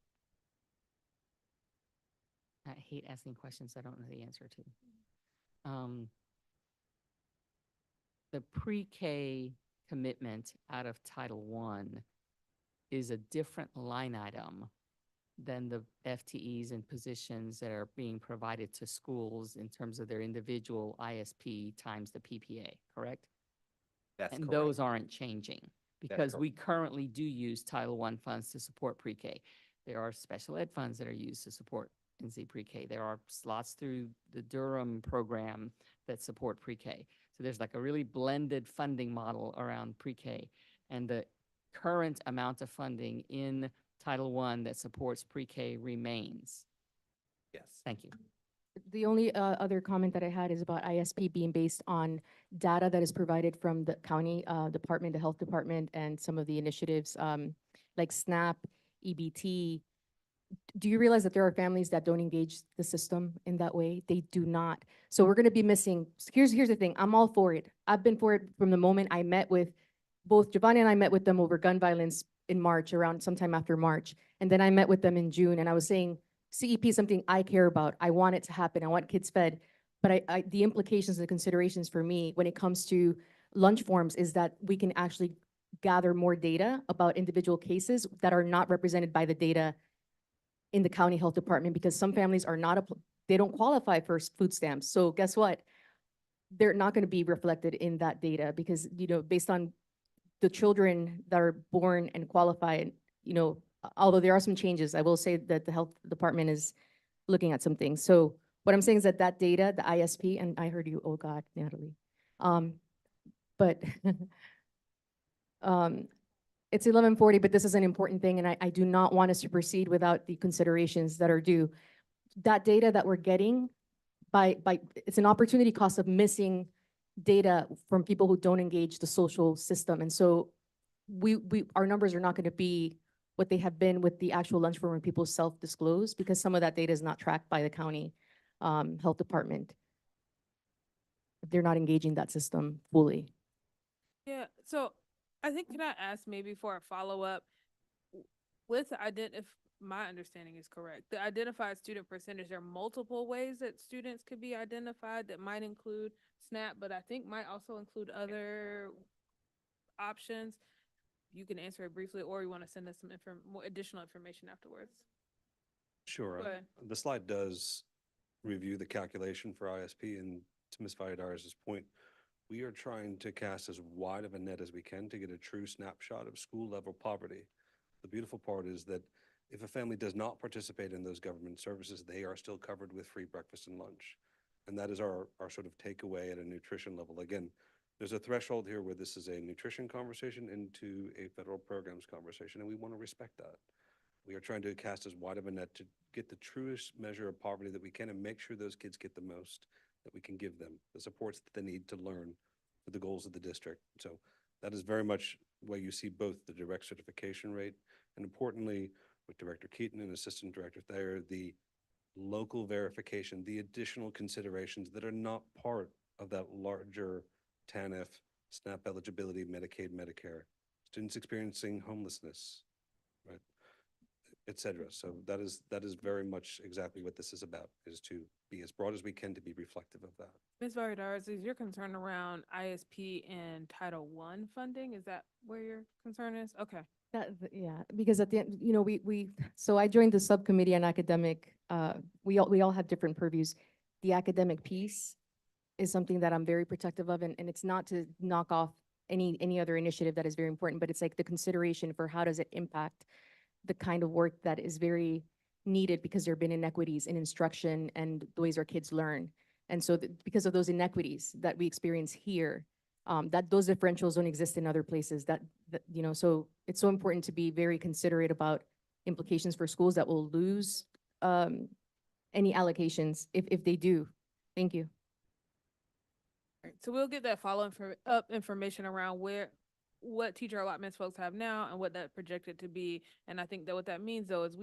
hate asking questions I don't know the answer to. The pre-K commitment out of Title I is a different line item than the FTEs and positions that are being provided to schools in terms of their individual ISP times the PPA, correct? That's and correct. those aren't changing because correct. we currently do use Title I funds to support pre-K. There are special ed funds that are used to support NC pre-K. There are slots through the Durham program that support pre-K. So there's like a really blended funding model around pre-K. And the current amount of funding in Title I that supports pre-K remains. Yes. Thank you. The only other comment that I had is about ISP being based on data that is provided from the county department, the health department, and some of the initiatives like SNAP, EBT. Do you realize that there are families that don't engage the system in that way? They do not. So we're gonna be missing, here's the thing, I'm all for it. I've been for it from the moment I met with, both Giovanni and I met with them over gun violence in March, around sometime after March. And then I met with them in June and I was saying, CEP is something I care about. I want it to happen. I want kids fed. But the implications and the considerations for me when it comes to lunch forms is that we can actually gather more data about individual cases that are not represented by the data in the county health department, because some families are not, they don't qualify for food stamps. So guess what? They're not going to be reflected in that data because, based on the children that are born and qualified, although there are some changes, I will say that the health department is looking at some things. So what I'm saying is that data, the ISP, and I heard you, oh God, Natalie. But it's 11:40, but this is an important thing, and I do not want us to proceed without the considerations that are due. That data that we're getting it's an opportunity cost of missing data from people who don't engage the social system. And so our numbers are not going to be what they have been with the actual lunch form when people self-disclose, because some of that data is not tracked by the county health department. They're not engaging that system fully. Yeah, so I think, can I ask maybe for a follow-up with if my understanding is correct, the identified student percentage, there are multiple ways that students could be identified that might include SNAP, but I think might also include other options. You can answer it briefly, or you want to send us some more additional information afterwards. Sure. Go ahead. The slide does review the calculation for ISP, and to Ms. Valladares' point, we are trying to cast as wide of a net as we can to get a true snapshot of school-level poverty. The beautiful part is that if a family does not participate in those government services, they are still covered with free breakfast and lunch. And that is our sort of takeaway at a nutrition level. Again, there's a threshold here where this is a nutrition conversation into a federal programs conversation, and we want to respect that. We are trying to cast as wide of a net to get the truest measure of poverty that we can and make sure those kids get the most that we can give them, the supports that they need to learn for the goals of the district. So that is very much where you see both the direct certification rate and, importantly, with Director Keaton and Assistant Director Thayer, the local verification, the additional considerations that are not part of that larger TANF, SNAP eligibility, Medicaid, Medicare, students experiencing homelessness, right, et cetera. So that is very much exactly what this is about, is to be as broad as we can to be reflective of that. Ms. Valladares, is your concern around ISP and Title I funding? Is that where your concern is? Okay. Yeah, because at the end, so I joined the subcommittee on academic, we all have different purviews. The academic piece is something that I'm very protective of, and it's not to knock off any other initiative that is very important, but it's like the consideration for how does it impact the kind of work that is very needed, because there have been inequities in instruction and the ways our kids learn. And so because of those inequities that we experience here, that those differentials don't exist in other places, so it's so important to be very considerate about implications for schools that will lose any allocations if they do. Thank you. All right, so we'll get that follow-up information around what teacher allotments folks have now and what that projected to be. And I think that what that means, though, is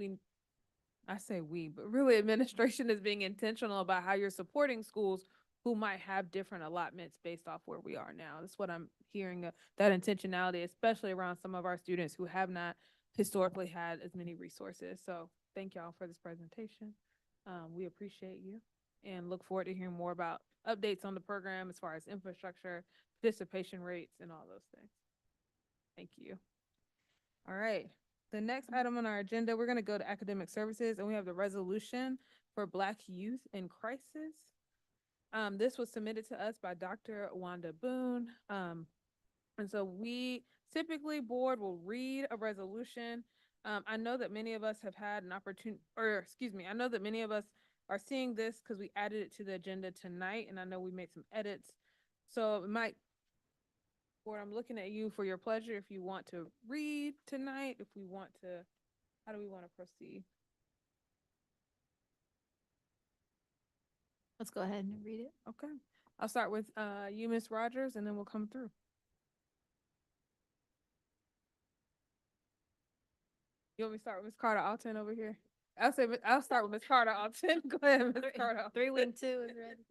I say we, but really administration is being intentional about how you're supporting schools who might have different allotments based off where we are now. That's what I'm hearing, that intentionality, especially around some of our students who have not historically had as many resources. So thank y'all for this presentation. We appreciate you and look forward to hearing more about updates on the program as far as infrastructure, participation rates, and all those things. Thank you. All right. The next item on our agenda, we're going to go to academic services, and we have the resolution for Black youth in crisis. This was submitted to us by Dr. Wanda Boone. And so we typically, board will read a resolution. I know that many of us have had an opportunity, I know that many of us are seeing this because we added it to the agenda tonight, and I know we made some edits. So it might, board, I'm looking at you for your pleasure if you want to read tonight, if we want to, how do we want to proceed? Let's go ahead and read it. Okay. I'll start with you, Ms. Rogers, and then we'll come through. You want me to start with Ms. Carter Alton over here? I'll start with Ms. Carter Alton. Go ahead, Ms. Carter Alton. 3-2 is ready.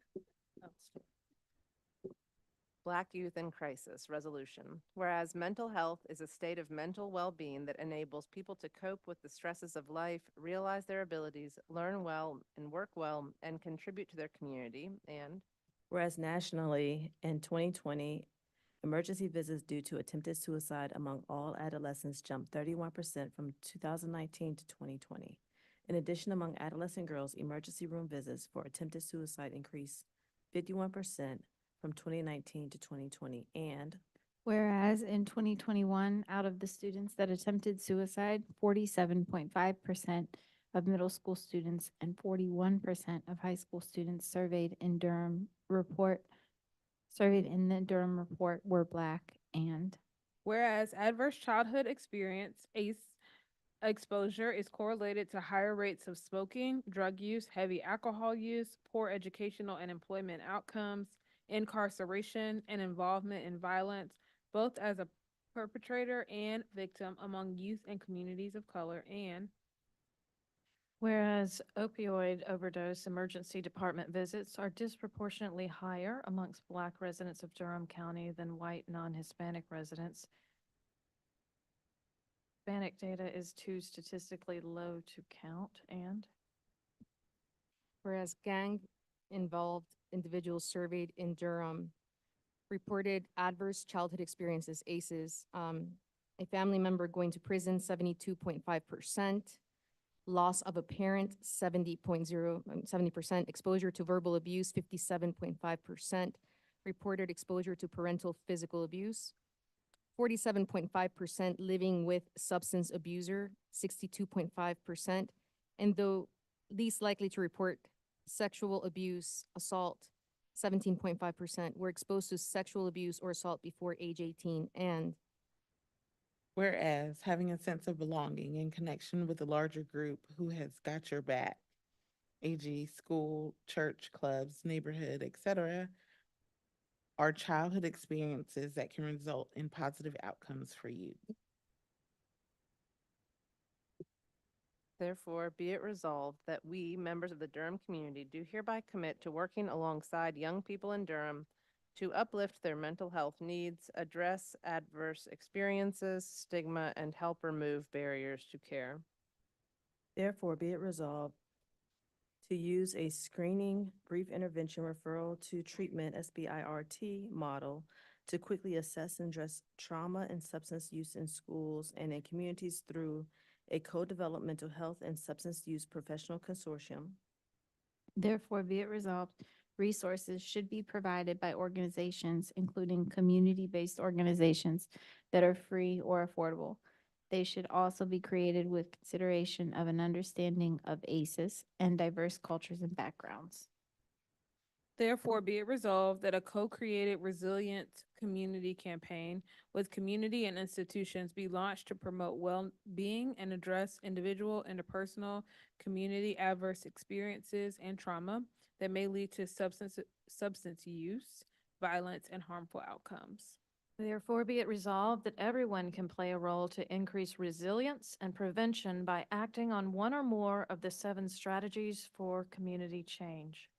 Black Youth in Crisis Resolution. Whereas mental health is a state of mental well-being that enables people to cope with the stresses of life, realize their abilities, learn well and work well, and contribute to their community. And Whereas nationally, in 2020, emergency visits due to attempted suicide among all adolescents jumped 31% from 2019 to 2020. In addition, among adolescent girls, emergency room visits for attempted suicide increased 51% from 2019 to 2020. And Whereas in 2021, out of the students that attempted suicide, 47.5% of middle school students and 41% of high school students surveyed in the Durham report were Black. And Whereas adverse childhood experience, ACE exposure, is correlated to higher rates of smoking, drug use, heavy alcohol use, poor educational and employment outcomes, incarceration, and involvement in violence, both as a perpetrator and victim among youth and communities of color. And whereas opioid overdose emergency department visits are disproportionately higher amongst Black residents of Durham County than white non-Hispanic residents. Hispanic data is too statistically low to count. And Whereas gang-involved individuals surveyed in Durham reported adverse childhood experiences, ACEs, a family member going to prison, 72.5%, loss of a parent, 70%, exposure to verbal abuse, 57.5%, reported exposure to parental physical abuse, 47.5% living with substance abuser, 62.5%, and though least likely to report sexual abuse, assault, 17.5%, were exposed to sexual abuse or assault before age 18. And whereas having a sense of belonging and connection with a larger group who has got your back, e.g. school, church, clubs, neighborhood, etc., are childhood experiences that can result in positive outcomes for youth. therefore, be it resolved that we, members of the Durham community, do hereby commit to working alongside young people in Durham to uplift their mental health needs, address adverse experiences, stigma, and help remove barriers to care. therefore, be it resolved to use a screening, brief intervention referral to treatment SBIRT model to quickly assess and address trauma and substance use in schools and in communities through a co-developed mental health and substance use professional consortium. therefore be it resolved, resources should be provided by organizations, including community-based organizations that are free or affordable. They should also be created with consideration of an understanding of ACEs and diverse cultures and backgrounds. therefore, be it resolved that a co-created resilient community campaign with community and institutions be launched to promote well-being and address individual, interpersonal, community adverse experiences and trauma that may lead to substance use, violence, and harmful outcomes. Therefore, be it resolved that everyone can play a role to increase resilience and prevention by acting on one or more of the 7 strategies for community change.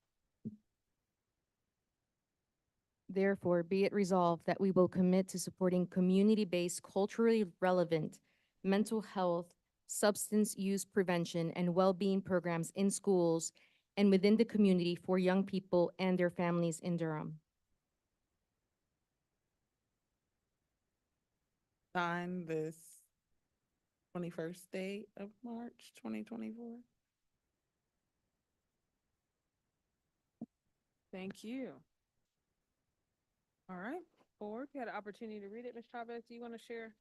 Therefore, be it resolved that we will commit to supporting community-based, culturally relevant mental health, substance use prevention, and well-being programs in schools and within the community for young people and their families in Durham. Sign this 21st day of March, 2024. Thank you. All right, board, you had an opportunity to read it. Ms. Chavez, do you want to share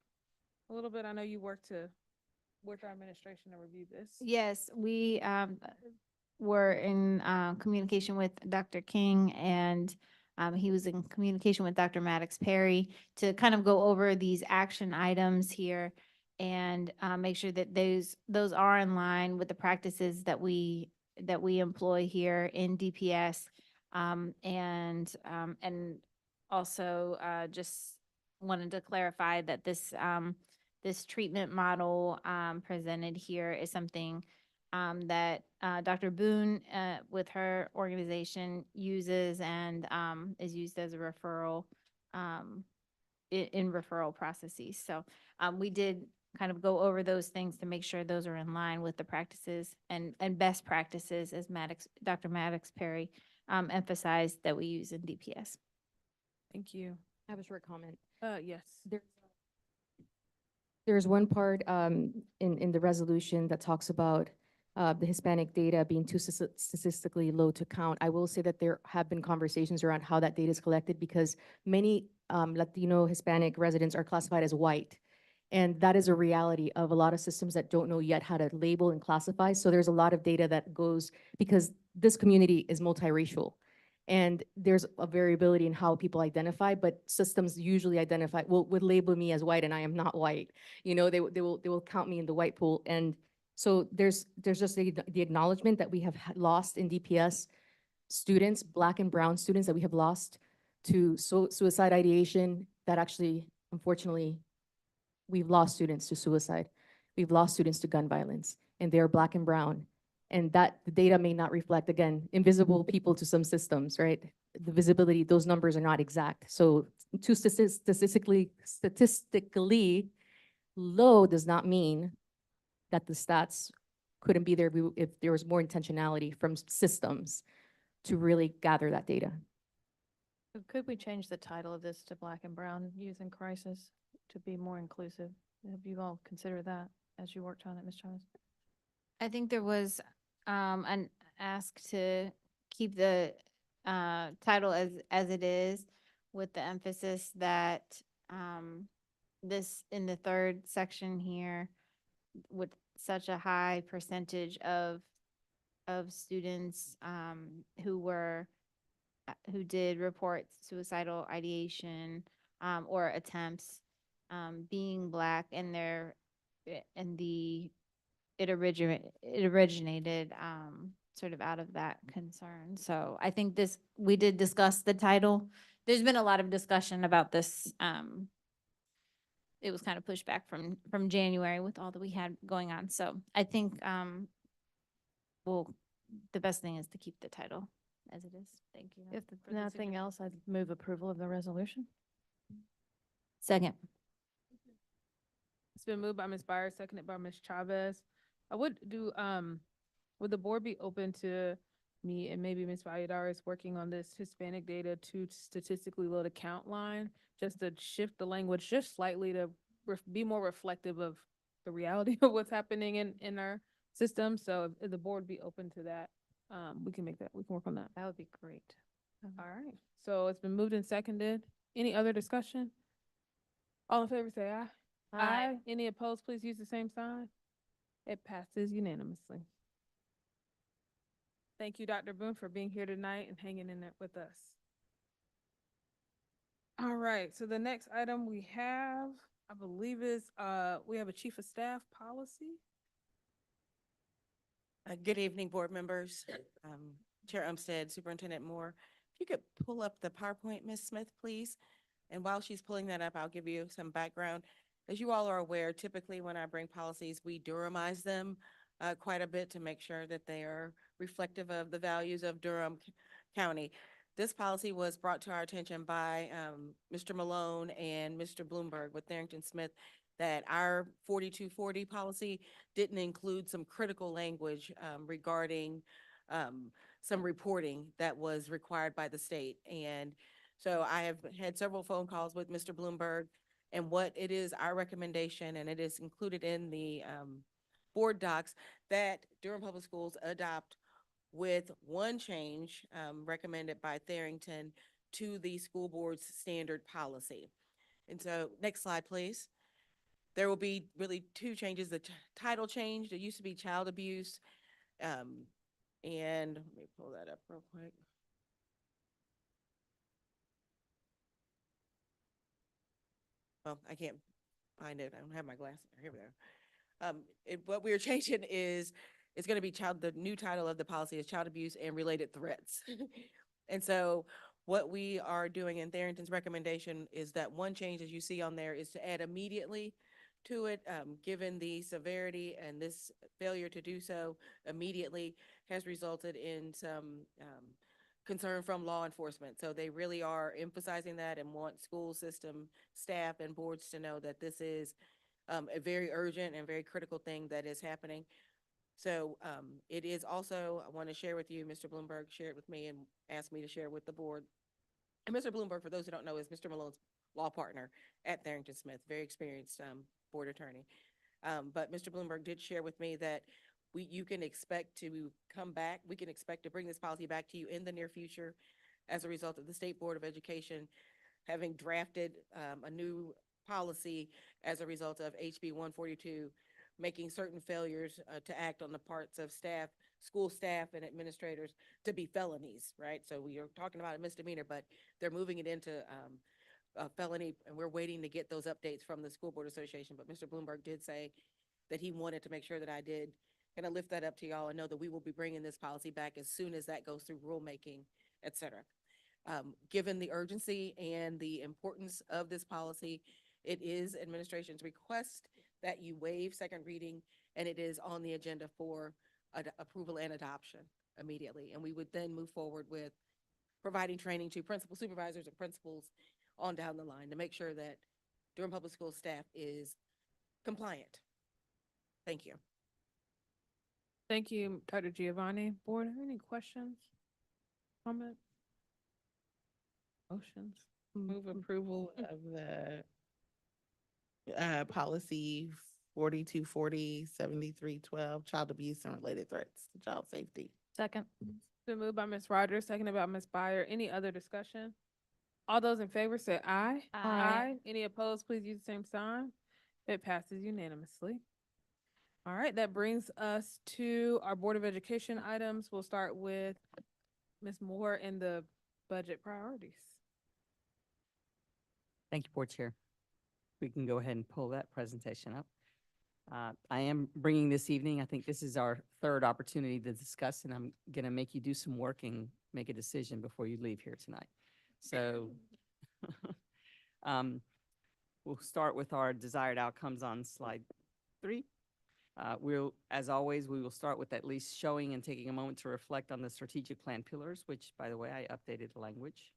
a little bit? I know you worked with our administration to review this. Yes, we were in communication with Dr. King, and he was in communication with Dr. Maddox Perry to kind of go over these action items here and make sure that those are in line with the practices that we that we employ here in DPS. And also, just wanted to clarify that this treatment model, presented here is something, that, Dr. Boone, with her organization uses and, is used as a referral, in referral processes. So, we did kind of go over those things to make sure those are in line with the practices and best practices, as Dr. Maddox Perry, emphasized that we use in DPS. Thank you. I have a short comment. Yes. There's one part in the resolution that talks about the Hispanic data being too statistically low to count. I will say that there have been conversations around how that data is collected because many Latino Hispanic residents are classified as white. And that is a reality of a lot of systems that don't know yet how to label and classify. So there's a lot of data that goes, because this community is multiracial. And there's a variability in how people identify, but systems usually identify, would label me as white and I am not white. You know, they will count me in the white pool. And so there's just the acknowledgement that we have lost in DPS students, Black and brown students that we have lost to suicide ideation, that actually, unfortunately, we've lost students to suicide. We've lost students to gun violence, and they're Black and brown. And that the data may not reflect, again, invisible people to some systems, right? The visibility, those numbers are not exact. So too statistically low does not mean that the stats couldn't be there if there was more intentionality from systems to really gather that data. Could we change the title of this to Black and Brown Youth in Crisis to be more inclusive? Have you all considered that as you worked on it, Ms. Chavez? I think there was, an ask to keep the, title as it is, with the emphasis that, this, in the third section here, with such a high percentage of students, who did report suicidal ideation, or attempts, being Black, and it originated, sort of out of that concern. So I think we did discuss the title. There's been a lot of discussion about this. It was kind of pushed back from January with all that we had going on. So I think, the best thing is to keep the title as it is. Thank you. If for the nothing else, I'd move approval of the resolution. Second. It's been moved by Ms. Byers, seconded by Ms. Chavez. Would the board be open to me and maybe Ms. Valladares working on this Hispanic data to statistically low to count line, just to shift the language just slightly to be more reflective of the reality of what's happening in our system? So if the board be open to that, we can work on that. That would be great. All right, so it's been moved and seconded. Any other discussion? All in favor, say aye. Aye. Any opposed, please use the same sign. It passes unanimously. Thank you, Dr. Boone, for being here tonight and hanging in there with us. All right, so the next item we have, I believe is, we have a chief of staff policy. Good evening, board members, Chair Umstead, Superintendent Moore. If you could pull up the PowerPoint, Ms. Smith, please. And while she's pulling that up, I'll give you some background. As you all are aware, typically when I bring policies, we Durhamize them quite a bit to make sure that they are reflective of the values of Durham County. This policy was brought to our attention by Mr. Malone and Mr. Bloomberg with Tharrington Smith, that our 4240 policy didn't include some critical language regarding some reporting that was required by the state. And so I have had several phone calls with Mr. Bloomberg, and what it is our recommendation, and it is included in the board docs, that Durham Public Schools adopt with one change recommended by Tharrington to the school board's standard policy. And so next slide, please. There will be really two changes. The title changed. It used to be child abuse. And let me pull that up real quick. Well, I can't find it. I don't have my glasses. Here we go. What we're changing is it's going to be the new title of the policy is child abuse and related threats. And so what we are doing in Tharrington's recommendation is that one change, as you see on there, is to add immediately to it, given the severity and this failure to do so immediately has resulted in some concern from law enforcement. So they really are emphasizing that and want school system staff and boards to know that this is a very urgent and very critical thing that is happening. So it is also, I want to share with you, Mr. Bloomberg shared with me and asked me to share with the board. And Mr. Bloomberg, for those who don't know, is Mr. Malone's law partner at Tharrington Smith, very experienced board attorney. But Mr. Bloomberg did share with me that you can expect to come back. We can expect to bring this policy back to you in the near future as a result of the State Board of Education having drafted a new policy as a result of HB 142, making certain failures to act on the parts of staff, school staff and administrators to be felonies, right? So we are talking about a misdemeanor, but they're moving it into a felony, and we're waiting to get those updates from the School Board Association. But Mr. Bloomberg did say that he wanted to make sure that I did kind of lift that up to y'all and know that we will be bringing this policy back as soon as that goes through rulemaking, et cetera. Given the urgency and the importance of this policy, it is administration's request that you waive second reading, and it is on the agenda for approval and adoption immediately. And we would then move forward with providing training to principal supervisors and principals on down the line to make sure that Durham Public Schools staff is compliant. Thank you. Thank you, Dr. Giovanni. Board, any questions? Comments? Motions? Move approval of the policy 4240 7312, child abuse and related threats to child safety. Second. Been moved by Ms. Rogers, seconded by Ms. Byer. Any other discussion? All those in favor say aye. Aye. Any opposed, please use the same sign. It passes unanimously. All right, that brings us to our Board of Education items. We'll start with Ms. Moore and the budget priorities. Thank you, Board Chair. We can go ahead and pull that presentation up. I am bringing this evening, I think this is our third opportunity to discuss, and I'm going to make you do some work and make a decision before you leave here tonight. So we'll start with our desired outcomes on slide 3. As always, we will start with at least showing and taking a moment to reflect on the strategic plan pillars, which, by the way, I updated the language.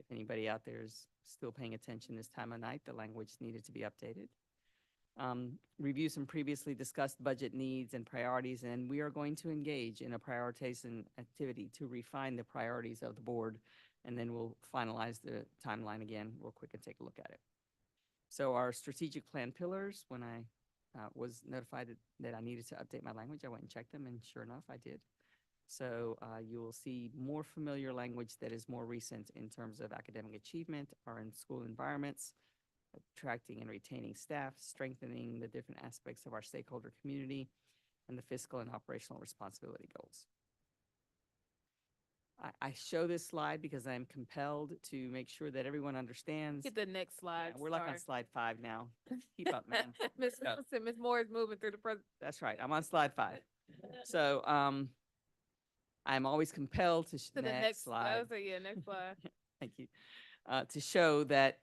If anybody out there is still paying attention this time of night, the language needed to be updated. Review some previously discussed budget needs and priorities, and we are going to engage in a prioritization activity to refine the priorities of the board, and then we'll finalize the timeline again real quick and take a look at it. So our strategic plan pillars, when I was notified that I needed to update my language, I went and checked them, and sure enough, I did. So you will see more familiar language that is more recent in terms of academic achievement, our in-school environments, attracting and retaining staff, strengthening the different aspects of our stakeholder community, and the fiscal and operational responsibility goals. I show this slide because I'm compelled to make sure that everyone understands. Get the next slide. Yeah, we're like on slide 5 now. Keep up, man. Ms. Go. Ms. Moore is moving through the present. That's right. I'm on slide 5. So I'm always compelled to the next slide. So yeah, next slide. Thank you. To show that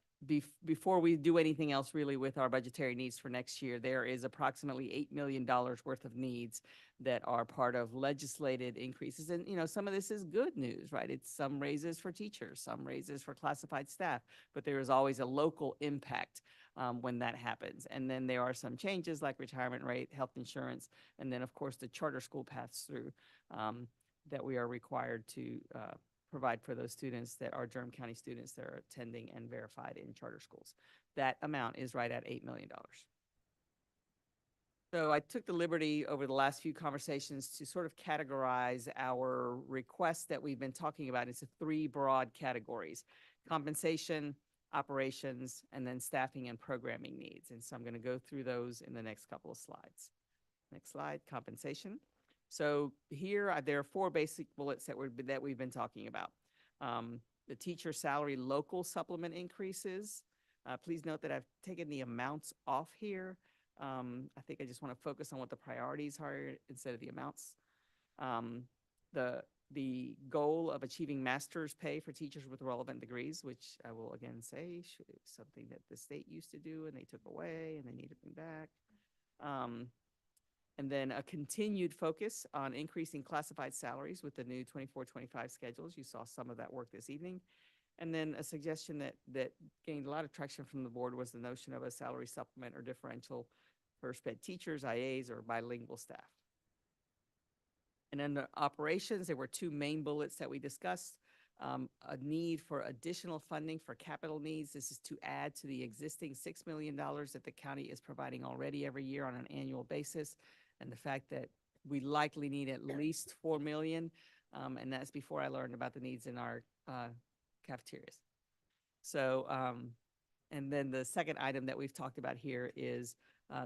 before we do anything else really with our budgetary needs for next year, there is approximately $8 million worth of needs that are part of legislated increases. And, you know, some of this is good news, right? It's some raises for teachers, some raises for classified staff, but there is always a local impact when that happens. And then there are some changes like retirement rate, health insurance, and then of course the charter school pass-through that we are required to provide for those students that are Durham County students that are attending and verified in charter schools. That amount is right at $8 million. So I took the liberty over the last few conversations to sort of categorize our requests that we've been talking about into 3 broad categories: compensation, operations, and then staffing and programming needs. And so I'm going to go through those in the next couple of slides. Next slide, compensation. So here there are 4 basic bullets that we've been talking about. The teacher salary local supplement increases. Please note that I've taken the amounts off here. I think I just want to focus on what the priorities are instead of the amounts. The goal of achieving master's pay for teachers with relevant degrees, which I will again say is something that the state used to do and they took away and they need to bring back. And then a continued focus on increasing classified salaries with the new 24-25 schedules. You saw some of that work this evening. And then a suggestion that gained a lot of traction from the board was the notion of a salary supplement or differential for sped teachers, IAs, or bilingual staff. And under operations, there were two main bullets that we discussed. A need for additional funding for capital needs. This is to add to the existing $6 million that the county is providing already every year on an annual basis. And the fact that we likely need at least $4 million. And that's before I learned about the needs in our cafeterias. So, and then the second item that we've talked about here is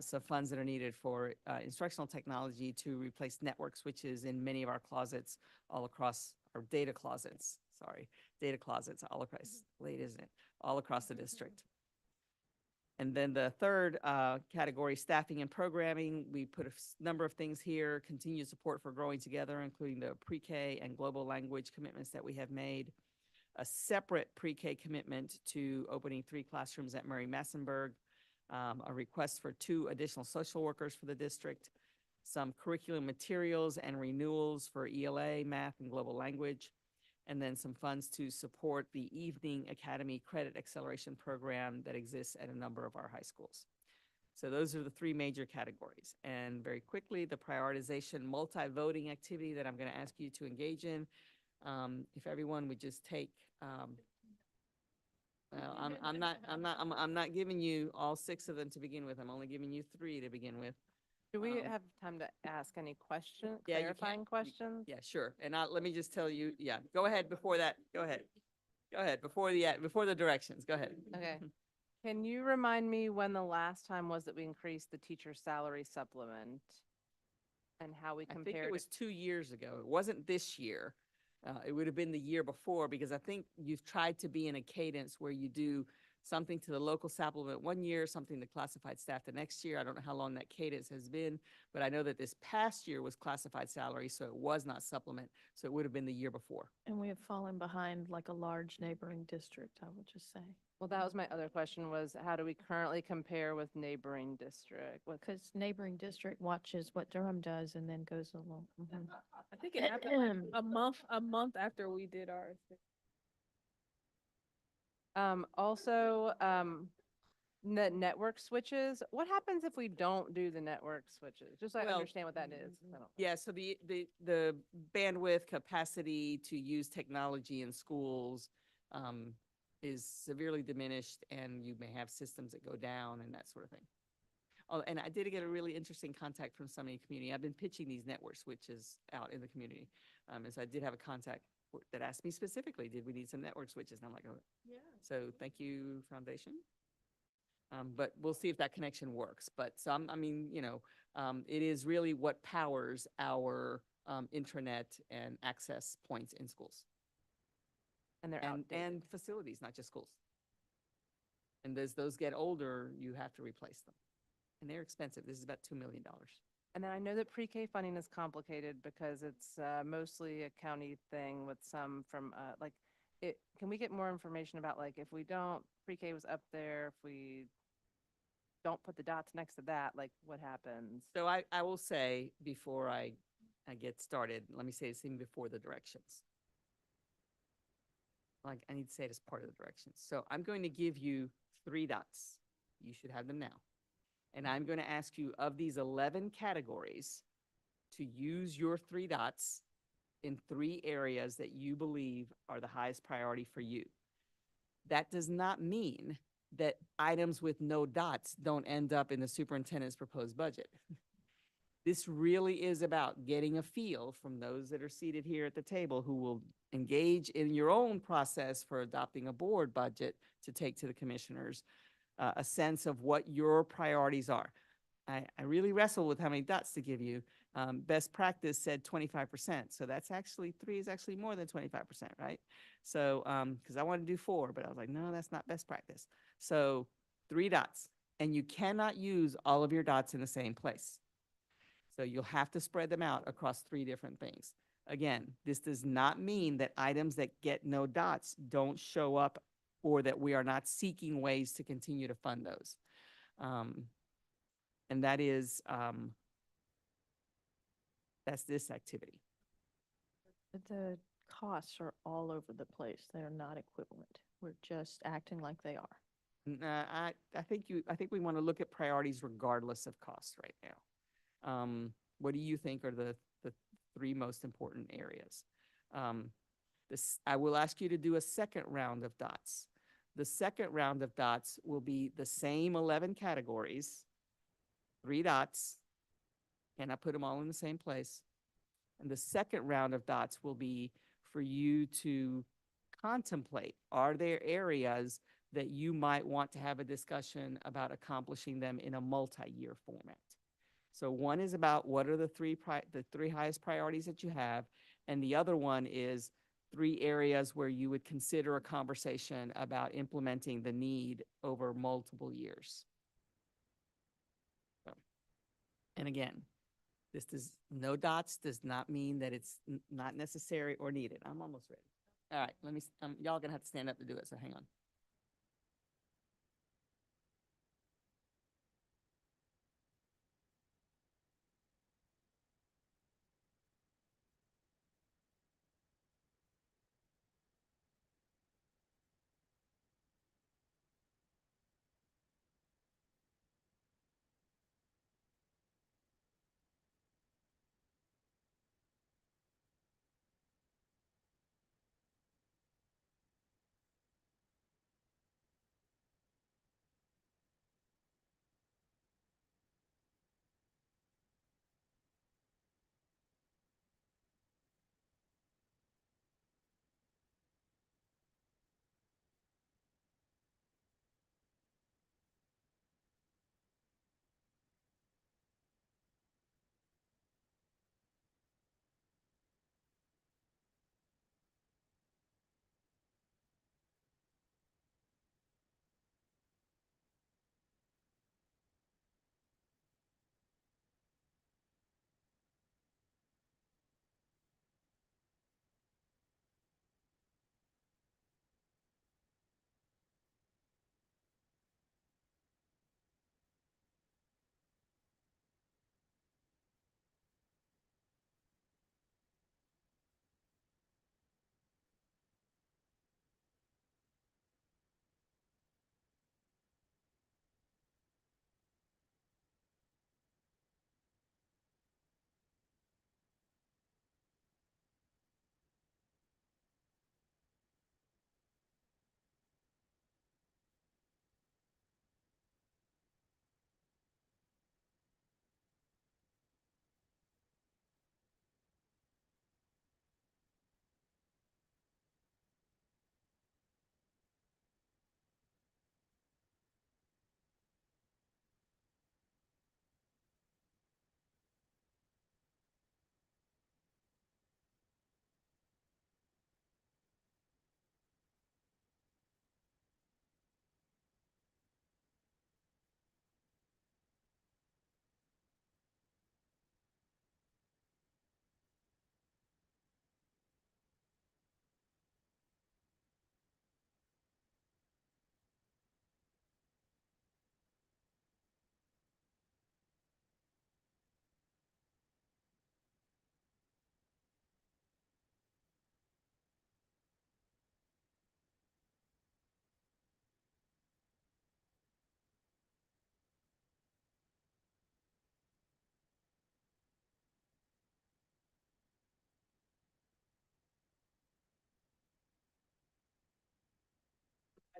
some funds that are needed for instructional technology to replace network switches in many of our closets all across, our data closets all across, late isn't it? All across the district. And then the third category, staffing and programming, we put a number of things here, continued support for Growing Together, including the pre-K and global language commitments that we have made, a separate pre-K commitment to opening 3 classrooms at Murray Massenburg, a request for 2 additional social workers for the district, some curriculum materials and renewals for ELA, math, and global language, and then some funds to support the Evening Academy Credit Acceleration Program that exists at a number of our high schools. So those are the 3 major categories. And very quickly, the prioritization multi-voting activity that I'm going to ask you to engage in. If everyone would just take, well, I'm not giving you all 6 of them to begin with. I'm only giving you 3 to begin with. Do we have time to ask any questions, Yeah, you clarifying can. questions? Yeah, sure. And let me just tell you, yeah, go ahead before that. Go ahead. Go ahead before the directions. Go ahead. Okay. Can you remind me when the last time was that we increased the teacher salary supplement? And how we I think compared it was 2 years ago. It wasn't this year. It would have been the year before, because I think you've tried to be in a cadence where you do something to the local supplement one year, something to classified staff the next year. I don't know how long that cadence has been, but I know that this past year was classified salary, so it was not supplement. So it would have been the year before. And we have fallen behind like a large neighboring district, I would just say. Well, that was my other question, was how do we currently compare with neighboring district? Because neighboring district watches what Durham does and then goes along. I think it happened like a month after we did ours. Also, network switches. What happens if we don't do the network switches? Just so I Well, understand what that is. I don't- Yeah, so the bandwidth capacity to use technology in schools is severely diminished, and you may have systems that go down and that sort of thing. Oh, and I did get a really interesting contact from somebody in the community. I've been pitching these network switches out in the community. And so I did have a contact that asked me specifically, did we need some network switches? And I'm like, oh, Yeah. so thank you, Foundation. But we'll see if that connection works. But some, I mean, it is really what powers our intranet and access points in schools. And they're And outdated. facilities, not just schools. And as those get older, you have to replace them. And they're expensive. This is about $2 million. And then I know that pre-K funding is complicated because it's mostly a county thing with some from can we get more information about, like, if we don't, pre-K was up there, if we don't put the dots next to that, like, what happens? So I will say, before I get started, let me say this even before the directions. Like, I need to say it as part of the directions. So I'm going to give you 3 dots. You should have them now. And I'm going to ask you, of these 11 categories, to use your 3 dots in 3 areas that you believe are the highest priority for you. That does not mean that items with no dots don't end up in the superintendent's proposed budget. This really is about getting a feel from those that are seated here at the table who will engage in your own process for adopting a board budget to take to the commissioners, a sense of what your priorities are. I really wrestle with how many dots to give you. Best practice said 25%. So that's actually 3 is actually more than 25%, right? So, because I wanted to do 4, but I was like, no, that's not best practice. So 3 dots. And you cannot use all of your dots in the same place. So you'll have to spread them out across 3 different things. Again, this does not mean that items that get no dots don't show up or that we are not seeking ways to continue to fund those. And that is, that's this activity. The costs are all over the place. They are not equivalent. We're just acting like they are. I think we want to look at priorities regardless of cost right now. What do you think are the 3 most important areas? I will ask you to do a second round of dots. The second round of dots will be the same 11 categories, 3 dots. Can I put them all in the same place? And the second round of dots will be for you to contemplate, are there areas that you might want to have a discussion about accomplishing them in a multi-year format? So one is about what are the 3 highest priorities that you have, and the other one is 3 areas where you would consider a conversation about implementing the need over multiple years. So, and again, no dots does not mean that it's not necessary or needed. I'm almost ready. All right, y'all gonna have to stand up to do it, so hang on.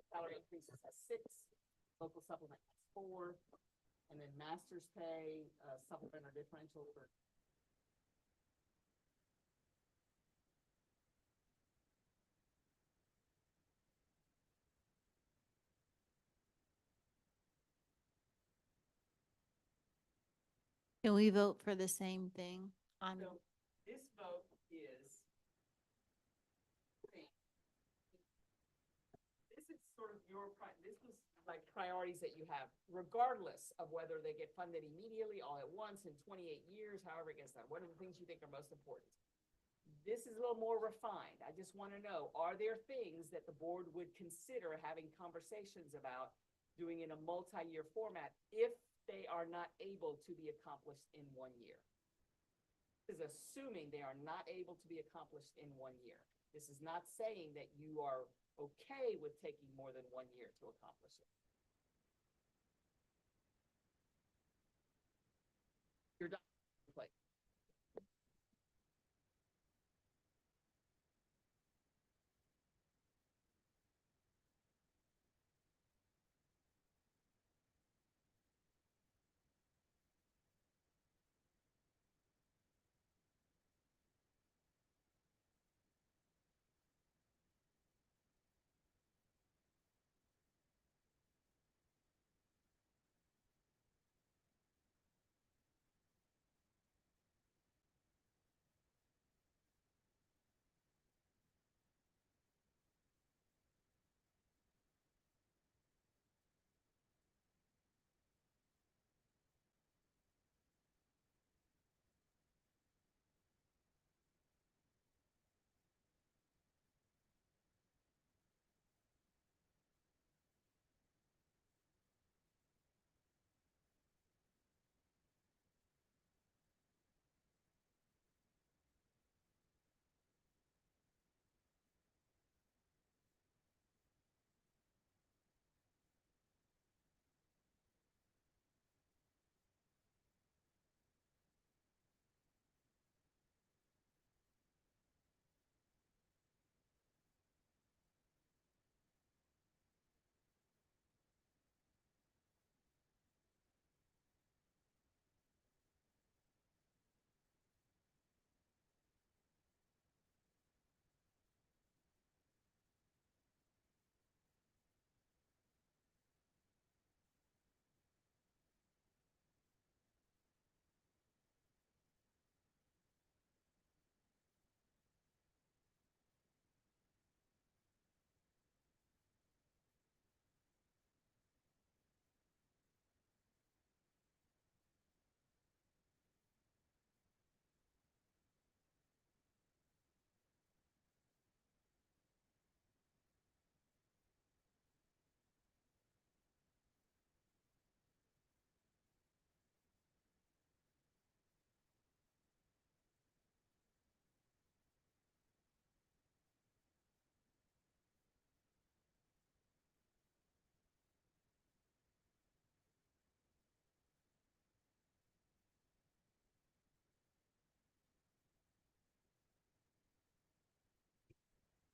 Salary increases at 6, local supplement has 4, and then master's pay, supplement or differential for. Can we vote for the same thing on? So this vote is, this is sort of this was like priorities that you have, regardless of whether they get funded immediately, all at once, in 28 years, however it gets done. What are the things you think are most important? This is a little more refined. I just want to know, are there things that the board would consider having conversations about doing in a multi-year format if they are not able to be accomplished in 1 year? This is assuming they are not able to be accomplished in 1 year. This is not saying that you are okay with taking more than 1 year to accomplish it. You're done. Play.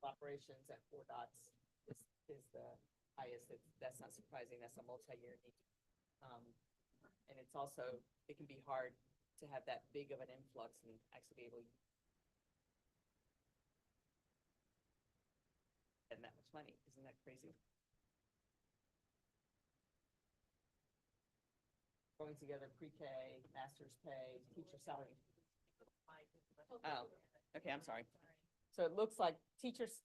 Operations at 4 dots is the highest. That's not surprising. That's a multi-year need. And it's also, it can be hard to have that big of an influx and actually be able to spend that much money. Isn't that crazy? Going together pre-K, master's pay, teacher salary. Oh, okay, I'm sorry. So it looks like teachers,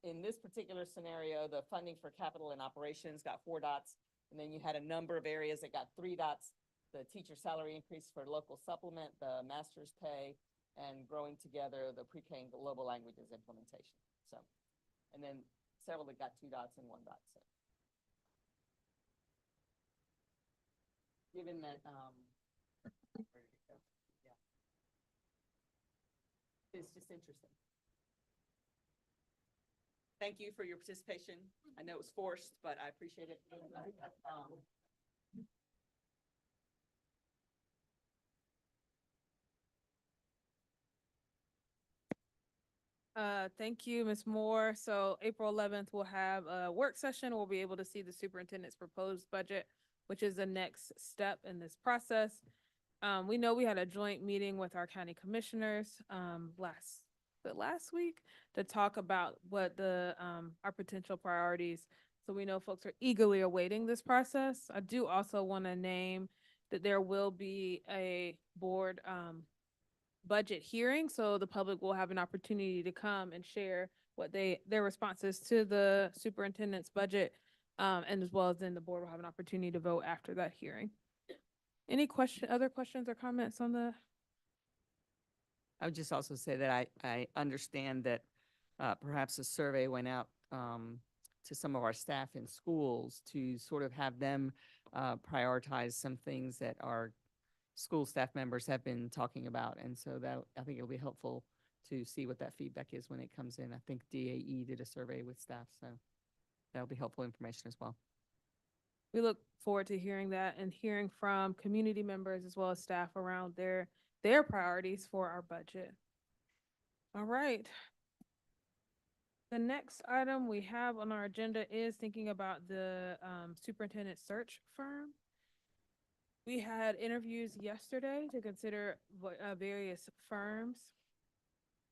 in this particular scenario, the funding for capital and operations got 4 dots. And then you had a number of areas that got 3 dots. The teacher salary increase for local supplement, the master's pay, and growing together the pre-K and global languages implementation. So, and then several that got 2 dots and 1 dot. So, given that, where did it go? Yeah, it's just interesting. Thank you for your participation. I know it was forced, but I appreciate it. Thank you, Ms. Moore. So April 11th, we'll have a work session. We'll be able to see the superintendent's proposed budget, which is the next step in this process. We know we had a joint meeting with our county commissioners last week to talk about what our potential priorities. So we know folks are eagerly awaiting this process. I do also want to name that there will be a board budget hearing, so the public will have an opportunity to come and share their responses to the superintendent's budget. And as well as then the board will have an opportunity to vote after that hearing. Any other questions or comments on the? I would just also say that I understand that perhaps a survey went out to some of our staff in schools to sort of have them prioritize some things that our school staff members have been talking about. And so that, I think it'll be helpful to see what that feedback is when it comes in. I think DAE did a survey with staff, so that'll be helpful information as well. We look forward to hearing that and hearing from community members as well as staff around their priorities for our budget. All right. The next item we have on our agenda is thinking about the superintendent search firm. We had interviews yesterday to consider various firms.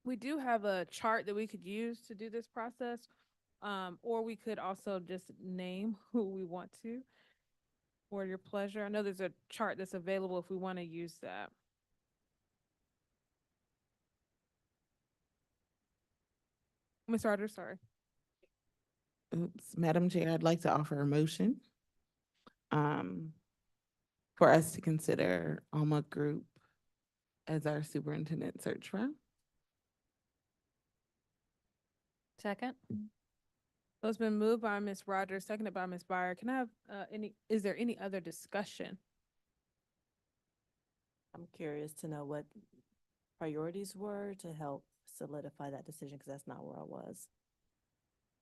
We do have a chart that we could use to do this process, or we could also just name who we want to for your pleasure. I know there's a chart that's available if we want to use that. Ms. Rogers, sorry. Oops, Madam Chair, I'd like to offer a motion for us to consider Alma Group as our superintendent search firm. Second. So it's been moved by Ms. Rogers, seconded by Ms. Byer. Can I have is there any other discussion? I'm curious to know what priorities were to help solidify that decision, because that's not where I was.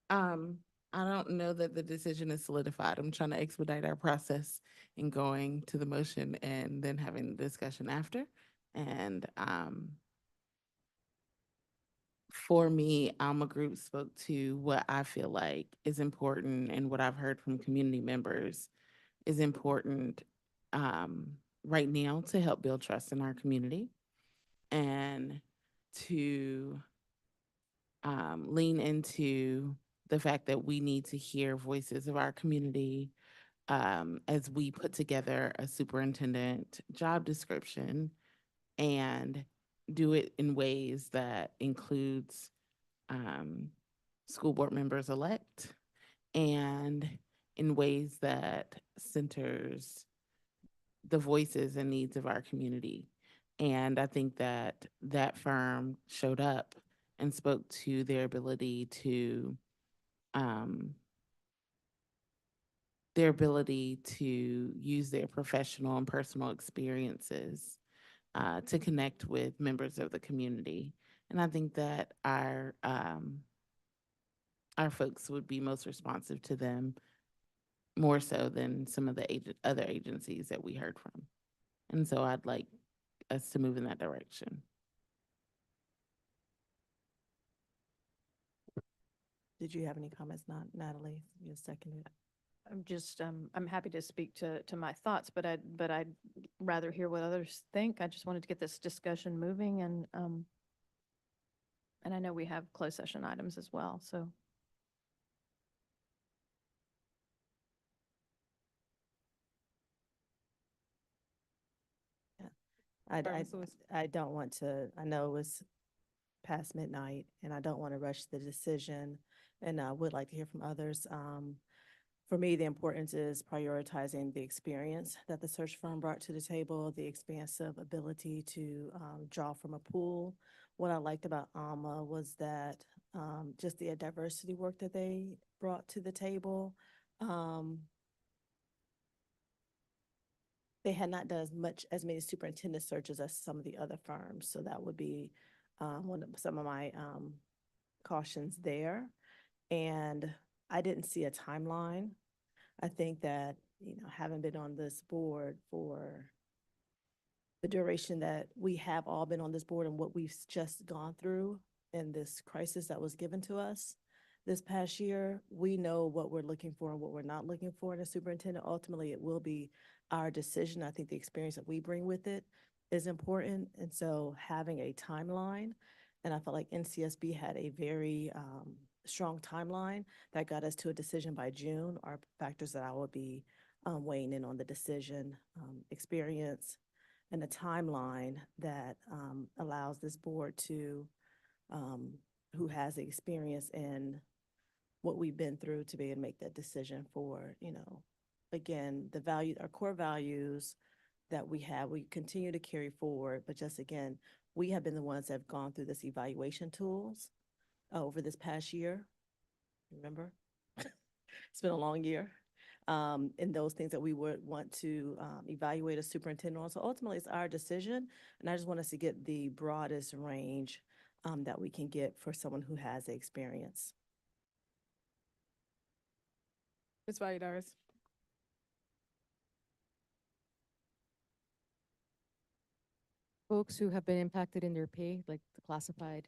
I don't know that the decision is solidified. I'm trying to expedite our process in going to the motion and then having the discussion after. And for me, Alma Group spoke to what I feel like is important and what I've heard from community members is important right now to help build trust in our community and to lean into the fact that we need to hear voices of our community as we put together a superintendent job description and do it in ways that includes school board members elect and in ways that centers the voices and needs of our community. And I think that that firm showed up and spoke to their ability to use their professional and personal experiences to connect with members of the community. And I think that our folks would be most responsive to them more so than some of the other agencies that we heard from. And so I'd like us to move in that direction. Did you have any comments, Natalie? You seconded. I'm just, I'm happy to speak to my thoughts, but I'd rather hear what others think. I just wanted to get this discussion moving and I know we have closed session items as well, so. I don't want to, I know it was past midnight and I don't want to rush the decision and I would like to hear from others. For me, the importance is prioritizing the experience that the search firm brought to the table, the expansive ability to draw from a pool. What I liked about Alma was that just the diversity work that they brought to the table. They had not done as many superintendent searches as some of the other firms. So that would be some of my cautions there. And I didn't see a timeline. I think that, having been on this board for the duration that we have all been on this board and what we've just gone through in this crisis that was given to us this past year, we know what we're looking for and what we're not looking for in a superintendent. Ultimately, it will be our decision. I think the experience that we bring with it is important. And so having a timeline, and I felt like NCSB had a very strong timeline that got us to a decision by June are factors that I will be weighing in on the decision, experience, and a timeline that allows this board to who has the experience in what we've been through to be able to make that decision for, again, the value, our core values that we have, we continue to carry forward, but just again, we have been the ones that have gone through this evaluation tools over this past year. Remember? It's been a long year. And those things that we would want to evaluate a superintendent on. So ultimately, it's our decision. And I just want us to get the broadest range that we can get for someone who has the experience. Ms. Valladares. Folks who have been impacted in their pay, like the classified,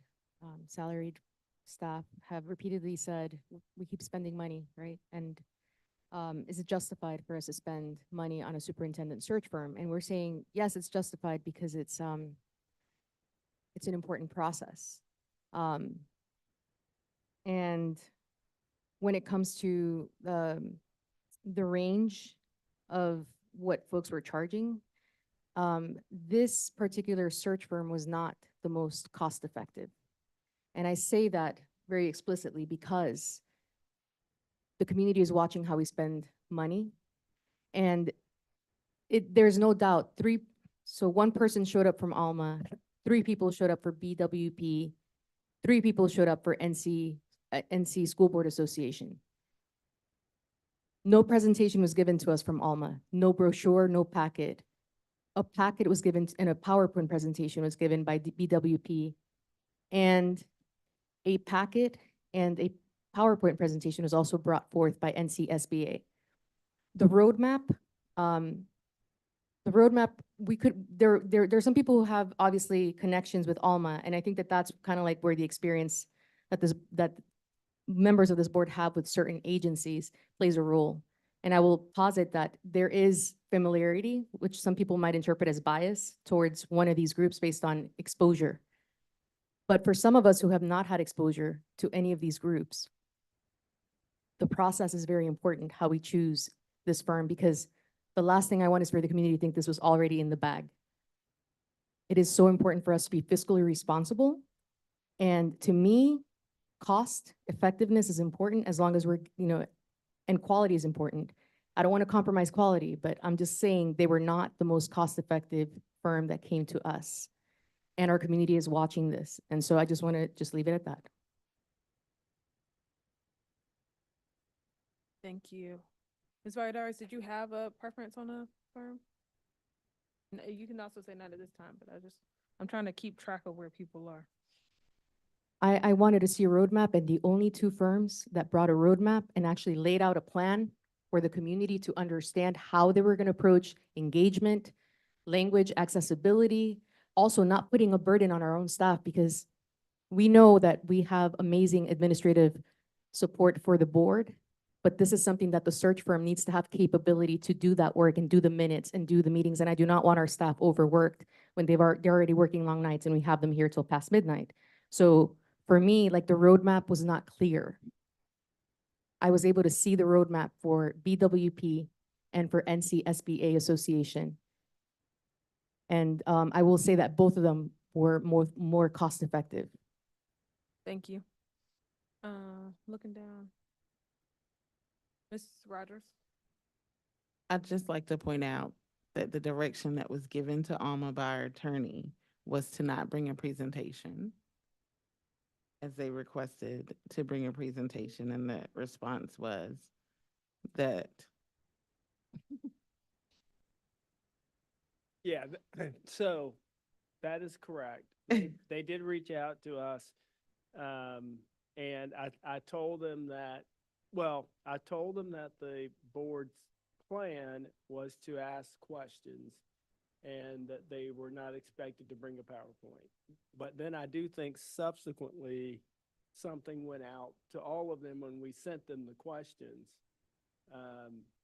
salaried staff, have repeatedly said, we keep spending money, right? And is it justified for us to spend money on a superintendent search firm? And we're saying, yes, it's justified because it's an important process. And when it comes to the range of what folks were charging, this particular search firm was not the most cost effective. And I say that very explicitly because the community is watching how we spend money. And there's no doubt so one person showed up from Alma, 3 people showed up for BWP, 3 people showed up for NC School Board Association. No presentation was given to us from Alma, no brochure, no packet. A packet was given and a PowerPoint presentation was given by BWP, and a packet and a PowerPoint presentation was also brought forth by NCSBA. The roadmap, there's some people who have obviously connections with Alma, and I think that that's kind of like where the experience that members of this board have with certain agencies plays a role. And I will posit that there is familiarity, which some people might interpret as bias towards one of these groups based on exposure. But for some of us who have not had exposure to any of these groups, the process is very important, how we choose this firm, because the last thing I want is for the community to think this was already in the bag. It is so important for us to be fiscally responsible. And to me, cost effectiveness is important as long as we're, and quality is important. I don't want to compromise quality, but I'm just saying they were not the most cost-effective firm that came to us. And our community is watching this. And so I just want to just leave it at that. Thank you. Ms. Valladares, did you have a preference on a firm? No, you can also say not at this time, but I'm trying to keep track of where people are. I wanted to see a roadmap, and the only 2 firms that brought a roadmap and actually laid out a plan for the community to understand how they were going to approach engagement, language accessibility, also not putting a burden on our own staff, because we know that we have amazing administrative support for the board, but this is something that the search firm needs to have capability to do that work and do the minutes and do the meetings. And I do not want our staff overworked when they're already working long nights and we have them here till past midnight. So for me, like, the roadmap was not clear. I was able to see the roadmap for BWP and for NCSBA Association. And I will say that both of them were more cost effective. Thank you. Looking down. Ms. Rogers. I'd just like to point out that the direction that was given to Alma by our attorney was to not bring a presentation, as they requested to bring a presentation, and the response was that. Yeah, so that is correct. They did reach out to us, and I told them that, the board's plan was to ask questions and that they were not expected to bring a PowerPoint. But then I do think subsequently something went out to all of them when we sent them the questions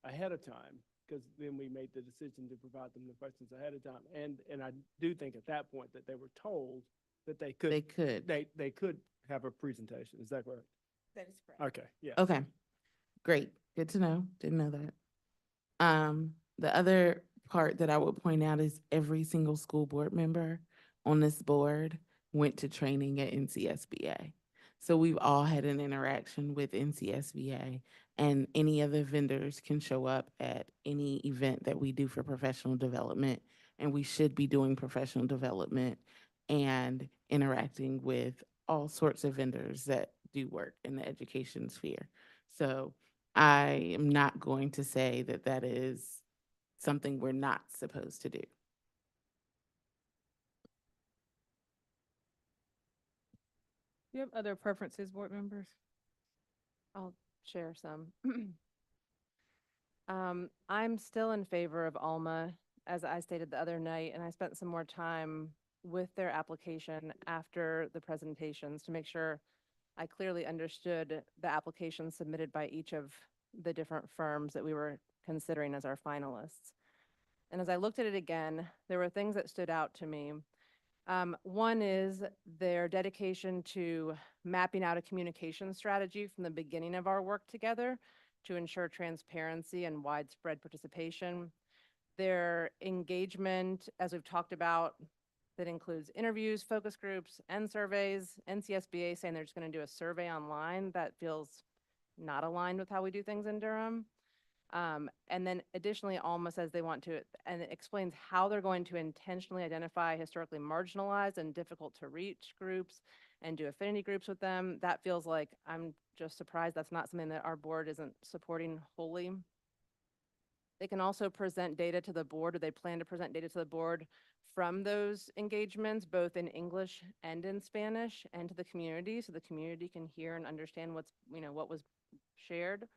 ahead of time, because then we made the decision to provide them the questions ahead of time. And I do think at that point that they were told that they could have a presentation. Is that correct? That is correct. Okay, yeah. Okay, great. Good to know. Didn't know that. The other part that I would point out is every single school board member on this board went to training at NCSBA. So we've all had an interaction with NCSBA, and any other vendors can show up at any event that we do for professional development. And we should be doing professional development and interacting with all sorts of vendors that do work in the education sphere. So I am not going to say that that is something we're not supposed to do. Do you have other preferences, board members? I'll share some. I'm still in favor of Alma, as I stated the other night, and I spent some more time with their application after the presentations to make sure I clearly understood the applications submitted by each of the different firms that we were considering as our finalists. And as I looked at it again, there were things that stood out to me. One is their dedication to mapping out a communication strategy from the beginning of our work together to ensure transparency and widespread participation. Their engagement, as we've talked about, that includes interviews, focus groups, and surveys. NCSBA saying they're just going to do a survey online. That feels not aligned with how we do things in Durham. And then additionally, Alma says they want to, and it explains how they're going to intentionally identify historically marginalized and difficult to reach groups and do affinity groups with them. That feels like, I'm just surprised that's not something that our board isn't supporting wholly. They can also present data to the board, or they plan to present data to the board from those engagements, both in English and in Spanish, and to the community, so the community can hear and understand what's, what was shared.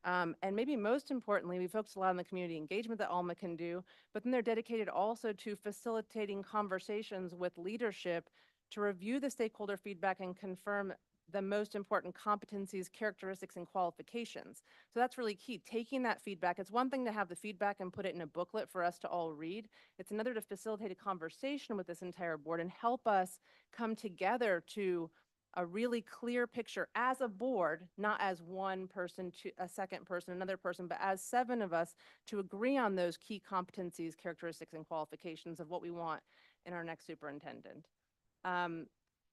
And maybe most importantly, we focus a lot on the community engagement that Alma can do, but then they're dedicated also to facilitating conversations with leadership to review the stakeholder feedback and confirm the most important competencies, characteristics, and qualifications. So that's really key, taking that feedback. It's one thing to have the feedback and put it in a booklet for us to all read. It's another to facilitate a conversation with this entire board and help us come together to a really clear picture as a board, not as one person, to a second person, another person, but as 7 of us to agree on those key competencies, characteristics, and qualifications of what we want in our next superintendent.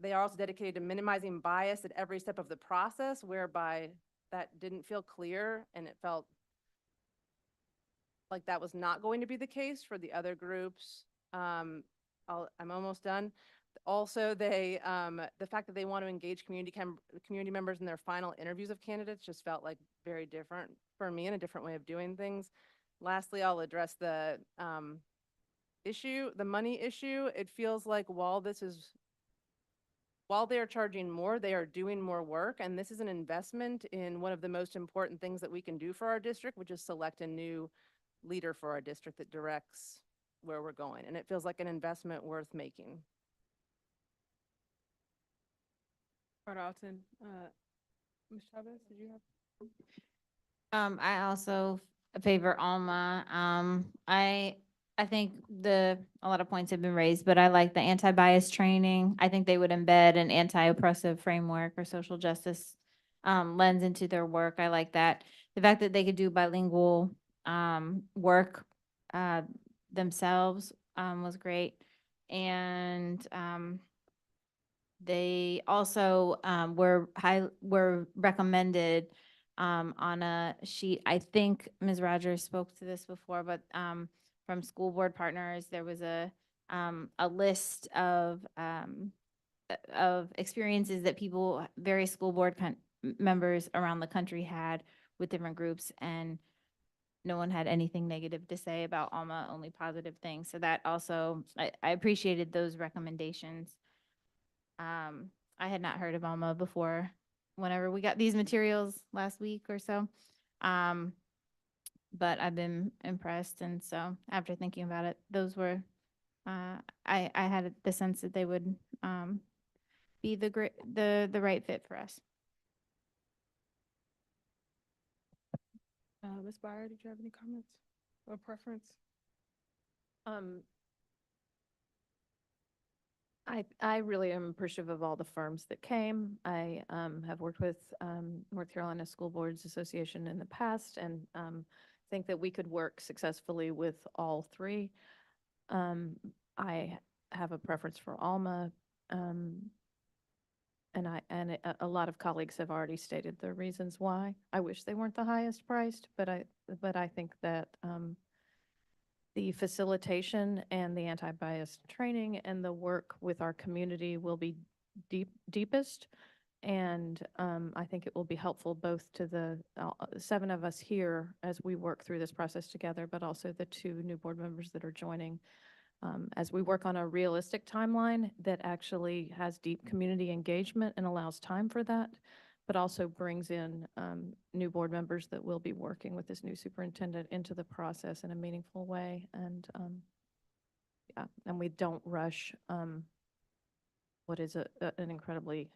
They are also dedicated to minimizing bias at every step of the process, whereby that didn't feel clear and it felt like that was not going to be the case for the other groups. I'm almost done. Also, the fact that they want to engage community members in their final interviews of candidates just felt like very different for me and a different way of doing things. Lastly, I'll address the money issue. It feels like while they are charging more, they are doing more work, and this is an investment in one of the most important things that we can do for our district, which is select a new leader for our district that directs where we're going, and it feels like an investment worth making. Alton, Ms. Chavez, did you have? I also favor Alma. I think a lot of points have been raised, but I like the anti-bias training. I think they would embed an anti-oppressive framework or social justice lens into their work. I like that. The fact that they could do bilingual work themselves was great. And they also were recommended on a sheet. I think Ms. Rogers spoke to this before, but from school board partners, there was a list of experiences that various school board members around the country had with different groups, and no one had anything negative to say about Alma, only positive things. So that also, I appreciated those recommendations. I had not heard of Alma before whenever we got these materials last week or so. But I've been impressed. And so after thinking about it, those were, I had the sense that they would be the right fit for us. Ms. Byer, did you have any comments or preference? I really am appreciative of all the firms that came. I have worked with North Carolina School Boards Association in the past, and think that we could work successfully with all 3. I have a preference for Alma. and a lot of colleagues have already stated the reasons why. I wish they weren't the highest priced, but I think that, the facilitation and the anti-bias training and the work with our community will be deepest. And I think it will be helpful both to the 7 of us here as we work through this process together, but also the 2 new board members that are joining, as we work on a realistic timeline that actually has deep community engagement and allows time for that, but also brings in new board members that will be working with this new superintendent into the process in a meaningful way. And yeah, and we don't rush what is an incredibly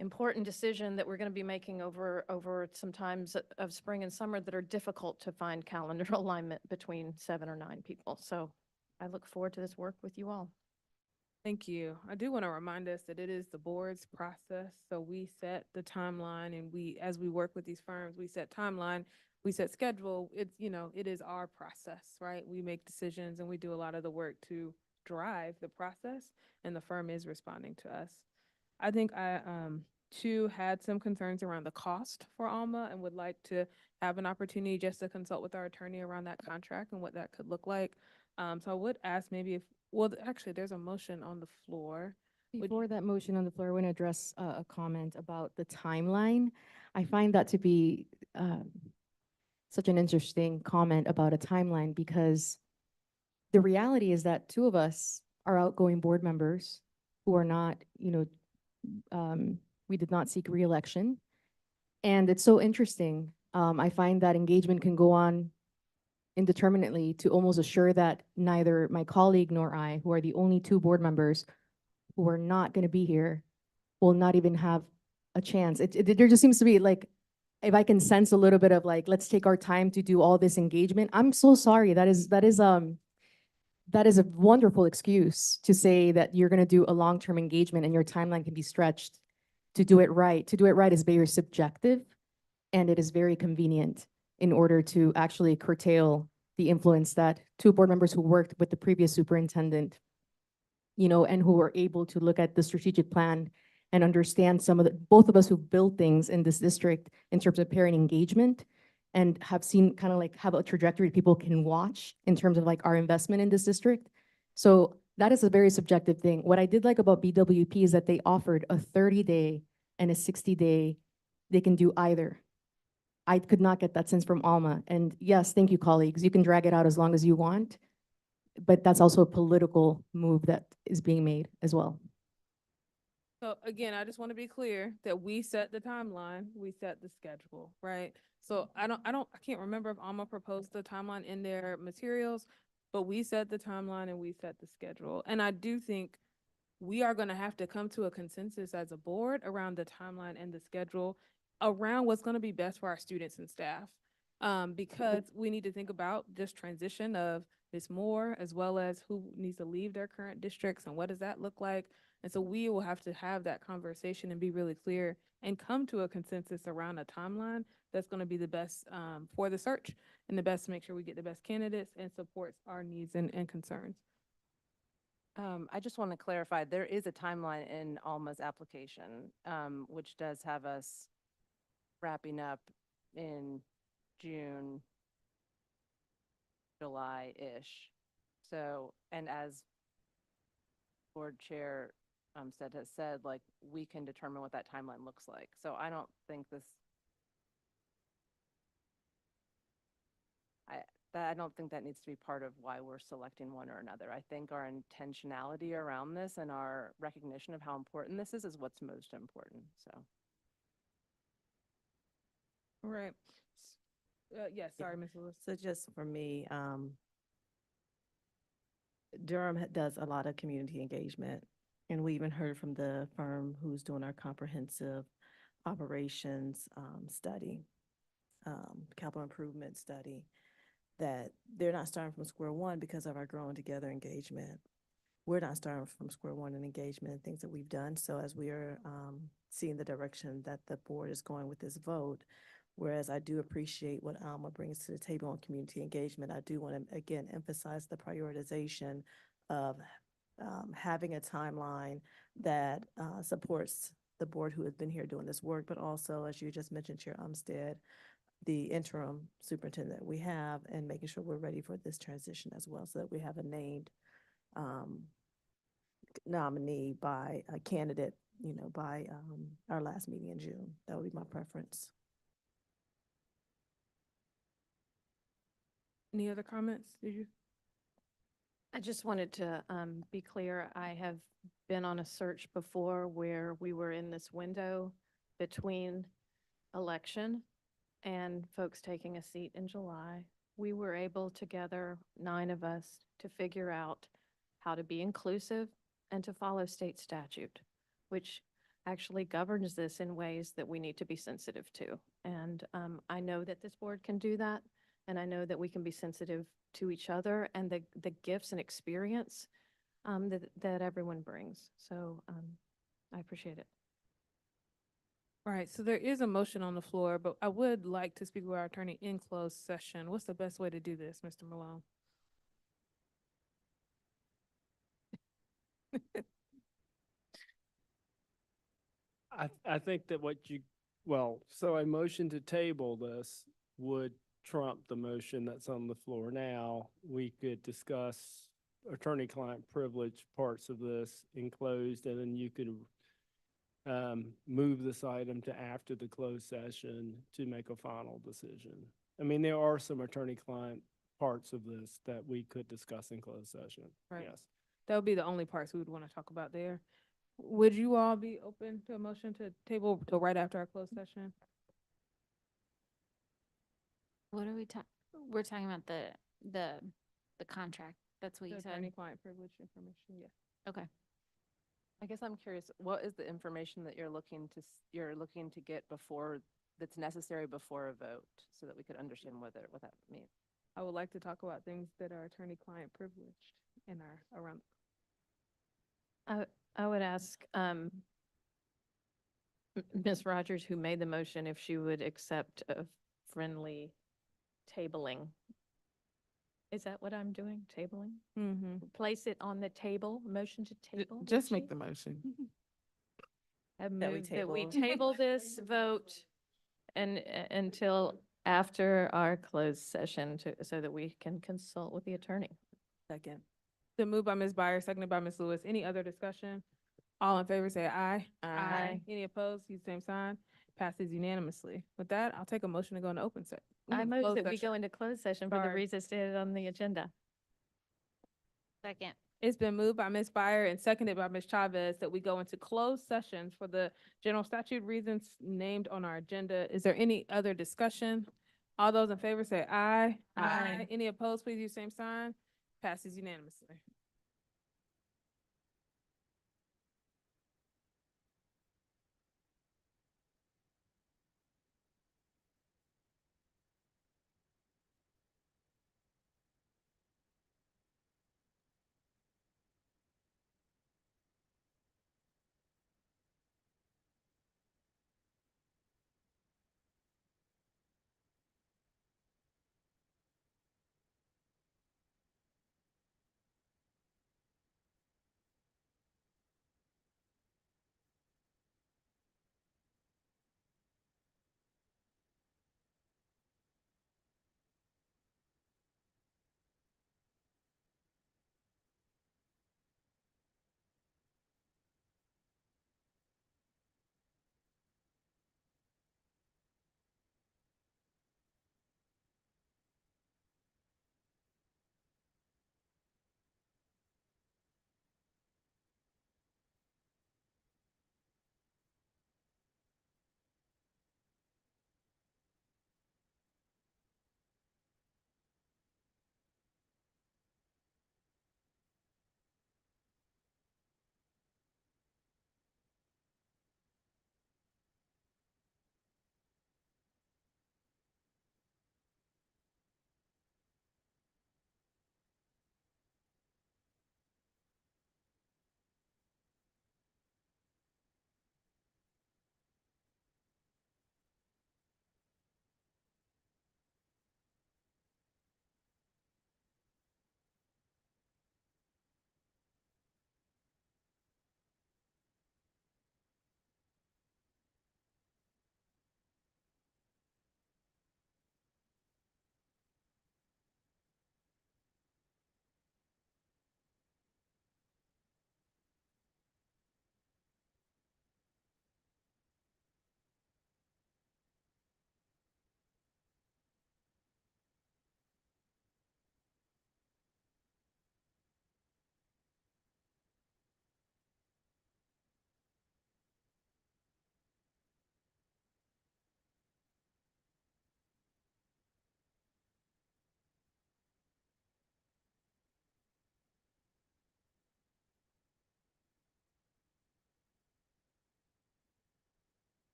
important decision that we're going to be making over some times of spring and summer that are difficult to find calendar alignment between 7 or 9 people. So I look forward to this work with you all. Thank you. I do want to remind us that it is the board's process. So we set the timeline and as we work with these firms, we set timeline, we set schedule. It's, it is our process, right? We make decisions and we do a lot of the work to drive the process, and the firm is responding to us. I think I, too, had some concerns around the cost for Alma and would like to have an opportunity just to consult with our attorney around that contract and what that could look like. So I would ask maybe actually, there's a motion on the floor. Before that motion on the floor, I want to address a comment about the timeline. I find that to be such an interesting comment about a timeline, because the reality is that 2 of us are outgoing board members who are not, we did not seek reelection. And it's so interesting. I find that engagement can go on indeterminately to almost assure that neither my colleague nor I, who are the only 2 board members who are not going to be here, will not even have a chance. There just seems to be like, if I can sense a little bit of like, let's take our time to do all this engagement. I'm so sorry. That is a wonderful excuse to say that you're going to do a long-term engagement and your timeline can be stretched to do it right. To do it right is very subjective, and it is very convenient in order to actually curtail the influence that 2 board members who worked with the previous superintendent, and who were able to look at the strategic plan and understand both of us who built things in this district in terms of parent engagement, and have seen kind of like have a trajectory people can watch in terms of like our investment in this district. So that is a very subjective thing. What I did like about BWP is that they offered a 30-day and a 60-day, they can do either. I could not get that sense from Alma. And yes, thank you, colleagues. You can drag it out as long as you want, but that's also a political move that is being made as well. So again, I just want to be clear that we set the timeline, we set the schedule, right? So I can't remember if Alma proposed the timeline in their materials, but we set the timeline and we set the schedule. And I do think we are going to have to come to a consensus as a board around the timeline and the schedule around what's going to be best for our students and staff. Because we need to think about this transition of Ms. Moore, as well as who needs to leave their current districts and what does that look like. And so we will have to have that conversation and be really clear and come to a consensus around a timeline that's going to be the best for the search and the best to make sure we get the best candidates and supports our needs and concerns. I just want to clarify, there is a timeline in Alma's application, which does have us wrapping up in June, July-ish. So, and as board chair has said, like, we can determine what that timeline looks like. So I don't think I don't think that needs to be part of why we're selecting one or another. I think our intentionality around this and our recognition of how important this is what's most important, so. All right. Yes, sorry, Ms. Lewis. So just for me, Durham does a lot of community engagement, and we even heard from the firm who's doing our comprehensive operations study, capital improvement study, that they're not starting from square one because of our growing together engagement. We're not starting from square one in engagement and things that we've done. So as we are seeing the direction that the board is going with this vote, whereas I do appreciate what Alma brings to the table on community engagement, I do want to, again, emphasize the prioritization of having a timeline, that supports the board who has been here doing this work, but also, as you just mentioned, Chair Umstead, the interim superintendent we have, and making sure we're ready for this transition as well, so that we have a named nominee by a candidate, by our last meeting in June. That would be my preference. Any other comments? Did you? I just wanted to be clear, I have been on a search before where we were in this window between election and folks taking a seat in July. We were able together, 9 of us, to figure out how to be inclusive and to follow state statute, which actually governs this in ways that we need to be sensitive to. And I know that this board can do that, and I know that we can be sensitive to each other and the gifts and experience that everyone brings. So I appreciate it. All right, so there is a motion on the floor, but I would like to speak with our attorney in closed session. What's the best way to do this, Mr. Malone? I think that so a motion to table this would trump the motion that's on the floor now. We could discuss attorney-client privilege parts of this enclosed, and then you could move this item to after the closed session to make a final decision. I mean, there are some attorney-client parts of this that we could discuss in closed session. Right. Yes. That would be the only parts we would want to talk about there. Would you all be open to a motion to table till right after our closed session? What are we talking? We're talking about the contract. That's what you said. Attorney-client privilege information, yeah. Okay. I guess I'm curious, what is the information that you're looking to get before, that's necessary before a vote, so that we could understand what that means? I would like to talk about things that are attorney-client privileged in our around. I would ask Ms. Rogers, who made the motion, if she would accept a friendly tabling. Is that what I'm doing? Tabling? Mm-hmm. Place it on the table, motion to table? did Just she? make the motion. I That we move that we table. table this vote and until after our closed session so that we can consult with the attorney. Second. The move by Ms. Byer, seconded by Ms. Lewis. Any other discussion? All in favor say aye. Aye. Any opposed? Use same sign. Passes unanimously. With that, I'll take a motion to go into open set. I move closed that we session. go into closed session for the Sorry. reasons stated on the agenda. Second. It's been moved by Ms. Byer and seconded by Ms. Chavez that we go into closed sessions for the general statute reasons named on our agenda. Is there any other discussion? All those in favor say aye. Aye. Any opposed, please use same sign. Passes unanimously.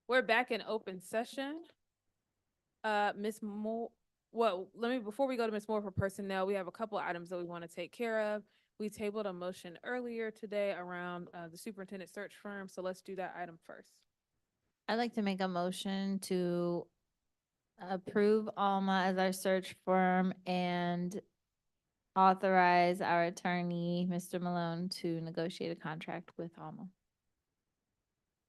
We're back in open session. Ms. Moore, well, before we go to Ms. Moore for personnel, we have a couple items that we want to take care of. We tabled a motion earlier today around the superintendent search firm, so let's do that item first. I'd like to make a motion to approve Alma as our search firm and authorize our attorney, Mr. Malone, to negotiate a contract with Alma.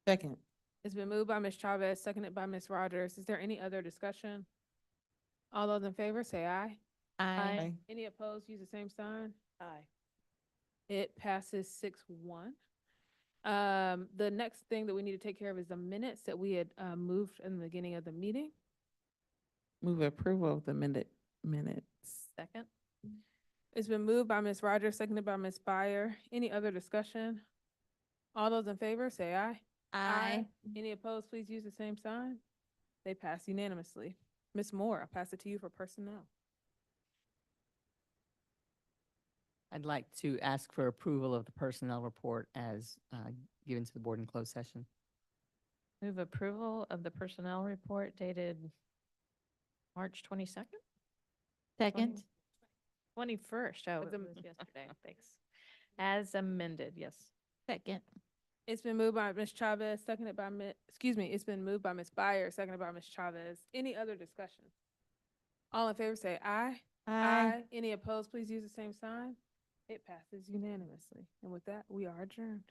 Second. It's been moved by Ms. Chavez, seconded by Ms. Rogers. Is there any other discussion? All those in favor, say aye. Aye. Any opposed, use the same sign. Aye. It passes 6-1. The next thing that we need to take care of is the minutes that we had moved in the beginning of the meeting. Move approval of the minutes. Second. It's been moved by Ms. Rogers, seconded by Ms. Byer. Any other discussion? All those in favor, say aye. Aye. Any opposed, please use the same sign. They pass unanimously. Ms. Moore, I'll pass it to you for personnel. I'd like to ask for approval of the personnel report as given to the board in closed session. Move approval of the personnel report dated March 22nd? Second. 21st. Oh, With it the- was yesterday. Thanks. As amended, yes. Second. It's been moved by Ms. Chavez, seconded by it's been moved by Ms. Byer, seconded by Ms. Chavez. Any other discussion? All in favor, say aye. Any opposed, please use the same sign. It passes unanimously. And with that, we are adjourned.